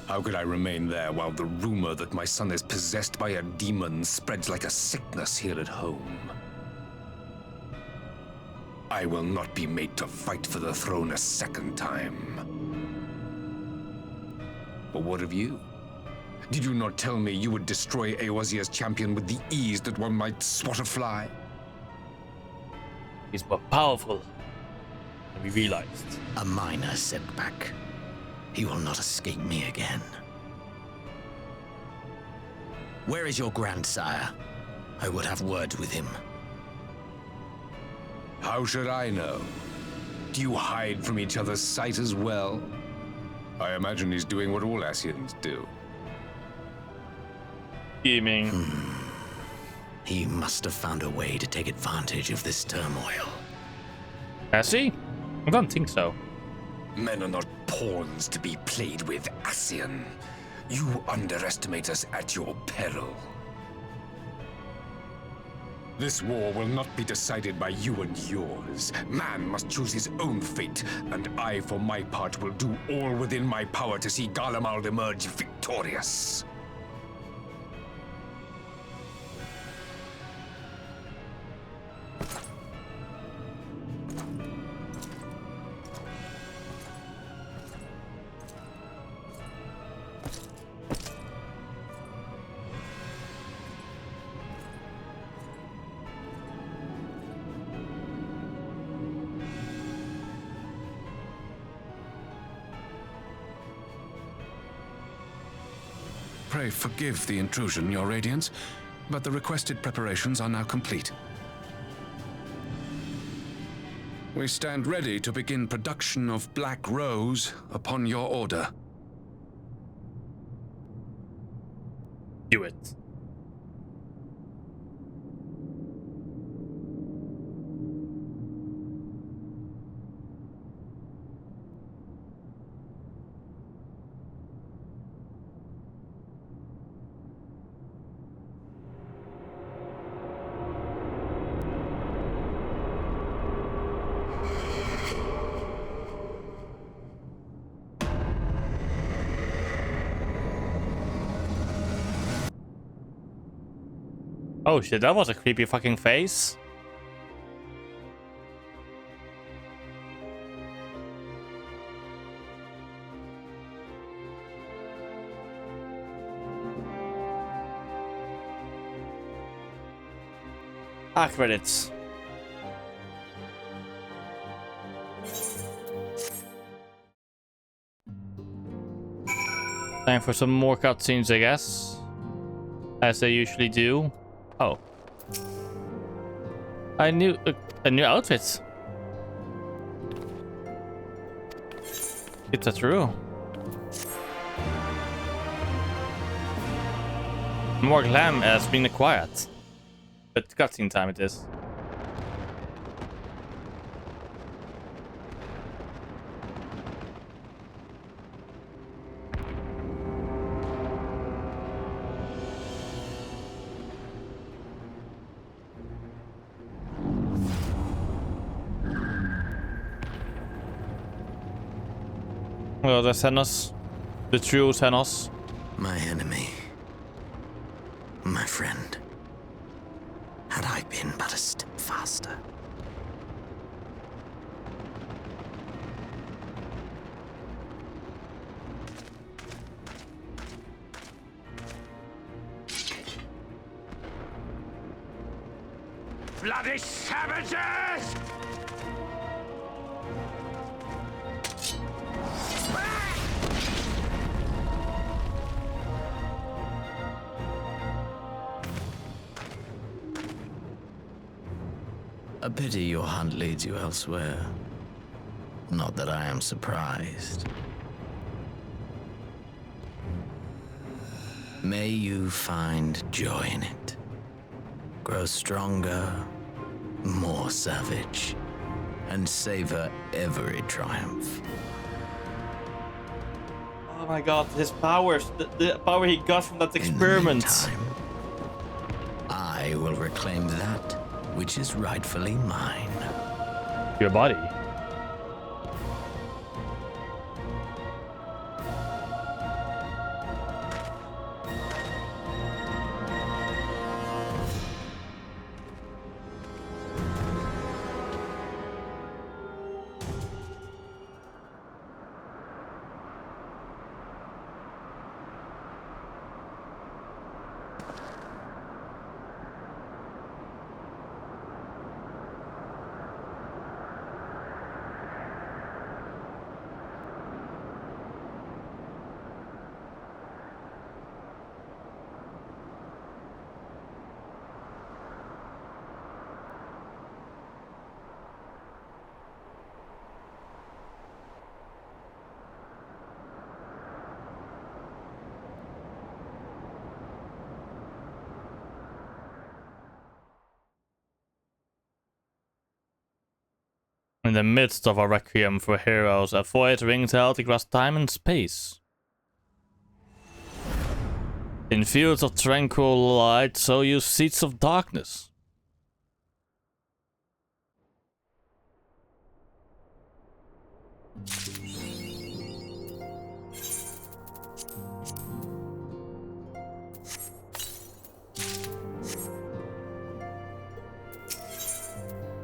V: How could I remain there while the rumor that my son is possessed by a demon spreads like a sickness here at home? I will not be made to fight for the throne a second time. But what of you? Did you not tell me you would destroy Eorzea's champion with the ease that one might swat a fly?
A: He's more powerful than we realized.
M: A minor setback. He will not escape me again. Where is your grandsire? I would have words with him.
V: How should I know? Do you hide from each other's sight as well? I imagine he's doing what all Ascians do.
A: Scheming.
M: He must have found a way to take advantage of this turmoil.
A: Has he? I don't think so.
V: Men are not pawns to be played with, Ascian. You underestimate us at your peril. This war will not be decided by you and yours. Man must choose his own fate, and I, for my part, will do all within my power to see Garlemald emerge victorious.
E: Pray forgive the intrusion, Your Radiance, but the requested preparations are now complete. We stand ready to begin production of Black Rose upon your order.
A: Do it. Oh shit, that was a creepy fucking face. Credits. Time for some more cutscenes, I guess. As they usually do. Oh. A new outfit. Is that true? More glam has been acquired. But cutscene time it is. Well, the Xenos. The true Xenos.
M: My enemy. My friend. Had I been but a step faster.
V: Bloody savages!
M: A pity your hunt leads you elsewhere. Not that I am surprised. May you find joy in it. Grow stronger, more savage, and savor every triumph.
A: Oh my god, his powers. The power he got from that experiment.
M: In the meantime, I will reclaim that which is rightfully mine.
A: Your body. In the midst of a requiem for heroes, a void rings out across time and space. In fields of tranquil light, sow you seeds of darkness.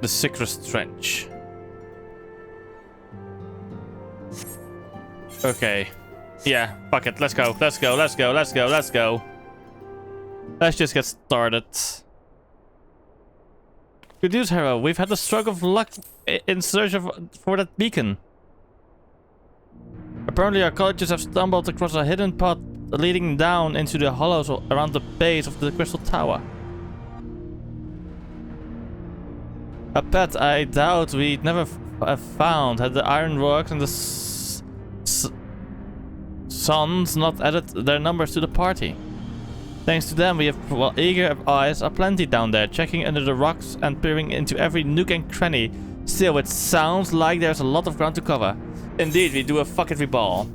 A: The Sickest Trench. Okay. Yeah, fuck it. Let's go. Let's go. Let's go. Let's go. Let's go. Let's just get started. Good news, hero. We've had a stroke of luck in search for that beacon. Apparently our colleges have stumbled across a hidden path leading down into the hollows around the base of the Crystal Tower. A path I doubt we'd never have found had the ironworks and the Sons not added their numbers to the party. Thanks to them, we have eager eyes aplenty down there, checking under the rocks and peering into every nook and cranny. Still, it sounds like there's a lot of ground to cover. Indeed, we do a fuck every ball.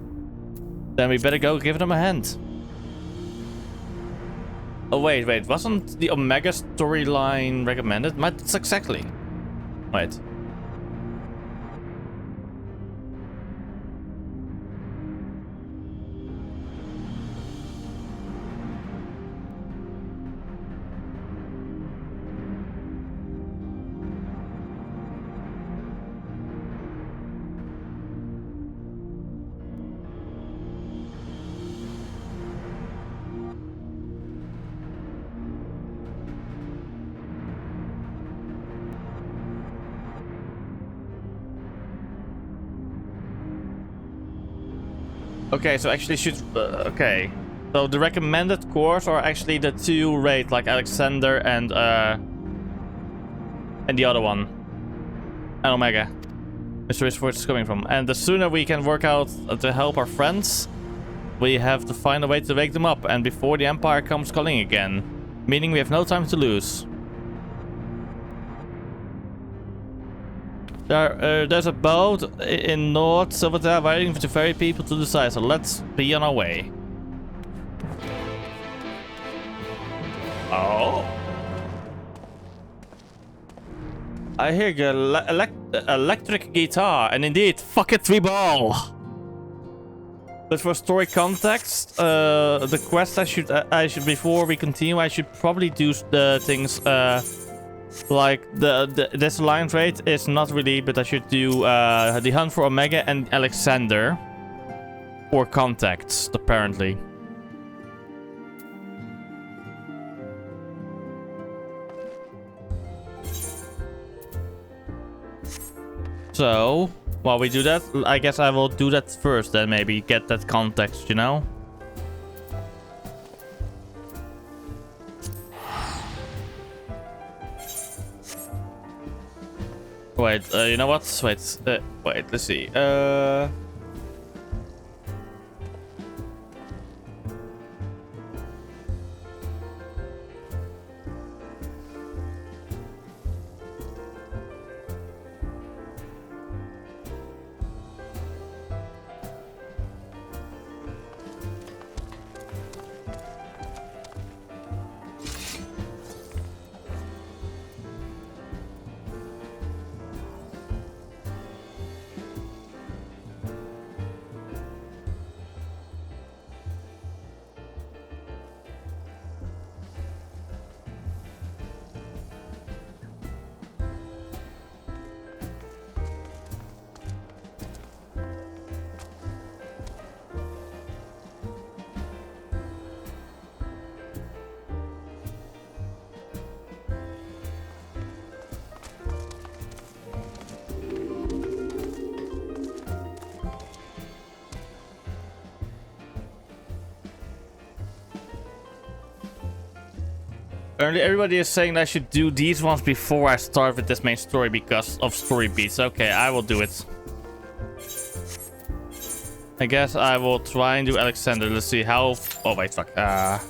A: Then we better go give them a hand. Oh wait, wasn't the Omega storyline recommended? That's exactly. Wait. Okay, so actually should... okay. So the recommended course are actually the 2 raid, like Alexander and the other one. And Omega. Mr. Is where it's coming from. And the sooner we can work out to help our friends, we have to find a way to wake them up, and before the Empire comes calling again. Meaning we have no time to lose. There's a boat in North Silvertail waiting for the ferry people to decide, so let's be on our way. Oh. I hear electric guitar, and indeed, fuck it, we ball. But for story context, the quest I should before we continue, I should probably do the things like this line rate is not really, but I should do the hunt for Omega and Alexander for context, apparently. So, while we do that, I guess I will do that first, then maybe get that context, you know? Wait, you know what? Wait, let's see. Apparently everybody is saying that I should do these ones before I start with this main story because of story beats. Okay, I will do it. I guess I will try and do Alexander. Let's see how... Oh, wait, fuck. How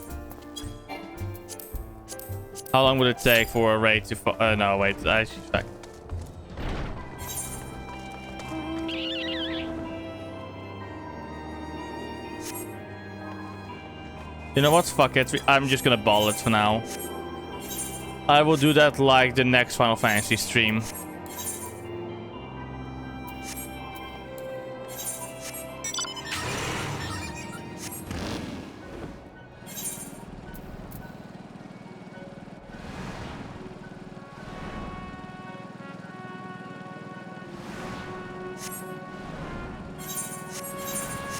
A: long would it take for a raid to... no, wait. I should check. You know what? Fuck it. I'm just gonna ball it for now. I will do that like the next Final Fantasy stream.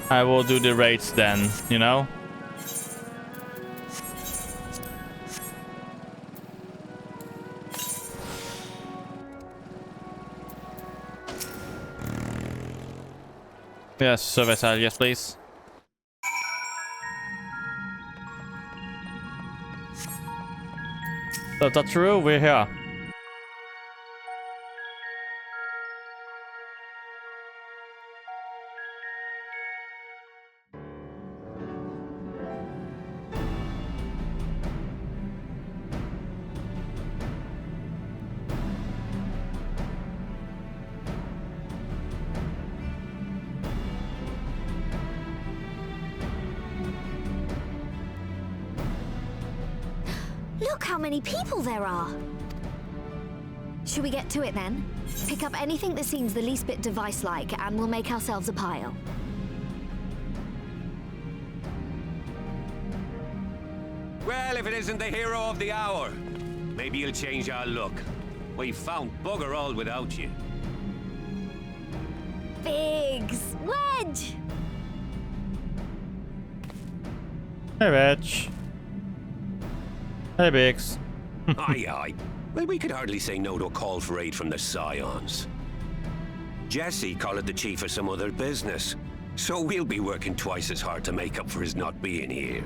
A: I will do the raids then, you know? Yes, service side, yes, please. So that's true, we're here.
Q: Look how many people there are! Should we get to it then? Pick up anything that seems the least bit device-like, and we'll make ourselves a pile.
S: Well, if it isn't the hero of the hour, maybe you'll change our look. We've found bugger all without you.
Q: Biggs! Wedge!
A: Hey, Wedge. Hey, Biggs.
V: Aye, aye. Well, we could hardly say no to a call for aid from the Scions. Jesse called the chief for some other business,
S: So we'll be working twice as hard to make up for his not being here.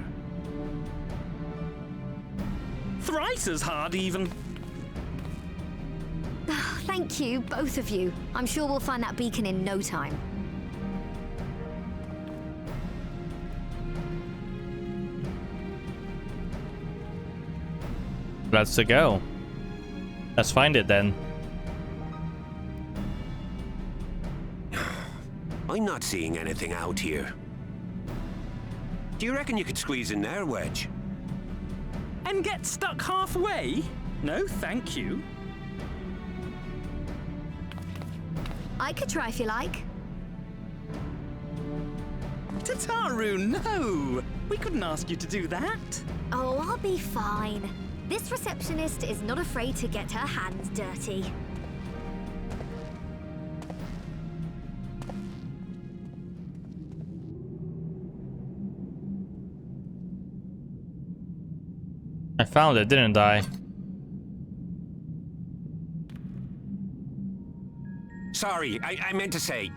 B: Thrice as hard, even.
Q: Thank you, both of you. I'm sure we'll find that beacon in no time.
A: Let's go. Let's find it then.
S: I'm not seeing anything out here. Do you reckon you could squeeze in there, Wedge?
B: And get stuck halfway? No, thank you.
Q: I could try if you like.
B: Tataru, no! We couldn't ask you to do that.
Q: Oh, I'll be fine. This receptionist is not afraid to get her hands dirty.
A: I found it, didn't I?
S: Sorry, I meant to say,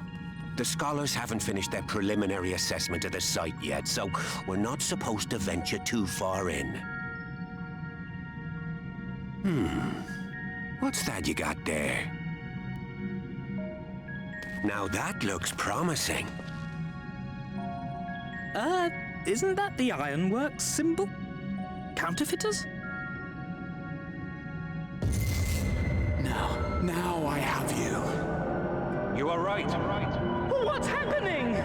S: the scholars haven't finished their preliminary assessment of the site yet, so we're not supposed to venture too far in. What's that you got there? Now that looks promising.
B: Isn't that the Ironworks symbol? Counterfeiters?
K: Now I have you.
S: You are right.
B: What's happening?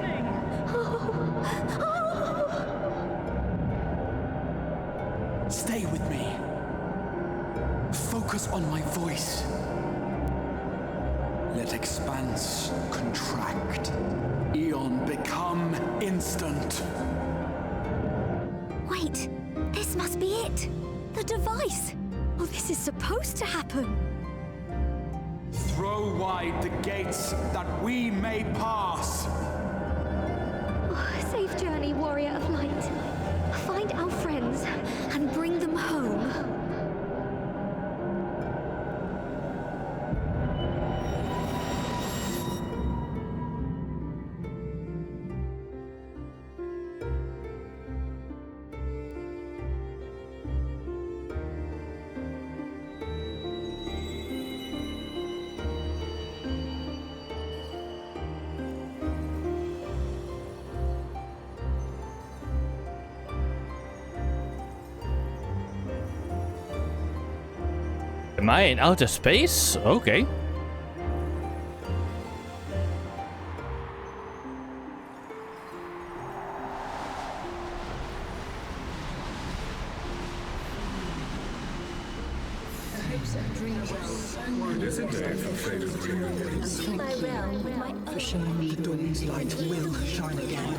K: Stay with me. Focus on my voice. Let expanse contract. Eon become instant.
Q: Wait, this must be it. The device. Oh, this is supposed to happen.
K: Throw wide the gates that we may pass.
Q: Oh, safe journey, warrior of light. Find our friends and bring them home.
A: Am I in outer space? Okay.
J: For showing me the dawn's light will shine again.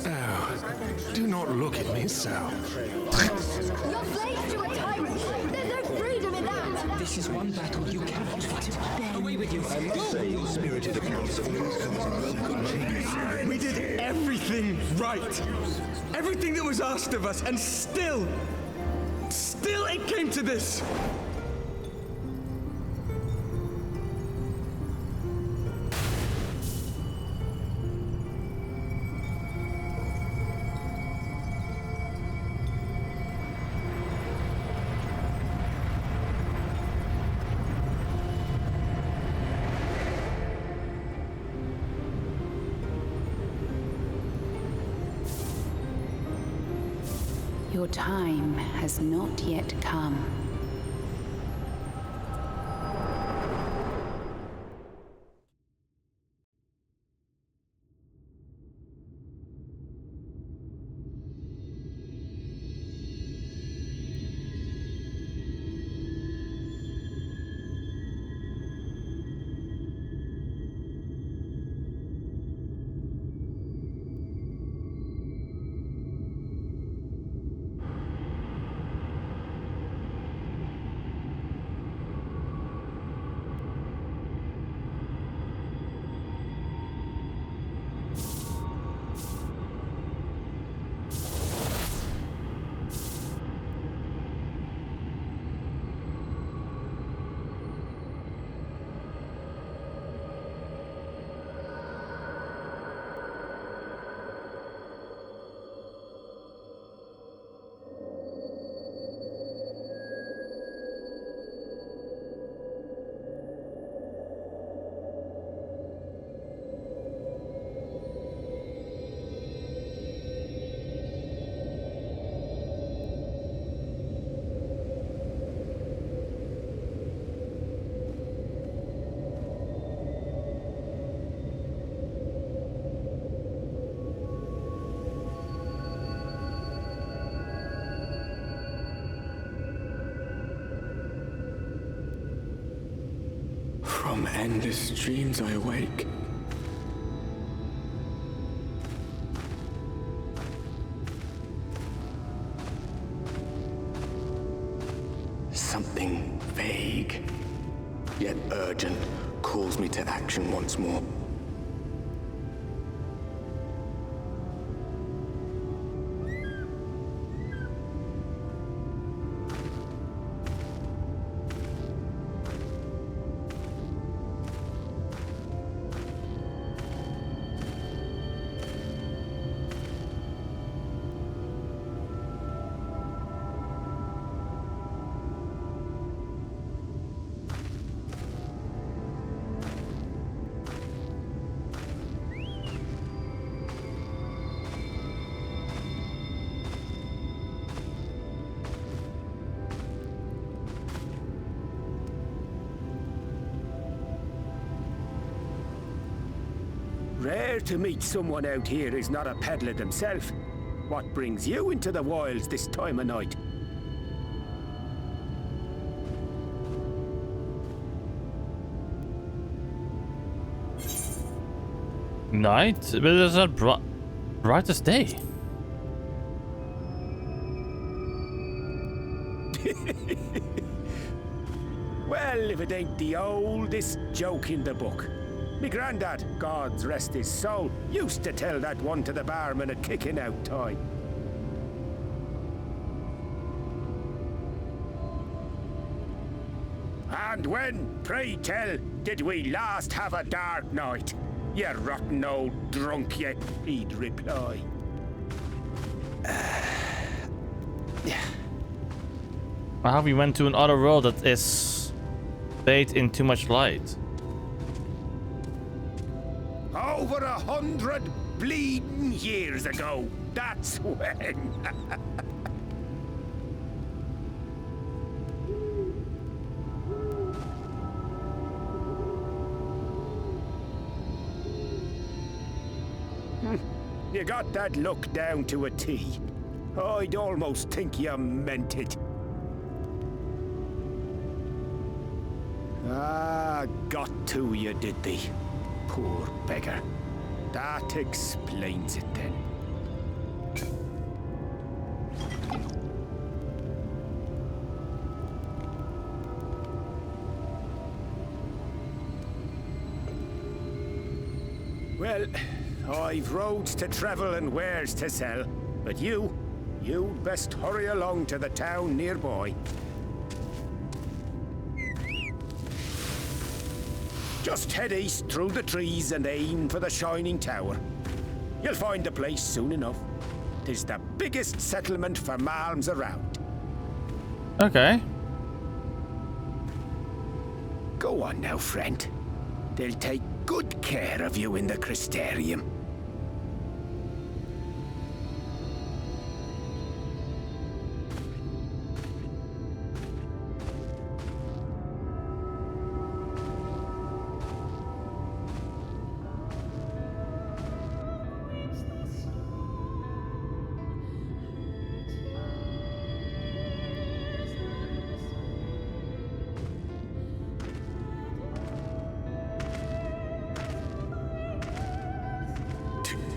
E: Oh, do not look at me so.
T: You're slaves to a tyrant! There's no freedom in that!
J: This is one battle you cannot fight. Away with you.
E: I must say, your spirited accounts of
W: We did everything right. Everything that was asked of us, and still it came to this.
F: Your time has not yet come.
K: From endless dreams I awake. Something vague, yet urgent, calls me to action once more.
V: Rare to meet someone out here who's not a peddler themselves. What brings you into the wilds this time of night?
A: Night? But it's not bright as day.
V: Well, if it ain't the oldest joke in the book. Me granddad, God's rest his soul, used to tell that one to the barman at kicking out time. And when, pray tell, did we last have a dark night? You rotten old drunk, you, he'd reply.
A: How we went to another world that is bathed in too much light.
V: Over 100 bleeding years ago, that's when. You got that look down to a T. I'd almost think you meant it. Ah, got to you, did they? Poor beggar. That explains it then. Well, I've roads to travel and wares to sell, but you'd best hurry along to the town nearby. Just head east through the trees and aim for the Shining Tower. You'll find the place soon enough. 'Tis the biggest settlement for malms around.
A: Okay.
V: Go on now, friend. They'll take good care of you in the Crystarium.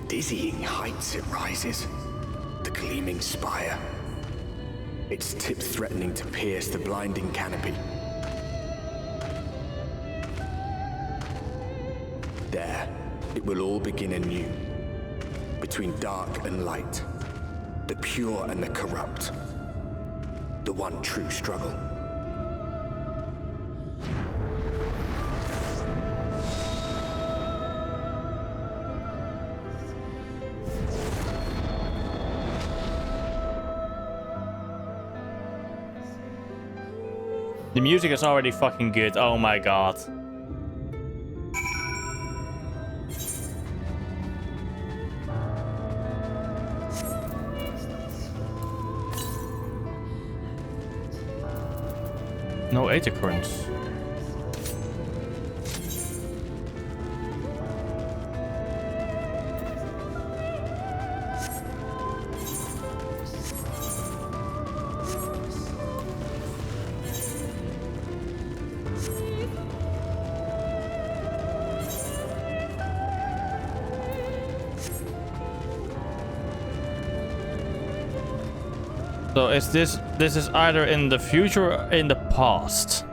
K: Dizzying heights it rises, the gleaming spire, its tip threatening to pierce the blinding canopy. There, it will all begin anew, between dark and light, the pure and the corrupt, the one true struggle.
A: The music is already fucking good. Oh my god. No acorns. So is this is either in the future or in the past?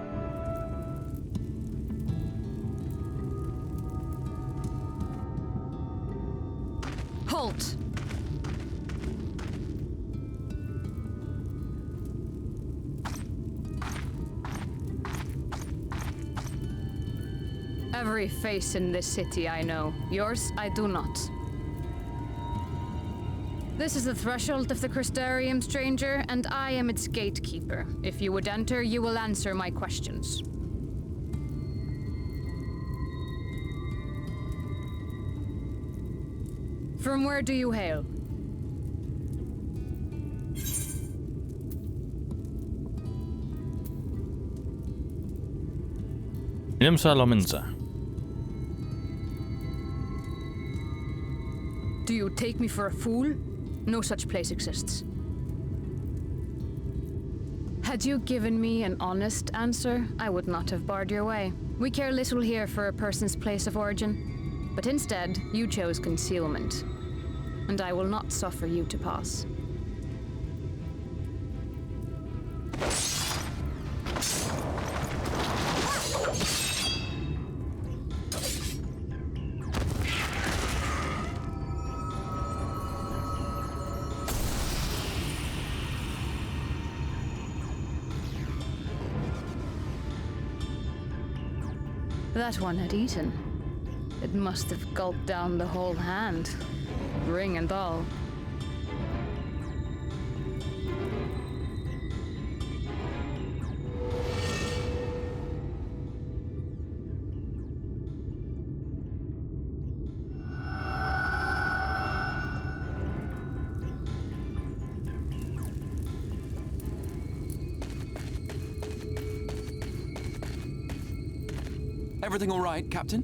F: Halt! Every face in this city I know. Yours, I do not. This is the threshold of the Crystarium, stranger, and I am its gatekeeper. If you would enter, you will answer my questions. From where do you hail?
A: Lominsa.
F: Do you take me for a fool? No such place exists. Had you given me an honest answer, I would not have barred your way. We care little here for a person's place of origin. But instead, you chose concealment. And I will not suffer you to pass. That one had eaten. It must have gulped down the whole hand, ring and all.
C: Everything all right, Captain?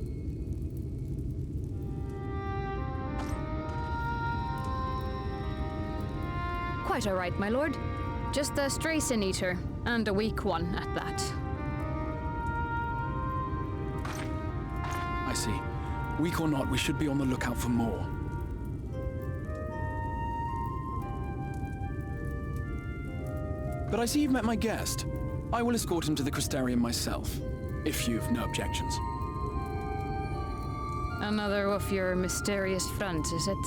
F: Quite all right, my lord. Just a stray sin eater, and a weak one at that.
C: I see. Weak or not, we should be on the lookout for more. But I see you've met my guest. I will escort him to the Crystarium myself, if you've no objections.
F: Another of your mysterious friends, is it?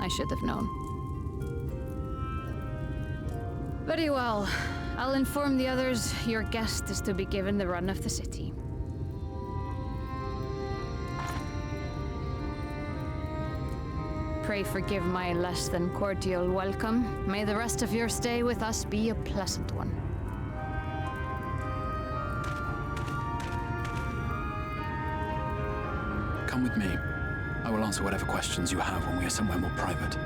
F: I should have known. Very well. I'll inform the others your guest is to be given the run of the city. Pray forgive my less than cordial welcome. May the rest of your stay with us be a pleasant one.
C: Come with me. I will answer whatever questions you have when we are somewhere more private.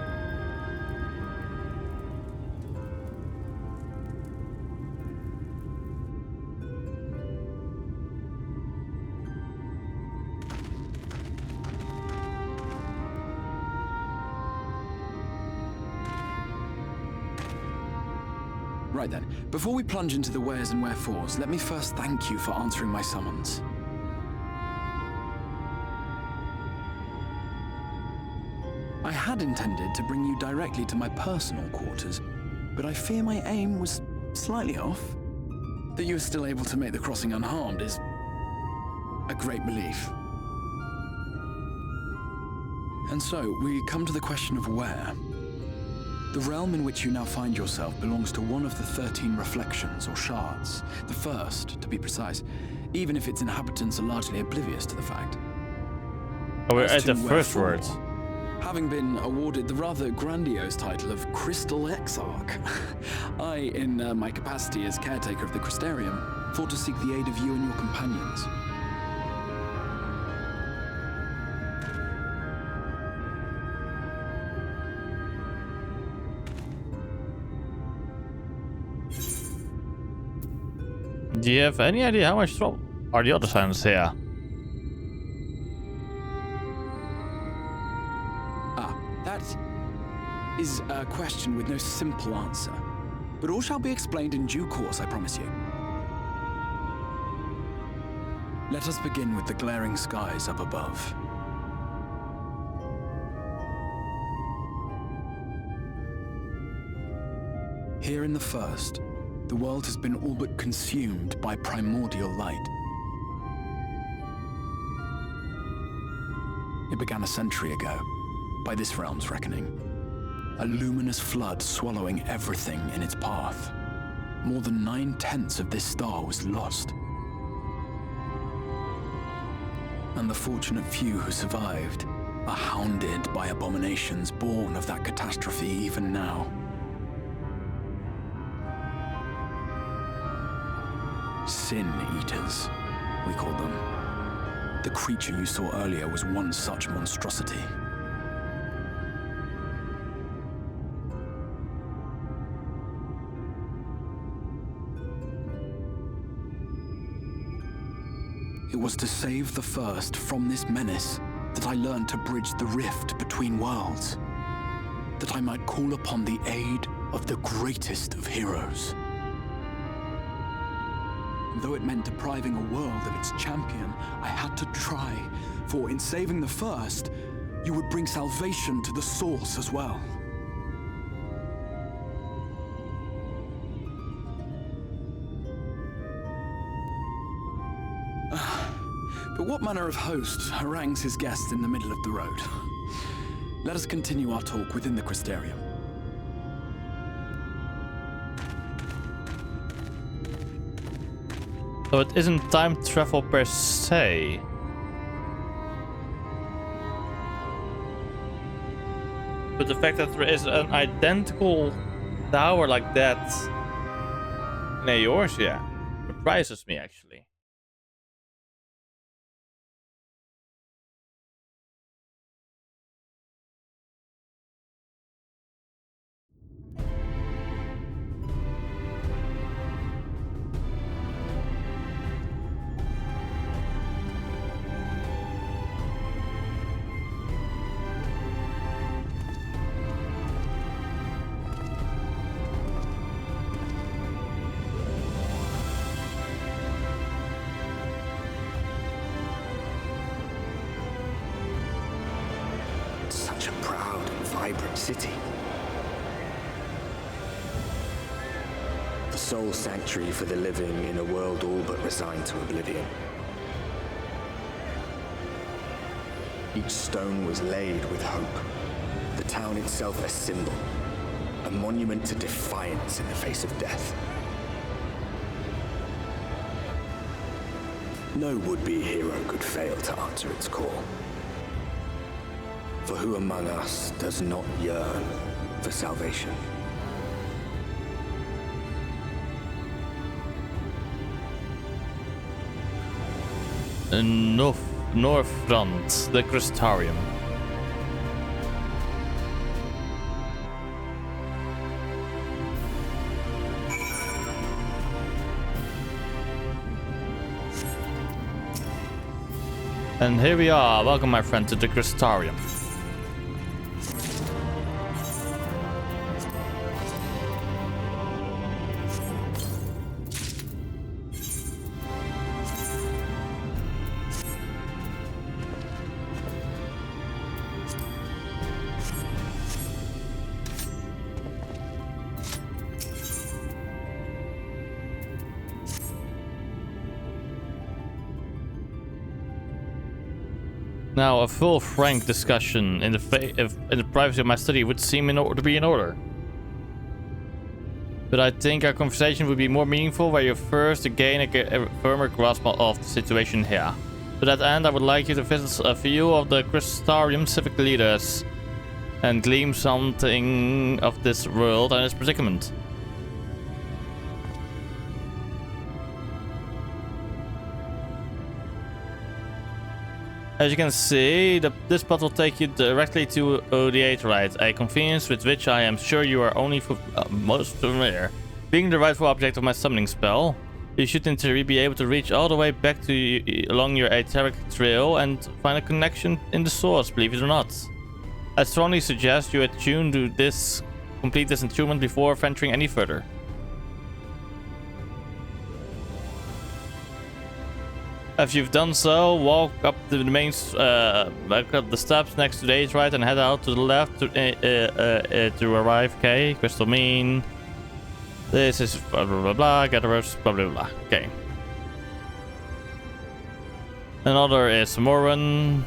C: Right then, before we plunge into the wheres and wherefores, let me first thank you for answering my summons. I had intended to bring you directly to my personal quarters, but I fear my aim was slightly off. That you are still able to make the crossing unharmed is a great relief. And so, we come to the question of where. The realm in which you now find yourself belongs to one of the 13 reflections, or shards. The first, to be precise, even if its inhabitants are largely oblivious to the fact.
A: Oh, we're at the first words.
C: Having been awarded the rather grandiose title of Crystal Exarch, I, in my capacity as caretaker of the Crystarium, thought to seek the aid of you and your companions.
A: Do you have any idea how much trouble are the other silence here?
C: That is a question with no simple answer. But all shall be explained in due course, I promise you. Let us begin with the glaring skies up above. Here in the first, the world has been all but consumed by primordial light. It began a century ago, by this realm's reckoning. A luminous flood swallowing everything in its path. More than 9/10 of this star was lost. And the fortunate few who survived are hounded by abominations born of that catastrophe even now. Sin Eaters, we call them. The creature you saw earlier was one such monstrosity. It was to save the first from this menace that I learned to bridge the rift between worlds, that I might call upon the aid of the greatest of heroes. Though it meant depriving a world of its champion, I had to try, for in saving the first, you would bring salvation to the source as well. But what manner of host harangues his guests in the middle of the road? Let us continue our talk within the Crystarium.
A: So it isn't time travel per se. But the fact that there is an identical tower like that near yours, yeah, surprises me actually.
K: Such a proud and vibrant city. The sole sanctuary for the living in a world all but resigned to oblivion. Each stone was laid with hope. The town itself a symbol, a monument to defiance in the face of death. No would-be hero could fail to answer its call. For who among us does not yearn for salvation?
A: North front, the Crystarium. And here we are. Welcome, my friend, to the Crystarium. Now, a full, frank discussion in the privacy of my study would seem to be in order. But I think our conversation would be more meaningful where you first gain a firmer grasp of the situation here. To that end, I would like you to visit a few of the Crystarium civic leaders and glean something of this world and its predicament. As you can see, this path will take you directly to the Aetheryte, a convenience with which I am sure you are only most familiar. Being the rightful object of my summoning spell, you should in theory be able to reach all the way back to along your Aetheric trail and find a connection in the source, believe it or not. I strongly suggest you attune to this, complete this attunement before venturing any further. If you've done so, walk up the main, back up the steps next to the Aetheryte and head out to the left to arrive. Okay, Crystal Mean. This is blah blah blah blah, gatherers, blah blah blah. Okay. Another is Moran.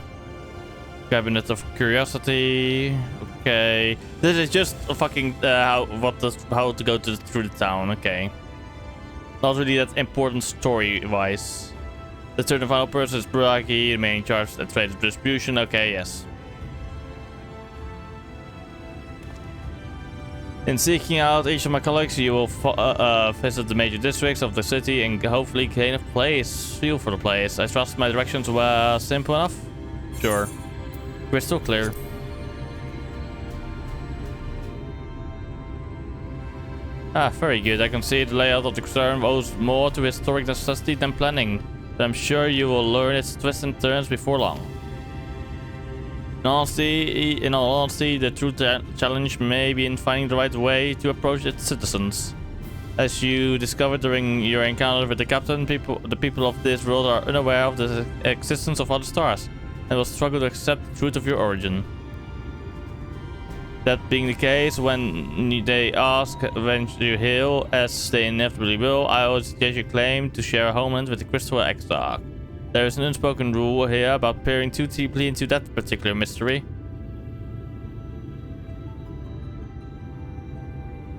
A: Cabinet of Curiosity. Okay. This is just a fucking how to go through the town. Okay. Not really that important story-wise. The third and final person is Bragi, the main charge of trade distribution. Okay, yes. In seeking out each of my colleagues, you will visit the major districts of the city and hopefully gain a feel for the place. I trust my directions were simple enough? Sure. Crystal clear. Ah, very good. I can see the layout of the concern owes more to historic necessity than planning. But I'm sure you will learn its twists and turns before long. In all honesty, the true challenge may be in finding the right way to approach its citizens. As you discovered during your encounter with the captain, the people of this world are unaware of the existence of other stars and will struggle to accept the truth of your origin. That being the case, when they ask when you hail, as they inevitably will, I always suggest you claim to share a homeland with the Crystal Exarch. There is an unspoken rule here about peering too deeply into that particular mystery.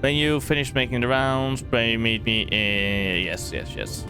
A: When you finish making the rounds, meet me in... Yes.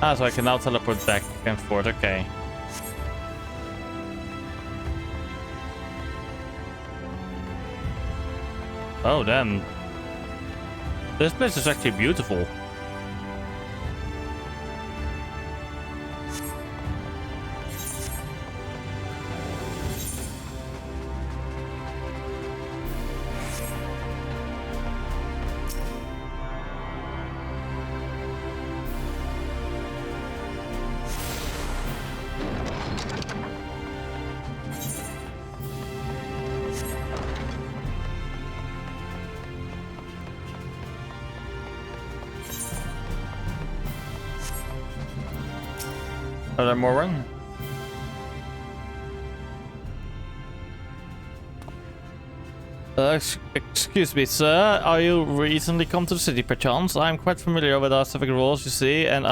A: Ah, so I can now teleport back and forth, okay. Oh, damn. This place is actually beautiful. Are there more run? Excuse me, sir. Are you recently come to the city, perchance? I'm quite familiar with our civic rules, you see, and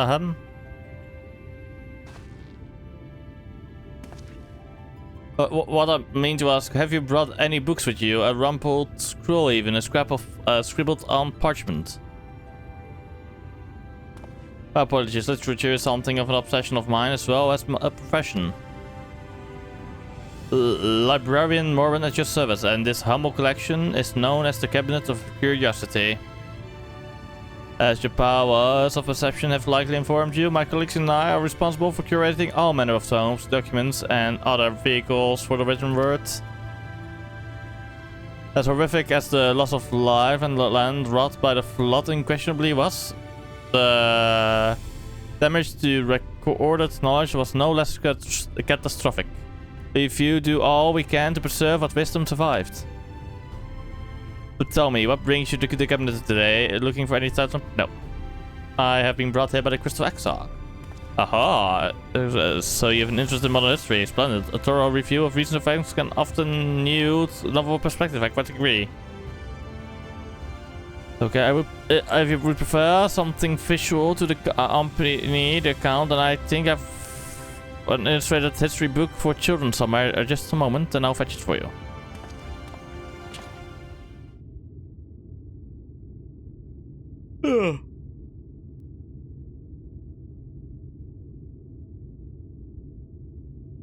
A: what I mean to ask, have you brought any books with you? A rumpled scroll, even a scrap of scribbled on parchment? Apologies, literature is something of an obsession of mine as well as a profession. Librarian Moran at your service, and this humble collection is known as the Cabinet of Curiosity. As your powers of perception have likely informed you, my colleagues and I are responsible for curating all manner of tomes, documents, and other vehicles for the written word. As horrific as the loss of life and land wrought by the flood unquestionably was, the damage to recorded knowledge was no less catastrophic. If you do all we can to preserve what wisdom survived. But tell me, what brings you to the cabinet today? Looking for any type of... No. I have been brought here by the Crystal Exarch. Aha! So you have an interest in modern history. Splendid. A thorough review of recent events can often yield a novel perspective, I quite agree. Okay, I would prefer something visual to the accompany the account, and I think I've an illustrated history book for children somewhere. Just a moment, and I'll fetch it for you.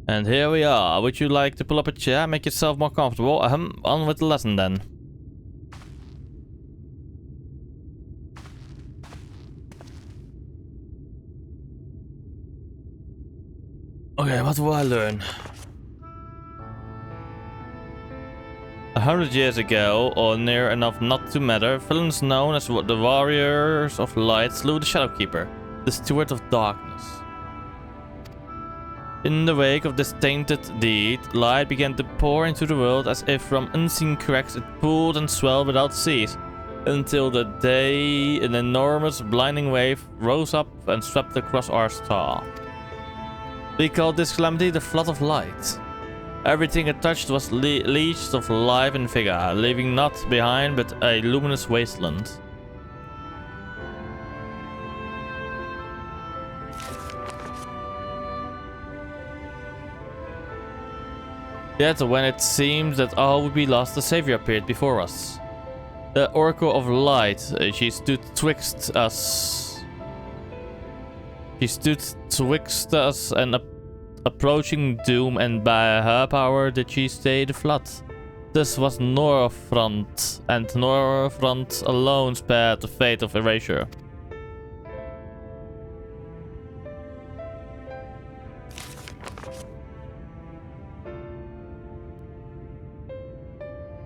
A: And here we are. Would you like to pull up a chair, make yourself more comfortable? On with the lesson then. Okay, what will I learn? 100 years ago, or near enough not to matter, villains known as the Warriors of Light slew the Shadowkeeper, the Steward of Darkness. In the wake of this tainted deed, light began to pour into the world as if from unseen cracks it pooled and swelled without cease, until the day an enormous blinding wave rose up and swept across our star. We called this calamity the Flood of Light. Everything it touched was leached of life and vigor, leaving naught behind but a luminous wasteland. Yet when it seemed that all would be lost, the Savior appeared before us. The Oracle of Light, she stood twixt us. She stood twixt us and approaching doom, and by her power did she stay the flood. This was Norfront, and Norfront alone spared the fate of erasure.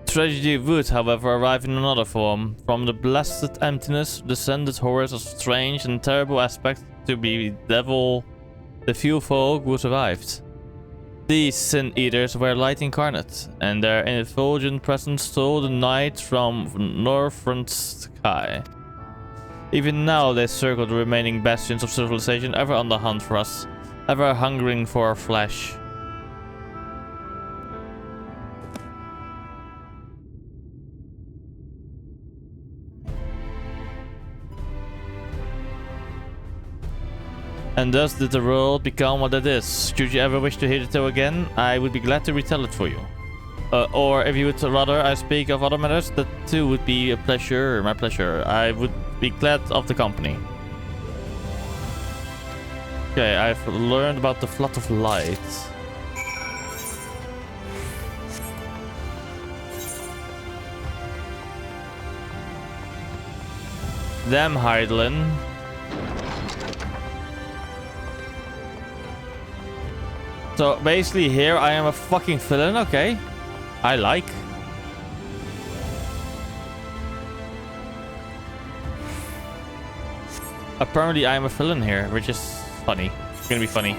A: Tragedy would, however, arrive in another form. From the blasted emptiness descended horrors of strange and terrible aspects to be devil the few folk who survived. These sin-eaters were light incarnate, and their effulgent presence stole the night from Norfront's sky. Even now they circle the remaining bastions of civilization, ever on the hunt for us, ever hungering for our flesh. And thus did the world become what it is. Should you ever wish to hear the tale again, I would be glad to retell it for you. Or if you would rather I speak of other matters, that too would be a pleasure, my pleasure. I would be glad of the company. Okay, I've learned about the Flood of Light. Damn, Hydaelyn. So basically here I am a fucking villain, okay. I like. Apparently I am a villain here, which is funny. It's gonna be funny.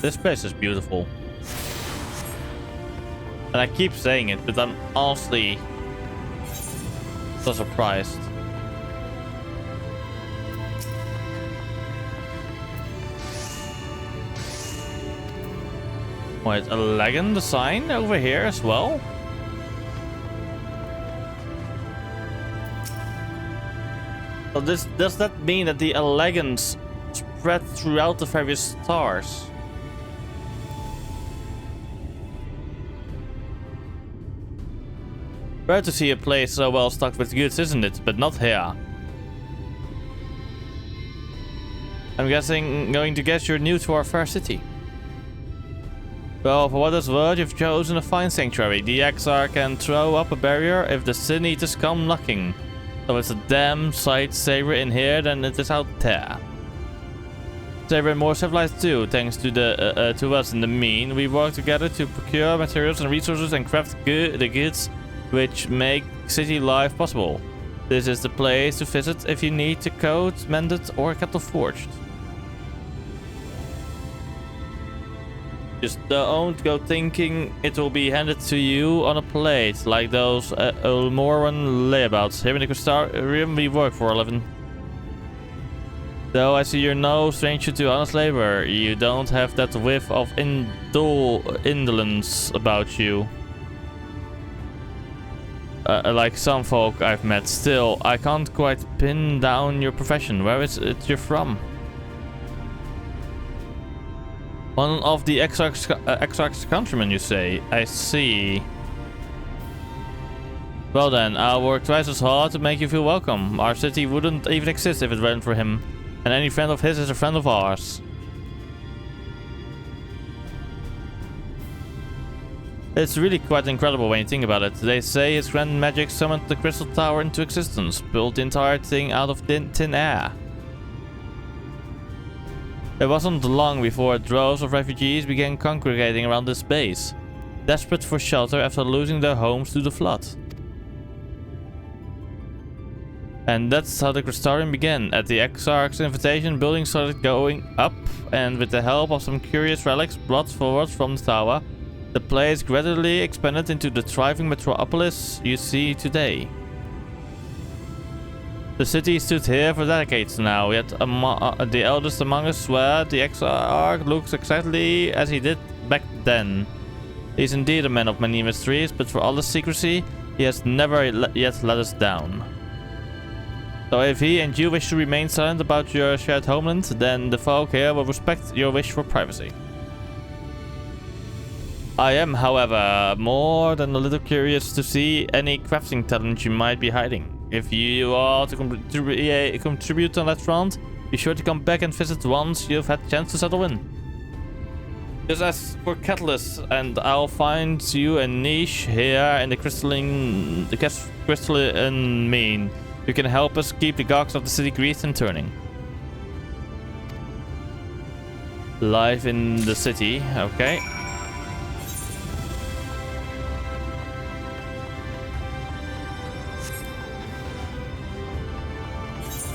A: This place is beautiful. And I keep saying it, but I'm honestly so surprised. Wait, a legend sign over here as well? So does that mean that the elegance spread throughout the various stars? Rare to see a place so well stocked with goods, isn't it? But not here. I'm going to guess you're new to our fair city. Well, for what it's worth, you've chosen a fine sanctuary. The Exarch can throw up a barrier if the Sin-Eaters come knocking. So it's a damn sight safer in here than it is out there. Safer and more civilized too, thanks to to us in the mean. We work together to procure materials and resources and craft the goods which make city life possible. This is the place to visit if you need a coat mended or kettle forged. Just don't go thinking it will be handed to you on a plate like those Ulmoran layabouts. Here in the Crystarium we work for a living. Though I see you're no stranger to honest labor, you don't have that whiff of indolence about you. Like some folk I've met. Still, I can't quite pin down your profession. Where is it you're from? One of the Exarch's countrymen, you say? I see. Well then, I'll work twice as hard to make you feel welcome. Our city wouldn't even exist if it weren't for him. And any friend of his is a friend of ours. It's really quite incredible when you think about it. They say his grand magic summoned the Crystal Tower into existence, built the entire thing out of thin air. It wasn't long before droves of refugees began congregating around this base, desperate for shelter after losing their homes to the flood. And that's how the Crystarium began. At the Exarch's invitation, buildings started going up, and with the help of some curious relics brought forward from the tower, the place gradually expanded into the thriving metropolis you see today. The city stood here for decades now, yet the eldest among us swear the Exarch looks exactly as he did back then. He's indeed a man of many mysteries, but for all his secrecy, he has never yet let us down. So if he and you wish to remain silent about your shared homeland, then the folk here will respect your wish for privacy. I am, however, more than a little curious to see any crafting talent you might be hiding. If you are to contribute on that front, be sure to come back and visit once you've had a chance to settle in. Just ask for catalysts and I'll find you a niche here in the crystalline mean. You can help us keep the cogs of the city greased and turning. Life in the city, okay.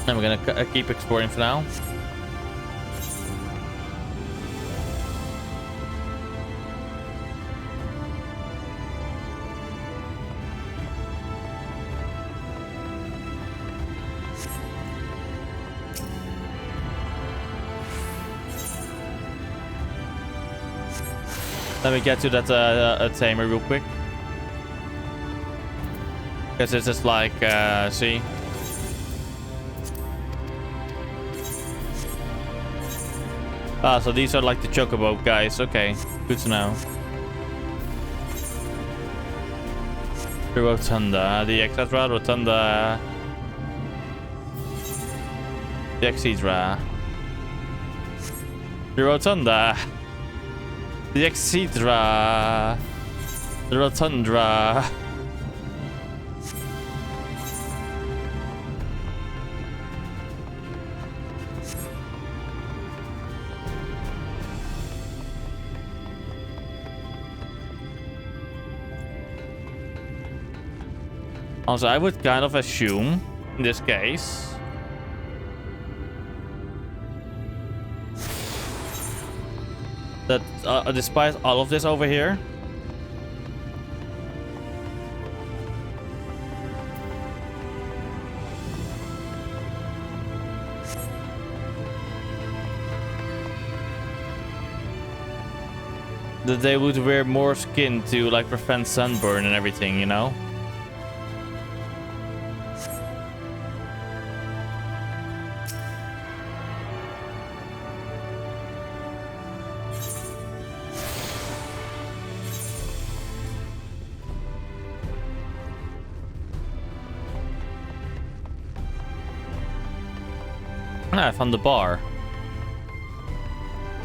A: And we're gonna keep exploring for now. Let me get to that tamer real quick. Because it's just like, see? Ah, so these are like the chocobo guys. Okay, good to know. The Rotunda, the Exadra, Rotunda, the Exedra, the Rotunda, the Exedra, the Rotundra. Also, I would kind of assume, in this case, that despite all of this over here, that they would wear more skin to like prevent sunburn and everything, you know? Ah, I found the bar.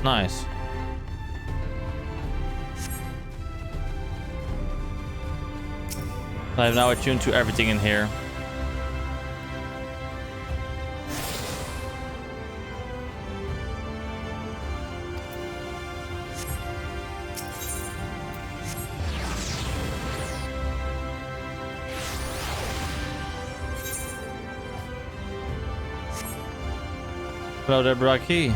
A: Nice. I have now attuned to everything in here. Hello there, Braki.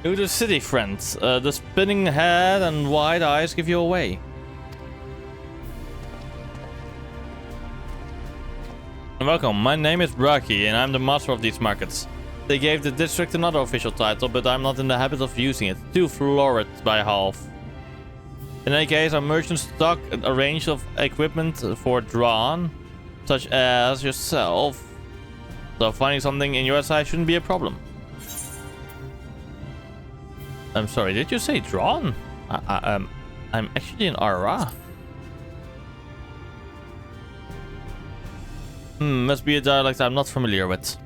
A: To the city, friends. The spinning head and wide eyes give you away. Welcome, my name is Braki and I'm the master of these markets. They gave the district another official title, but I'm not in the habit of using it. Too florid by half. In any case, our merchants stock a range of equipment for drawn, such as yourself. So finding something in your size shouldn't be a problem. I'm sorry, did you say drawn? I'm actually an Ara. Must be a dialect I'm not familiar with.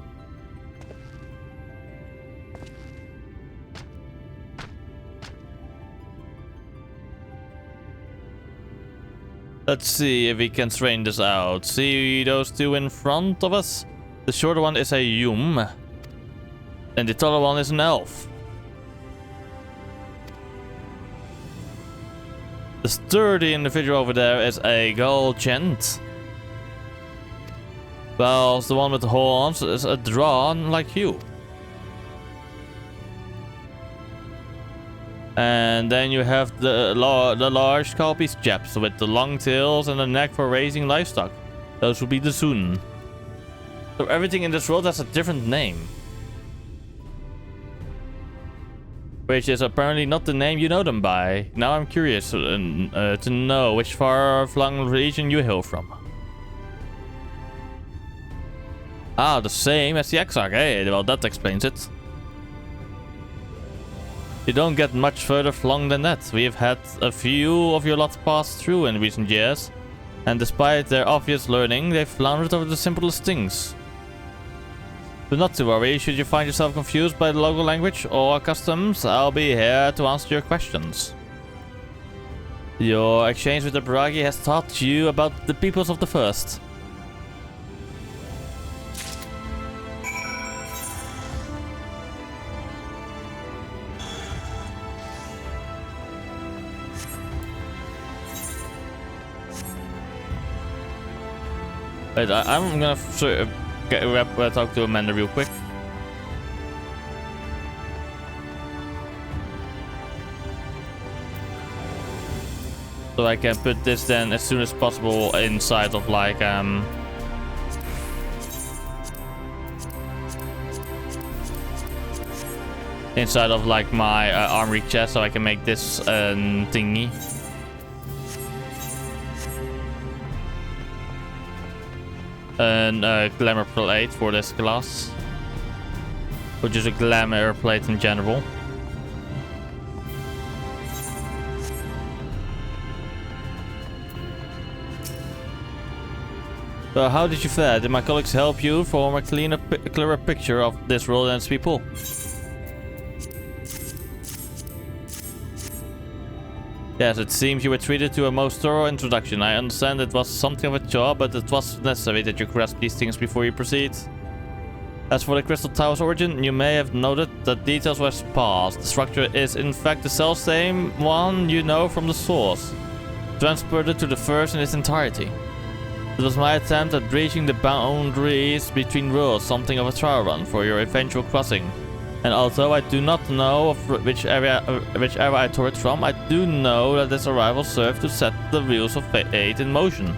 A: Let's see if we can strain this out. See those two in front of us? The shorter one is a Yum, and the taller one is an elf. The sturdy individual over there is a gold gent. Whilst the one with the horns is a drawn like you. And then you have the large Kalpis chaps with the long tails and a neck for raising livestock. Those would be the Sun. So everything in this world has a different name. Which is apparently not the name you know them by. Now I'm curious to know which far-flung region you hail from. Ah, the same as the Exarch. Hey, well, that explains it. You don't get much further flung than that. We've had a few of your lot pass through in recent years, and despite their obvious learning, they've floundered over the simplest things. But not to worry, should you find yourself confused by the local language or customs, I'll be here to answer your questions. Your exchange with the Baragi has taught you about the peoples of the First. Wait, I'm gonna talk to Amanda real quick. So I can put this then as soon as possible inside of like my armory chest, so I can make this thingy. And glamour plate for this class, which is a glamour plate in general. So how did you fare? Did my colleagues help you form a clearer picture of this world and its people? Yes, it seems you were treated to a most thorough introduction. I understand it was something of a job, but it was necessary that you grasp these things before you proceed. As for the Crystal Tower's origin, you may have noted that details were sparse. The structure is in fact the self-same one you know from the source, transported to the First in its entirety. It was my attempt at breaching the boundaries between worlds, something of a trial run for your eventual crossing. And although I do not know of which era I tore it from, I do know that this arrival served to set the wheels of fate in motion.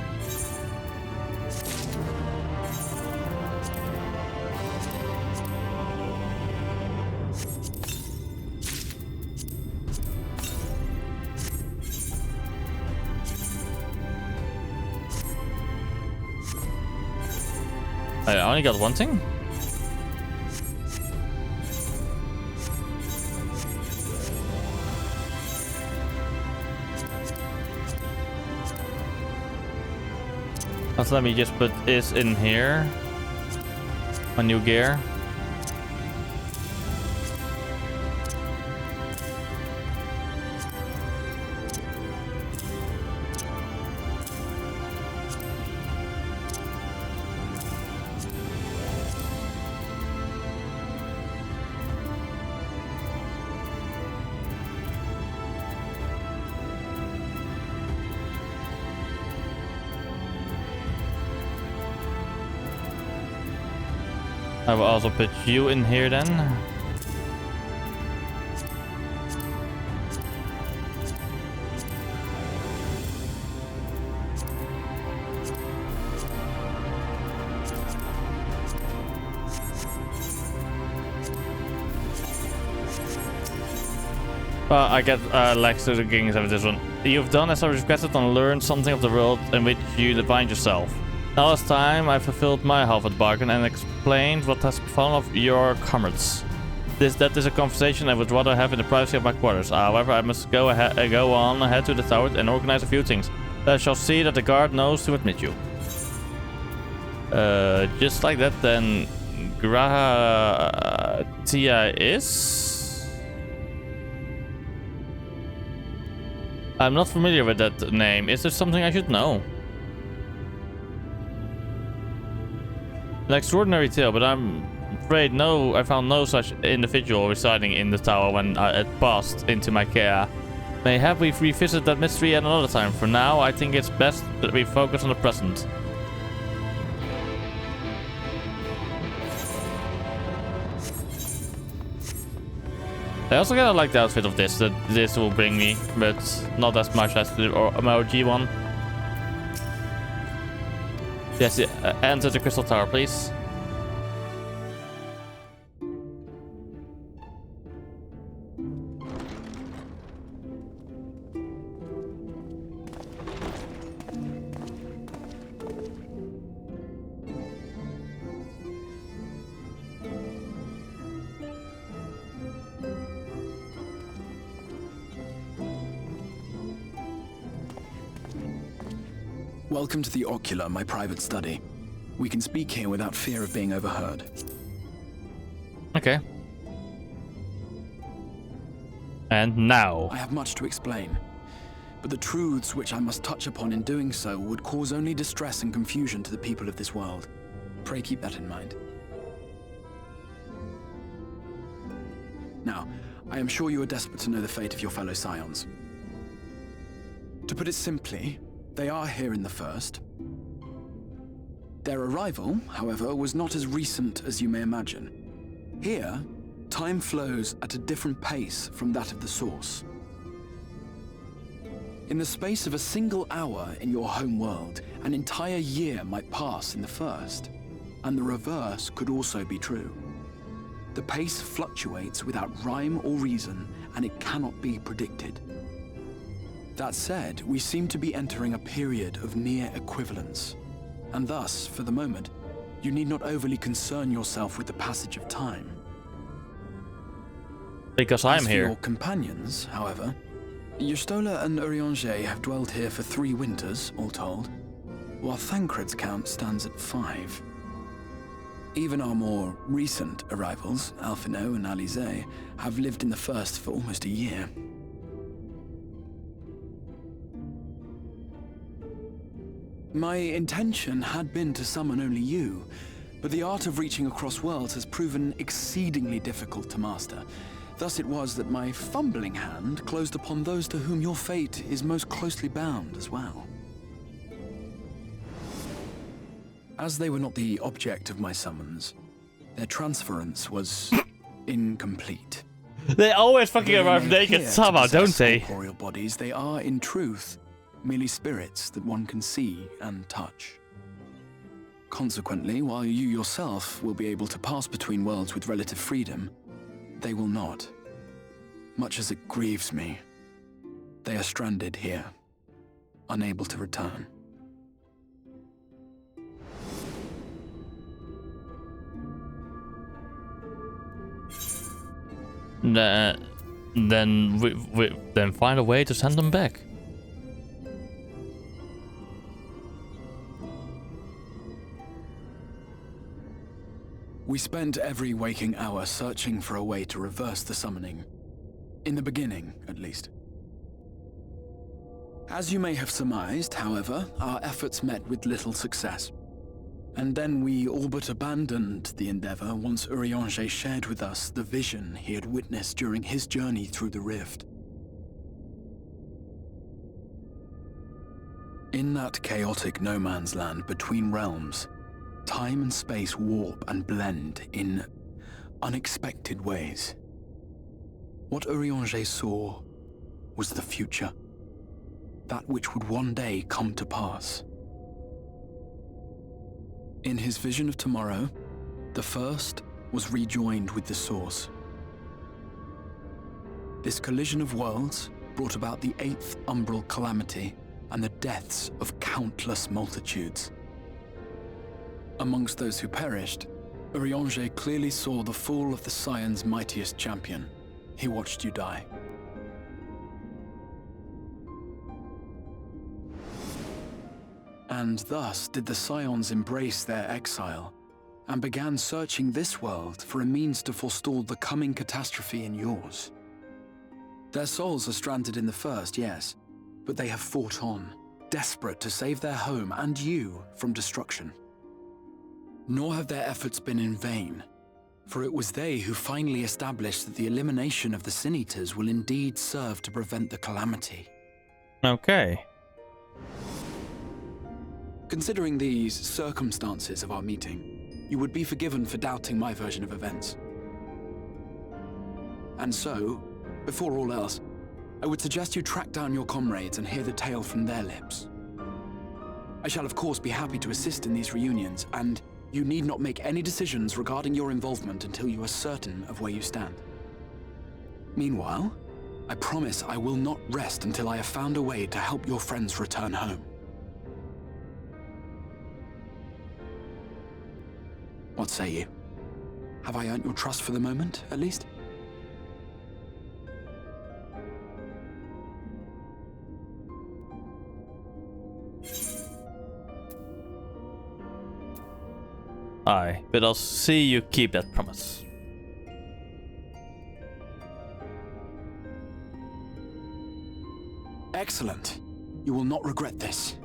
A: I only got one thing? Let me just put this in here. My new gear. I will also put you in here then. Well, I get Lex to the beginnings of this one. You've done as I requested and learned something of the world in which you define yourself. Now it's time I fulfilled my half of the bargain and explained what has befallen of your comrades. That is a conversation I would rather have in the privacy of my quarters. However, I must go on ahead to the tower and organize a few things. I shall see that the guard knows to admit you. Just like that, then Gratia is? I'm not familiar with that name. Is there something I should know? An extraordinary tale, but I'm afraid I found no such individual residing in the tower when it passed into my care. Mayhap we revisit that mystery at another time. For now, I think it's best that we focus on the present. I also kind of like the outfit of this, that this will bring me, but not as much as the OG one. Yes, enter the Crystal Tower, please.
C: Welcome to the Ocular, my private study. We can speak here without fear of being overheard.
A: Okay. And now.
C: I have much to explain, but the truths which I must touch upon in doing so would cause only distress and confusion to the people of this world. Pray keep that in mind. Now, I am sure you are desperate to know the fate of your fellow Scions. To put it simply, they are here in the First. Their arrival, however, was not as recent as you may imagine. Here, time flows at a different pace from that of the Source. In the space of a single hour in your home world, an entire year might pass in the First, and the reverse could also be true. The pace fluctuates without rhyme or reason, and it cannot be predicted. That said, we seem to be entering a period of near equivalence, and thus, for the moment, you need not overly concern yourself with the passage of time.
A: Because I'm
C: As for
A: here.
C: your companions, however, Y'shtola and Urianger have dwelled here for 3 winters, all told, while Thancred's count stands at 5. Even our more recent arrivals, Alphino and Alize, have lived in the First for almost a year. My intention had been to summon only you, but the art of reaching across worlds has proven exceedingly difficult to master. Thus it was that my fumbling hand closed upon those to whom your fate is most closely bound as well. As they were not the object of my summons, their transference was incomplete.
A: They always fucking arrive naked somehow, don't they?
C: Corporeal bodies, they are, in truth, merely spirits that one can see and touch. Consequently, while you yourself will be able to pass between worlds with relative freedom, they will not. Much as it grieves me, they are stranded here, unable to return.
A: then we find a way to send them back.
C: We spent every waking hour searching for a way to reverse the summoning. In the beginning, at least. As you may have surmised, however, our efforts met with little success. And then we all but abandoned the endeavor once Urianger shared with us the vision he had witnessed during his journey through the rift. In that chaotic no man's land between realms, time and space warp and blend in unexpected ways. What Urianger saw was the future, that which would one day come to pass. In his vision of tomorrow, the first was rejoined with the source. This collision of worlds brought about the 8th umbral calamity and the deaths of countless multitudes. Amongst those who perished, Urianger clearly saw the fall of the Scion's mightiest champion. He watched you die. And thus did the Scions embrace their exile, and began searching this world for a means to forestall the coming catastrophe in yours. Their souls are stranded in the first, yes, but they have fought on, desperate to save their home and you from destruction. Nor have their efforts been in vain, for it was they who finally established that the elimination of the Sin Eaters will indeed serve to prevent the calamity.
A: Okay.
C: Considering these circumstances of our meeting, you would be forgiven for doubting my version of events. And so, before all else, I would suggest you track down your comrades and hear the tale from their lips. I shall of course be happy to assist in these reunions, and you need not make any decisions regarding your involvement until you are certain of where you stand. Meanwhile, I promise I will not rest until I have found a way to help your friends return home. What say you? Have I earned your trust for the moment, at least?
A: Aye, but I'll see you keep that promise.
C: Excellent. You will not regret this.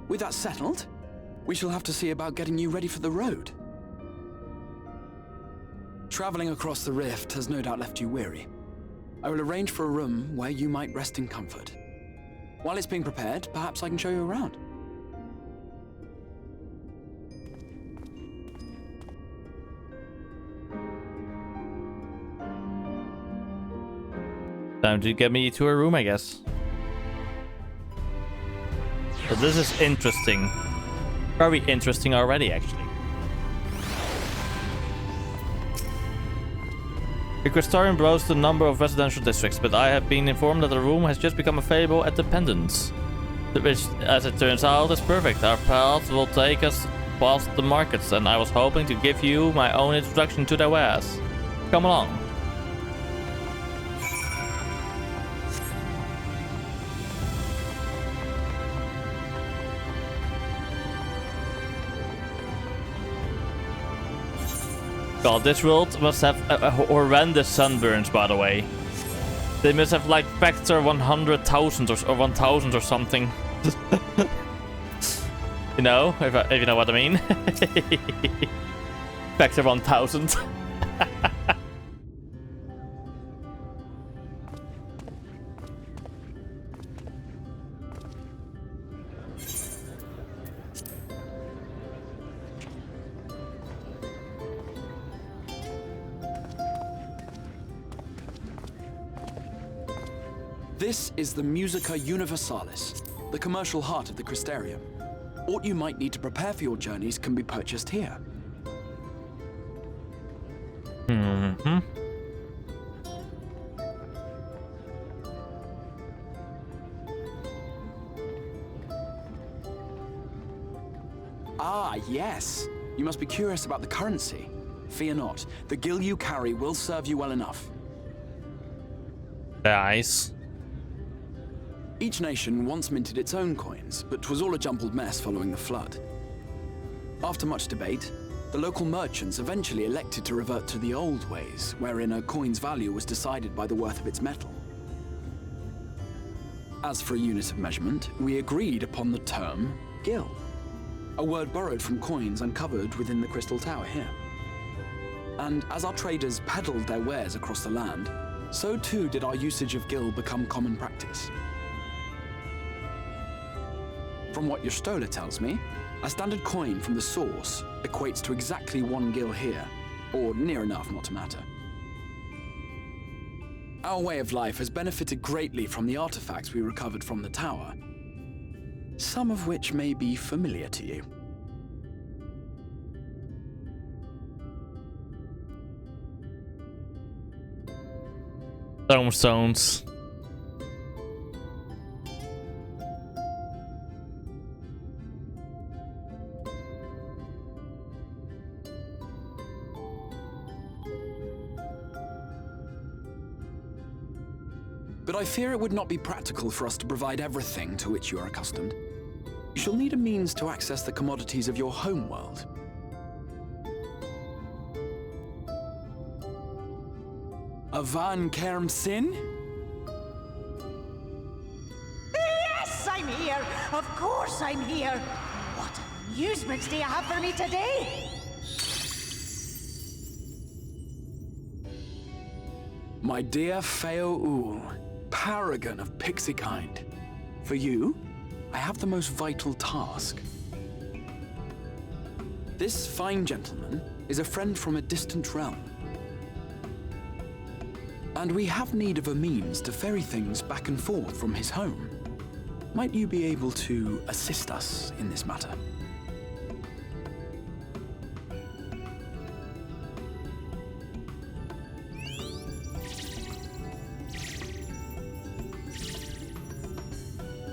C: With that settled, we shall have to see about getting you ready for the road. Traveling across the rift has no doubt left you weary. I will arrange for a room where you might rest in comfort. While it's being prepared, perhaps I can show you around.
A: Time to get me to a room, I guess. So this is interesting. Very interesting already, actually. The Crystarian boasts a number of residential districts, but I have been informed that the room has just become available at Dependence. Which, as it turns out, is perfect. Our path will take us past the markets, and I was hoping to give you my own introduction to their wares. Come along. God, this world must have horrendous sunburns, by the way. They must have like factor 100,000 or 1,000 or something. You know, if you know what I mean. Factor 1,000.
C: This is the Musica Universalis, the commercial heart of the Crystarium. What you might need to prepare for your journeys can be purchased here.
A: Mm-hmm.
C: Ah, yes. You must be curious about the currency. Fear not. The gil you carry will serve you well enough.
A: Nice.
C: Each nation once minted its own coins, but 'twas all a jumbled mess following the flood. After much debate, the local merchants eventually elected to revert to the old ways, wherein a coin's value was decided by the worth of its metal. As for a unit of measurement, we agreed upon the term gil, a word borrowed from coins uncovered within the Crystal Tower here. And as our traders peddled their wares across the land, so too did our usage of gil become common practice. From what your stola tells me, a standard coin from the source equates to exactly 1 gil here, or near enough not to matter. Our way of life has benefited greatly from the artifacts we recovered from the tower, some of which may be familiar to you.
A: Tombstones.
C: But I fear it would not be practical for us to provide everything to which you are accustomed. You shall need a means to access the commodities of your homeworld. Avan Kerm Sin?
I: Yes, I'm here! Of course I'm here! What amusements do you have for me today?
C: My dear Feo Ul, paragon of pixie kind. For you, I have the most vital task. This fine gentleman is a friend from a distant realm. And we have need of a means to ferry things back and forth from his home. Might you be able to assist us in this matter?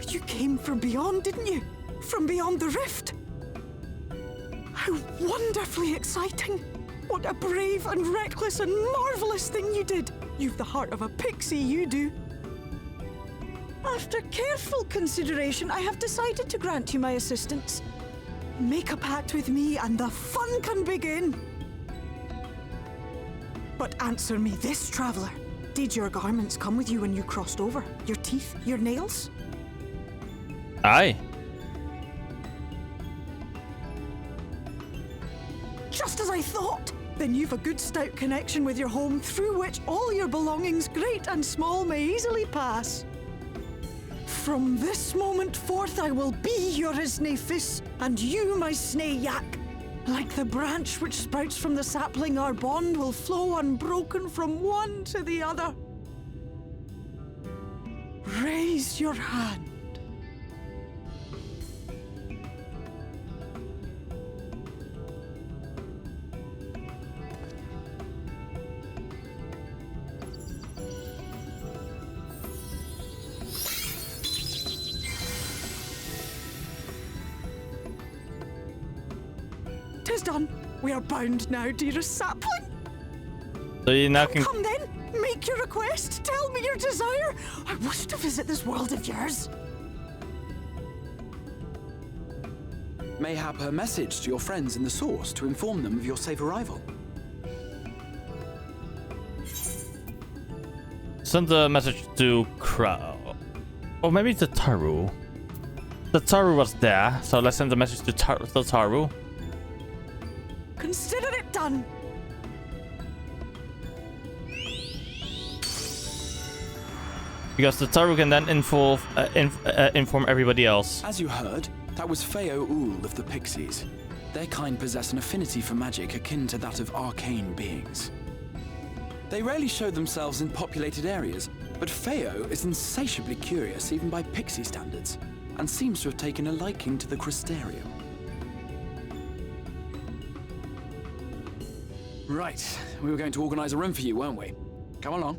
I: You came from beyond, didn't you? From beyond the rift? How wonderfully exciting! What a brave and reckless and marvelous thing you did! You've the heart of a pixie, you do. After careful consideration, I have decided to grant you my assistance. Make a pact with me and the fun can begin. But answer me this, traveler. Did your garments come with you when you crossed over? Your teeth? Your nails?
A: Aye.
I: Just as I thought! Then you've a good stout connection with your home through which all your belongings, great and small, may easily pass. From this moment forth I will be your Isne Fis, and you my Snay Yak. Like the branch which sprouts from the sapling, our bond will flow unbroken from one to the other. Raise your hand. Tis done. We are bound now, dearest sapling.
A: So you now can...
I: Come then, make your request. Tell me your desire. I wish to visit this world of yours.
C: Mayhap a message to your friends in the source to inform them of your safe arrival.
A: Send a message to Crow. Or maybe to Taru. The Taru was there, so let's send a message to Taru.
I: Consider it done.
A: Because the Taru can then inform everybody else.
C: As you heard, that was Feo Ul of the Pixies. Their kind possess an affinity for magic akin to that of arcane beings. They rarely show themselves in populated areas, but Feo is insatiably curious even by pixie standards, and seems to have taken a liking to the Crystarium. Right, we were going to organize a room for you, weren't we? Come along.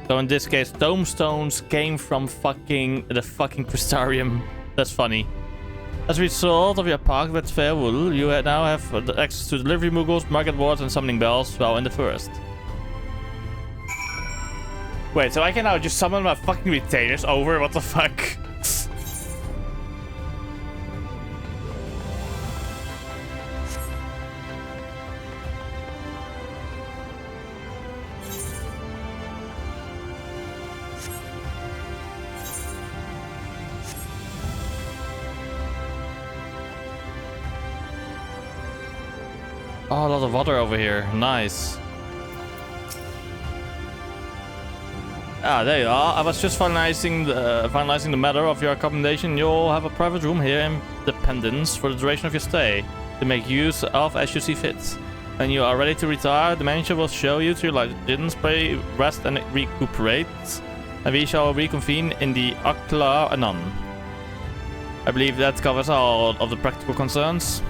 A: So in this case, tombstones came from the fucking Crystarium. That's funny. As a result of your pact with Fairwool, you now have access to delivery muggles, market wards, and summoning bells while in the forest. Wait, so I can now just summon my fucking retainers over? What the fuck? Oh, a lot of water over here. Nice. Ah, there you are. I was just finalizing the matter of your accommodation. You'll have a private room here in Dependence for the duration of your stay, to make use of as you see fit. When you are ready to retire, the manager will show you to your lodgings, pray, rest, and recuperate, and we shall reconvene in the Akla anon. I believe that covers all of the practical concerns.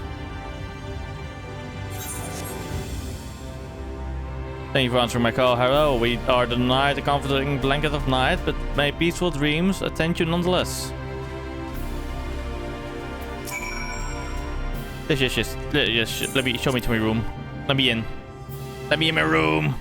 A: Thank you for answering my call, Harrow. We are denied the comforting blanket of night, but may peaceful dreams attend you nonetheless. Yes. Let me show me to my room. Let me in. Let me in my room.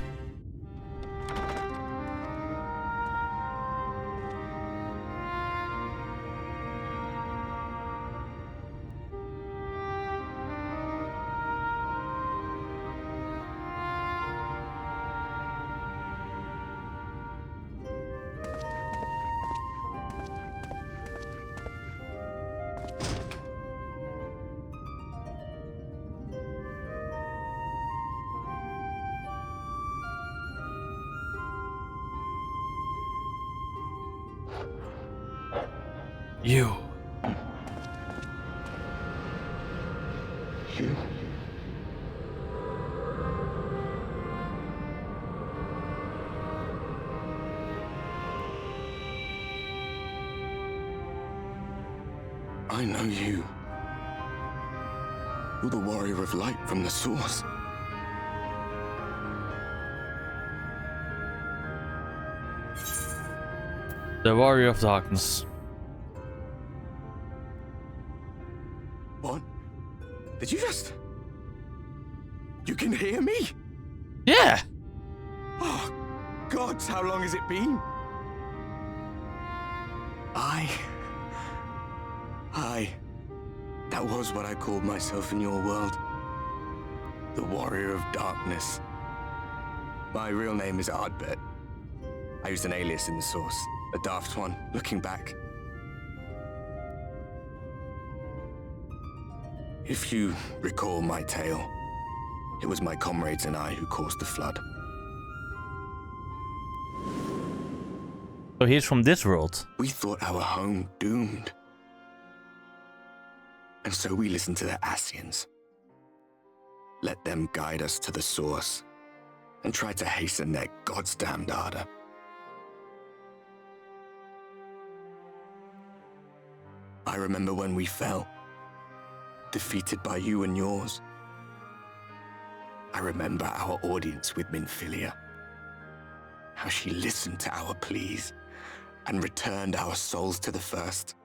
A: You.
K: I know you. You're the warrior of light from the source.
A: The warrior of darkness.
K: What? Did you just... You can hear me?
A: Yeah!
K: Oh, gods, how long has it been? That was what I called myself in your world. The warrior of darkness. My real name is Ardbert. I used an alias in the source, a daft one, looking back. If you recall my tale, it was my comrades and I who caused the flood.
A: So he's from this world.
K: We thought our home doomed. And so we listened to the Ascians. Let them guide us to the source and try to hasten their God's damned ardor. I remember when we fell, defeated by you and yours. I remember our audience with Minfilia, how she listened to our pleas and returned our souls to the first.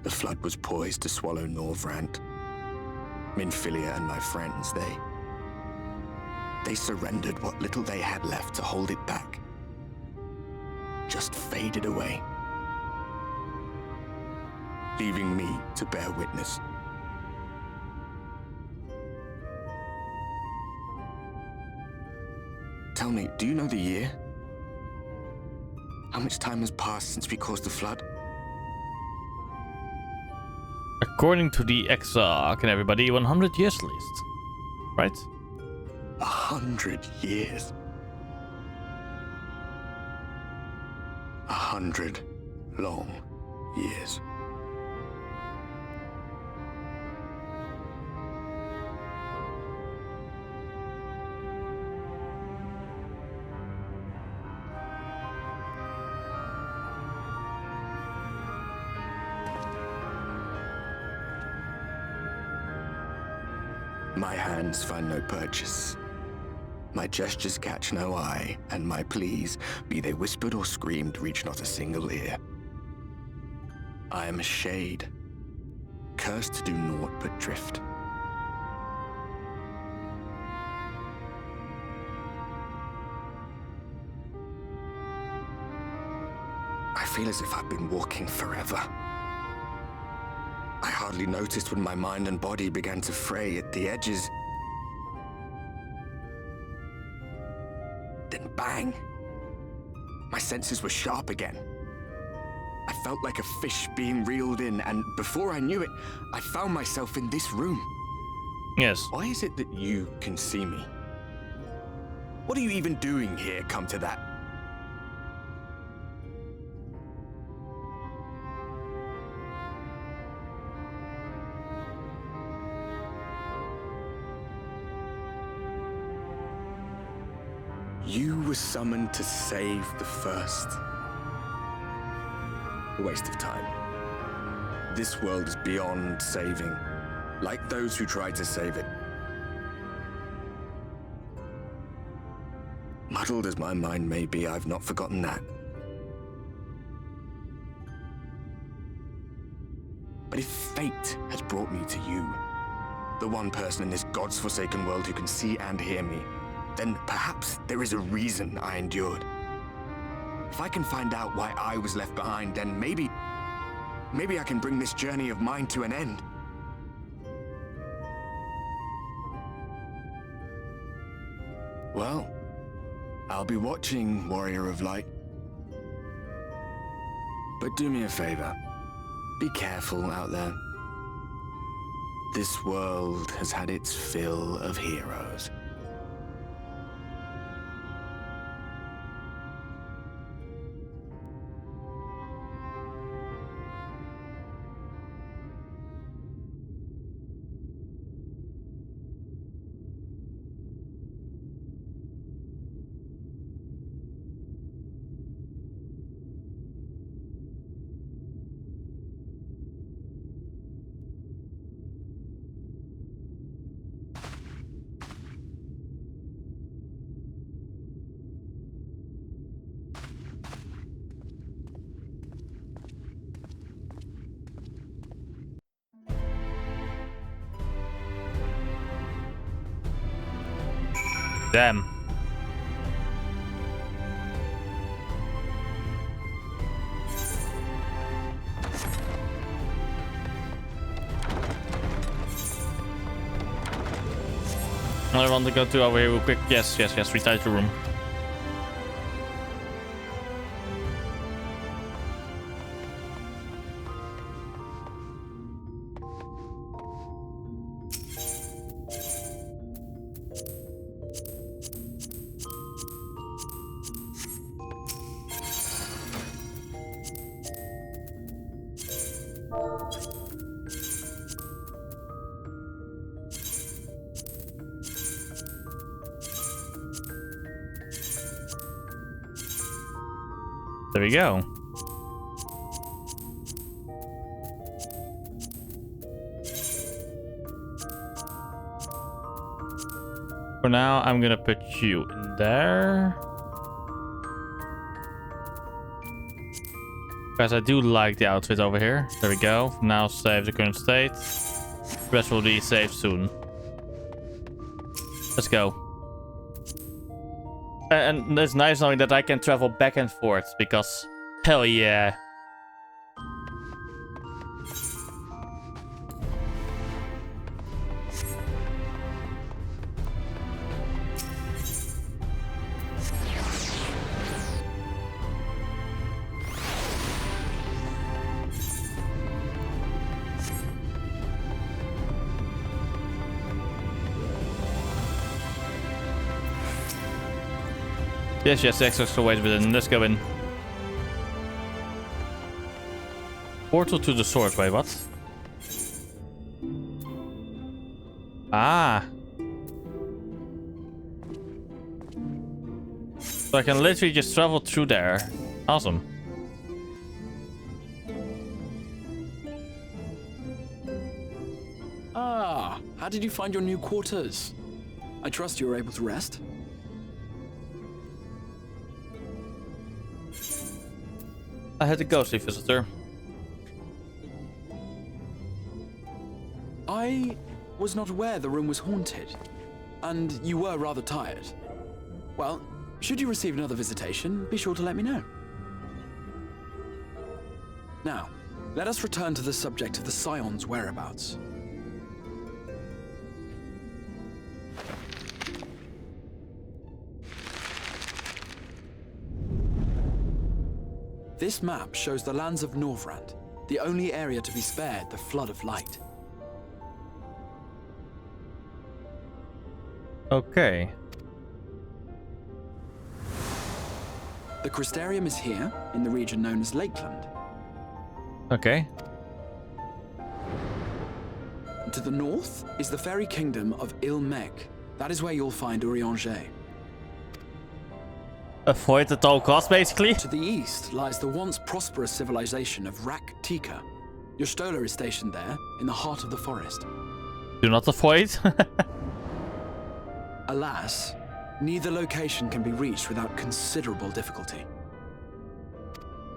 K: The flood was poised to swallow Norvrant. Minfilia and my friends, they surrendered what little they had left to hold it back. Just faded away, leaving me to bear witness. Tell me, do you know the year? How much time has passed since we caused the flood?
A: According to the Exarch and everybody, 100 years at least. Right?
K: 100 years. 100 long years. My hands find no purchase. My gestures catch no eye, and my pleas, be they whispered or screamed, reach not a single ear. I am a shade, cursed to do naught but drift. I feel as if I've been walking forever. I hardly noticed when my mind and body began to fray at the edges. Then bang! My senses were sharp again. I felt like a fish being reeled in, and before I knew it, I found myself in this room.
A: Yes.
K: Why is it that you can see me? What are you even doing here, come to that? You were summoned to save the first. A waste of time. This world is beyond saving, like those who tried to save it. Muddled as my mind may be, I've not forgotten that. But if fate has brought me to you, the one person in this God's forsaken world who can see and hear me, then perhaps there is a reason I endured. If I can find out why I was left behind, then maybe I can bring this journey of mine to an end. Well, I'll be watching, Warrior of Light. But do me a favor. Be careful out there. This world has had its fill of heroes.
A: Damn. I want to go to over here real quick. Yes, retire to room. There we go. For now, I'm gonna put you in there. Because I do like the outfit over here. There we go. Now save the current state. The rest will be saved soon. Let's go. And it's nice knowing that I can travel back and forth, because hell yeah. Yes, extra ways within. Let's go in. Portal to the sword. Wait, what? Ah. So I can literally just travel through there. Awesome.
C: Ah, how did you find your new quarters? I trust you were able to rest?
A: I had a ghostly visitor.
C: I was not aware the room was haunted, and you were rather tired. Well, should you receive another visitation, be sure to let me know. Now, let us return to the subject of the Scion's whereabouts. This map shows the lands of Norvrand, the only area to be spared the Flood of Light.
A: Okay.
C: The Crystarium is here, in the region known as Lakeland.
A: Okay.
C: To the north is the fairy kingdom of Ilmeg. That is where you'll find Urianger.
A: Avoid at all costs, basically.
C: To the east lies the once prosperous civilization of Rak Tika. Your Stola is stationed there, in the heart of the forest.
A: Do not avoid.
C: Alas, neither location can be reached without considerable difficulty.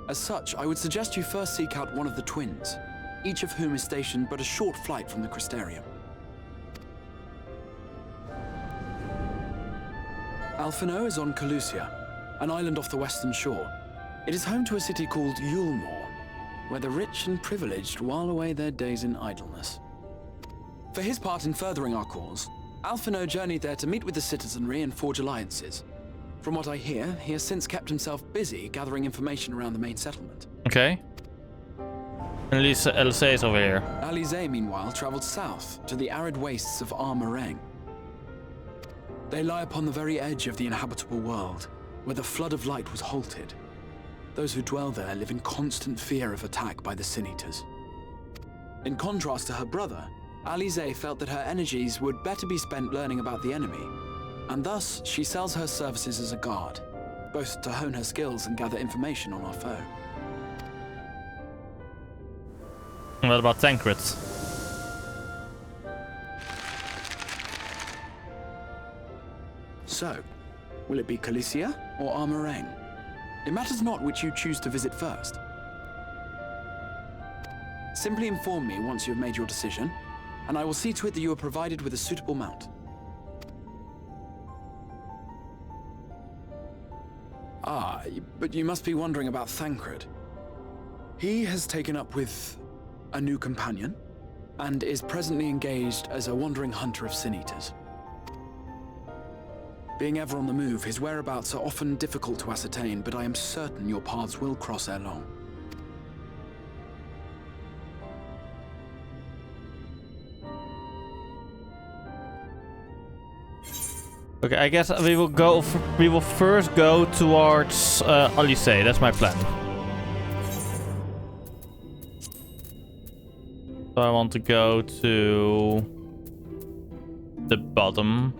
C: As such, I would suggest you first seek out one of the twins, each of whom is stationed but a short flight from the Crystarium. Alphino is on Calusia, an island off the western shore. It is home to a city called Yulmore, where the rich and privileged while away their days in idleness. For his part in furthering our cause, Alphino journeyed there to meet with the citizenry and forge alliances. From what I hear, he has since kept himself busy gathering information around the main settlement.
A: Okay. And Alize is over here.
C: Alize, meanwhile, traveled south to the arid wastes of Armareng. They lie upon the very edge of the inhabitable world, where the Flood of Light was halted. Those who dwell there live in constant fear of attack by the Sin Eaters. In contrast to her brother, Alize felt that her energies would better be spent learning about the enemy, and thus she sells her services as a guard, both to hone her skills and gather information on our foe.
A: And what about Tancred?
C: So, will it be Calusia or Armareng? It matters not which you choose to visit first. Simply inform me once you have made your decision, and I will see to it that you are provided with a suitable mount. Ah, but you must be wondering about Thancred. He has taken up with a new companion, and is presently engaged as a wandering hunter of Sin-Eaters. Being ever on the move, his whereabouts are often difficult to ascertain, but I am certain your paths will cross ere long.
A: Okay, I guess we will go. We will first go towards Alize. That's my plan. So I want to go to the bottom.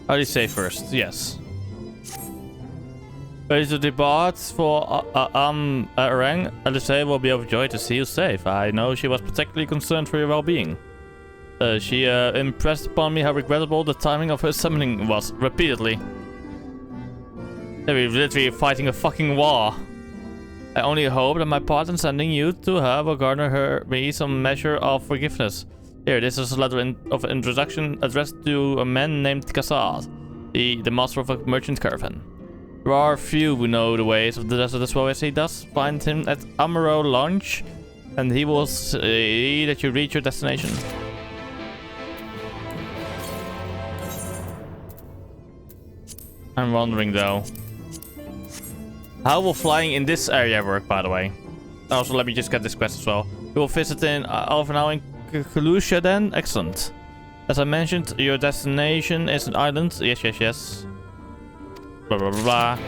A: Alize first, yes. Ready to depart for Arang. Alize will be overjoyed to see you safe. I know she was particularly concerned for your well-being. She impressed upon me how regrettable the timing of her summoning was, repeatedly. We're literally fighting a fucking war. I only hope that my part in sending you to her will garner me some measure of forgiveness. Here, this is a letter of introduction addressed to a man named Kassad, the master of a merchant caravan. There are few who know the ways of the desert as well as he does. Find him at Amaro Lounge, and he will see that you reach your destination. I'm wondering though, how will flying in this area work, by the way? Also, let me just get this quest as well. We will visit in Alphino in Calusia then? Excellent. As I mentioned, your destination is an island. Yes, yes, yes. Blah, blah, blah, blah.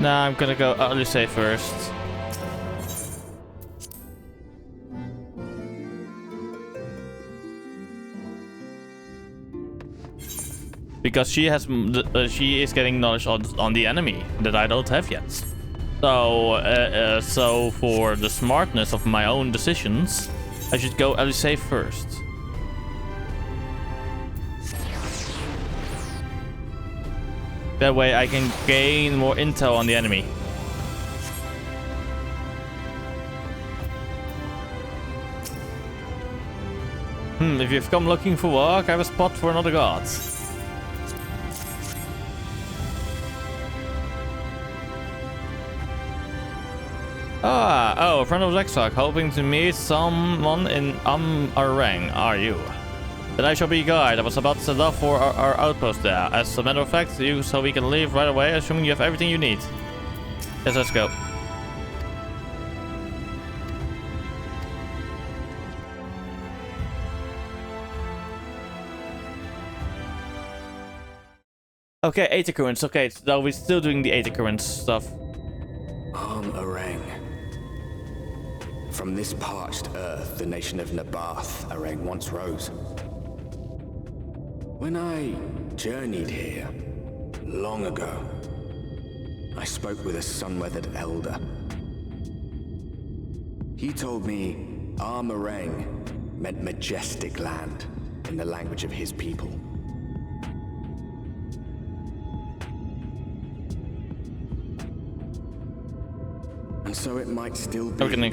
A: Nah, I'm gonna go Alize first. because she has she is getting knowledge on the enemy that I don't have yet. So so for the smartness of my own decisions, I should go Elysee first. That way I can gain more intel on the enemy. If you've come looking for work, I have a spot for another god. Oh, a friend of Rexarch, hoping to meet someone in Arang, are you? Then I shall be your guide. I was about to set off for our outpost there. As a matter of fact, so we can leave right away, assuming you have everything you need. Yes, let's go. Okay, Aether Currents. Okay, so we're still doing the Aether Currents stuff.
K: Arang. From this parched earth, the nation of Nabath, Arang once rose. When I journeyed here, long ago, I spoke with a sun-weathered elder. He told me Arang meant majestic land in the language of his people. And so it might still be,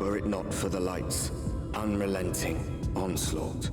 K: were it not for the light's unrelenting onslaught.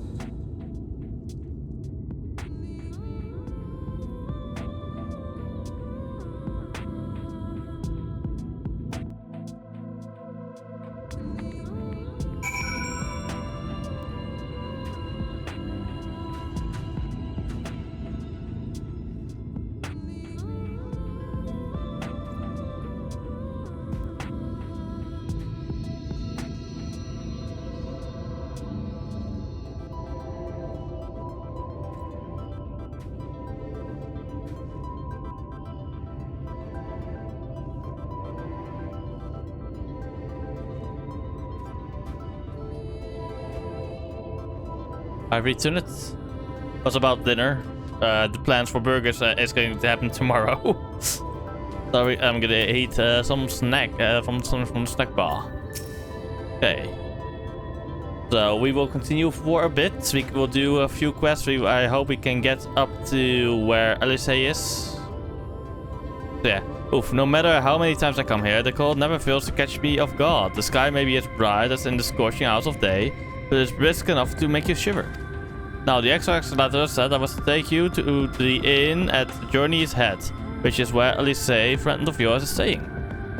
A: I returned it. Was about dinner. The plans for burgers is going to happen tomorrow. So I'm gonna eat some snack from the snack bar. Okay. So we will continue for a bit. We will do a few quests. I hope we can get up to where Elysee is. So yeah. Oof, no matter how many times I come here, the cold never fails to catch me off guard. The sky may be as bright as in the scorching hours of day, but it's brisk enough to make you shiver. Now, the Exarch's letter said I was to take you to the inn at Journey's Head, which is where Elysee, friend of yours, is staying.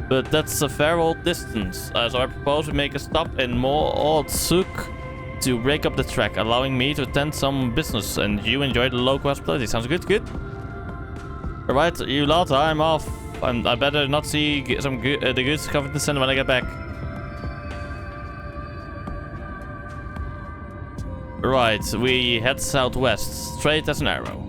A: But that's a fair old distance, so I propose we make a stop in Mo'odsuk to break up the trek, allowing me to attend some business, and you enjoy the local hospitality. Sounds good? Good? Alright, you lot, I'm off. I better not see the goods covered in the center when I get back. Right, we head southwest, straight as an arrow.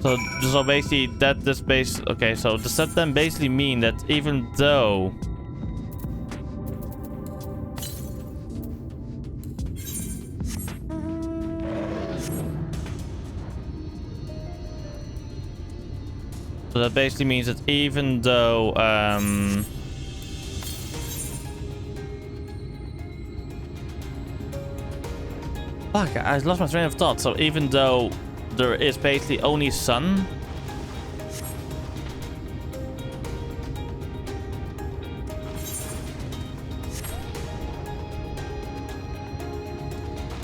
A: So basically, okay, so does that then basically mean that even though so that basically means that even though fuck, I lost my train of thought. So even though there is basically only sun,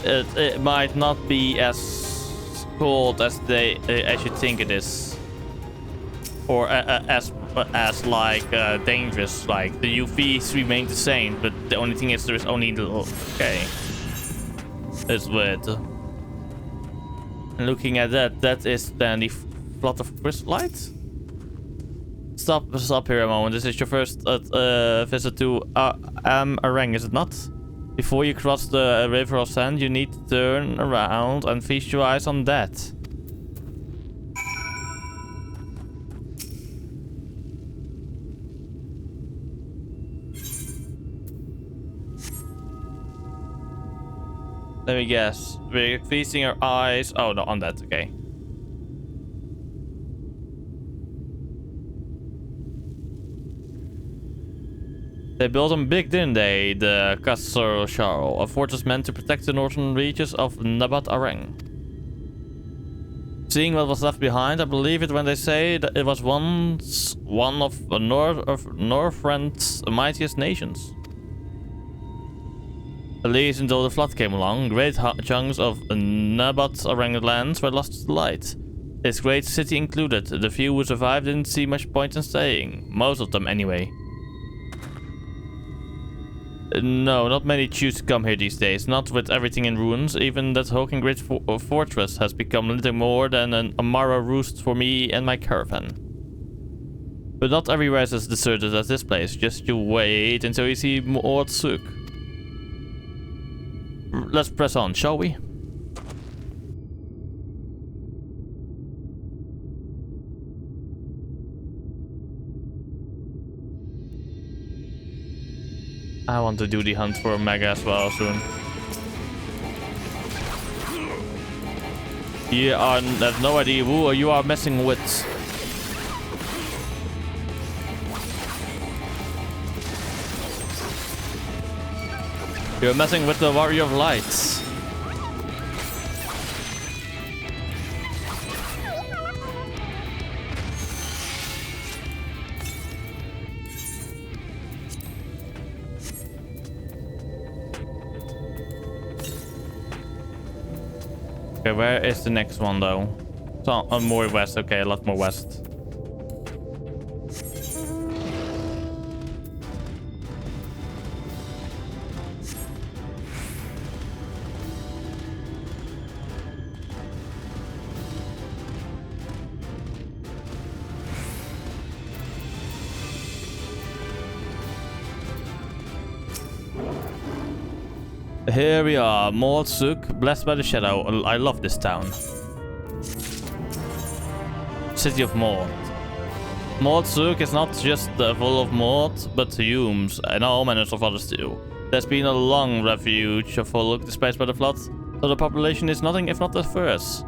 A: it might not be as cold as you think it is, or as like dangerous. Like the UVs remain the same, but the only thing is there is only little. Okay. It's weird. Looking at that is then the plot of crystallite. Stop here a moment. This is your first visit to Arang, is it not? Before you cross the river of sand, you need to turn around and feast your eyes on that. Let me guess. We're feasting our eyes. Oh, no, on that. Okay. They built them big, didn't they? The Castle Sharo, a fortress meant to protect the northern reaches of Nabat Areng. Seeing what was left behind, I believe it when they say that it was once one of Northrend's mightiest nations. At least until the flood came along, great chunks of Nabat Areng lands were lost to the light. This great city included. The few who survived didn't see much point in staying. Most of them anyway. No, not many choose to come here these days. Not with everything in ruins. Even that hulking great fortress has become little more than an Amara roost for me and my caravan. But not everywhere is as deserted as this place. Just you wait until you see Mord Suk. Let's press on, shall we? I want to do the hunt for Omega as well soon. You have no idea who you are messing with. You're messing with the Warrior of Light. Okay, where is the next one though? So, more west. Okay, a lot more west. Here we are, Mord Suk, blessed by the shadow. I love this town. City of Mord. Mord Suk is not just full of Mord, but Humes and all manners of others too. There's been a long refuge of Volk displaced by the flood, so the population is nothing if not diverse.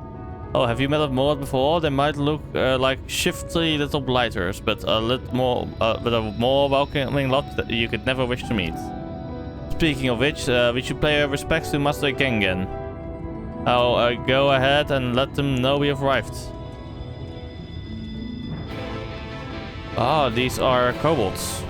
A: Oh, have you met a Mord before? They might look like shifty little blighters, but with a more welcoming lot that you could never wish to meet. Speaking of which, we should pay our respects to Master Gengen. I'll go ahead and let them know we have arrived. Ah, these are kobolds.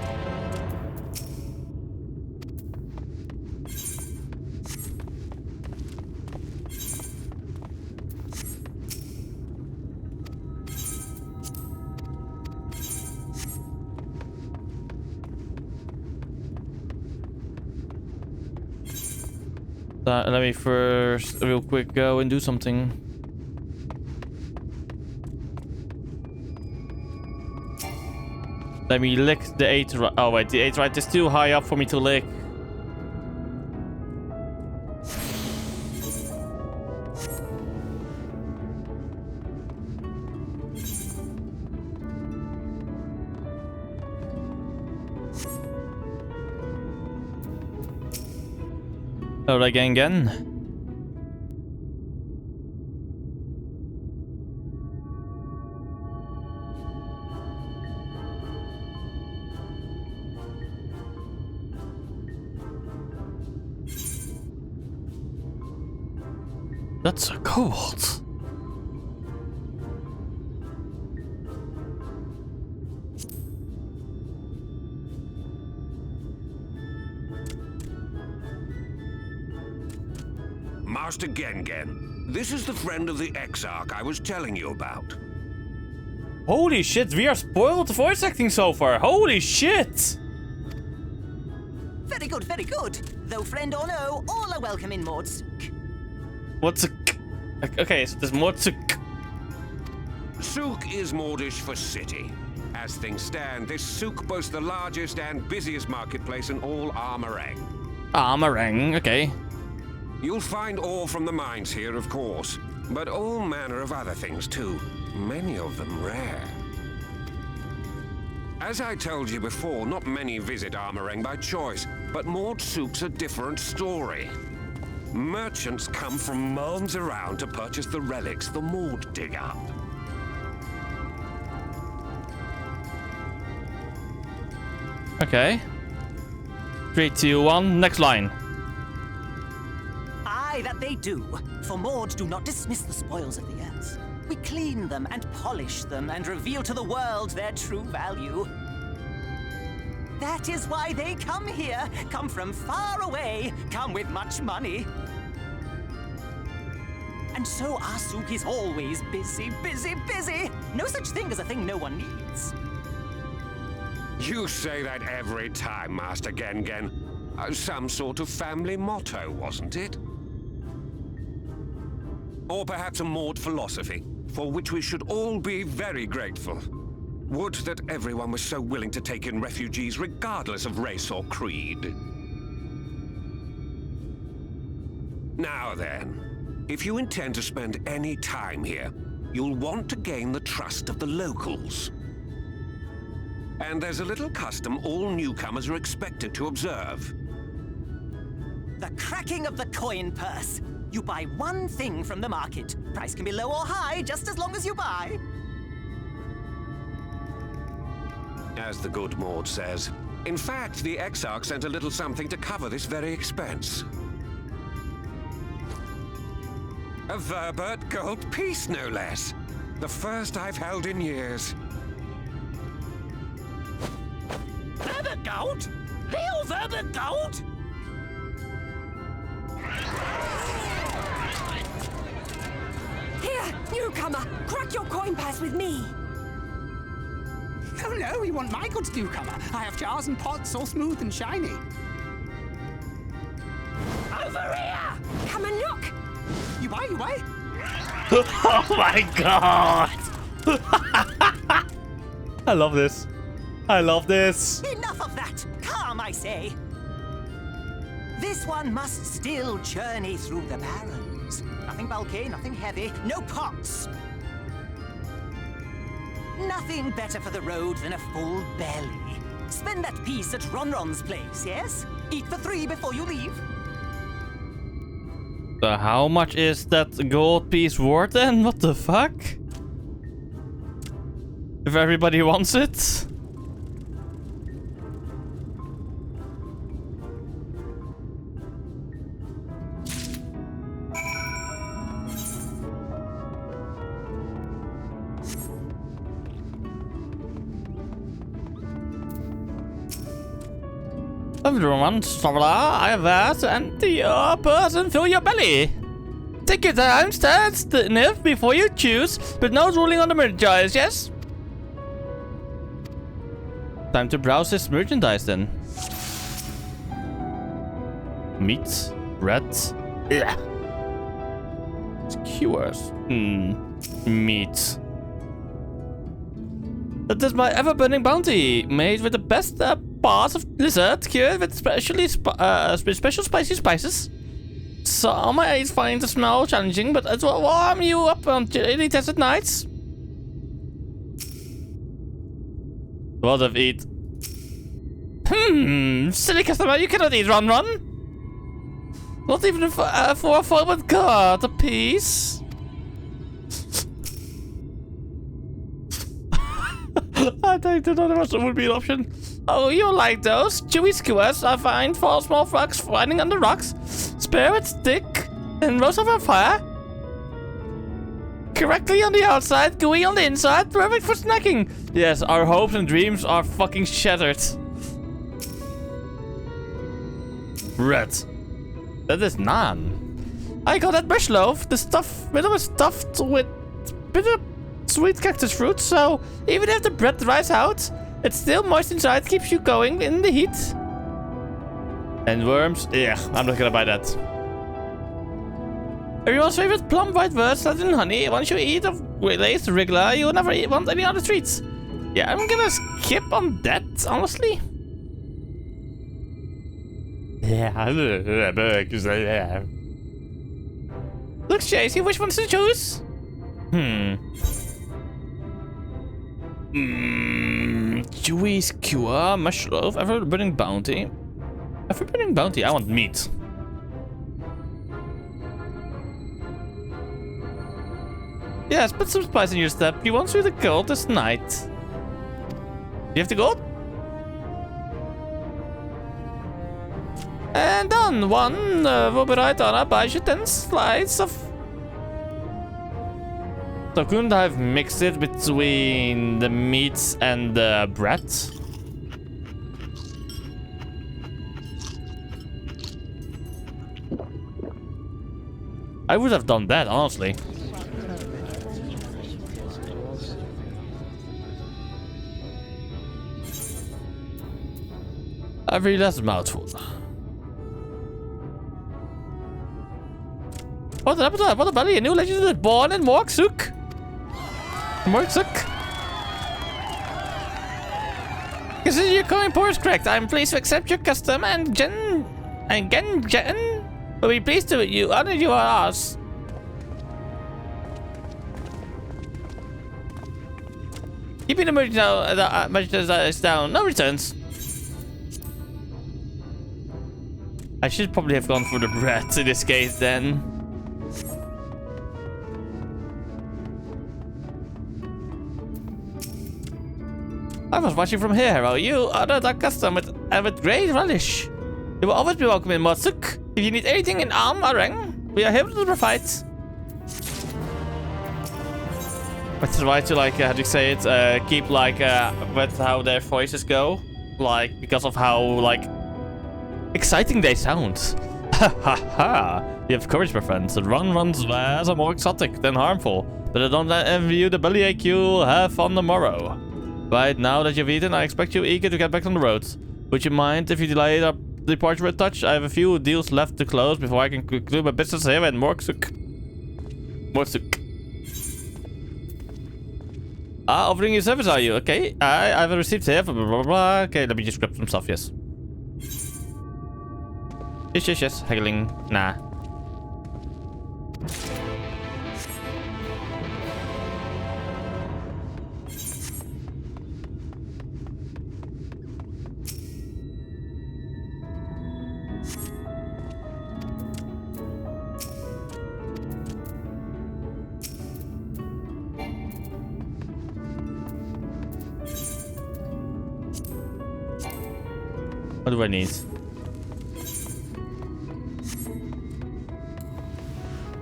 A: Let me first real quick go and do something. Let me lick the 8 right. Oh wait, the 8 right is too high up for me to lick. Hello again. That's a kobold.
S: Master Gengen, this is the friend of the Exarch I was telling you about.
A: Holy shit, we are spoiled the voice acting so far. Holy shit!
P: Very good, very good. Though friend or no, all are welcome in Mord Suk.
A: What's a... Okay, so there's Mord Suk.
S: Suk is Mordish for city. As things stand, this Suk boasts the largest and busiest marketplace in all Armareng.
A: Armareng, okay.
S: You'll find ore from the mines here, of course, but all manner of other things too, many of them rare. As I told you before, not many visit Armareng by choice, but Mord Suk's a different story. Merchants come from miles around to purchase the relics the Maud dig up.
A: Okay. 3, 2, 1, next line.
P: Aye, that they do. For Maud do not dismiss the spoils of the earth. We clean them and polish them and reveal to the world their true value. That is why they come here, come from far away, come with much money. And so our souk is always busy, busy, busy. No such thing as a thing no one needs.
S: You say that every time, Master Gengen. Some sort of family motto, wasn't it? Or perhaps a Maud philosophy, for which we should all be very grateful. Would that everyone was so willing to take in refugees regardless of race or creed. Now then, if you intend to spend any time here, you'll want to gain the trust of the locals. And there's a little custom all newcomers are expected to observe.
P: The cracking of the coin purse. You buy one thing from the market. Price can be low or high, just as long as you buy.
S: As the good Maud says. In fact, the Exarch sent a little something to cover this very expense. A Verbert gold piece, no less. The first I've held in years.
P: Verbert gold? Real Verbert gold?
T: Here, newcomer, crack your coin purse with me.
B: No, no, we want my goods, newcomer. I have jars and pots all smooth and shiny.
P: Over here!
T: Come and look!
B: You buy, you buy.
A: Oh my god! I love this. I love this.
P: Enough of that! Calm, I say! This one must still journey through the barrens. Nothing bulky, nothing heavy, no pots. Nothing better for the road than a full belly. Spend that piece at Ronron's place, yes? Eat for 3 before you leave.
A: So how much is that gold piece worth then? What the fuck? If everybody wants it? Everyone, traveler, I have asked to empty your purse and fill your belly. Take your time, stand stiff before you choose, but no ruling on the merchandise, yes? Time to browse this merchandise then. Meat, bread, yeah. Skewers, meat. That is my ever-burning bounty, made with the best parts of lizard, cured with special spicy spices. Some might find the smell challenging, but it will warm you up on chilly desert nights. What of eat? Silly customer, you cannot eat Ron. Not even for a forward card apiece. I think that would be an option. Oh, you like those? Chewy skewers are fine for small frogs finding under rocks. Spare with stick and roast over fire. Correctly on the outside, gooey on the inside, perfect for snacking. Yes, our hopes and dreams are fucking shattered. Red. That is naan. I got that bush loaf. The middle is stuffed with bitter sweet cactus fruit, so even if the bread dries out, it's still moist inside, keeps you going in the heat. And worms? Yeah, I'm not gonna buy that. Everyone's favorite plum white words started in honey. Once you eat of Lays regular, you'll never want any other treats. Yeah, I'm gonna skip on that, honestly. Yeah, looks chasey, which ones to choose? Chewy skewer, mush loaf, ever-burning bounty. Ever-burning bounty, I want meat. Yes, put some spice in your step. You won't see the gold this night. You have the gold? And done. One will be right on. I buy you 10 slices of... So couldn't I have mixed it between the meats and the bread? I would have done that, honestly. Every last mouthful. What an appetite, what a belly, a new legend is born in Morksuk. Morksuk. Consider your coin pour is correct. I'm pleased to accept your custom and Jen will be pleased to you. Honor you are ours. Keeping the merchandise down. No returns. I should probably have gone for the bread in this case then. I was watching from here, Hero. You honored our custom with great relish. You will always be welcome in Motsuk. If you need anything in Alm or Reng, we are here to provide. But try to, like, how do you say it? Keep, like, with how their voices go. Like, because of how, like, exciting they sound. Ha ha ha. You have courage, my friends. The runs are more exotic than harmful. But I don't envy you the bellyache you'll have on the morrow. Right now that you've eaten, I expect you eager to get back on the road. Would you mind if you delayed our departure a touch? I have a few deals left to close before I can conclude my business here in Morksuk. Offering you service, are you? Okay, I have a receipt here for blah blah blah. Okay, let me just grab some stuff, yes. Yes. Haggling. Nah. What do I need?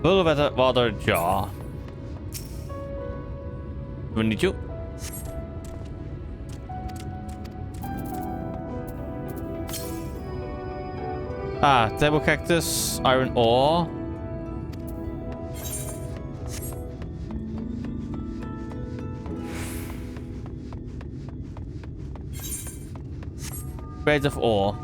A: Full water jar. Do we need you? Table cactus, iron ore. Grades of ore.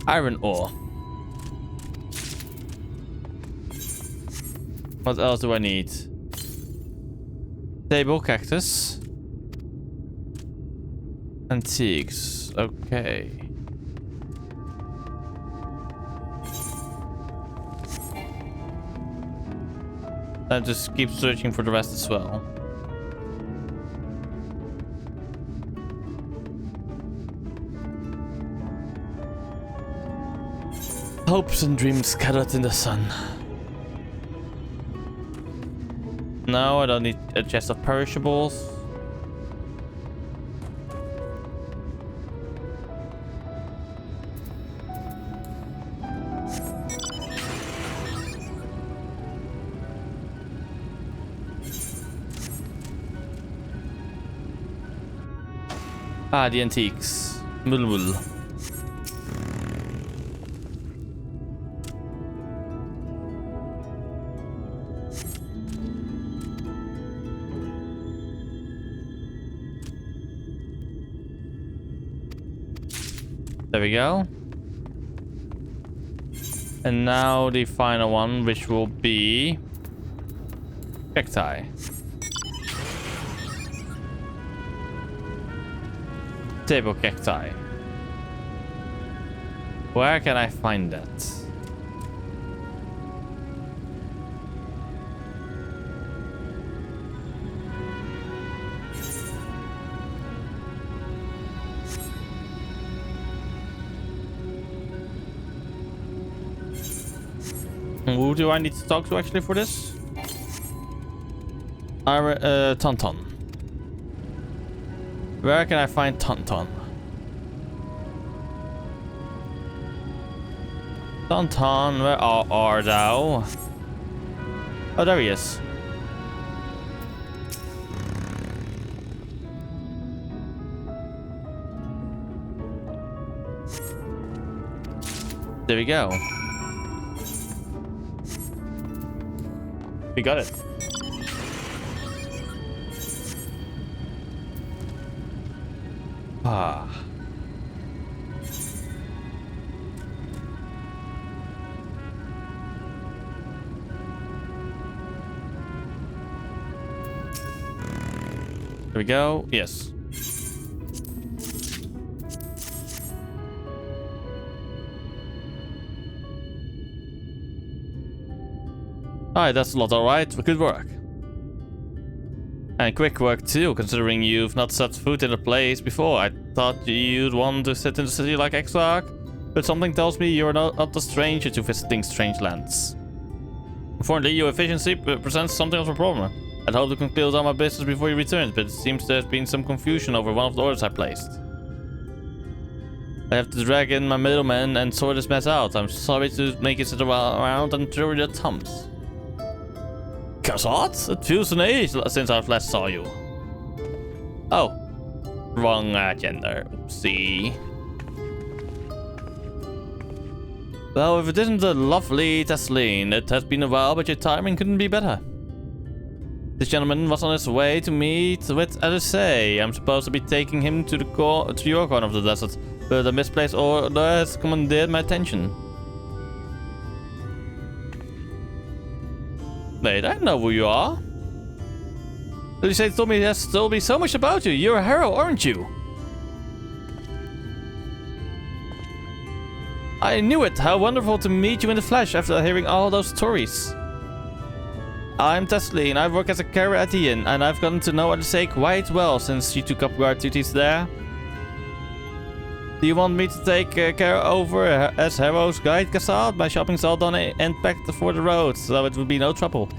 A: Iron ore. What else do I need? Table cactus. Antiques. Okay. I just keep searching for the rest as well. Hopes and dreams scattered in the sun. No, I don't need a chest of perishables. The antiques. Mulmul. There we go. And now the final one, which will be cacti. Table cacti. Where can I find that? who do I need to talk to actually for this? Tonton. Where can I find Tonton? Tonton, where art thou? Oh, there he is. There we go. We got it. Ah. There we go. Yes. Alright, that's a lot, alright. Good work. And quick work too, considering you've not set foot in the place before. I thought you'd want to sit in the city like Exarch, but something tells me you're not a stranger to visiting strange lands. Unfortunately, your efficiency presents something of a problem. I'd hoped to conclude all my business before you returned, but it seems there's been some confusion over one of the orders I placed. I have to drag in my middleman and sort this mess out. I'm sorry to make you sit around and throw your thumbs. Cassat? It feels an age since I last saw you. Oh. Wrong gender. Oopsie. Well, if it isn't the lovely Tesleen, it has been a while, but your timing couldn't be better. This gentleman was on his way to meet with Alice. I'm supposed to be taking him to your corner of the desert, but a misplaced order has commanded my attention. Wait, I know who you are. Alice told me there's told me so much about you. You're a hero, aren't you? I knew it. How wonderful to meet you in the flesh after hearing all those stories. I'm Tesleen. I work as a carer at the inn, and I've gotten to know Alice quite well since you took up guard duties there. Do you want me to take care over as Hero's guide, Cassat? My shopping's all done and packed for the road, so it would be no trouble.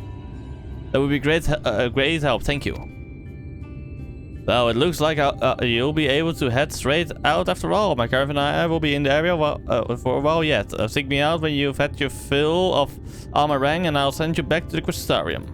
A: That would be great help, thank you. Well, it looks like you'll be able to head straight out after all. My caravan and I will be in the area for a while yet. Seek me out when you've had your fill of Armorang, and I'll send you back to the Crystarium.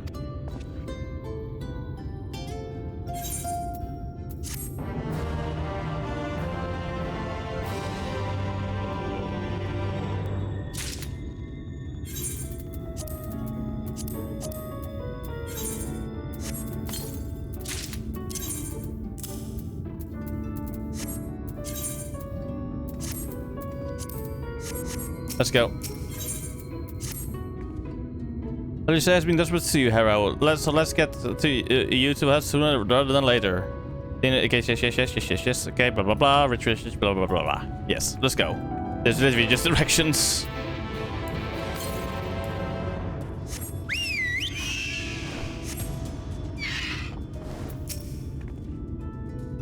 A: Let's go. Alice has been desperate to see you, Hero. Let's get to you to us sooner rather than later. Okay, yes. Okay, blah blah blah. Retreat, blah blah blah blah. Yes, let's go. There's literally just directions.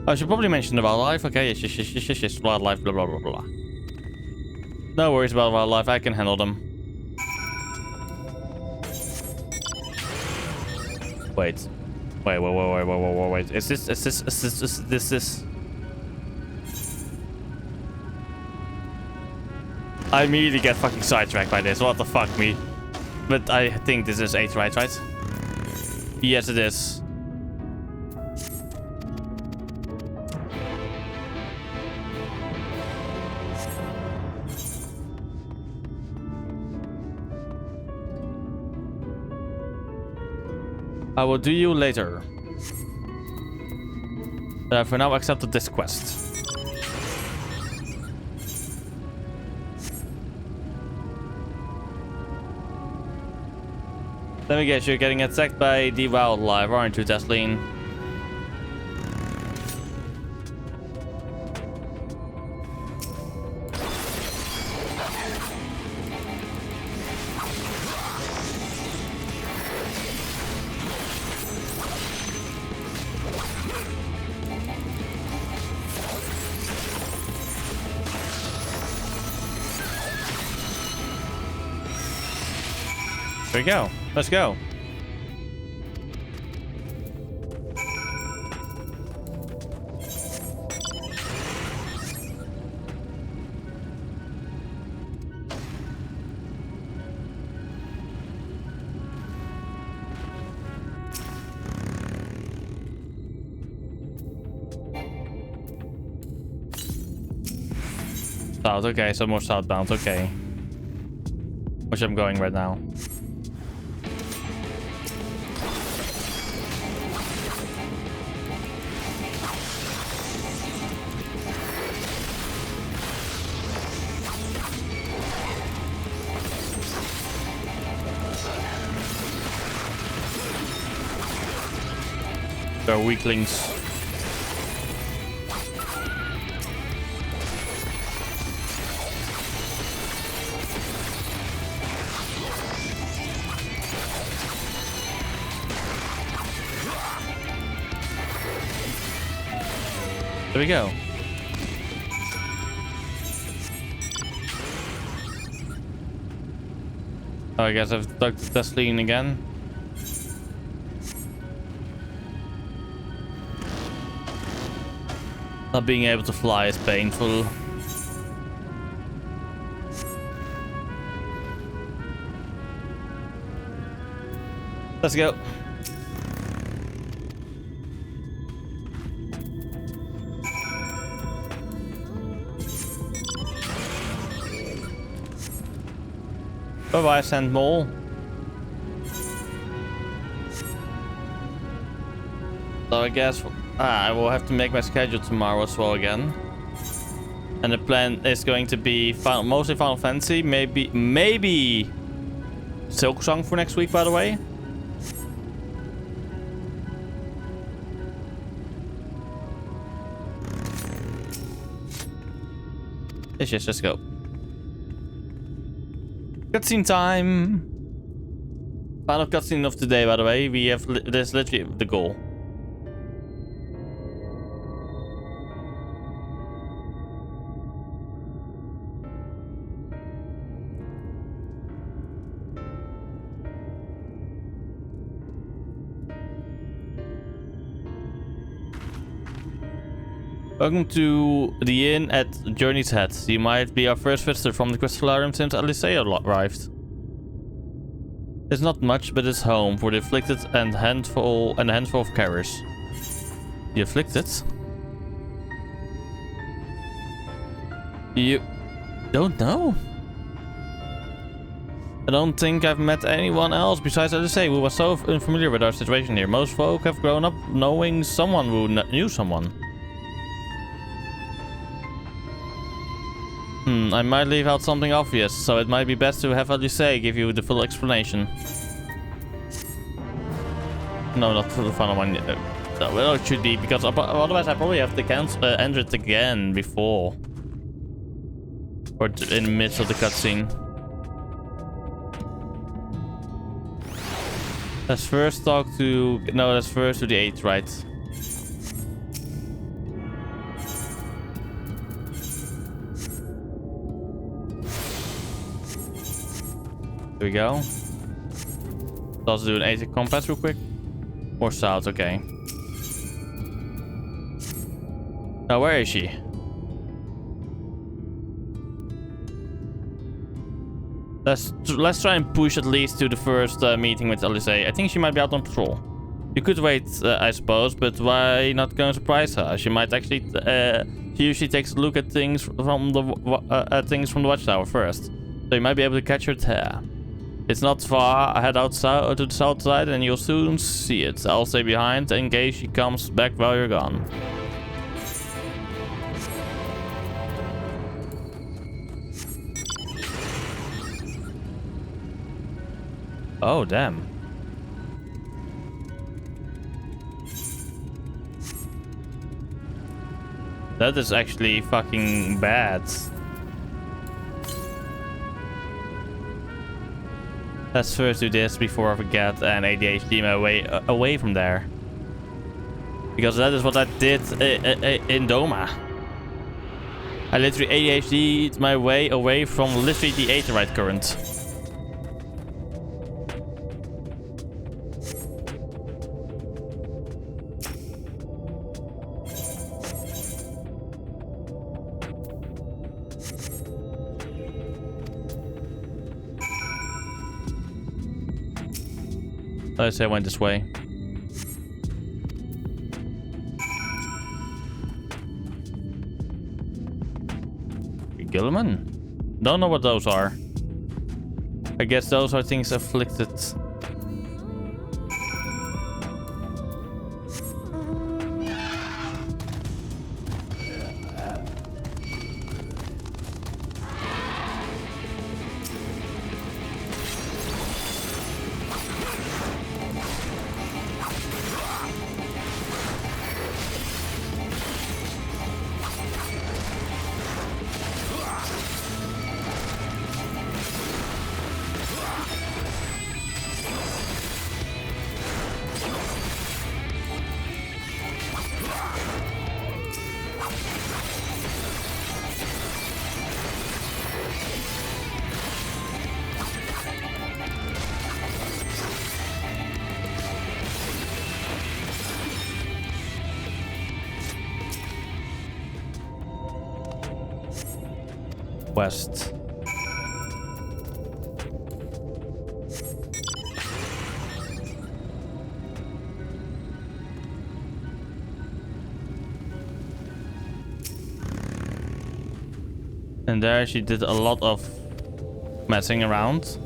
A: I should probably mention the wildlife. Okay, yes. Wildlife, blah blah blah blah. No worries about wildlife, I can handle them. Wait. Is this? I immediately get fucking sidetracked by this, what the fuck me. But I think this is 8 right? Yes, it is. I will do you later. For now, accepted this quest. Let me guess, you're getting attacked by the wildlife, aren't you, Tesleen? There we go. Let's go. South, okay, so more southbound, okay. Which I'm going right now. There are weaklings. There we go. Oh, I guess I've dug the Tesline again. Not being able to fly is painful. Let's go. Bye-bye, Sand Mole. So I guess I will have to make my schedule tomorrow as well again. And the plan is going to be mostly Final Fantasy, maybe Silksong for next week, by the way. Yes, let's go. Cutscene time. Final cutscene of today, by the way. We have this literally the goal. Welcome to the inn at Journey's Head. You might be our first visitor from the Crystallarium since Alicea arrived. It's not much, but it's home for the afflicted and a handful of carriers. The afflicted? You don't know? I don't think I've met anyone else besides Alicea who was so unfamiliar with our situation here. Most folk have grown up knowing someone who knew someone. I might leave out something obvious, so it might be best to have Alicea give you the full explanation. No, not the final one yet. No, well, it should be, because otherwise I probably have to enter it again before. Or in the midst of the cutscene. Let's first talk to... No, let's first do the 8th, right? There we go. Let's do an 8th compass real quick. Or south, okay. Now, where is she? Let's try and push at least to the first meeting with Alicea. I think she might be out on patrol. You could wait, I suppose, but why not go and surprise her? She might actually. She usually takes a look at things from the watchtower first, so you might be able to catch her there. It's not far. I head outside to the south side, and you'll soon see it. I'll stay behind in case she comes back while you're gone. Oh, damn. That is actually fucking bad. Let's first do this before I forget and ADHD my way away from there. Because that is what I did in Doma. I literally ADHD'd my way away from literally the aetheryte current. I say I went this way. Gilman? Don't know what those are. I guess those are things afflicted. West. And there she did a lot of messing around.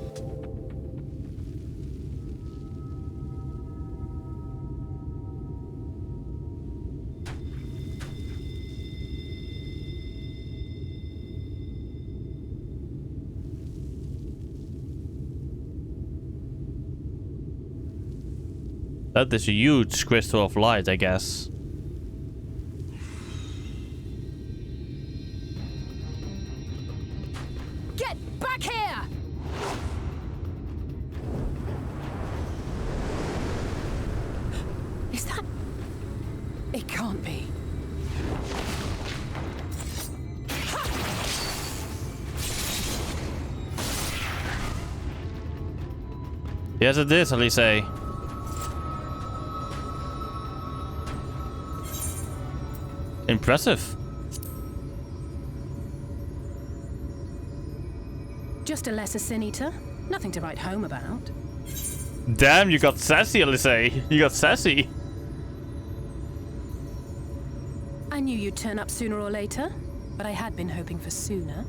A: That is a huge crystal of light, I guess.
N: Get back here!
F: Is that... It can't be.
A: Yes, it is, Alice. Impressive.
L: Just a lesser sin eater. Nothing to write home about.
A: Damn, you got sassy, Alice. You got sassy.
L: I knew you'd turn up sooner or later, but I had been hoping for sooner.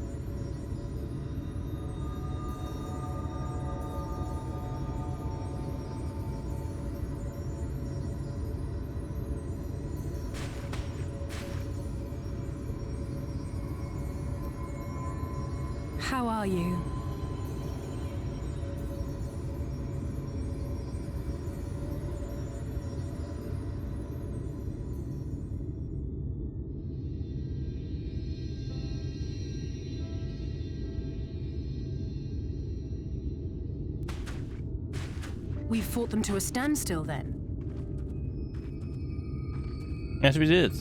L: How are you? We fought them to a standstill then.
A: Yes, we did.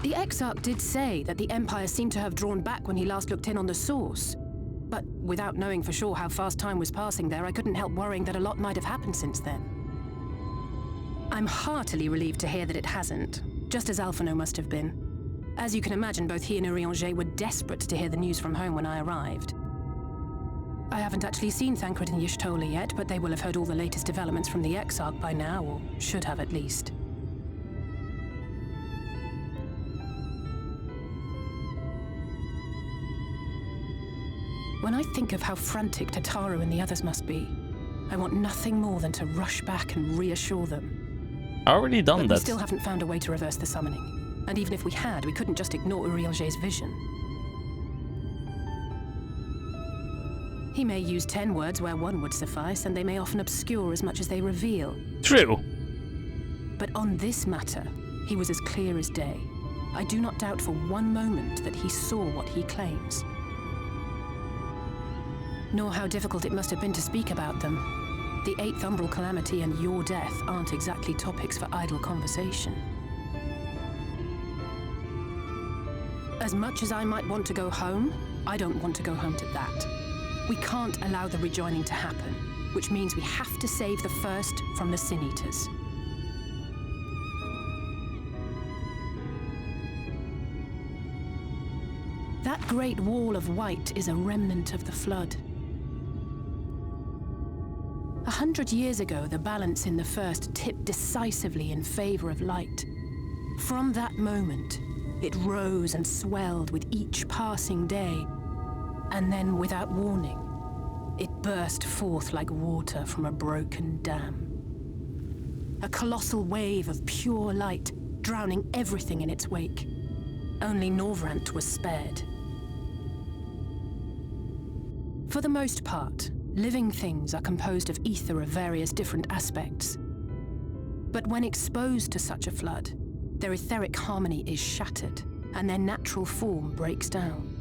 L: The Exarch did say that the Empire seemed to have drawn back when he last looked in on the source. But without knowing for sure how fast time was passing there, I couldn't help worrying that a lot might have happened since then. I'm heartily relieved to hear that it hasn't, just as Alphino must have been. As you can imagine, both he and Urianger were desperate to hear the news from home when I arrived. I haven't actually seen Thancred and Y'shtola yet, but they will have heard all the latest developments from the Exarch by now, or should have at least. When I think of how frantic Tataru and the others must be, I want nothing more than to rush back and reassure them.
A: Already done
L: But
A: that.
L: we still haven't found a way to reverse the summoning. And even if we had, we couldn't just ignore Urianger's vision. He may use 10 words where one would suffice, and they may often obscure as much as they reveal.
A: True.
L: But on this matter, he was as clear as day. I do not doubt for one moment that he saw what he claims. Nor how difficult it must have been to speak about them. The 8th Umbral Calamity and your death aren't exactly topics for idle conversation. As much as I might want to go home, I don't want to go home to that. We can't allow the rejoining to happen, which means we have to save the first from the Sin Eaters. That great wall of white is a remnant of the Flood. 100 years ago, the balance in the First tipped decisively in favor of light. From that moment, it rose and swelled with each passing day, and then, without warning, it burst forth like water from a broken dam. A colossal wave of pure light, drowning everything in its wake. Only Norvrant was spared. For the most part, living things are composed of ether of various different aspects. But when exposed to such a flood, their etheric harmony is shattered, and their natural form breaks down.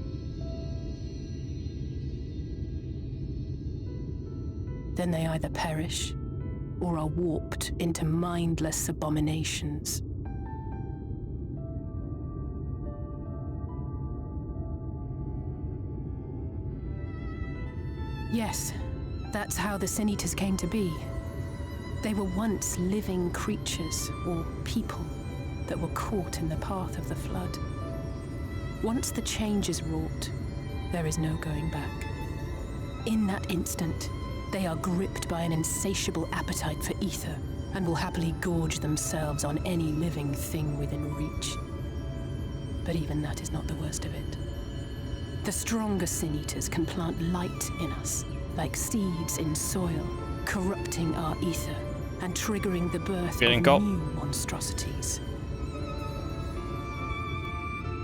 L: Then they either perish, or are warped into mindless abominations. Yes, that's how the Sin Eaters came to be. They were once living creatures, or people, that were caught in the path of the flood. Once the change is wrought, there is no going back. In that instant, they are gripped by an insatiable appetite for ether, and will happily gorge themselves on any living thing within reach. But even that is not the worst of it. The stronger Sin Eaters can plant light in us, like seeds in soil, corrupting our ether and triggering the birth of new monstrosities.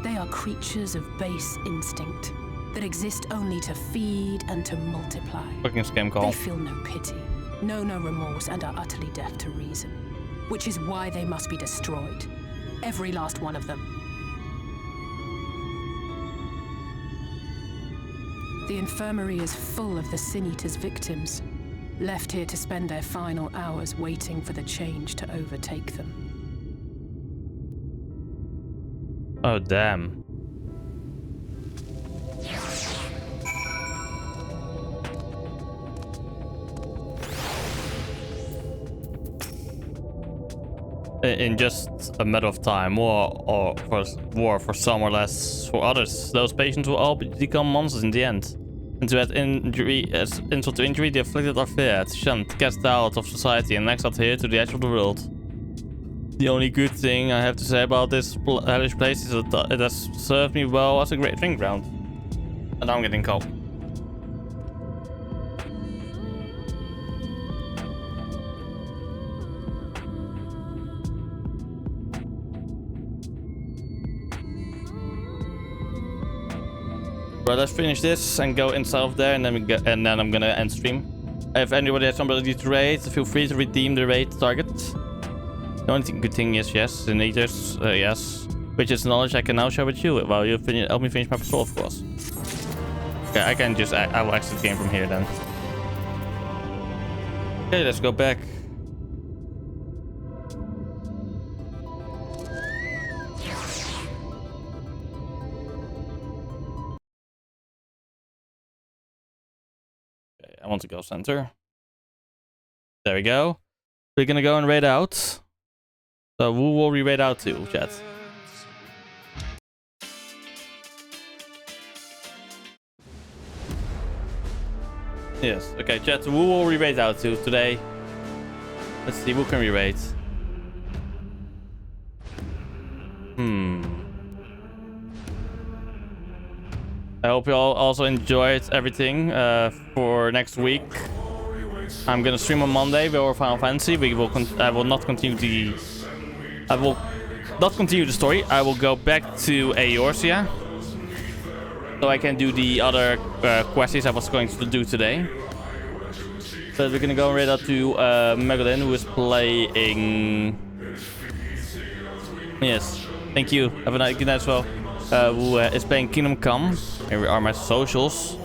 L: They are creatures of base instinct that exist only to feed and to multiply.
A: Fucking scam call.
L: They feel no pity, know no remorse, and are utterly deaf to reason, which is why they must be destroyed. Every last one of them. The infirmary is full of the Sin Eaters' victims, left here to spend their final hours waiting for the change to overtake them.
A: Oh, damn. In just a matter of time, war for some or less for others, those patients will all become monsters in the end. And to add insult to injury, the afflicted are feared, shunned, cast out of society, and exiled here to the edge of the world. The only good thing I have to say about this hellish place is that it has served me well as a great training ground. And now I'm getting cold. But let's finish this and go inside of there, and then I'm gonna end stream. If anybody has somebody to raid, feel free to redeem the raid target. The only good thing is, yes, the Eaters, yes. Which is knowledge I can now share with you while you help me finish my patrol, of course. Okay, I will exit the game from here then. Okay, let's go back. I want to go center. There we go. We're gonna go and raid out. So who will we raid out to, chat? Yes. Okay, chat. Who will we raid out to today? Let's see. Who can we raid? I hope you all also enjoyed everything for next week. I'm gonna stream on Monday with Final Fantasy. I will not continue the story. I will go back to Eorzea, so I can do the other quests I was going to do today. So we're gonna go right up to Megalyn, who is playing. Yes, thank you. Have a nice good night as well. Who is playing Kingdom Come. Here are my socials.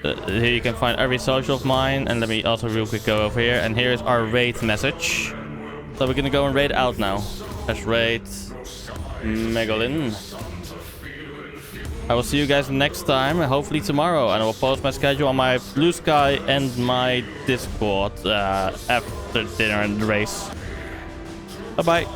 A: Here you can find every social of mine. And let me also real quick go over here. And here is our raid message. So we're gonna go and raid out now. Let's raid Megalyn. I will see you guys next time, hopefully tomorrow. And I will post my schedule on my Blue Sky and my Discord after dinner and the race. Bye bye.